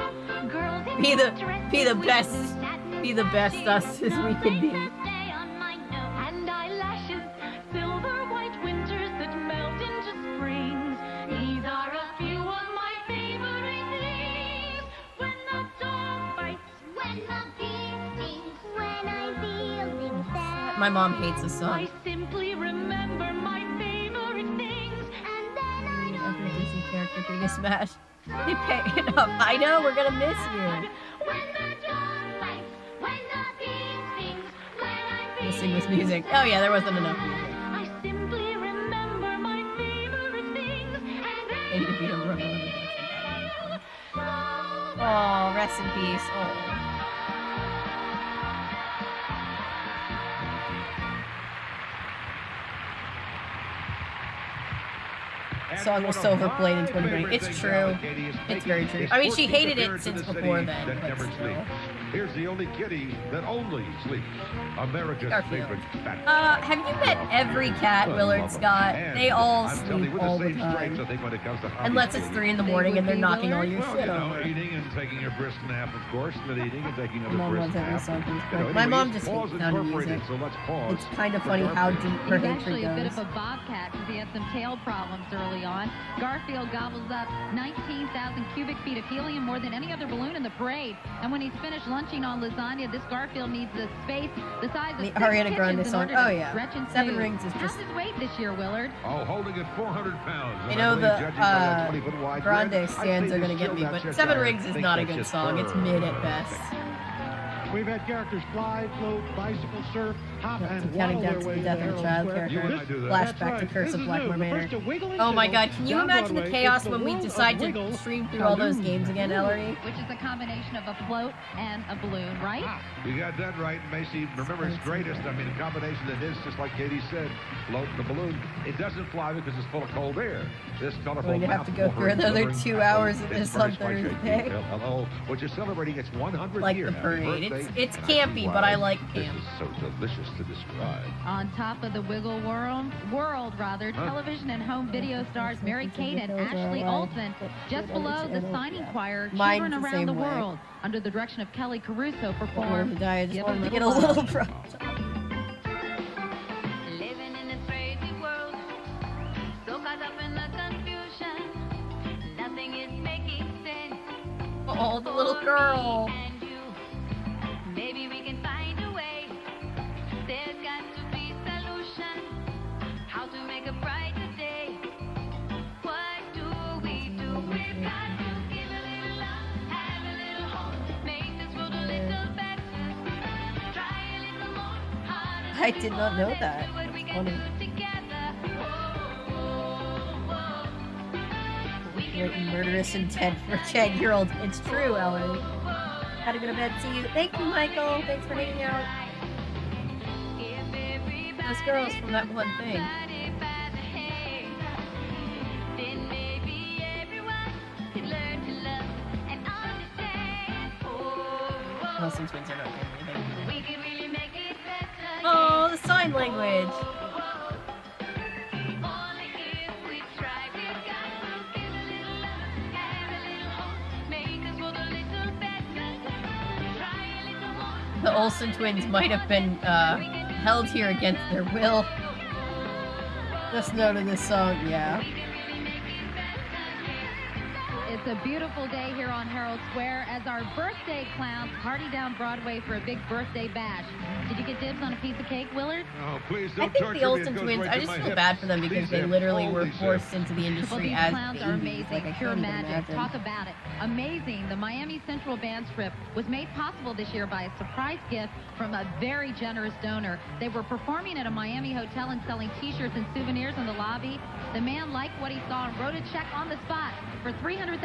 best us as we can be. and eyelashes, silver white winters that melt into springs. These are a few of my favorite things. When the dog bites, when the bee stings, when I feel things sad. My mom hates this song. I simply remember my favorite things, and then I know Every Disney character being a smash. They pay it up. I know, we're gonna miss you. when the dog bites, when the bee stings. with music. Oh yeah, there wasn't enough music. I simply remember my favorite things. Maybe to beat a rubber. Oh, rest in peace. Oh. Song was so overplayed in 2020. It's true. It's very true. I mean, she hated it since before then, but still. Here's the only kitty that only sleeps. America's favorite cat. Have you met every cat, Willard Scott? They all sleep all the time. Unless it's 3 in the morning and they're knocking all your shit over. Eating and taking a brisk nap, of course, but eating and taking a brisk nap. My mom just hates sound of music. It's kind of funny how deep her hatred goes. He's actually a bit of a bobcat because he had some tail problems early on. Garfield gobbles up 19,000 cubic feet of helium, more than any other balloon in the parade. And when he's finished lunching on lasagna, this Garfield needs a space the size of the Ariana Grande song. Oh yeah, Seven Rings is How's just. his weight this year, Willard? Oh, holding at 400 pounds. You know the Grande stands are gonna get me, but Seven Rings is not a good song. It's mid at best. We've had characters fly, float, bicycle, surf, hop, and Counting waddle down to their the way death into of a child Herald character. Square. Flashback to Curse of Blackmore Manor. Oh my god, can you imagine the chaos when we decide to stream through all those games again, Ellery? Which is a combination of a float and a balloon, right? You got that right, Macy. Remember, it's greatest. I mean, a combination that is, just like Katie said, float and the balloon. It doesn't fly because it's full of cold air. This colorful We're gonna have to go through another 2 hours of this on Thursday. Hello, which is celebrating its 100th Like year. the parade. It's campy, but I like camp. This is so delicious to describe. On top of the Wiggle world, television and home video stars Mary-Kate and Ashley Olsen. Just below the signing choir, Children Around the World, under the direction of Kelly Caruso, performed I just wanted to get a little drunk. Living in this crazy world, so caught up in the confusion, nothing is making sense. Oh, the little girl. And you, maybe we can find a way. There's got to be solution. How to make a brighter day? What do? We've got to give a little love, have a little hope, make this world a little better. Try a little more harder. I did not know that. Funny. Written murderous intent for a 10-year-old. It's true, Ellery. Gotta go to bed. See you. Thank you, Michael. Thanks for hanging out. Those girls from that one thing. Wilson twins are not doing anything. Oh, the sign language. The Olsen twins might have been held here against their will. Just note of this song, yeah. It's a beautiful day here on Herald Square as our birthday clowns party down Broadway for a big birthday bash. Did you get dibs on a piece of cake, Willard? Oh, please I think the Olsen twins, I just feel bad for them because they literally were forced into the industry These as clowns are babies. amazing, Like, I pure can't even magic. imagine. Talk about it. Amazing. The Miami Central Band trip was made possible this year by a surprise gift from a very generous donor. They were performing at a Miami hotel and selling t-shirts and souvenirs in the lobby. The man liked what he saw and wrote a check on the spot for $300,000.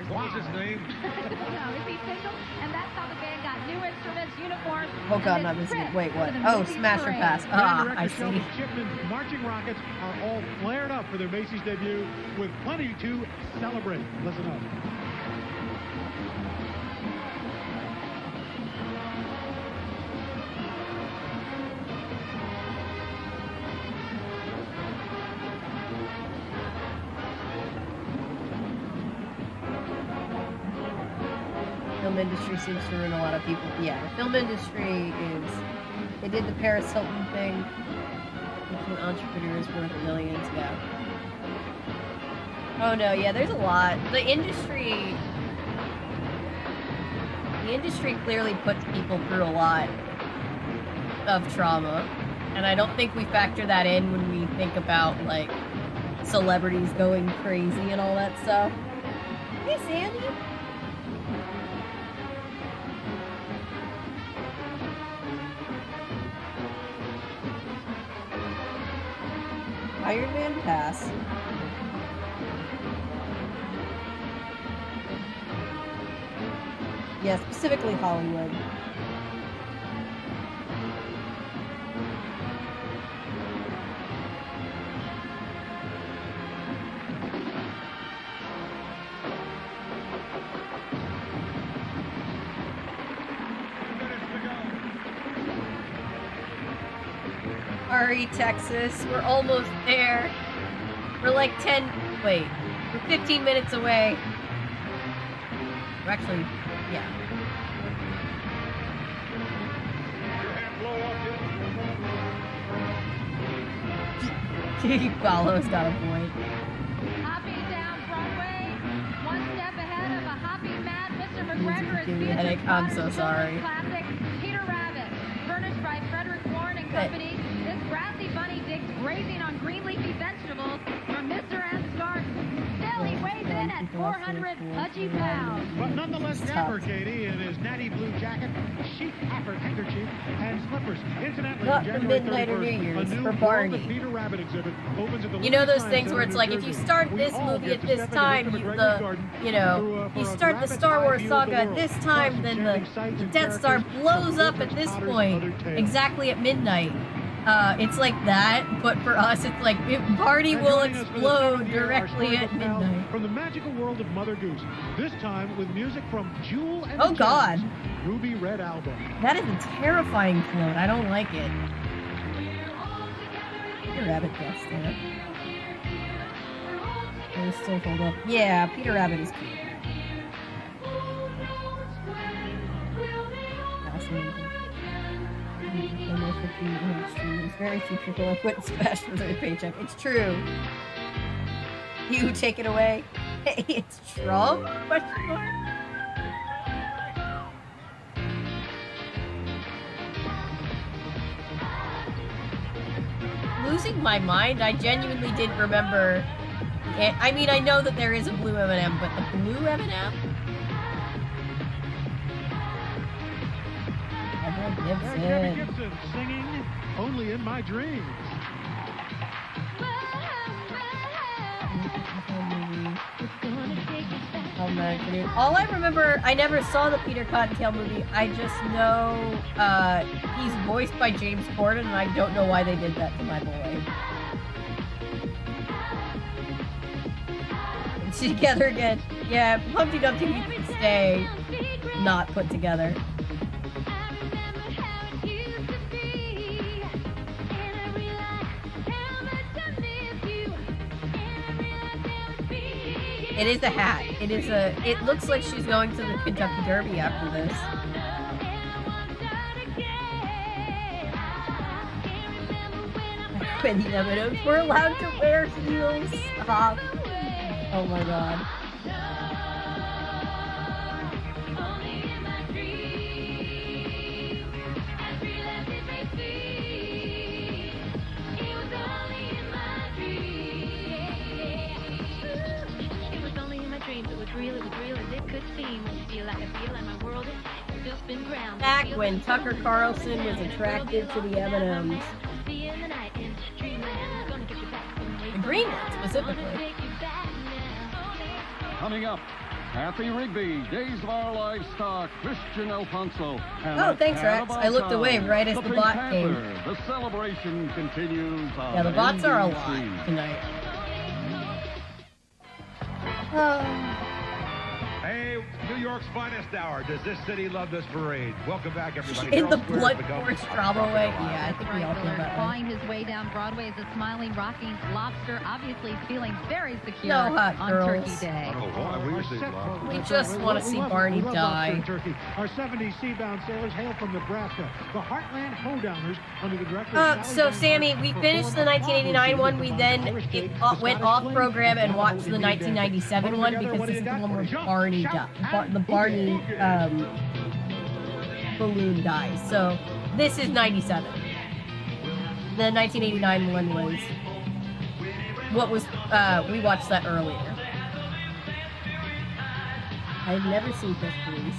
What was his name? No, is he single? And that's how the band got new instruments, uniforms. Oh god, and not this this. trip Wait, what? to the Oh, Macy's Smash or Parade. Pass. Band Ah, director I see. Sheldon Chipman's marching rockets are all flared up for their Macy's debut with plenty to celebrate. Listen up. Film industry seems to ruin a lot of people. Yeah, the film industry is. They did the Paris Hilton thing. Making entrepreneurs worth millions. Yeah. Oh no, yeah, there's a lot. The industry clearly puts people through a lot of trauma, and I don't think we factor that in when we think about like celebrities going crazy and all that stuff. Hey, Sandy. Iron Man pass. Yeah, specifically Hollywood. Sorry, Texas. We're almost there. We're like 15 minutes away. We're actually, yeah. Follows got a point. Hopping down Broadway, one step ahead of a hopping mad Mr. McGregor is Headache. I'm so sorry. Classic Peter Rabbit, furnished by Frederick Warren and Company. This grassy bunny digs grazing on green leafy vegetables from Mr. Ant's garden. Still, he weighs in at 400 pudgy pounds. But nonetheless dapper, Katie, in his natty blue jacket, chic African handkerchief, and slippers. Incidentally, Not January for midnight or 31st, New Year's, a new for Barney. World of Peter Rabbit exhibit opens at the You know those Science things where Center it's in like New if you Jersey. start We this all movie get at to this step into time, Mr. McGregor's garden you for a start the rapid Star eye Wars view of saga the at world. this time, Plus then enchanting the sights and Death Star characters blows from up at Richard this Potter's point, other tales. exactly at midnight. It's like that, but for us, it's like Barney And will joining us for the explode second year, our directly at storybook pals midnight. From the magical world of Mother Goose. This time with music from Jewel and Oh the God, Gems, Ruby Red Album. that is a terrifying float. I don't like it. Peter Rabbit guest there. They still hold up. Yeah, Peter Rabbit is cute. Fascinating. Very few people have quit Smash for their paycheck. It's true. You take it away. Hey, it's Trump? Question mark? Losing my mind. I genuinely didn't remember. I mean, I know that there is a blue M&M, but the blue M&M? Debbie Gibson singing Only in My Dreams. All I remember, I never saw the Peter Cottontail movie. I just know he's voiced by James Corden, and I don't know why they did that to my boy. Together again. Yeah, Humpty Dumpty can stay not put together. It is a hat. It looks like she's going to the Kentucky Derby after this. When the M&Ms were allowed to wear heels. Stop. Oh my God. Back when Tucker Carlson was attracted to the M&Ms. The green ones, specifically. Coming up, Kathy Rigby, Days of Our Livestock, Christian Alfonso. And Oh, thanks, Rex. I looked away right as the Pink bot Panther. came. The celebration continues on Yeah, the bots are a NBC. lot tonight. Hey, New York's finest hour. Does this city love this parade? Welcome back, everybody. In the Herald Square blood has become force our drama proper way. alive. Yeah, I think we all feel that way. Clawing his way down Broadway is a smiling, rocking lobster, obviously feeling very secure No hot on girls. Turkey Day. We just want to see Barney die. Turkey. Our 70s sea-bound sailors hail from Nebraska. The Heartland Hoedowners under the director So Sammy, we finished the 1989 one. We then went off program and watched the 1997 one because this is the one where Barney died. The Barney balloon dies. So this is 97. The 1989 one was what was we watched that earlier. I've never seen Chris Police.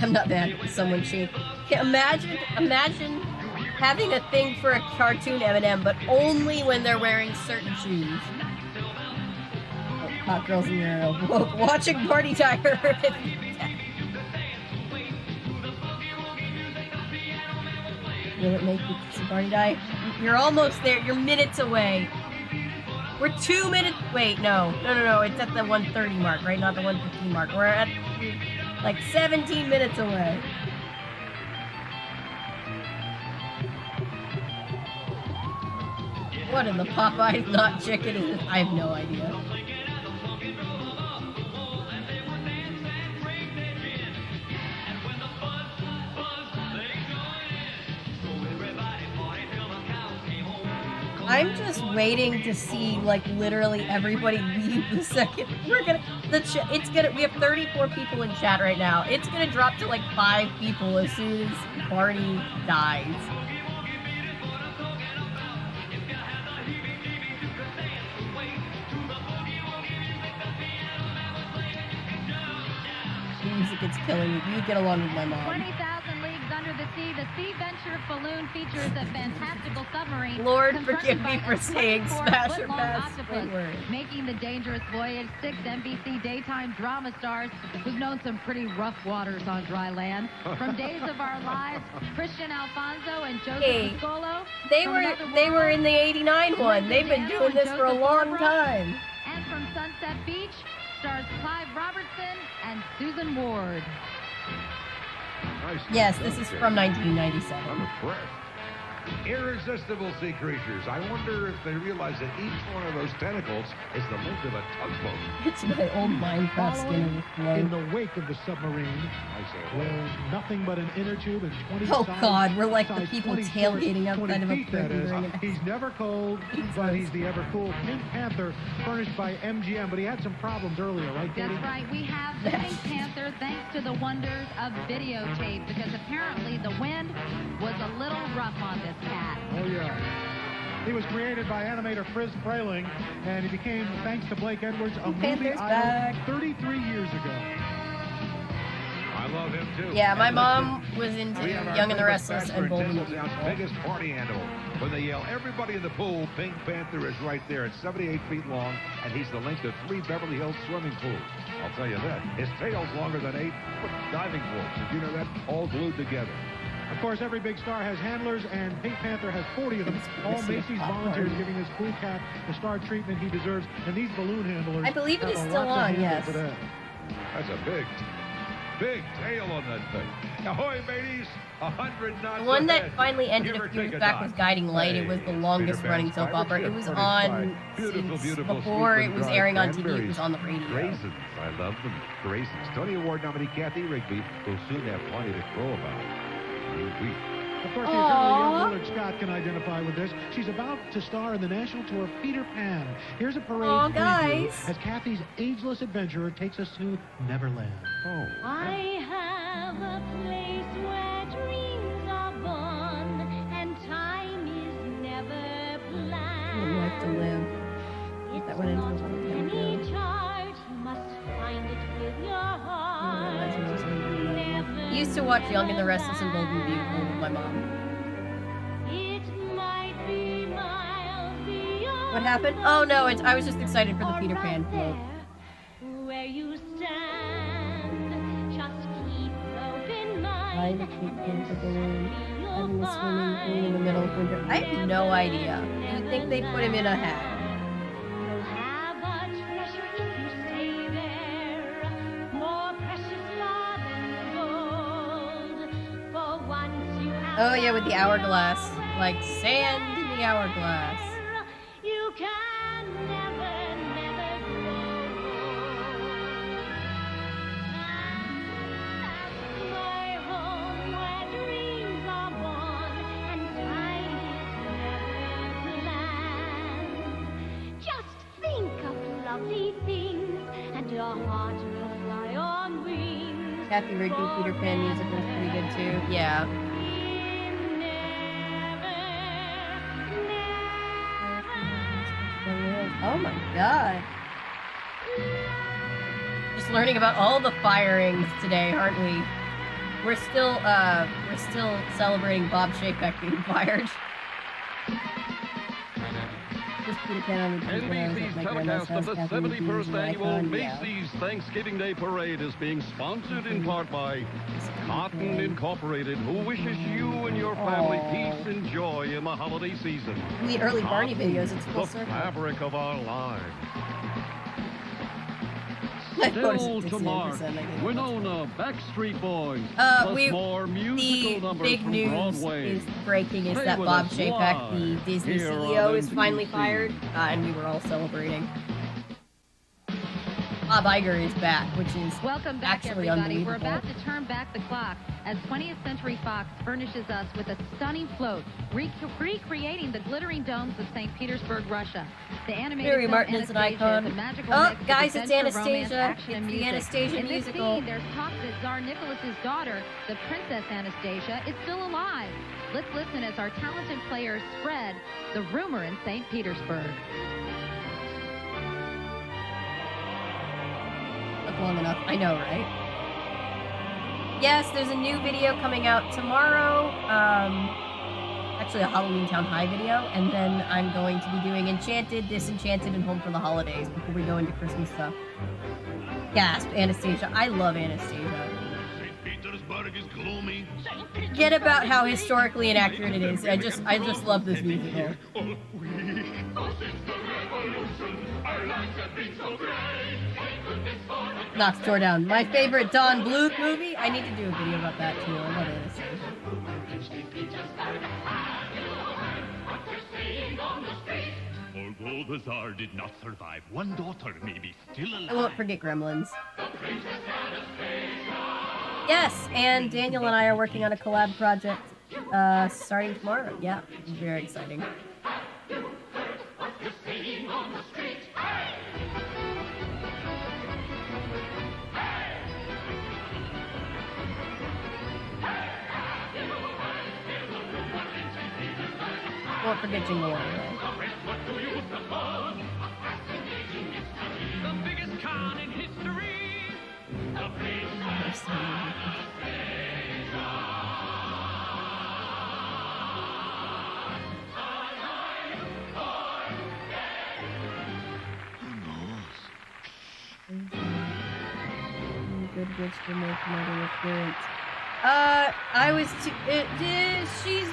I'm not mad at someone cheap. Imagine having a thing for a cartoon M&M, but only when they're wearing certain shoes. Oh, hot girls in Euro. Woke watching Party Tiger. Will it make you see Party die? You're almost there. You're minutes away. We're 2 minutes. Wait, no. It's at the 1:30 mark, right? Not the 1:15 mark. We're at like 17 minutes away. What in the Popeyes not chicken is this? I have no idea. I'm just waiting to see like literally everybody leave the second. We have 34 people in chat right now. It's gonna drop to like 5 people as soon as Barney dies. Music is killing me. You get along with my mom. 20,000 Leagues Under the Sea. The Sea Venture balloon features a fantastical submarine. Lord, forgive me for saying smash or pass. Making the dangerous voyage, 6 NBC daytime drama stars who've known some pretty rough waters on dry land. From Days of Our Lives, Christian Alfonso and Joseph Piscolo. They were in the '89 one. They've been doing this for a long time. And from Sunset Beach, stars Clive Robertson and Susan Ward. Nice. Yes, this is from 1997. I'm impressed. Irresistible sea creatures. I wonder if they realize that each one of those tentacles is the length of a tugboat. It's my old Minecraft skin. In the wake of the submarine, where nothing but an inner tube and 20 Oh size, God, we're like the size people 24, tailgating outside of a 20 feet, that is. prison. He's never cold, but he's the ever cool Pink Panther, furnished by MGM. But he had some problems earlier, right, Katie? That's right. We have the Pink Panther thanks to the wonders of videotape, because apparently the wind was a little rough on this cat. Oh, yeah. He was created by animator Friz Freleng, and he became, thanks to Blake Edwards, a movie idol 33 years ago. I love him, too. Yeah, my mom was into Young and the Restless and Bold and the Beautiful. Biggest party animal. When they yell, everybody in the pool, Pink Panther is right there. It's 78 feet long, and he's the length of 3 Beverly Hills swimming pools. I'll tell you that. His tail's longer than 8 diving pools. Did you know that? All glued together. Of course, every big star has handlers, and Pink Panther has 40 of them. All Macy's volunteers giving this cool cat the star treatment he deserves, and these balloon handlers. I believe it is still on, yes. That's a big tail on that thing. Ahoy, mateys! 100 knots The one that ahead. finally ended a few years back was Guiding Light. It was the longest running soap opera. It was on since before it was airing on TV. It was on the radio. Raisins, I love them. Raisins. Tony Award nominee Kathy Rigby will soon have plenty to crow about. Of course, the eternally young Willard Scott can identify with this. She's about to star in the national tour of Peter Pan. Here's a parade preview as Kathy's ageless adventurer takes us to Neverland. Oh. I have a place where dreams are born and time is never planned. I would like to live. That went into the Any chart, you must find it with your heart. I used to watch Young and the Restless and Bold and Beautiful with my mom. It might be miles beyond. What happened? Oh no, I was just excited for the Peter Pan quote. Where you stand, just keep open mind. The balloon, having the swimming pool in the middle of winter. I have no idea. You'd think they put him in a hat. Oh yeah, with the hourglass. Like sand in the hourglass. You can never grow. My home where dreams are born and time is never planned. Just think of lovely things and your heart will fly on wings. Kathy Rigby Peter Pan music was pretty good too. Yeah. Oh my god. Just learning about all the firings today, aren't we? We're still celebrating Bob Chapek being fired. NBC's telecast of the 71st annual Macy's Thanksgiving Day Parade is being sponsored in part by Cotton Incorporated, who wishes you and your family peace and joy in the holiday season. We early Barney videos. It's full circle. The fabric of our lives. Still to Mark, Winona, Backstreet Boys, plus more musical numbers big from news Broadway. is breaking is Stay that with Bob us Chapek, live the Disney here CEO, on is finally NBC. fired, and we were all celebrating. Bob Iger is back, which is Welcome back, actually everybody. We're unbelievable. about to turn back the clock as 20th Century Fox furnishes us with a stunning float, recreating the glittering domes of St. Petersburg, Russia. The animated Mary film Martin is an Anastasia icon. is a magical Oh, mix of guys, it's adventure, romance, Anastasia. action, It's and the music. Anastasia In this musical. scene, there's talk that Tsar Nicholas's daughter, the Princess Anastasia, is still alive. Let's listen as our talented players spread the rumor in St. Petersburg. Took long enough. I know, right? Yes, there's a new video coming out tomorrow. Actually, a Halloween Town High video, and then I'm going to be doing Enchanted, Disenchanted, and Home for the Holidays before we go into Christmas stuff. Gasp, Anastasia. I love Anastasia. Forget about how historically inaccurate it is. I just love this musical. Knocks the door down. My favorite Don Bluth movie. I need to do a video about that too. I love Anastasia. Although the Tsar did not survive, one daughter may be still alive. I won't forget Gremlins. Yes, and Daniel and I are working on a collab project starting tomorrow. Yeah, very exciting. Won't forget Jingle All the Way. The biggest con in history. Good witch to make another appearance. I was she's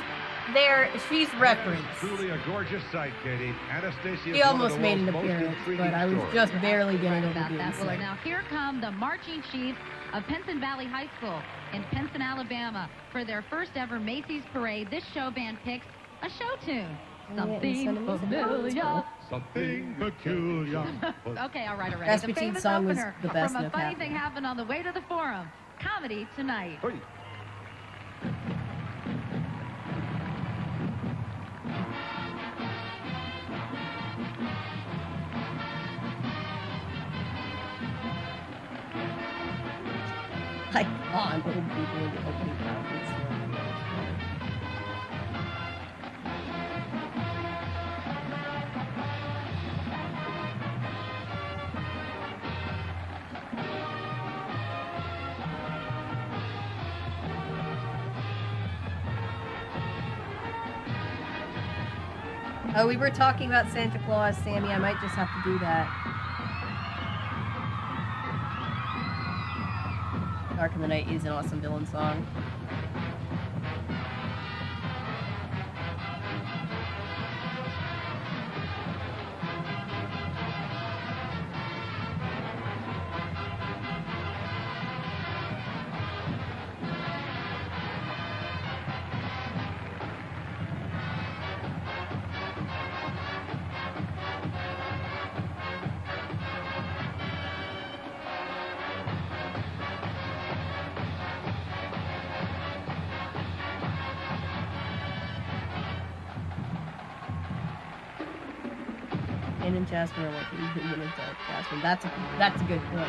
there. She's referenced. Truly a gorgeous sight, Katie. Anastasia. She almost made an appearance, but I was just barely getting over About being that, Willard. sick. Now here come the marching chiefs of Pinson Valley High School in Pinson, Alabama, for their first ever Macy's parade. This show band picks a show tune. Something familiar. Something peculiar. Okay, all right. The Rasputin's famous song was opener the best from A of Funny happened. Thing Happened on the Way to the Forum. Comedy Tonight. Like on old people in the opening conference. Oh, we were talking about Santa Claus, Sammy. I might just have to do that. Dark in the Night is an awesome villain song. Anne and Jasper are like human and dark Jasmine. That's a good point.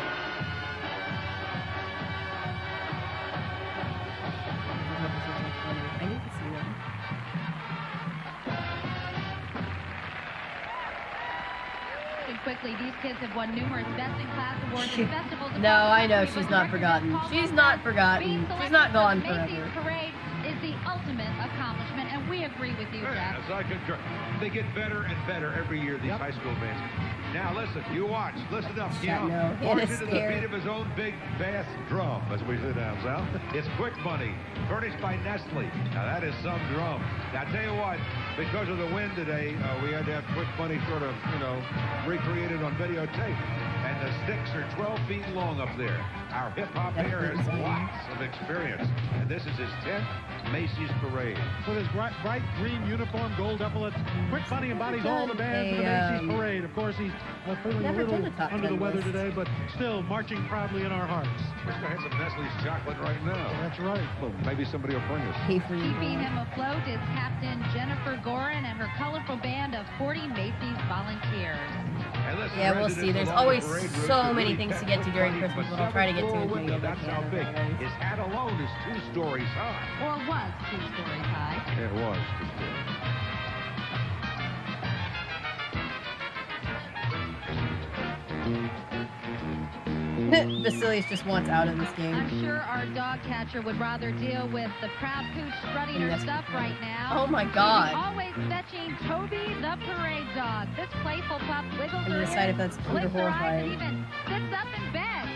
I need to see them. Quickly, these kids have won numerous Best in Class awards and festival No, I know she's not forgotten. She's not forgotten. She's not gone forever. Macy's parade is the ultimate accomplishment, and we agree with you, Jeff. Yes, I concur. They get better and better every year, these high school bands. Now listen, you watch. Listen up, Keon. Marching to the beat of his own big bass drum, as we sit down, Sal. It's Quick Money, furnished by Nestle. Now that is some drum. Now I tell you what, because of the wind today, we had to have Quick Money sort of, recreated on videotape. And the sticks are 12 feet long up there. Our hip-hop hair has lots of experience. And this is his 10th Macy's Parade. So this bright green uniform, gold epaulets. Quick Money embodies all the bands in the Macy's Parade. Of course, he's feeling a little under the weather today, but still marching proudly in our hearts. Wish I had some Nestle's chocolate right now. That's right. Well, maybe somebody will bring us. Keeping him afloat is Captain Jennifer Gorin and her colorful band of 40 Macy's volunteers. Yeah, we'll see. There's always so many things to get to during Christmas, but I'll try to get to as many as I That's how big. His hat alone is 2 stories high. Or was 2 stories high. It was 2 stories. Vasilius just wants out of this game. I'm sure our dog catcher would rather deal with the proud pooch strutting her stuff right now. Oh my God. She's always fetching Toby the parade dog. This playful pup wiggles her decide if that's cute or flicks her eyes, horrifying. and even sits up in bed.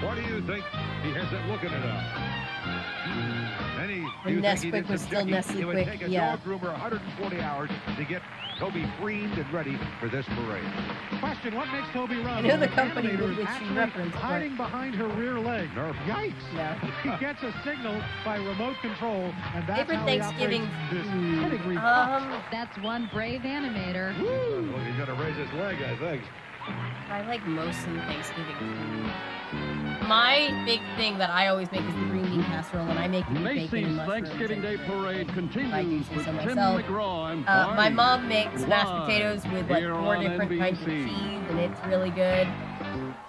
What do you think he has it looking it up? When Nesquik was still Nestle It would Quick, take a yeah. dog groomer 140 hours to get Toby preened and ready for this parade. Question, what makes Toby run? I know the company animator with is which she actually referenced, but- hiding behind her rear leg. Yikes! Yeah. He gets a signal by remote control, and that's Favorite how Thanksgiving he operates this food? pedigree. That's one brave animator. Well, he's going to raise his leg, I think. I like mostly Thanksgiving food. My big thing that I always make is the green bean casserole, and I make it with bacon Macy's and mushrooms. Thanksgiving Day Parade continues with Tim myself. McGraw and My Barney. mom makes mashed Live potatoes with like here 4 on different kinds of NBC. cheese, and it's really good.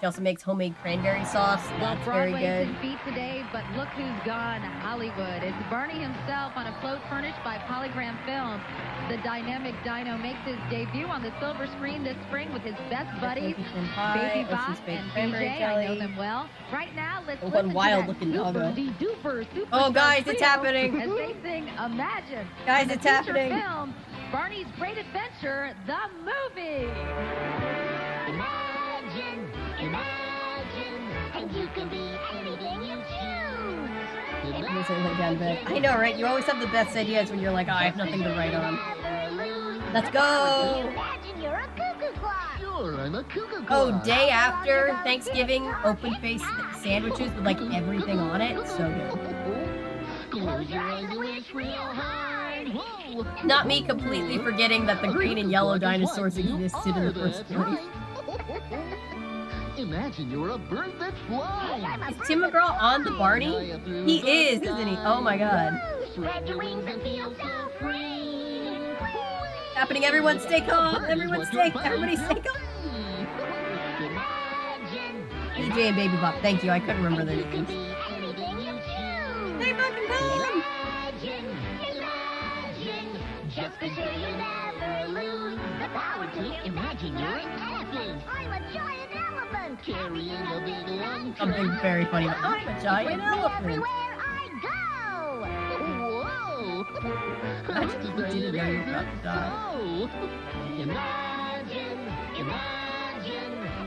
She also makes homemade cranberry sauce. Well, That's very Broadway's good. in feet today, but look who's gone, Hollywood. It's Barney himself on a float furnished by Polygram Films. The dynamic Dino makes his debut on the silver screen this spring with his best buddies, Baby Bop and BJ. I know them well. Right now, let's One listen wild-looking to that doggo. super Oh, guys, trio it's happening. As they sing Imagine. Guys, from the it's feature happening. Film, Barney's Great Adventure, the movie. Imagine, and you can be anything you choose. I know, right? You always have the best ideas when you're like, oh, I have nothing to write on. Let's go! Imagine you're a cuckoo clock. Sure, I'm a cuckoo clock. Oh, day after Thanksgiving, open-faced sandwiches with like everything on it. So good. Close your eyes and wish real hard. Whoa. Not me completely forgetting that the green and yellow dinosaurs existed in the first place. Imagine you're a bird that flies. Is Tim McGraw on the Barney? He is, isn't he? Oh my God. Spread your wings and feel so free. Happening, everyone stay calm. Everybody stay calm. DJ and Baby Bop, thank you. I couldn't remember their names. Stay fucking calm. Just be sure you never lose the power to imagine you're an elephant. I'm a giant elephant. Carrying a big long Something very funny. I'm a giant elephant. Everywhere I go. Whoa. I just didn't know you were about to die. Imagine,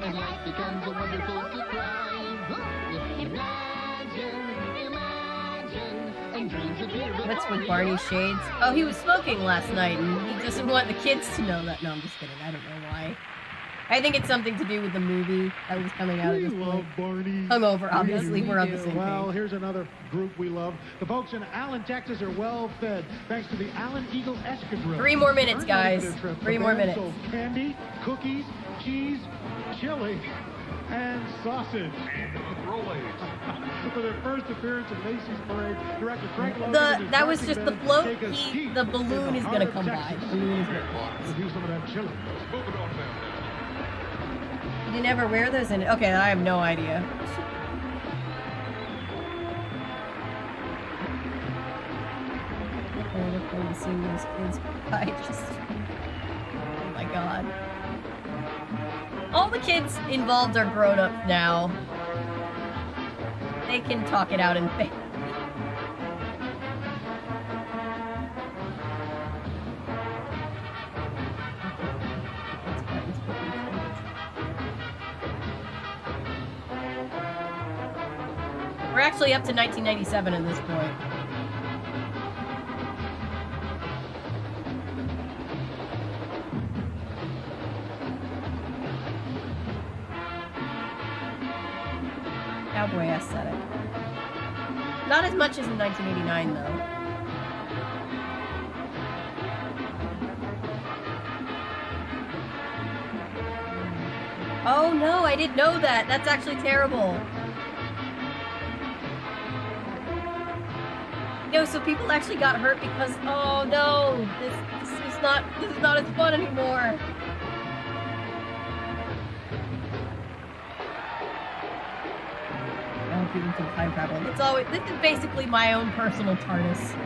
and life becomes a wonderful surprise. Imagine, and dreams appear. What's with Barney's shades? Oh, he was smoking last night, and he doesn't want the kids to know that. No, I'm just kidding. I don't know why. I think it's something to do with the movie that was coming out at this point. Barney. Hungover, obviously. We're on the same Well, page. here's another group we love. The folks in Allen, Texas are well fed thanks to the Allen Eagle Escadrille. 3 more minutes, guys. Unlimited trip. 3 The more band minutes. sold candy, cookies, cheese, chili, and sausage. For their first appearance at Macy's Parade, director Frank Logan and his That was marching just the band float. take us deep The in balloon is heart gonna of come by. Texas. The balloon is gonna Review some of that chili. Did you never wear those in? Okay, I have no idea. They're going to see those kids. I just. Oh my God. All the kids involved are grown up now. They can talk it out in faith. We're actually up to 1997 at this point. Cowboy aesthetic. Not as much as in 1989, though. Oh no, I didn't know that. That's actually terrible. Yo, so people actually got hurt because, oh no, this is not as fun anymore. People can time travel. This is basically my own personal TARDIS.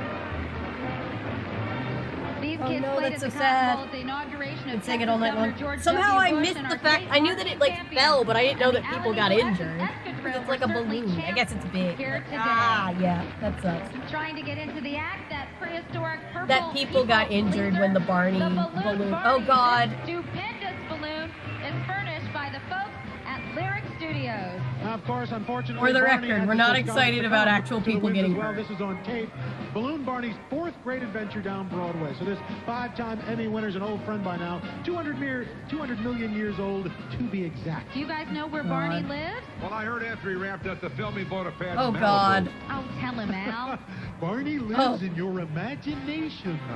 These oh kids no, played that's at so the sad. Bowl at the inauguration of I'd sing it all night long. George Somehow W. I Bush missed and the our fact, I knew that it like champions. fell, but I didn't know that And the people got Alamo injured. Escadrille It's like a were certainly balloon. I guess it's big. here But, today. yeah, that sucks. Trying to get into the act, that prehistoric purple That people got injured when the Barney balloon. Oh god. This stupendous balloon is furnished by the folks at Lyric Studios. Now, of course, unfortunately, For the Barney record, had we're to not succumb excited to about the actual wind people as getting well. hurt. This is on tape. Balloon Barney's fourth great adventure down Broadway. So this five-time Emmy winner's an old friend by now. 200 million years old, to be exact. Do you guys know where Barney lives? Well, I heard after he wrapped up the film, he bought a pad Oh in Malibu. god. Oh, tell him, Al. Barney lives in your imagination. Oh,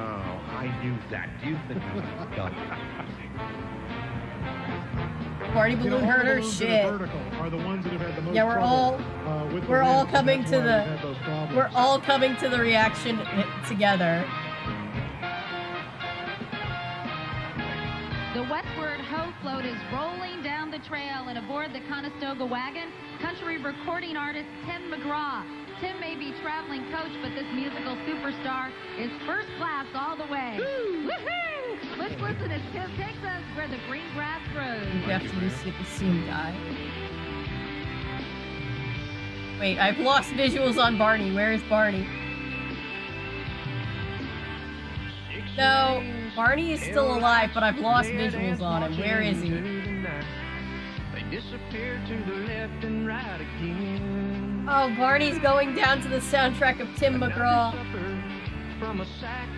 I knew that. You think I was done. Party balloon all the herder, balloons that shit. are vertical are the ones that have had the most Yeah, we're trouble, all with the we're all wind, so coming that's to why the we've had those problems. we're all coming to the reaction together. The westward hoe float is rolling down the trail, and aboard the Conestoga wagon, country recording artist Tim McGraw. Tim may be traveling coach, but this musical superstar is first class all the way. Woohoo! Let's listen as Tim takes us where the green grass grows. You have to just get the scene guy. Wait, I've lost visuals on Barney. Where is Barney? No, Barney is still alive, but I've lost visuals on him. Where is he? They disappear to the left and right again. Oh, Barney's going down to the soundtrack of Tim McGraw. From a sack,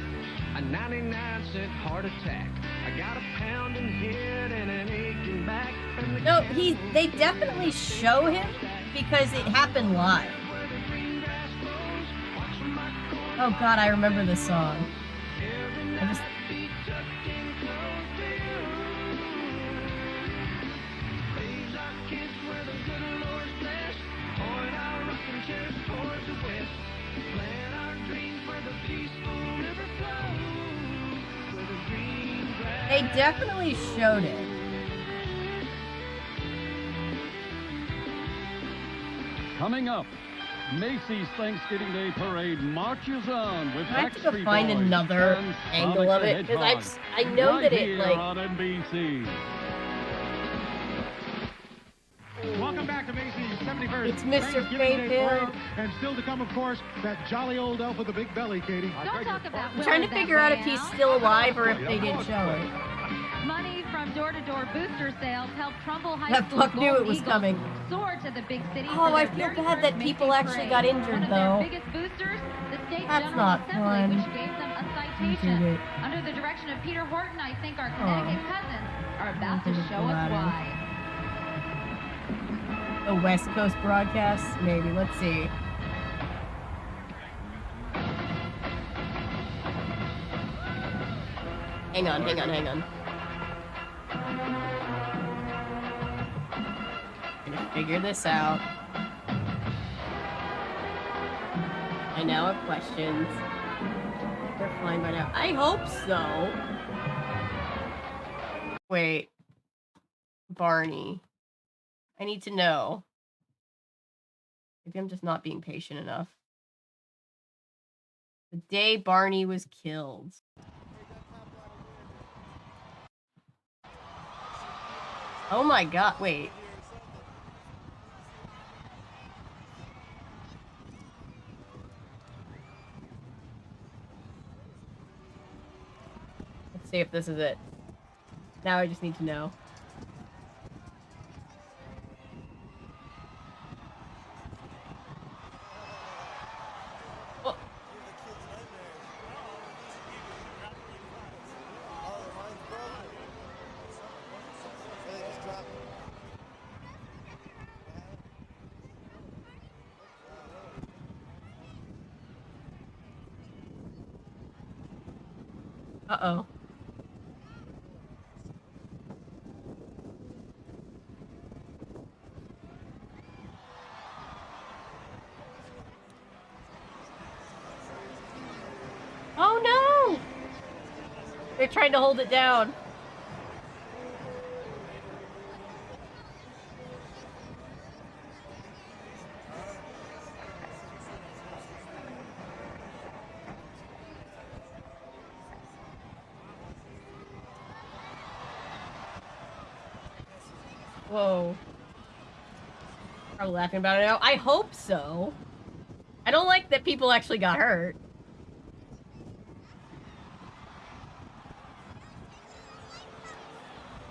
a 99-cent heart attack. I got a pounding head and an aching back. No, they definitely show him because it happened live. Oh god, I remember this song. They definitely showed it. Coming up, Macy's Thanksgiving Day Parade marches on with I have to go Backstreet find Boys another and angle Sonic of the it because Hedgehog, I know right that it here like. on NBC. Welcome back to Macy's 71st It's Mr. Thanksgiving Day Faith Parade. Hill. And still to come, of course, that jolly old elf with the big belly, Katie. Don't talk about I'm trying to figure out if he's still alive or if they did show it. Money from door-to-door booster sales helped Trumbull High That School fuck knew Golden it was Eagles coming. soar to the big city. Oh, for I their feel very bad first that people Macy's actually parade. got One injured, of though. their biggest boosters, the state That's General not Assembly, fun. which gave them a citation. Did it. Under the direction of Peter Horton, I think our Connecticut cousins are about to show us why. A West Coast broadcast? Maybe. Let's see. Hang on. Gonna figure this out. I now have questions. They're flying by now. I hope so. Wait. Barney. I need to know. Maybe I'm just not being patient enough. The day Barney was killed. Oh my god, wait. see if this is it. Now I just need to know. Oh. Uh-oh. Oh no! They're trying to hold it down. Whoa. Are we laughing about it now? I hope so. I don't like that people actually got hurt.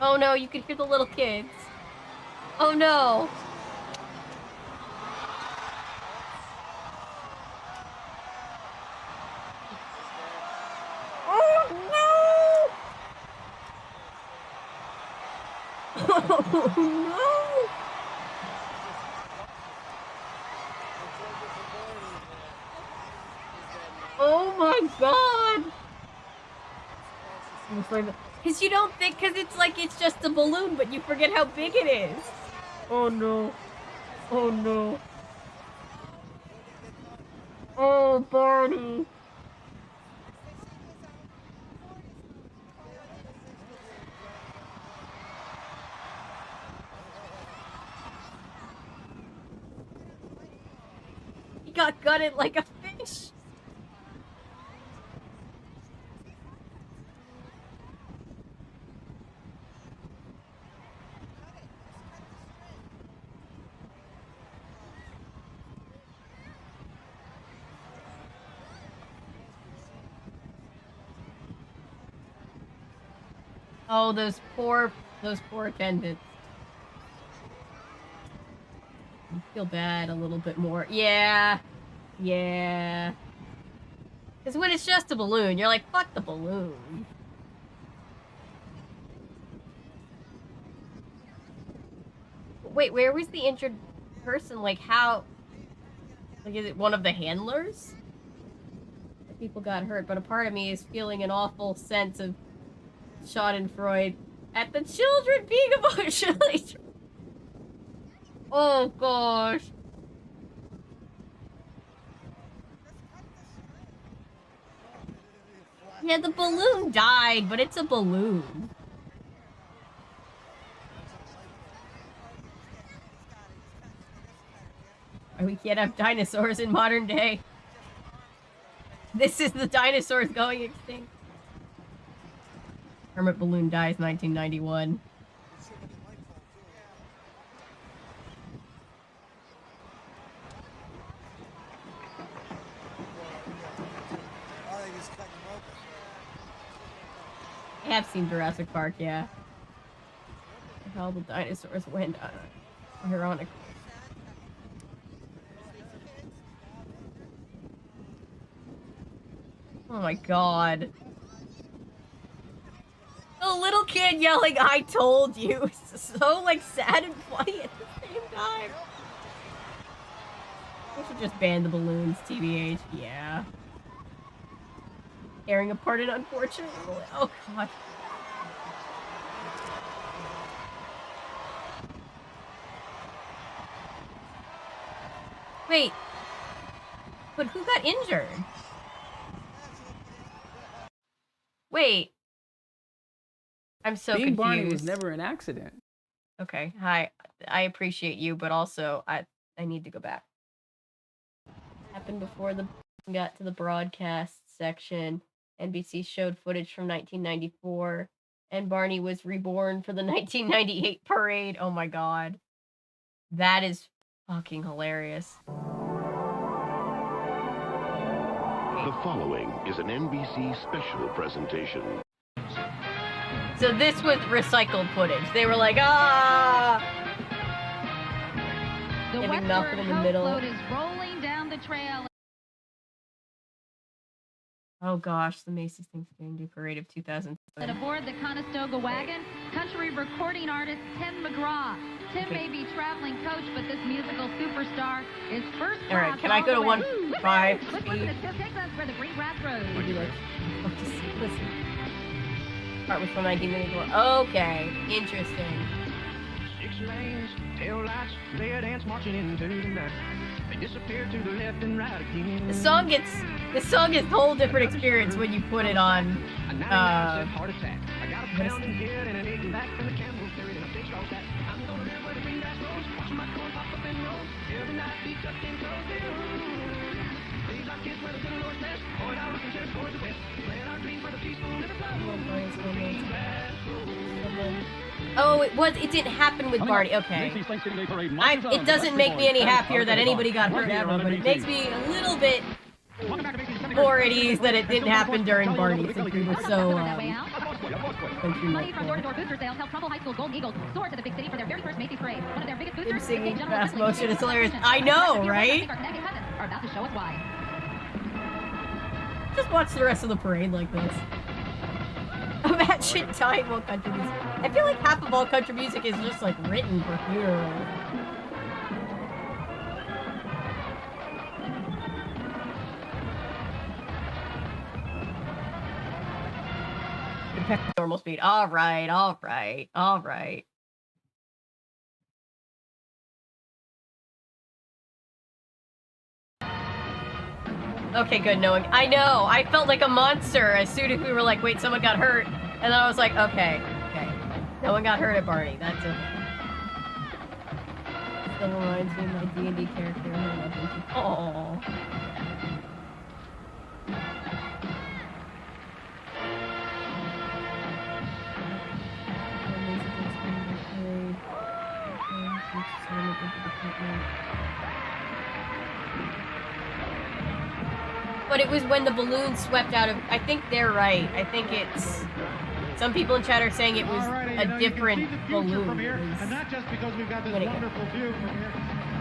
Oh no, you can hear the little kids. Oh no. Oh no! Oh no! Oh my god! Because you don't think, because it's like it's just a balloon, but you forget how big it is. Oh no. Oh no. Oh, Barney. He got gutted like a fish. Oh, those poor attendants. I feel bad a little bit more. Yeah. Yeah. Because when it's just a balloon, you're like, fuck the balloon. Wait, where was the injured person? Like, how? Like, is it one of the handlers? The people got hurt, but a part of me is feeling an awful sense of Schadenfreude at the children being emotionally. Oh gosh. Yeah, the balloon died, but it's a balloon. We can't have dinosaurs in modern day. This is the dinosaurs going extinct. Hermit balloon dies 1991. I have seen Jurassic Park, yeah. How the dinosaurs went ironic. Oh my god. The little kid yelling, "I told you." It's so, like, sad and funny at the same time. We should just ban the balloons, TBH. Yeah. Tearing apart an unfortunate. Oh god. Wait. But who got injured? Wait. I'm so Being confused. Barney was never an accident. Okay, hi. I appreciate you, but also I need to go back. Happened before the got to the broadcast section. NBC showed footage from 1994, and Barney was reborn for the 1998 parade. Oh my god. That is fucking hilarious. The following is an NBC special presentation. So this was recycled footage. They were like, ah! The Getting Malcolm in the middle. float is rolling down the trail. Oh gosh, the Macy's Thanksgiving Day Parade of 2000. And aboard the Conestoga wagon, country recording artist Tim McGraw. Tim may be traveling coach, but this musical superstar is first class. All right, can I go to 1-5? Let's listen to Tim takes us where the green grass grows. Listen. Part was from 1994. Okay, interesting. 6 lanes, tail lights, they dance marching into the night. They disappear to the left and right again. The song is a whole different experience when you put it on. Heart attack. I got a pounding head and an aching back from the candle carried in a big straw sack. I'm gonna live where the green grass grows, watching my corn pop up and roll. Every night be tucked in close. These are kids where the good Lord's nest. Point out looking just towards the west. Playing our dreams where the peaceful river flows. Green grass grows. Oh, it didn't happen with Barney. Okay. It doesn't make me any happier that anybody got hurt ever, but it makes me a little bit more at ease that it didn't happen during Barney, since we were so, Money from door-to-door booster sales helped Trumbull High School Golden Eagles soar to the big city for their very first Macy's parade. One of their biggest boosters, singing fast motion, it's hilarious. I know, right? Are about to show us why. Just watch the rest of the parade like this. Imagine time while country music. I feel like half of all country music is just like written for funerals. Normal speed. All right. Okay, good knowing. I know. I felt like a monster as soon as we were like, wait, someone got hurt. And then I was like, okay. No one got hurt at Barney. That's okay. Still reminds me of my D&D character. Aww. But it was when the balloon swept out of... I think they're right. I think it's... Some people in chat are saying it was a different balloon. From here, and not just because we've got this wonderful view from here.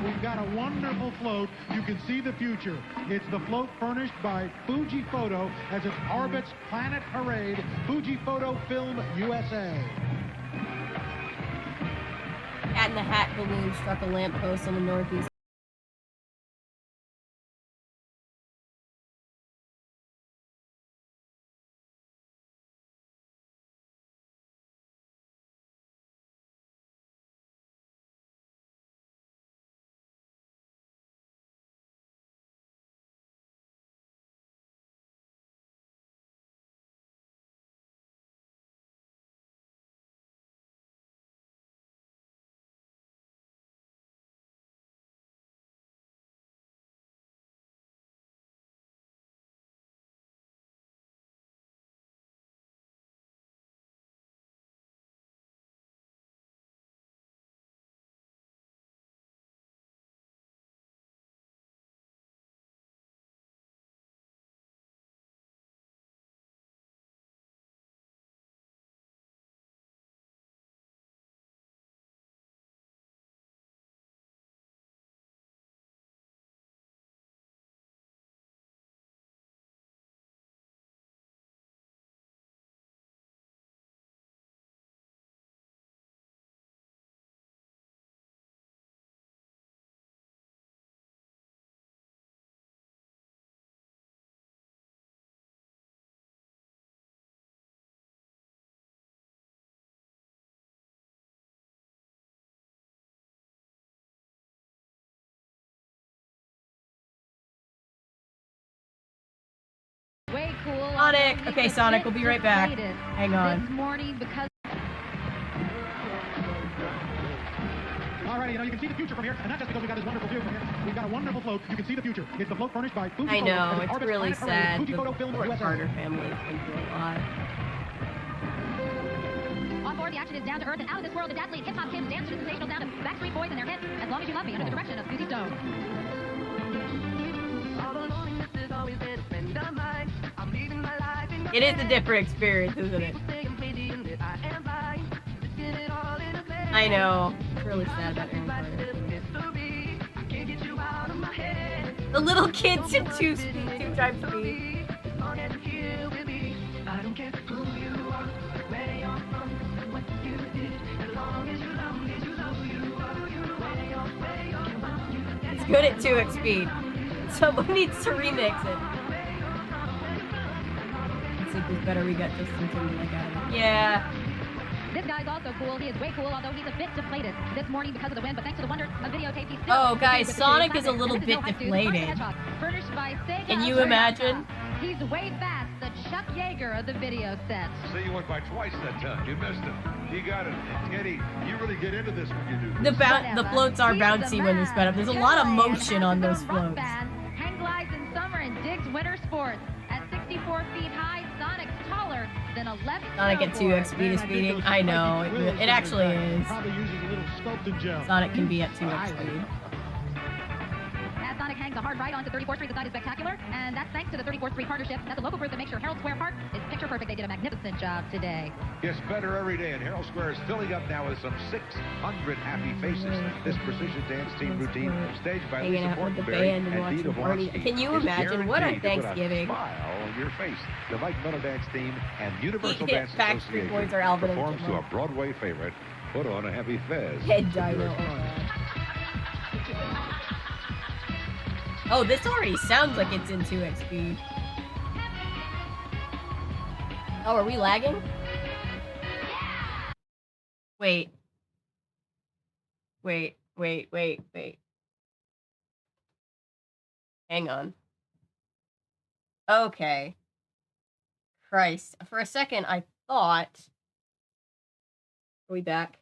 We've got a wonderful float. You can see the future. It's the float furnished by Fuji Photo as it orbits Planet Parade. Fuji Photo Film USA. Cat in the Hat balloon struck a lamppost on the northeast. Way cool. Sonic! Okay, Sonic, we'll be right back. Hang on. This morning because... Alrighty, you can see the future from here, and not just because we've got this wonderful view from here. We've got a wonderful float. You can see the future. It's the float furnished by Fuji Photo. I know, it's really Planet sad. Fuji Photo Film The USA. Carter family has been through a lot. On board, the action is down to earth and out of this world. The dazzling hip-hop kids dance to the sensational sound of Backstreet Boys and their hit As Long As You Love Me under the direction of Susie Stone. It is a different experience, isn't it? I know. It's really sad about Aaron Carter. The little kids in 2 times speed. It's good at 2x speed. Someone needs to remix it. Let's see who's better. We got Justin Timberlake out of it. Yeah. This guy's also cool. He is way cool, although he's a bit deflated this morning because of the wind. But thanks to the wonders of videotape, he's still... Oh, guys, Sonic is a little bit deflated. Can you imagine? He's way fast, the Chuck Yeager of the video set. So you went by twice that time. You missed it. You got it. Eddie, you really get into this when you do this. The floats are bouncy when they're sped up. There's a lot of motion on those floats. Hang glides in summer and digs winter sports. At 64 feet high, Sonic's taller than 11. Sonic at 2x speed is speeding. I know. It actually is. Probably uses a little sculpted gel. Sonic can be at 2x speed. Sonic hangs a hard right onto 34th Street. The side is spectacular, and that's thanks to the 34th Street Partnership. That's a local group that makes sure Herald Square Park is picture perfect. They did a magnificent job today. Gets better every day, and Herald Square is filling up now with some 600 happy faces. This precision dance team routine, staged by Lisa Portenberry and Dita Blonsky. Can you imagine what a Thanksgiving? Smile on your face. The Mike Miller Dance Team and Universal Dance Association Boys are performs to a Broadway favorite. Put on a happy fez. Head dino. Oh, this already sounds like it's in 2x speed. Oh, are we lagging? Wait. Wait. Hang on. Okay. Christ. For a second, I thought... Are we back?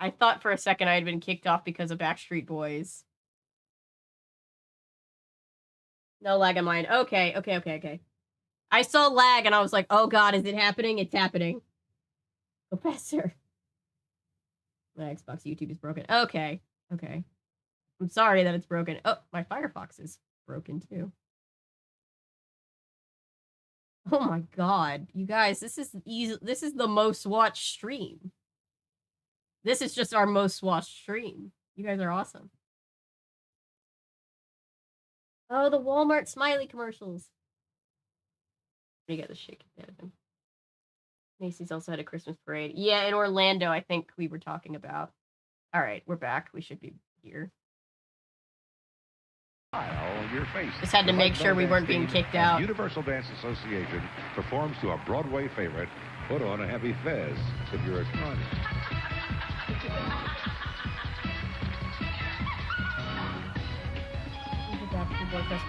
I thought for a second I had been kicked off because of Backstreet Boys. No lag on mine. Okay. I saw lag and I was like, oh god, is it happening? It's happening. Go faster. My Xbox YouTube is broken. Okay. I'm sorry that it's broken. Oh, my Firefox is broken too. Oh my god. You guys, this is the most watched stream. This is just our most watched stream. You guys are awesome. Oh, the Walmart smiley commercials. You got the shit kicked out of him. Macy's also had a Christmas parade. Yeah, in Orlando, I think we were talking about. All right, we're back. We should be here. On your face. Just had to make sure we weren't being kicked out. Universal Dance Association performs to a Broadway favorite. Put on a happy fez if you're a con.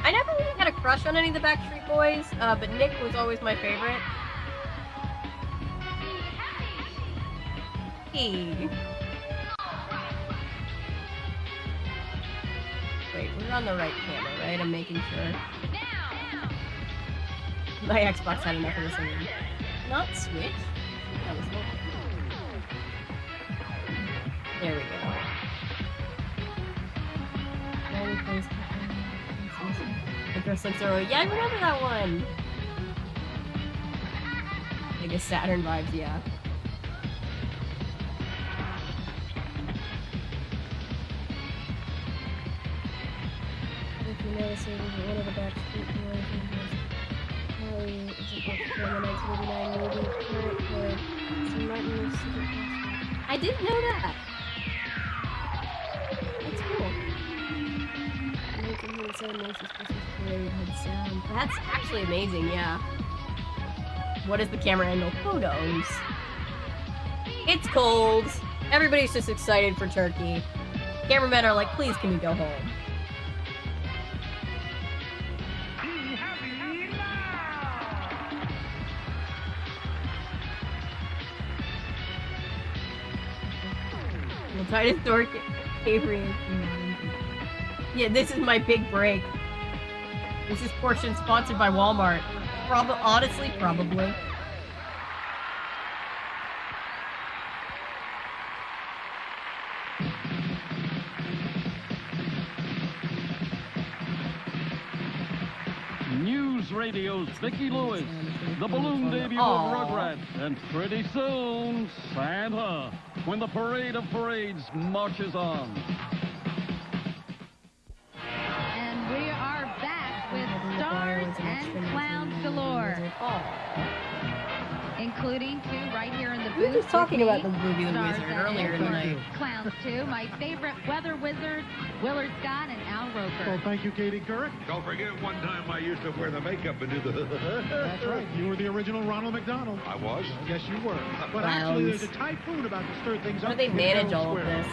I never really had a crush on any of the Backstreet Boys, but Nick was always my favorite. Hey. Wait, we're on the right camera, right? I'm making sure. My Xbox had enough of this already. Not Switch? That was not. There we go. Yeah, I remember that one. I guess Saturn vibes, yeah. If you notice, it was one of the Backstreet Boys. Harry is a book from the 1989 movie. Current Martin I didn't know that. That's cool. Macy's Christmas parade had sound. That's actually amazing, yeah. What is the camera angle? Photos. It's cold. Everybody's just excited for turkey. Cameramen are like, please, can we go home? Titus Dork, Avery. Yeah, this is my big break. This is portion sponsored by Walmart. Honestly, probably. New News Radio's Vicki Lewis, the balloon debut of Rugrats, and pretty soon, Santa, when the parade of parades marches on. And we are back with stars and clowns galore. Including two right here in the booth. We were just talking about the movie The Wizard earlier tonight. Clowns too. My favorite weather wizards, Willard Scott and Al Roker. Well, thank you, Katie Couric. Don't forget one time I used to wear the makeup and do the... That's right. You were the original Ronald McDonald. I was? Yes, you were. But actually, there's a typhoon about to stir things up. How do they manage all of this?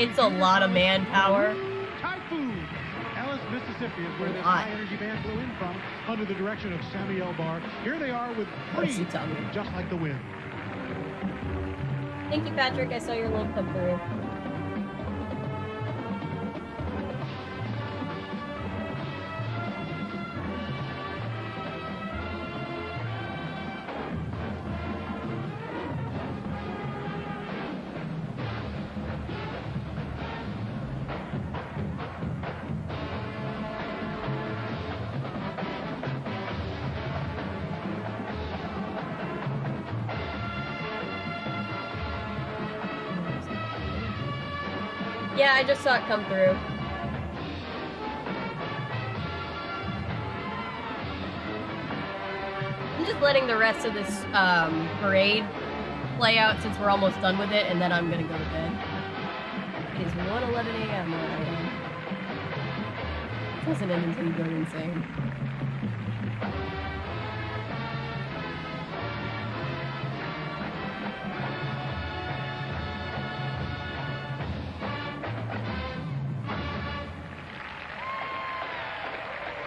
It's a lot of manpower. Typhoon! Ellis, Mississippi is where this high-energy band flew in from, under the direction of Sammy Elbar. Here they are with Free, just like the wind. Thank you, Patrick. I saw your love come through. Yeah, I just saw it come through. I'm just letting the rest of this parade play out since we're almost done with it, and then I'm gonna go to bed. It is 1:11 a.m. where I am. It doesn't end until you go insane.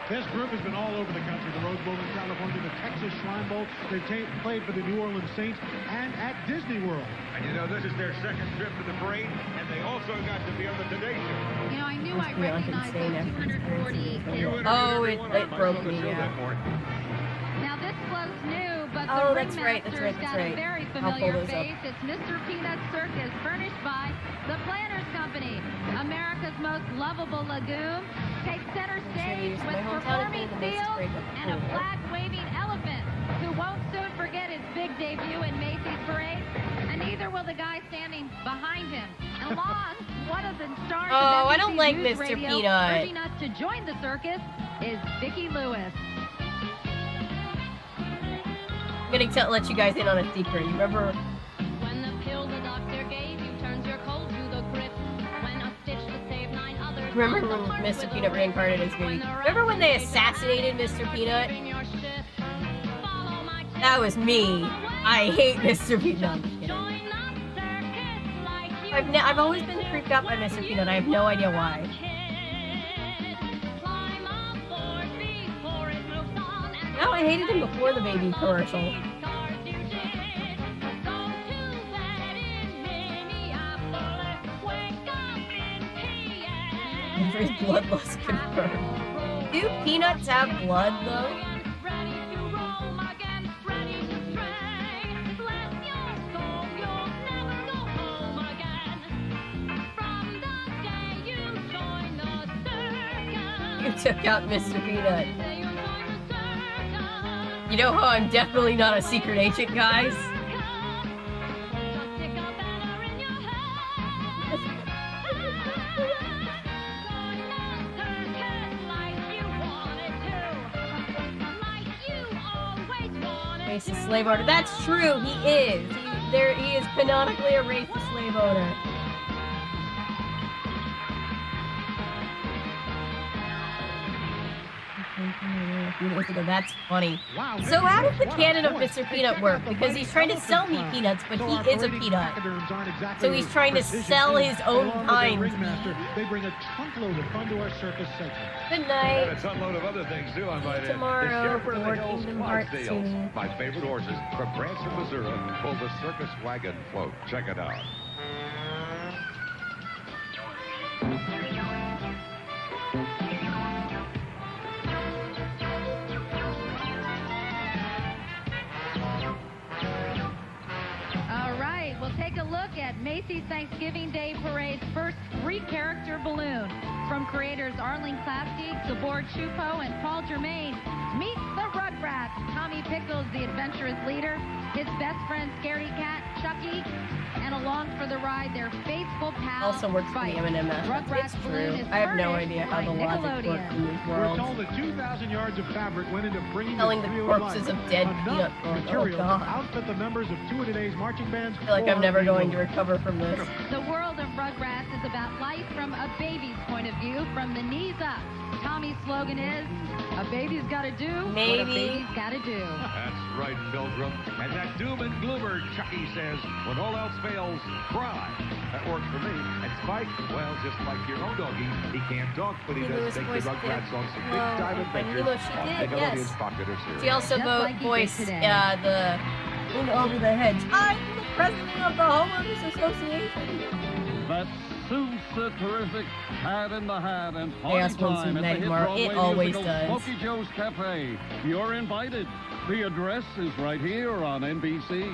This group has been all over the country. The Rose Bowl in California, the Texas Shrine Bowl. They've played for the New Orleans Saints and at Disney World. And you know, this is their second trip to the parade, and they also got to be on the Today Show. You know, I knew I recognized those 248 kids. Oh, it broke me, yeah. Now, this float's new, but Oh, the that's right, that's right, ringmaster's that's got right. a very I'll pull familiar those up. face. It's Mr. Peanut Circus, furnished by the Planters Company. America's most lovable lagoon takes center stage with performing seals and a flag-waving elephant who won't soon forget his big debut in Macy's parade, and neither will the guy standing behind him. Along, one of the stars Oh, of I don't NBC like News Mr. Radio, Peanut. urging us to join the circus is Vicki Lewis. I'm gonna let you guys in on a secret. You remember? When the pill the doctor gave you turns your cold to the grip. When a stitch to save 9 others. Remember when Mr. Peanut reincarnated as me? Remember when they assassinated Mr. Peanut? That was me. I hate Mr. Peanut. I'm just kidding. I've always been creeped out by Mr. Peanut. I have no idea why. No, I hated him before the baby commercial. His bloodlust confirmed. Do peanuts have blood, though? You took out Mr. Peanut. You know how I'm definitely not a secret agent, guys? Racist slave owner. That's true, he is. He is canonically a racist slave owner. That's funny. Wow, so how does the canon of Mr. Peanut work? Because he's trying to sell me peanuts, but he is a peanut. So he's trying to sell his own kind. They bring a trunkload of fun to our circus segment. Good night. And a ton load of other things too, I might add. Tomorrow, The Shepherd of the Hills Kingdom Clydesdales. Hearts 2. My favorite horses from Branson, Missouri, pull the circus wagon float. Check it out. All right, we'll take a look at Macy's Thanksgiving Day Parade's first 3-character balloon. From creators Arlene Klasky, Gabor Chupo, and Paul Germain, meet the Rugrats. Tommy Pickles, the adventurous leader, his best friend Scaredy Cat, Chucky, and along for the ride, their faithful pal, Also works for the M&M. Rugrats It's Balloon true. is I have no furnished idea how by the logic works in these We're worlds. told that 2,000 yards of fabric went into bringing Telling this the trio to corpses life. of dead Enough peanut butter. material Oh, God. to outfit the members of two of today's marching bands. I feel like I'm never going to to recover from this. The world of Rugrats is about life from a baby's point of view, from the knees up. Tommy's slogan is, a baby's gotta do what a baby's gotta do. That's right, Pilgrim. And that doom and gloomer, Chucky says, when all else fails, cry. That works for me. And Spike, well, just like your own doggy, he can't talk, but he does take the Rugrats on some big-time adventures on Nickelodeon's popular series. She also voiced the Moon Over the Hedge. I'm the president of the Homeowners Association. That suits a terrific Cat in the Hat and Chaos party won't time suit at the hit Nightmare. Broadway It always musical does. Smokey Joe's Cafe. You're invited. The address is right here on NBC.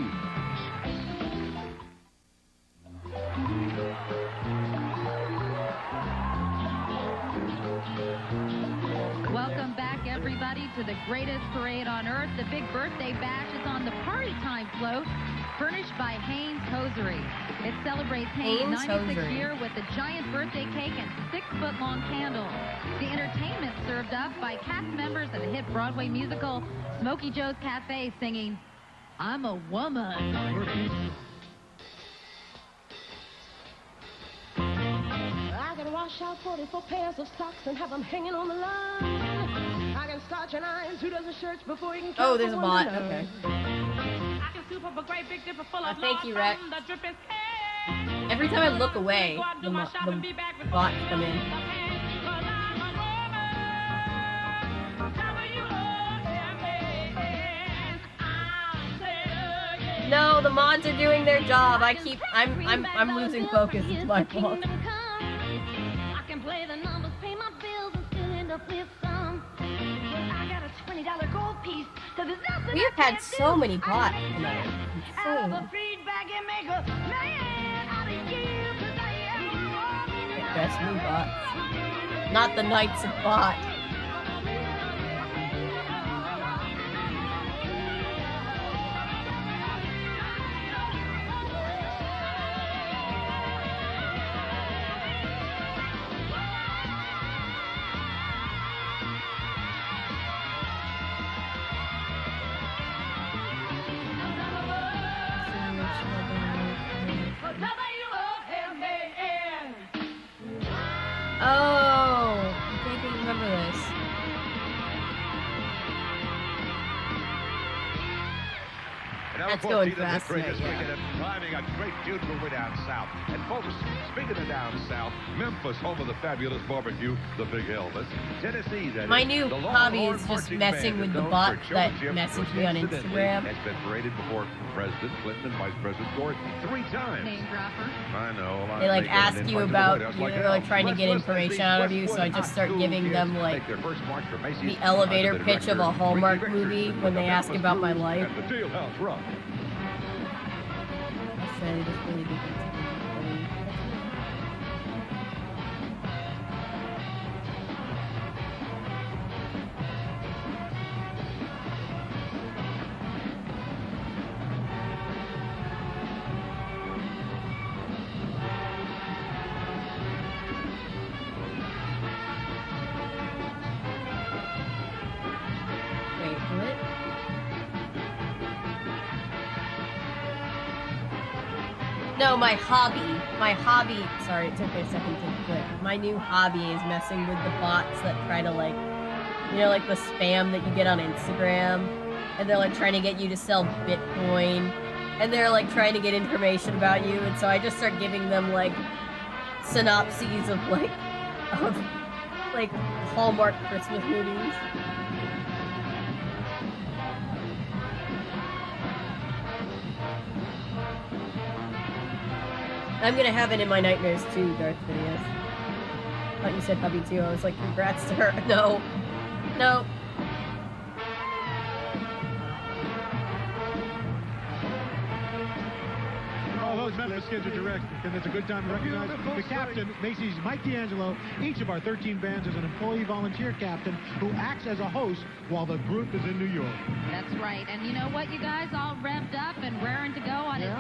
Welcome back, everybody, to the greatest parade on earth. The big birthday bash is on the Party Time float, furnished by Haynes Hosiery. It celebrates Haynes' 96th Hosiery. year with a giant birthday cake and 6-foot-long candles. The entertainment served up by cast members of the hit Broadway musical Smokey Joe's Cafe singing, I'm a Woman. I can wash out 44 pairs of socks and have them hanging on the line. I can starch and iron 2 dozen shirts before you can count Oh, there's a from bot. 1 to 9. Okay. I can soup up a great big dipper full of Thank you, lard Rex. from the dripping can. Every time I look away, the bots come in. No, the mods are doing their job. I'm losing focus. It's my fault. I can play the numbers, pay my bills, and still end up with some. I got a $20 gold piece, so there's nothing We have I had can't so do. many bots tonight. Have Insane. a feedback and make a man out of you, 'cause I am a woman. Best new bots. Not the Knights of Bot. Oh, I think I remember this. That's going fast tonight, yeah. Driving a great funeral way down south. And folks, speaking of down south, Memphis, home of the fabulous barbecue, the Big Elvis. Tennessee, that My is, new the hobby Longhorn is just Marching messing Band with is the known bots for that showmanship, message which me on incidentally Instagram. has been paraded before President Clinton and Vice President Gore 3 times. Name dropper. I know. They like ask you about, they're like trying to get let's listen as information these out of you, so I Westwood just start high giving school them kids like make their first march for Macy's the elevator under the pitch of a director, Hallmark Ricky movie Richardson when they with the ask Memphis about my Blues life. and the Jailhouse Rock. I said it's really good. Wait, what? No, my hobby, sorry, it took me a second to click. My new hobby is messing with the bots that try to like, you know, like the spam that you get on Instagram, and they're like trying to get you to sell Bitcoin, and they're like trying to get information about you, and so I just start giving them like synopses of like Hallmark Christmas movies. I'm gonna have it in my nightmares too, Darth Phineas. I thought you said hubby too. I was like, congrats to her. No. No. All those those Memphis kids are direct, and it's a good time to recognize the captain, Macy's Mike D'Angelo. Each of our 13 bands is an employee volunteer captain who acts as a host while the group is in New York. That's right. And you know what? You guys all revved up and raring to go on his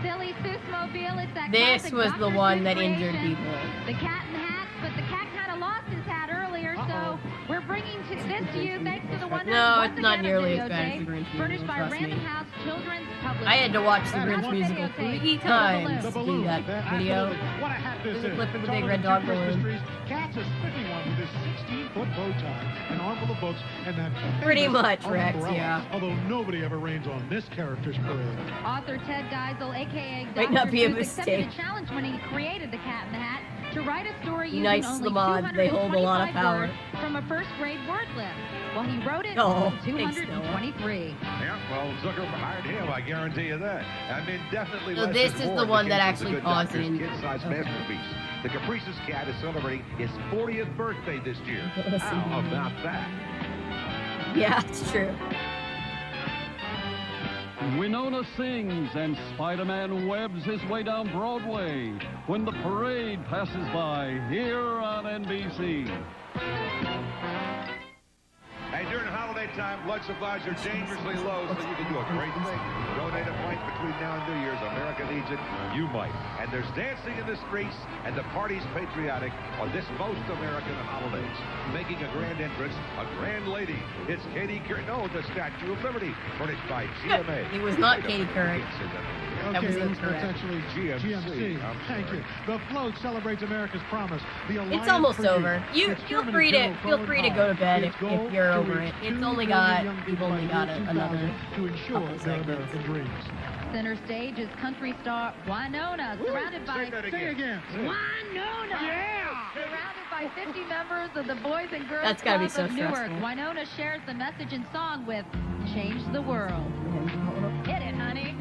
silly Seuss-mobile. It's that This was the Dr. one Seuss that injured creation, people. The cat in the hat, but the cat kind of lost his hat earlier, so we're bringing this to you thanks to the one No, once it's not again, nearly a as bad as the videotape Grinch furnished musical, by trust Random me. House Children's Publishing. I had to watch the Grinch One musical videotape. 3 times to see that video. What a hat this There's a is. clip of the Taller big red than dog two Christmas balloon. trees. Cat's a spiffy one with his 16-foot bow tie, an armful of books, and that Pretty famous much, Rex, umbrella. yeah. Although nobody ever rains on this character's parade. Author Ted Geisel, a.k.a. Might not Dr. be a Seuss, accepted mistake. a challenge when he created the Cat in the Hat to write a story Be using nice only to the mods. They hold a lot of 225 power. words from a first-grade word list. Well, he wrote it Oh, in thanks, 223. Yeah, well, Zucker hired him, I guarantee you that. I mean, definitely So less this is is more the in one that case of actually the Good caused Doctor's an kid-sized okay. masterpiece. The Caprice's cat is celebrating his 40th birthday this year. Listen. How about that? Yeah, it's true. Winona sings and Spider-Man webs his way down Broadway when the parade passes by here on NBC. Hey, during holiday time, blood supplies are dangerously low, so you can do a great thing. Donate a pint between now and New Year's. America needs it. You might. And there's dancing in the streets, and the party's patriotic on this most American of holidays. Making a grand entrance, a grand lady. It's Katie Couric. No, the Statue of Liberty, furnished by GMA. It was not Katie Couric. That Okay, was that's incorrect. actually GMC. I'm Thank sorry. you. The float celebrates America's promise. The It's Alliance almost for over. Youth. You Its feel chairman free and to general, feel Colin free to Powell. go to bed Its if goal you're to over reach it. It's 2 only million got young you've people only by got year another 2000 to ensure couple their seconds. American dreams. Center stage is country star Winona, surrounded by Say again. Winona. Yeah. Surrounded by 50 members of the Boys and Girls That's gotta be Club so of Newark. stressful. Winona shares the message in song with "Change the World." Hit it, honey.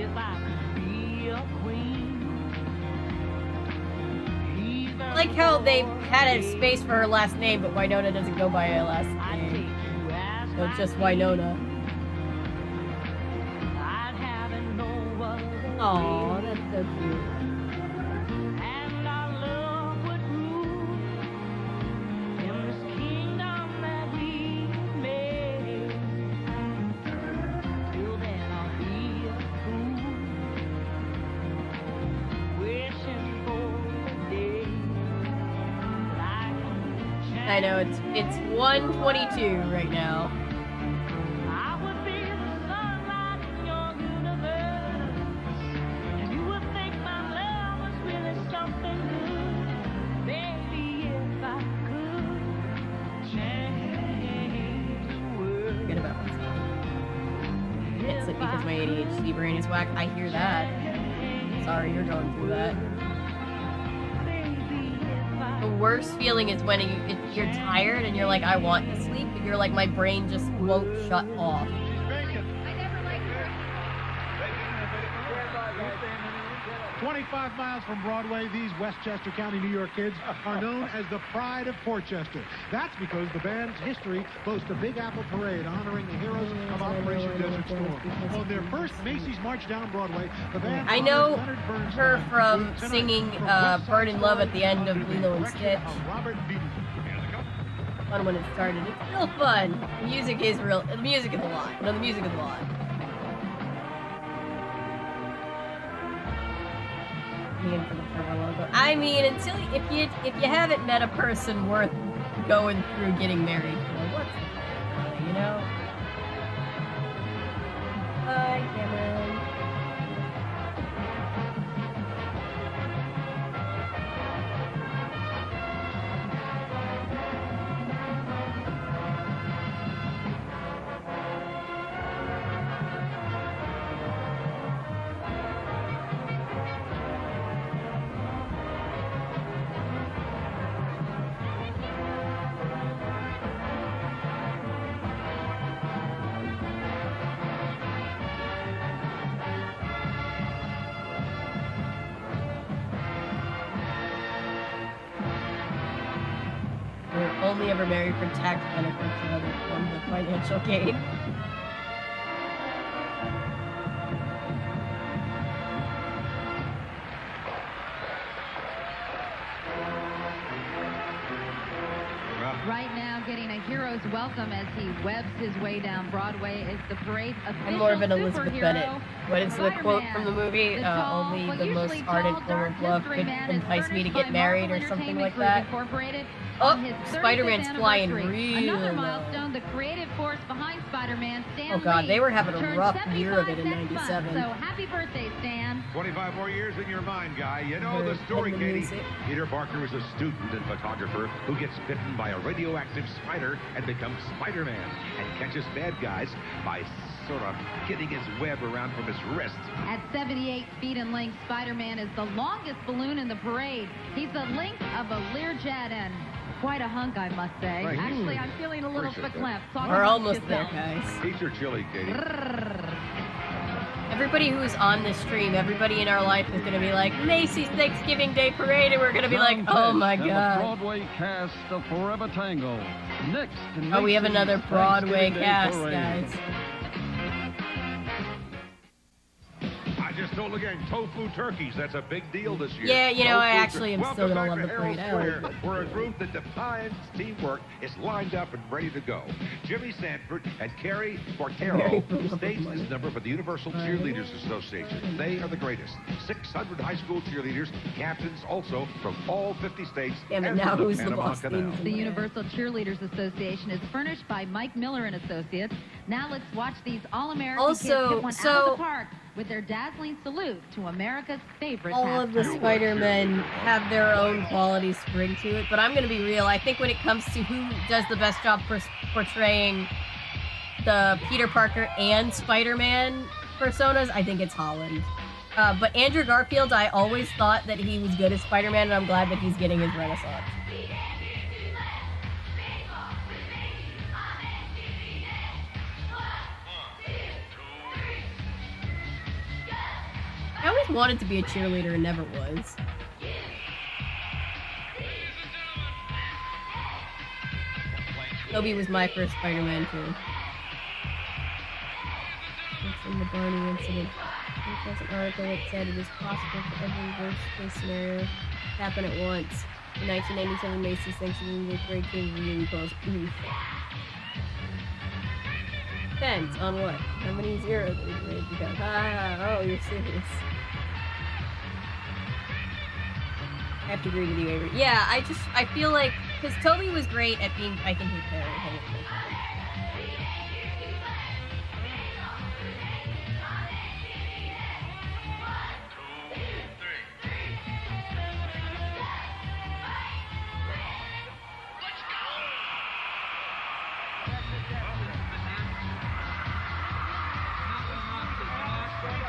If I could be a queen. I like how they had a space for her last name, but Winona doesn't go by her last name. So it's just Winona. I'd have it no other Aw, that's so cute. and our love would rule in this kingdom that we made. Till then I'll be a fool, wishing for the day that I can change. I know it's 1:22 right now. I would be the sunlight in your universe, and you would think my love was really something good. Maybe if I could change the world. Forget about this. It's like because my ADHD brain is whack. I hear that. Sorry, you're going through that. The worst feeling is when if you're tired and you're like, I want to sleep, but you're like, my brain just won't shut off. 25 miles from Broadway, these Westchester County, New York kids are known as the Pride of Portchester. That's because the band's history boasts a Big Apple parade honoring the heroes of Operation Desert Storm. On their first Macy's March down Broadway, the band I know honored Leonard Bernstein her from with singing tonight from West Side Burn in Love at the Celebration end of under the Lilo and direction Stitch. of Robert Beaton. Fun when it started. It's still fun. The music is real. The music is a lot. No, the music is a lot. For the Farewell logo. I mean, until if you haven't met a person worth going through getting married for, what's the point, you know? Bye, Cameron. only ever marry for tax benefits or other forms of financial gain. Right now, getting a hero's welcome as he webs his way down Broadway is the parade's official I'm more of an Elizabeth superhero, Bennet. What is the quote from the movie? Only the most ardent form of love could entice me to get married or something like that. Oh, Spider-Man's flying real Another low. milestone, the creative force behind Spider-Man, Stan Oh god, they were having a turned rough 75 year of it in next month. 97. So happy birthday, Stan. 25 more years in your mind, guy. You know the story, the Katie. music. Peter Parker is a student and photographer who gets bitten by a radioactive spider and becomes Spider-Man and catches bad guys by sort of getting his web around from his wrist. At 78 feet in length, Spider-Man is the longest balloon in the parade. He's the length of a Learjet and quite a hunk, I must say. Thank you. Actually, I'm feeling a little Appreciate verklempt. Talk We're about almost there, yourself. guys. Eat your chili, Katie. Everybody who's on this stream, everybody in our life is going to be like, Macy's Thanksgiving Day Parade, and we're going to be like, oh my And the god. Broadway cast of Forever Tango. Next, Oh, we have Macy's another Broadway Thanksgiving Day cast, Parade. guys. I just told again, tofu turkeys. That's a big deal this year. Yeah, you know, I Tofu actually am Welcome still gonna back love to the parade Herald out. Square, where a group that defines teamwork is lined up and ready to go. Jimmy Sanford and Carrie Portero staged this number for the Universal Cheerleaders Association. They are the greatest. 600 high school cheerleaders, captains also from all 50 states. Damn it, and now from who's the Panama boss? Canal. The Universal Cheerleaders Association is furnished by Mike Miller and Associates. Now let's watch these all-American kids Also, hit one out of the park with their dazzling salute to America's favorite All of the pastime. Spider-Men have their own quality spring to it, but I'm going to be real. I think when it comes to who does the best job portraying the Peter Parker and Spider-Man personas, I think it's Holland. But Andrew Garfield, I always thought that he was good as Spider-Man, and I'm glad that he's getting his renaissance. I always wanted to be a cheerleader and never was. Toby was my first Spider-Man too. It's in the Barney incident. There was an article that said it is possible for every worst-case scenario to happen at once. The 1997 Macy's Thanksgiving Day Parade came really close. Oof. Depends on what? How many zeros did it raise? Because, oh, you're serious. I have to agree with you, Avery. Yeah, I feel like, because Toby was great at being, I can hear Perry.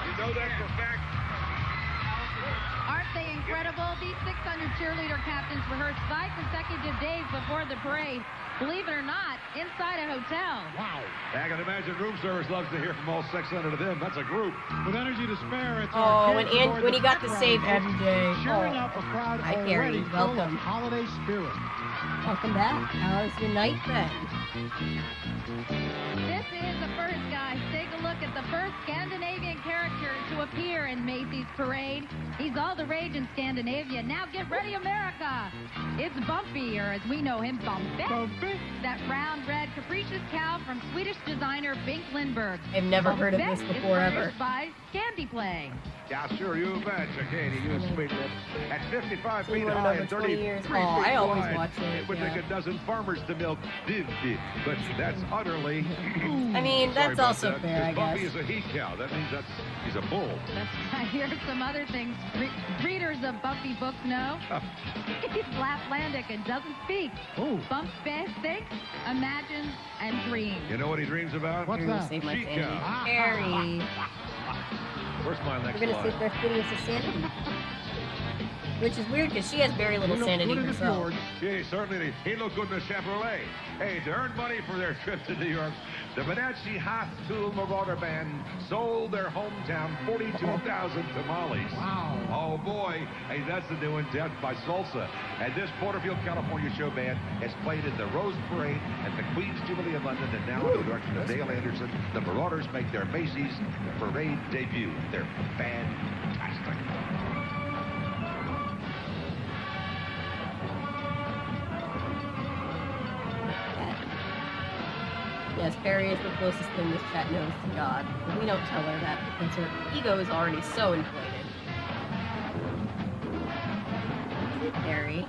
You know that for a fact? Aren't they incredible? These 600 cheerleader captains rehearsed 5 consecutive days before the parade. Believe it or not, inside a hotel. Wow. I can imagine room service loves to hear from all 600 of them. That's a group. With energy to spare, it's Oh, our when kids aboard when the he got to Broadway save coach, MJ. cheering Oh. up a crowd Hi, already Carrie. full of Welcome. holiday spirit. Welcome back. How's your night been? This is the first, guys. Take a look at the first Scandinavian character to appear in Macy's parade. He's all the rage in Scandinavia. Now get ready, America. It's Bumpy, or as we know him, Bumpy. That round, red, capricious cow from Swedish designer Bink Lindbergh. I've never heard of Bumpy this is before, ever. furnished by Candy Play. Yeah, sure, you betcha, Katie. You sweet lip. At 55 feet one in high over and 20 30 years. feet Oh, I always wide, watch it, would yeah. take a dozen farmers to milk. But that's utterly... I mean, Sorry that's about also that. fair, I Bumpy guess. is a he cow. That means he's a bull. Here's some other things readers of Bumpy books know. He's Laplandic and doesn't speak. Bumpy thinks, imagines, and dreams. You know what he dreams about? What's that? Save my She sanity. cow. Harry. Where's my We're next gonna line? sit there feeding us a sanity. Which is weird because she has very little sanity herself. Yeah, certainly. He looked good in the Chevrolet. Hey, to earn money for their trip to New York, the Bonacci Hot Tool Marauder Band sold their hometown 42,000 tamales. Wow. Oh, boy. Hey, that's the new intent by Salsa. And this Porterfield, California show band has played in the Rose Parade at the Queen's Jubilee in London, and now in the direction of Dale Anderson, the Marauders make their Macy's Parade debut. They're fantastic. Yes, Perry is the closest thing this chat knows to God, but we don't tell her that because her ego is already so inflated. Perry.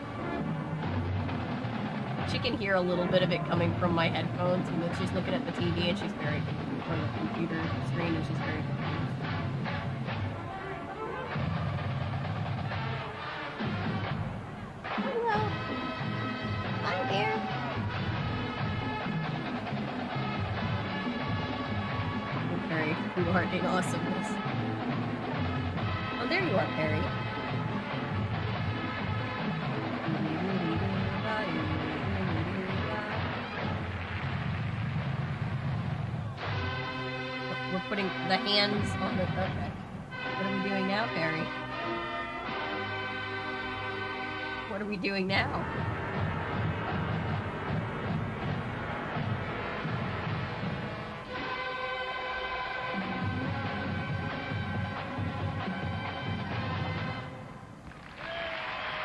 She can hear a little bit of it coming from my headphones, and then she's looking at the TV and she's very confused, from the computer screen, and she's very confused. Hello. I'm here. Perry, you are in awesomeness. Oh, there you are, Perry. We're putting the hands on the... Okay. What are we doing now, Perry? What are we doing now?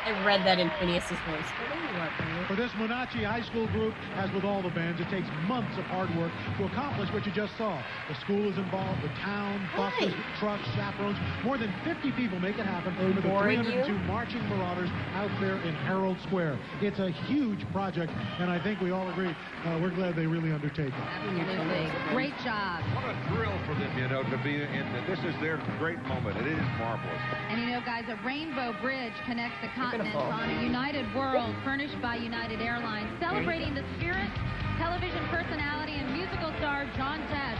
I read that in Phineas's voice. What are you up, Perry? For this Bonacci High School group, as with all the bands, it takes months of hard work to accomplish what you just saw. The school is involved, the town, buses, trucks, chaperones. More than 50 people make it happen for the 302 marching Marauders out there in Herald Square. It's a huge project, and I think we all agree we're glad they really undertake it. Absolutely. Great job. What a thrill for them, you know, to be in. This is their great moment. It is marvelous. And you know, guys, a rainbow bridge connects the continents on a united world furnished by United Airlines, celebrating the spirit, television personality, and musical star John Tesh.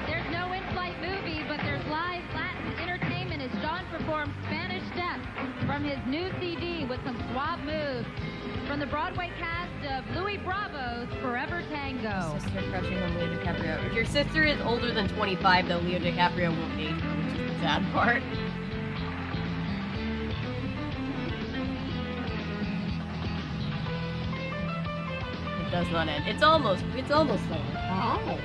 There's no in-flight movie, but there's live Latin entertainment as John performs Spanish steps from his new CD with some suave moves. From the Broadway cast of Louis Bravo's Forever Tango. Sister crushing on Leo DiCaprio. If your sister is older than 25, though, Leo DiCaprio won't date her, which is the sad part. It does not end. It's almost over. Oh.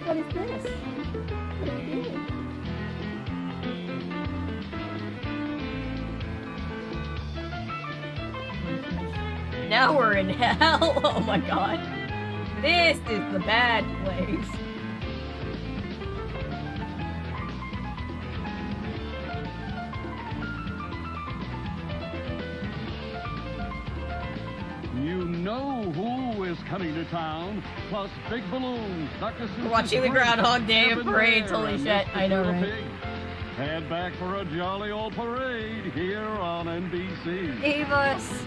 What is this? What are you doing? Now we're in hell. Oh my god. This is the bad place. You know who is coming to town, plus big balloons. Dr. We're watching the Groundhog Day of parades. Holy shit. I know, right? Head back for a jolly old parade here on NBC. Save us.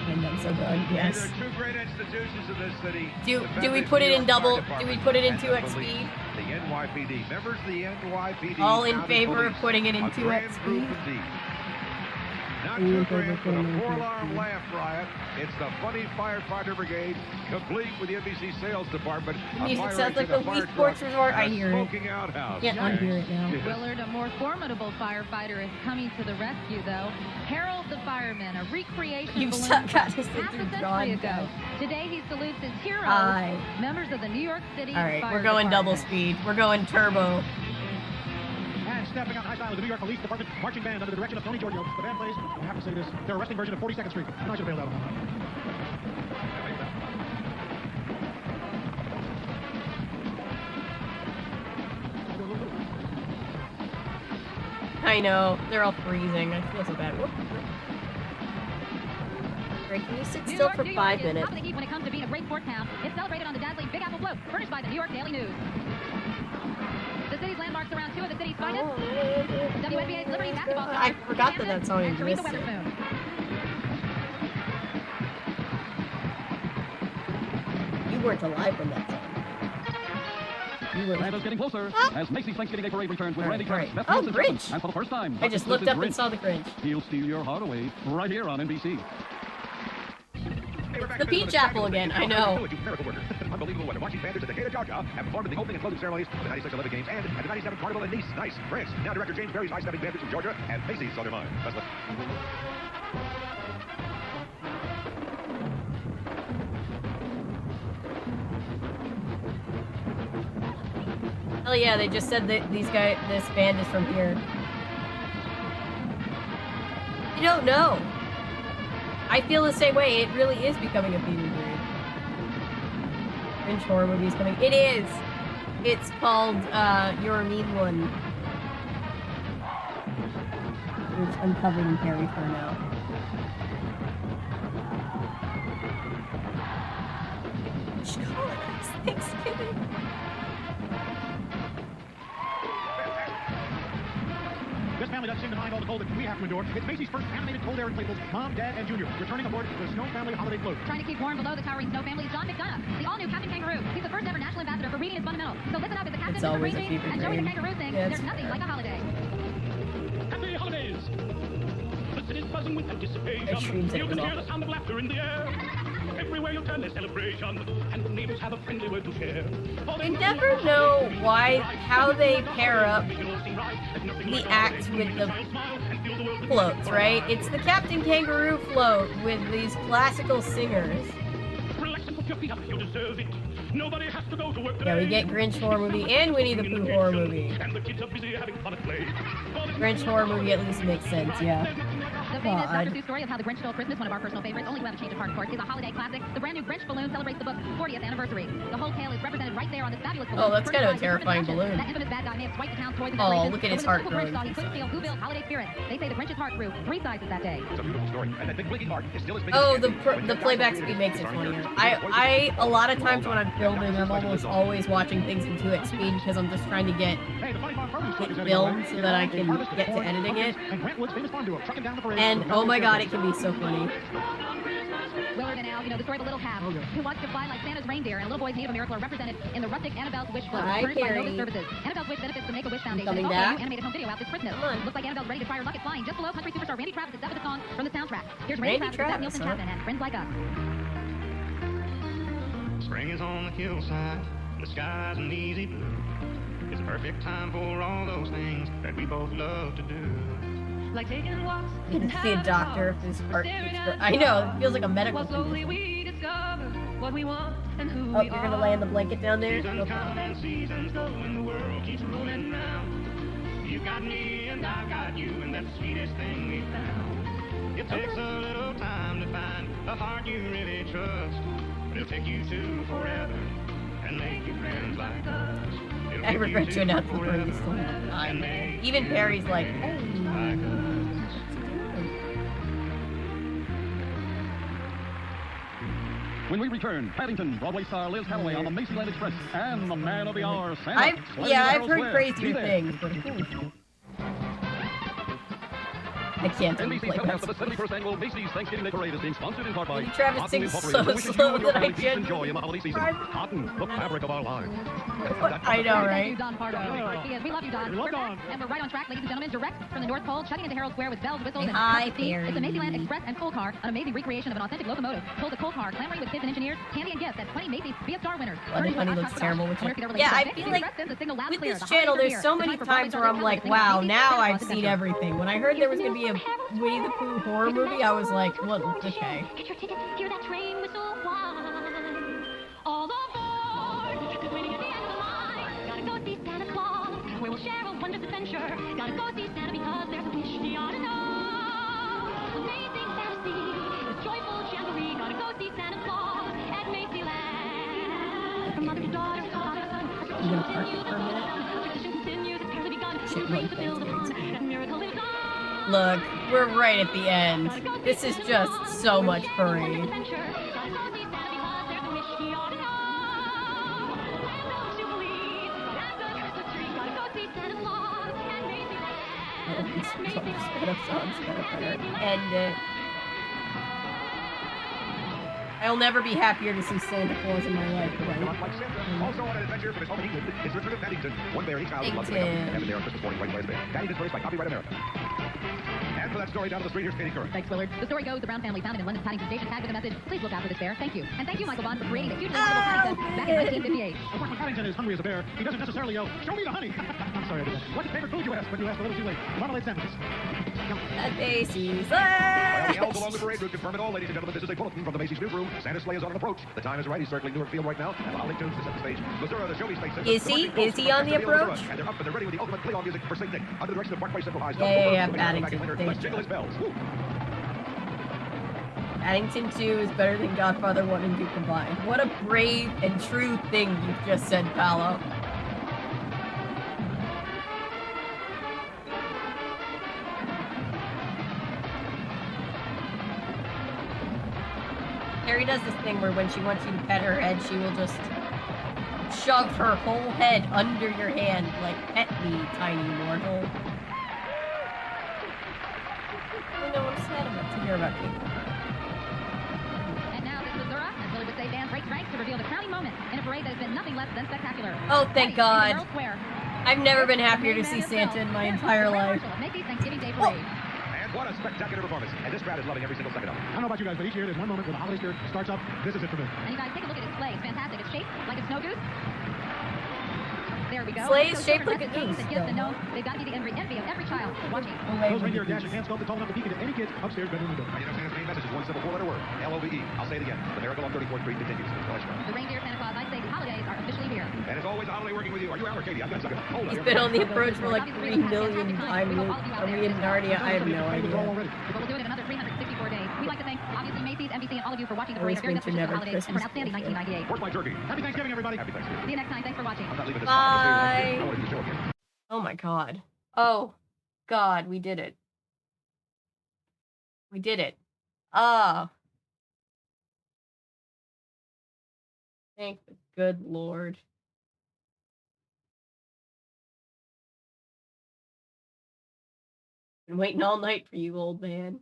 And I'm so done. Yes. There are two great institutions in this city. Do we put it in double? Do we put it in 2x speed? The NYPD. Members of the NYPD. All in favor of putting it in 2x speed? Not too grand for the 4-alarm laugh riot. It's the Funny Firefighter Brigade, complete with the NBC sales department. The music sounds like the Wii Sports Resort. I hear it. Smoking outhouse. Can't unhear it now. Willard, a more formidable firefighter, is coming to the rescue, though. Harold the Fireman, a recreation You've balloon got to sit half through a century John ago. Today he salutes his heroes, Hi. members of the New York City All right, Fire we're going double Department. speed. We're going turbo. And stepping out high style with the New York Police Department marching band under the direction of Tony Giorgio. The band plays, I have to say this, their wrestling version of 42nd Street. And I should have bailed out on that. I know. They're all freezing. I feel so bad. Whoop. Greg, can you sit still for 5 minutes? Top of the heap when it comes to being a great port town. It's celebrated on the dazzling Big Apple float, furnished by the New York Daily News. The city's landmarks around two of the city's finest. WNBA's Liberty basketball stars. I forgot that song and Teresa existed. Weatherspoon. You weren't alive when that song. Santa's getting closer as Macy's Thanksgiving Day Parade returns with Randy Travis, Beth Oh, Nielsen, Grinch. and for the first time, I just looked up and saw the Grinch. He'll steal your heart away right here on NBC. The peach apple again, I know. Unbelievable weather. Marching band at Decatur, Georgia, have performed in the opening and closing ceremonies of the 96 Olympic Games and at the 97 Carnival in Nice, France. Now director James Berry's high-stepping band from Georgia and Macy's on their mind. Let's listen. Hell yeah, they just said that this band is from here. You don't know. I feel the same way. It really is becoming a fever dream. Grinch horror movie's coming. It is. It's called You're a Mean One. Which I'm covered in Harry for now. Thanksgiving. This family doesn't seem to mind all the cold that we have to endure. It's Macy's first animated cold air inflatables, Mom, Dad, and Junior, returning aboard the Snow Family Holiday Float. Trying to keep warm below the towering Snow Family is John McDonough, the all-new Captain Kangaroo. He's the first ever national ambassador for reading is fundamental. So listen up as the captain It's of the always a Green fever and Joey the dream. Kangaroo sings, Yeah, there's nothing like a holiday. Happy holidays! The city's buzzing with anticipation. It streams it You can as hear well. the sound of laughter in the air. Everywhere you turn, there's celebration, and the neighbors have a friendly word to share. I never know how they pair up the act with the floats, right? It's the Captain Kangaroo float with these classical singers. Relax and put your feet up, you deserve it. Nobody has to go to work Yeah, we today. get Grinch horror movie and Winnie the Pooh horror movie. And the kids are busy having fun at play. Grinch horror movie at least makes sense, yeah. The famous Dr. Seuss story of how the Grinch stole Christmas, one of our personal favorites, only to have a change of heart, of course, is a holiday classic. The brand new Grinch balloon celebrates the book's 40th anniversary. The whole tale is represented right there on this fabulous balloon. Oh, that's kind of a terrifying balloon. That infamous bad guy may have swiped the town's toys and Oh, decorations, look at his but when heart the simple Grinch growing. saw he couldn't steal Whoville's holiday spirit. They say the Grinch's heart grew 3 sizes that day. It's a beautiful story, and that big blinking heart is still as big Oh, as the playback speed makes it funnier. I a lot of times when I'm filming, I'm almost always watching things in 2x speed because I'm just trying to get filmed so that I can get to editing it. And oh my god, it can be so funny. Willard and Al, you know, the story of a little half who wants to fly like Santa's reindeer, and a little boy's need of a miracle are represented in the rustic Annabelle's Wish float, Hi, furnished by Carrie. Nova Services. Annabelle's Wish benefits the Make-A-Wish Foundation. Coming It's also a back? new animated home video out this Christmas. Looks like Annabelle's ready to try her luck at flying just below country superstar Randy Travis' Death of the Song from the soundtrack. Here's Randy Randy Travis, Beth Travis, Nielsen huh? Chapman, and Friends Like Us. Spring is on the hillside, the sky's an easy blue. It's a perfect time for all those things that we both love to do. Like taking walks. You can see a doctor if his heart keeps I know, it feels like a medical Slowly condition. we discover what we want and who Oh, we you're are. gonna lay on the blanket down there? Seasons come and seasons go when the world keeps rolling round. You got me and I got you, and that's the sweetest thing we found. It takes a little time to find a heart you really trust, but it'll take you to forever and make you friends like us. It'll I take regret you to announce the forever party is still and time. make Even you Perry's like, friends hey. like us. When we return, Paddington, Broadway star Liz Halloway on the Macyland Express, and the man of the hour, Santa. I've heard crazier things, but I can't do NBC's telecast of the 71st annual Macy's Thanksgiving Day Parade is being sponsored in part by Randy Travis Cotton sings Incorporated, so who wishes you slow and your that I family peace and can't joy in the holiday season. Cotton, the fabric of our lives. I know, Thank right? you, Don Pardo. Yes, we love you, Don. We love We're Don. back, and we're right on track, ladies and gentlemen, direct from the North Pole, chugging into Herald Square with bells, whistles, and Hi, steam. Perry. It's a Macyland Express and coal car, an amazing recreation of an authentic locomotive. Pull the coal car, clamoring with kids and engineers, candy and gifts at 20 Macy's Be a Star winners. Well, the honey looks terrible with you. Yeah, I feel like with this channel, there's so many times where I'm like, wow, now I've seen everything. When I heard there was going to be a Winnie the Pooh horror movie, I was like, well, okay. Get your tickets, hear that train whistle whine. All aboard, 'cause waiting at the end of the line. Gotta go see Santa Claus, where we'll share a wondrous adventure. Gotta go see Santa because there's a wish you ought to know. Amazing fantasy, this joyful jamboree. Gotta go see Santa Claus at Macyland. From mother to daughter, father to son. I'm gonna park it for a minute. Tradition continues, it's barely begun. Shit, New really dreams to build upon, and miracle lives on. Look, we're right at the end. This is just so much parade. I'll never be happier to see Santa Claus in my life. Also on an adventure from his home in England is Richard of Paddington. One bear each child loves to wake up and have a day on Christmas morning right by his bed. Paddington's voiced by Copyright America. And for that story down to the street, here's Katie Curran. Thanks, Willard. The story goes, the Brown family found him in London's Paddington Station tagged with a message, please look out for this bear. Thank you. And thank you, Michael Bond, for creating the hugely lovable Paddington back in 1958. Of course, when Paddington is hungry as a bear, he doesn't necessarily yell, show me the honey. I'm sorry I did that. What's your favorite food, you asked, but you asked a little too late. Marmalade sandwiches. At Macy's. Well, the elves along the parade route confirm it all, ladies and gentlemen. This is a bulletin from the Macy's newsroom. Santa's sleigh is on an approach. The time is right. He's circling Newark Field right now. And allowing tunes to set the stage. Missouri, the show me space. Is he? Is he on the approach? And they're up and they're ready with the ultimate play-on music for St. Nick. Under the direction of Parkway Central High School. Yeah, Paddington. Let's jingle his bells. Woo. Paddington 2 is better than Godfather 1 and 2 combined. What a brave and true thing you've just said, Paolo. Carrie does this thing where when she wants you to pet her head, she will just shove her whole head under your hand, like, pet me, tiny mortal. I know I'm sad about to hear about Kate. And now this is Missouri, as Willard would say, Dan breaks ranks to reveal the crowning moment in a parade that has been nothing less than spectacular. Oh, thank God. Herald Square. I've never been happier to see Santa in my entire life. Macy's Thanksgiving Day Parade. What a spectacular performance. And this crowd is loving every single second of it. I don't know about you guys, but each year there's one moment where the holiday spirit starts up. This is it for me. And you guys, take a look at his sleigh. It's fantastic. It's shaped like a snow goose. There we go. Sleigh is shaped like a goose. Yes and no. They've got to be the envy of every child watching. Those reindeer dash hand sculpted tall enough to peek into any kid's upstairs bedroom window. You know, Santa's main message is one simple four-letter word. L-O-V-E. I'll say it again. The miracle on 34th Street continues. The reindeer Santa Claus Ice Age holidays are officially here. And as always, a holiday working with you. Are you Al or Katie? I've got something. Hold He's been on the approach for like 3 million times. Are we in Narnia? I have no idea. But we'll do it in another 364 days. We'd like to thank, obviously, Macy's, NBC, and all of you for watching the parade. Very best wishes for the holidays and for an outstanding 1998. Where's my turkey? Happy Thanksgiving, everybody. Happy Thanksgiving. See you next time. Thanks for watching. Bye. Oh my God. Oh God, we did it. We did it. Ah. Thank the good Lord. Been waiting all night for you, old man.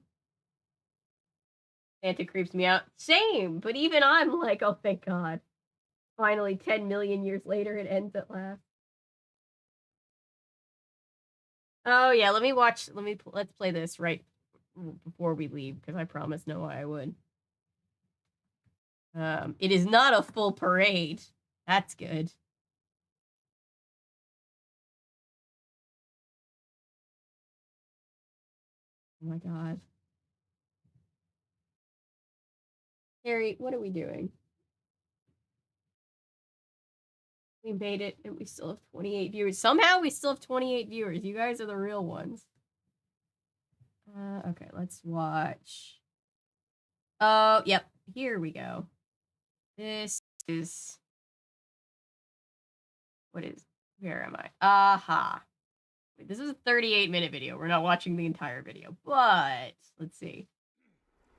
Santa creeps me out. Same, but even I'm like, oh, thank God. Finally, 10 million years later, it ends at last. Oh yeah, let's play this right before we leave, because I promised Noah I would. It is not a full parade. That's good. Oh my God. Harry, what are we doing? We made it, and we still have 28 viewers. Somehow we still have 28 viewers. You guys are the real ones. Okay, let's watch. Oh, yep. Here we go. This is... Where am I? Aha. Wait, this is a 38-minute video. We're not watching the entire video, but let's see.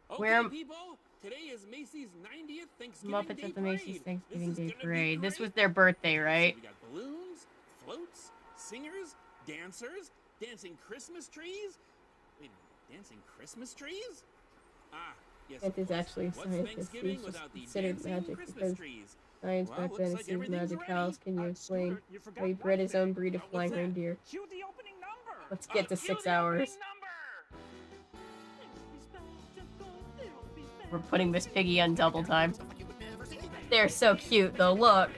Okay, people. Today is Macy's 90th Thanksgiving Muppets Day at the Parade. Macy's Thanksgiving Day Parade. This was their birthday, right? So we got balloons, floats, singers, dancers, dancing Christmas trees. Wait a minute, dancing Christmas trees? Ah, yes. It is actually a What's scientist Thanksgiving who's just without the considered dancing magic Christmas because trees? science Well, back looks then like assumed everything's magic. How ready. else can you explain You forgot how he bred his own breed of what's flying that? reindeer? Cue the opening number. Let's get to 6 hours. We're putting Miss Piggy on double time. They're so cute, though. Look.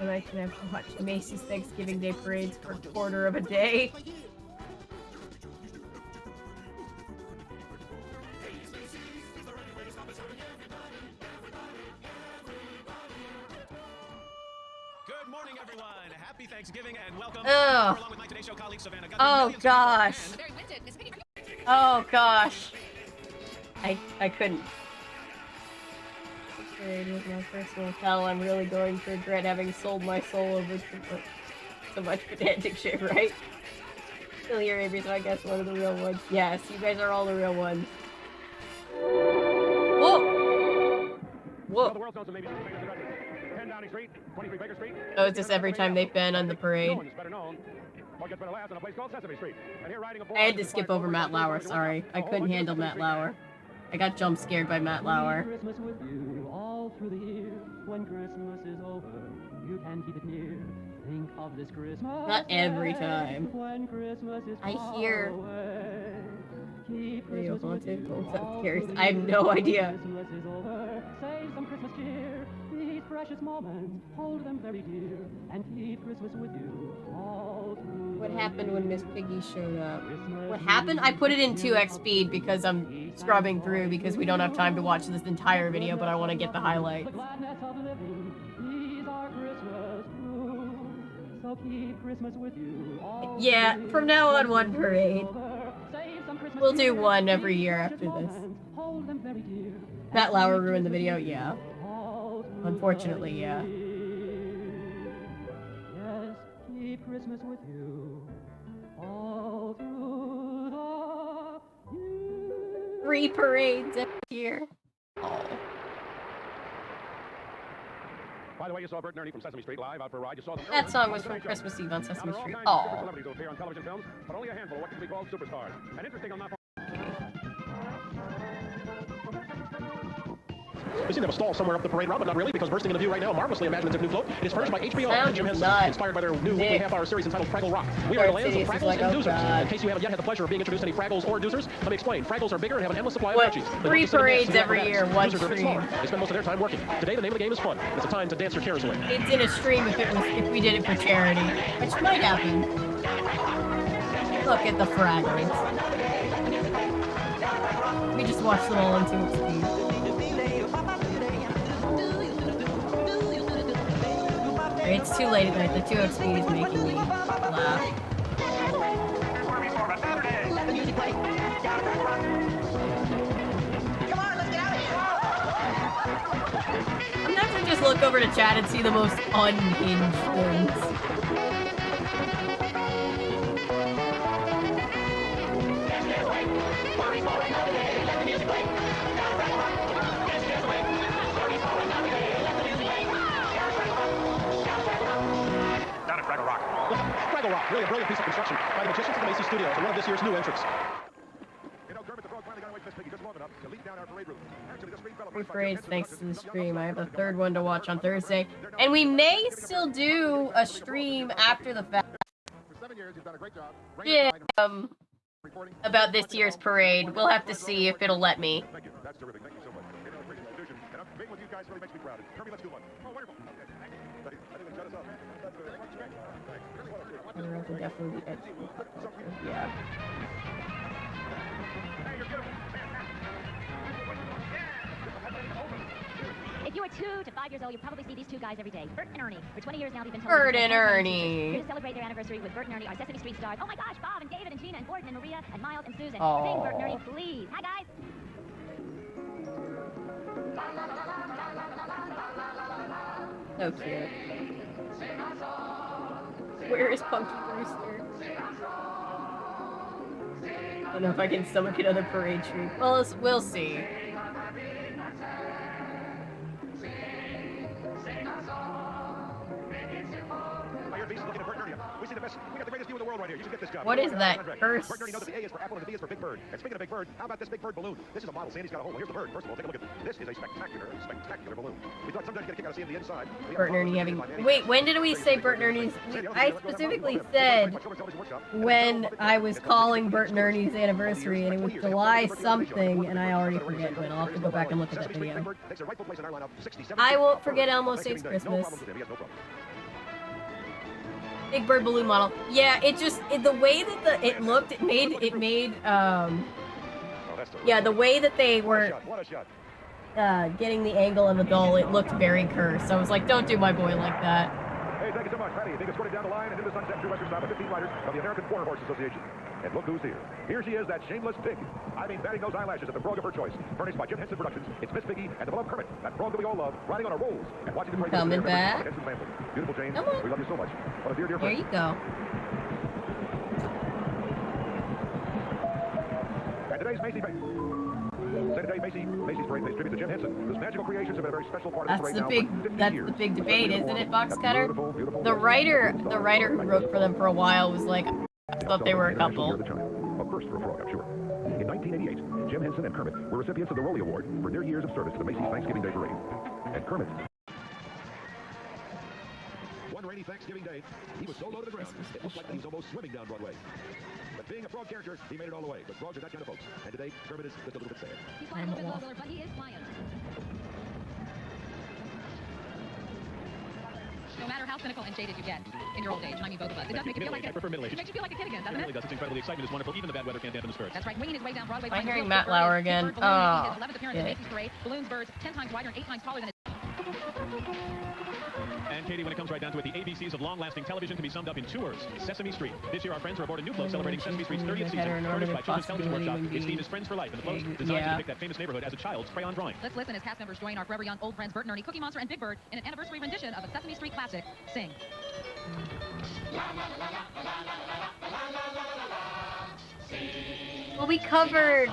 And I can have to watch the Macy's Thanksgiving Day parades for a quarter of a day. Good morning, everyone. Happy Thanksgiving and welcome. Ugh. Along with my Today Show colleague, Savannah Guthrie, Oh millions of gosh. people Oh gosh. I couldn't. This parade was my personal tell. I'm really going to regret having sold my soul over so much pedantic shit, right? Still here, Avery, so I guess one of the real ones. Yes, you guys are all the real ones. Whoa! Whoa! The world's known to maybe 10 Downing Street, 23 Baker Street. Oh, it's just every time they've been on the parade. No one is better known What gets better last in a place called Sesame Street. And here riding I had to skip over Matt Lauer, sorry. I couldn't handle Matt Lauer. I got jump scared by Matt Lauer. Christmas with you all through the year. When Christmas is over, you can keep it near. Think of this Christmas. Not every time. When Christmas is I hear. Keep Radio Christmas haunted. I have no idea. Christmas is over. Save some Christmas cheer. These precious moments, hold them very dear, and keep Christmas with you all through. What happened when Miss Piggy showed up? What happened? I put it in 2x speed because I'm scrubbing through because we don't have time to watch this entire video, but I want to get the highlights. So keep Christmas with you. Yeah, from now on, one parade. We'll do one every year after this. Matt Lauer ruined the video, yeah. Unfortunately, yeah. Yes, keep Christmas with you all through the year. 3 parades every year. Oh. By the way, you saw Bert and Ernie from Sesame Street live out for a ride. You saw them. That song was from Christmas Eve on Sesame Street. Oh. Celebrities who appear on television films, but only a handful of what can be called superstars. And interesting on that. We seem to have a stall somewhere up the parade route, but not really, because bursting into view right now, a marvelously imaginative new float. It is furnished by HBO and Jim Henson, inspired by their new weekly half-hour series entitled Fraggle Rock. We are the lands of Fraggles and Doozers. In case you haven't yet had the pleasure of being introduced to any Fraggles or Doozers, let me explain. Fraggles are bigger and have an endless supply of energies. 3 parades every year, 1 Doozers are a bit stream. smaller. They spend most of their time working. Today, the name of the game is fun. It's a time to dance your cares away. It's in a stream if we did it for charity, which might happen. Look at the Fraggles. We just watched them all in 2x speed. It's too late at night. The 2x speed is making me laugh. I'm gonna have to just look over to chat and see the most unhinged things. Down at Fraggle Rock. Fraggle Rock, really a brilliant piece of construction by the magicians at the Macy Studios, and one of this year's new entrants. You know, Kermit the Frog finally got away from Miss Piggy just long enough to leap down our parade route. Actually, the street fell 3 parades thanks to the stream. I have a 3rd one to watch on Thursday. And we may still do a stream after the fact. For 7 years, you've done a great job. Yeah, about this year's parade. We'll have to see if it'll let me. Thank you. That's terrific. Thank you so much. You know, appreciate that vision. And being with you guys really makes me proud. Kermit, let's do one. Oh, wonderful. Okay. I think let's shut us up. That's good. Thanks. I have to definitely be yeah. If you are 2 to 5 years old, you probably see these 2 guys every day. Bert and Ernie. For 20 years now, they've been told Bert and Ernie. Here to celebrate their anniversary with Bert and Ernie, our Sesame Street stars. Oh my gosh, Bob and David and Gina and Gordon and Maria and Miles and Susan. Oh. Sing, Bert and Ernie, please. Hi, guys. So cute. Where is Punky Brewster? I don't know if I can stomach another parade treat. Well, we'll see. We see the best. We got the greatest view in the world right here. You should get this job. What is that curse? Bert Ernie knows that the A is for apple and the B is for Big Bird. And speaking of Big Bird, how about this Big Bird balloon? This is a model. Sandy's got a hole. Well, here's the bird. First of all, take a look at this. This is a spectacular balloon. We thought sometimes you get a kick out of seeing the inside. Bert and Ernie having. Wait, when did we say Bert and Ernie's? I specifically said when I was calling Bert and Ernie's anniversary, and it was July something, and I already forget when. I'll have to go back and look at that video. I won't forget Elmo Saves Christmas. Big Bird balloon model. Yeah, the way that it looked, it made yeah, the way that they were getting the angle of the doll, it looked very cursed. I was like, don't do my boy like that. Hey, thank you so much, Patty. Being escorted down the line and into the sunset through Western style by 15 riders of the American Quarter Horse Association. And look who's here. Here she is, that shameless pig. I mean, batting those eyelashes at the frog of her choice. Furnished by Jim Henson Productions. It's Miss Piggy and the beloved Kermit, that frog that we all love, riding on our rolls and watching the parade. Coming back. Henson family. Beautiful Jane, Come on. we love you so much. What a dear, dear friend. There you go. And today's Macy. Say And today, Macy's Parade pays tribute to Jim Henson, whose magical creations have been a very special part of the parade now for 50 That's years. the big debate, isn't it, Box Cutter? Beautiful The writer who wrote for them for a while was like, I thought they were a couple. A first for a frog, I'm sure. In 1988, Jim Henson and Kermit were recipients of the Rollie Award for their years of service to the Macy's Thanksgiving Day Parade. And Kermit, one rainy Thanksgiving day, he was so low to the ground, it looked like he was almost swimming down Broadway. But being a frog character, he made it all the way. But frogs are that kind of folks. And today, Kermit is just a little bit sad. He's flying a little bit lower, but he is flying. No matter how cynical and jaded you get in your old age, and I mean both of us, it does make you feel like I prefer middle age. It makes you feel like a kid again, doesn't It really it? does. It's incredible. The excitement is wonderful. Even the bad weather can't dampen the spirits. That's right. Winging his way down Broadway. I'm hearing Matt Lauer again. Oh, his 11th appearance at Macy's Parade. Balloons, birds, 10 times wider and 8 times taller than his... And Katie, when it comes right down to it, the ABCs of long-lasting television can be summed up in 2 words: Sesame Street. This year, our friends are aboard a new float celebrating Sesame Street's 30th season, furnished by Children's Television Workshop. Its theme is Friends for Life, and the float designed to depict that famous neighborhood as a child's crayon drawing. Let's listen as cast members join our forever young old friends Bert and Ernie, Cookie Monster, and Big Bird in an anniversary rendition of a Sesame Street classic, Sing. Well, we covered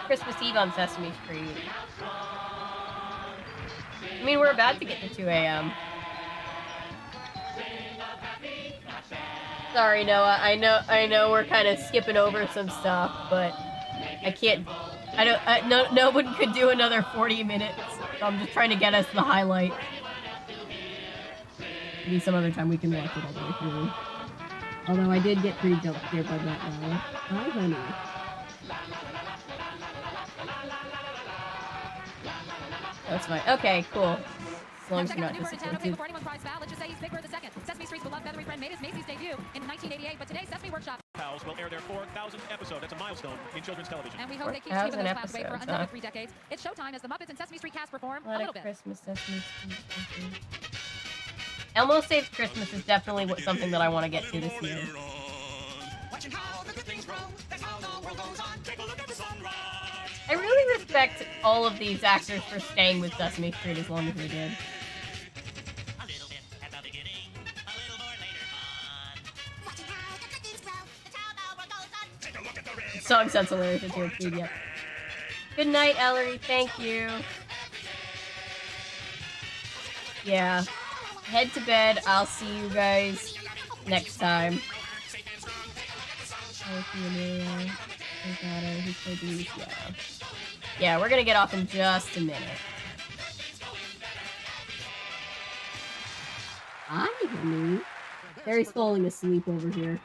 Christmas Eve on Sesame Street. I mean, we're about to get to 2 a.m. Sorry, Noah. I know we're kind of skipping over some stuff, but I can't. No one could do another 40 minutes. So I'm just trying to get us the highlight. Maybe some other time we can watch it all the way through. Although I did get pretty jump scared by that now. Hi, honey. That's fine. Okay, cool. As long as you're not disappointed. Before anyone's prize foul, let's just say he's Big Bird II. Sesame Street's beloved feathery friend made his Macy's debut in 1988, but today Sesame Workshop Pals will air their 4,000th episode. That's a milestone in children's television. And we hope they keep keeping those clouds away for another 3 decades. It's showtime as the Muppets and Sesame Street cast perform a little bit. Christmas, Sesame Street. Elmo Saves Christmas is definitely something that I want to get to this year. I really respect all of these actors for staying with Sesame Street as long as they did. The song sounds hilarious at your feed, yep. Good night, Ellery. Thank you. Yeah. Head to bed. I'll see you guys next time. Yeah, we're gonna get off in just a minute. Hi, honey. Harry's falling asleep over here.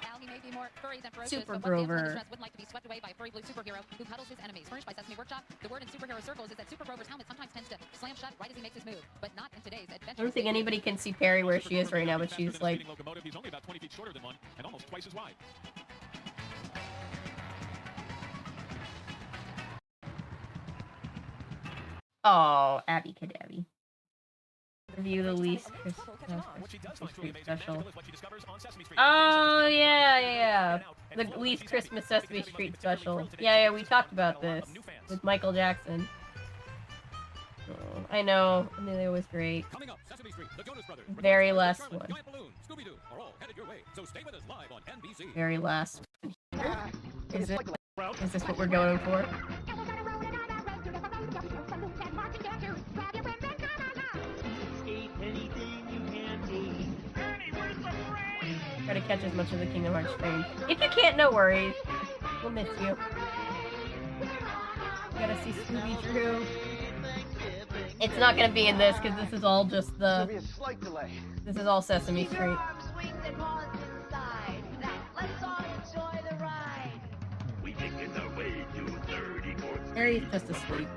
Super Grover. Would like to be swept away by a furry blue superhero who cuddles his enemies. Furnished by Sesame Workshop, the word in superhero circles is that Super Grover's helmet sometimes tends to slam shut right as he makes his move, but not in today's adventure. I don't think anybody can see Perry where she is right now, but she's like... He's only about 20 feet shorter than one and almost twice as wide. Oh, Abby Cadabby. Review the least Christmas Street special. Oh, yeah. The least Christmas Sesame Street special. Yeah, we talked about this with Michael Jackson. Oh, I know. I mean, it was great. Very last one. Very last one. Is this what we're going for? Try to catch as much of the Kingdom Hearts train. If you can't, no worries. We'll miss you. Gotta see Scooby-Doo. It's not gonna be in this because this is all just the. This is all Sesame Street. Harry's just asleep.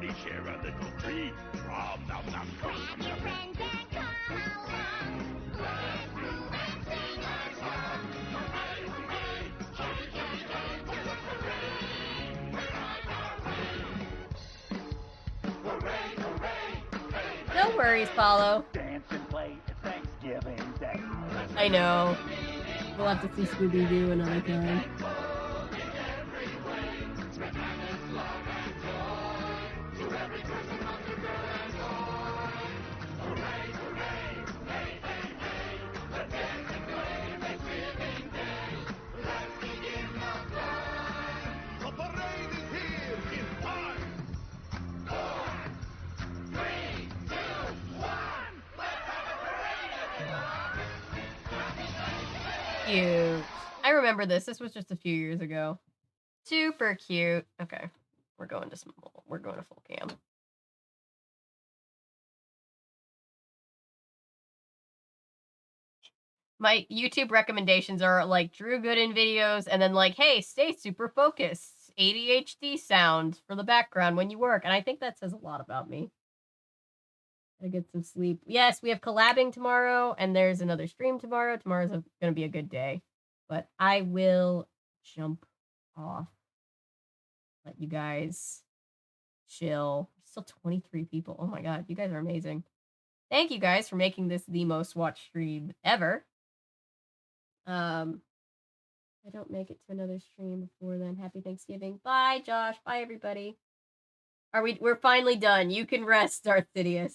No worries, Paulo. Dance and play Thanksgiving Day. I know. We'll have to see Scooby-Doo another time. The parade is here in time. cute. I remember this. This was just a few years ago. Super cute. Okay. We're going to small. We're going to full cam. My YouTube recommendations are like Drew Gooden videos and then like, hey, stay super focused. ADHD sound for the background when you work. And I think that says a lot about me. Gotta get some sleep. Yes, we have collabing tomorrow and there's another stream tomorrow. Tomorrow's going to be a good day. But I will jump off. Let you guys chill. Still 23 people. Oh my god, you guys are amazing. Thank you guys for making this the most watched stream ever. I don't make it to another stream before then. Happy Thanksgiving. Bye, Josh. Bye, everybody. We're finally done. You can rest, Darth Sidious.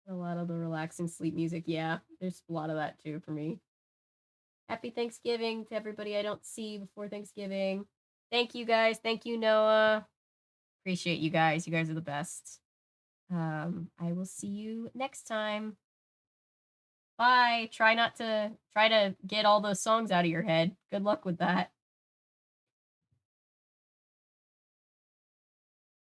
A lot of the relaxing sleep music. Yeah, there's a lot of that too for me. Happy Thanksgiving to everybody I don't see before Thanksgiving. Thank you guys. Thank you, Noah. Appreciate you guys. You guys are the best. I will see you next time. Bye. Try to get all those songs out of your head. Good luck with that.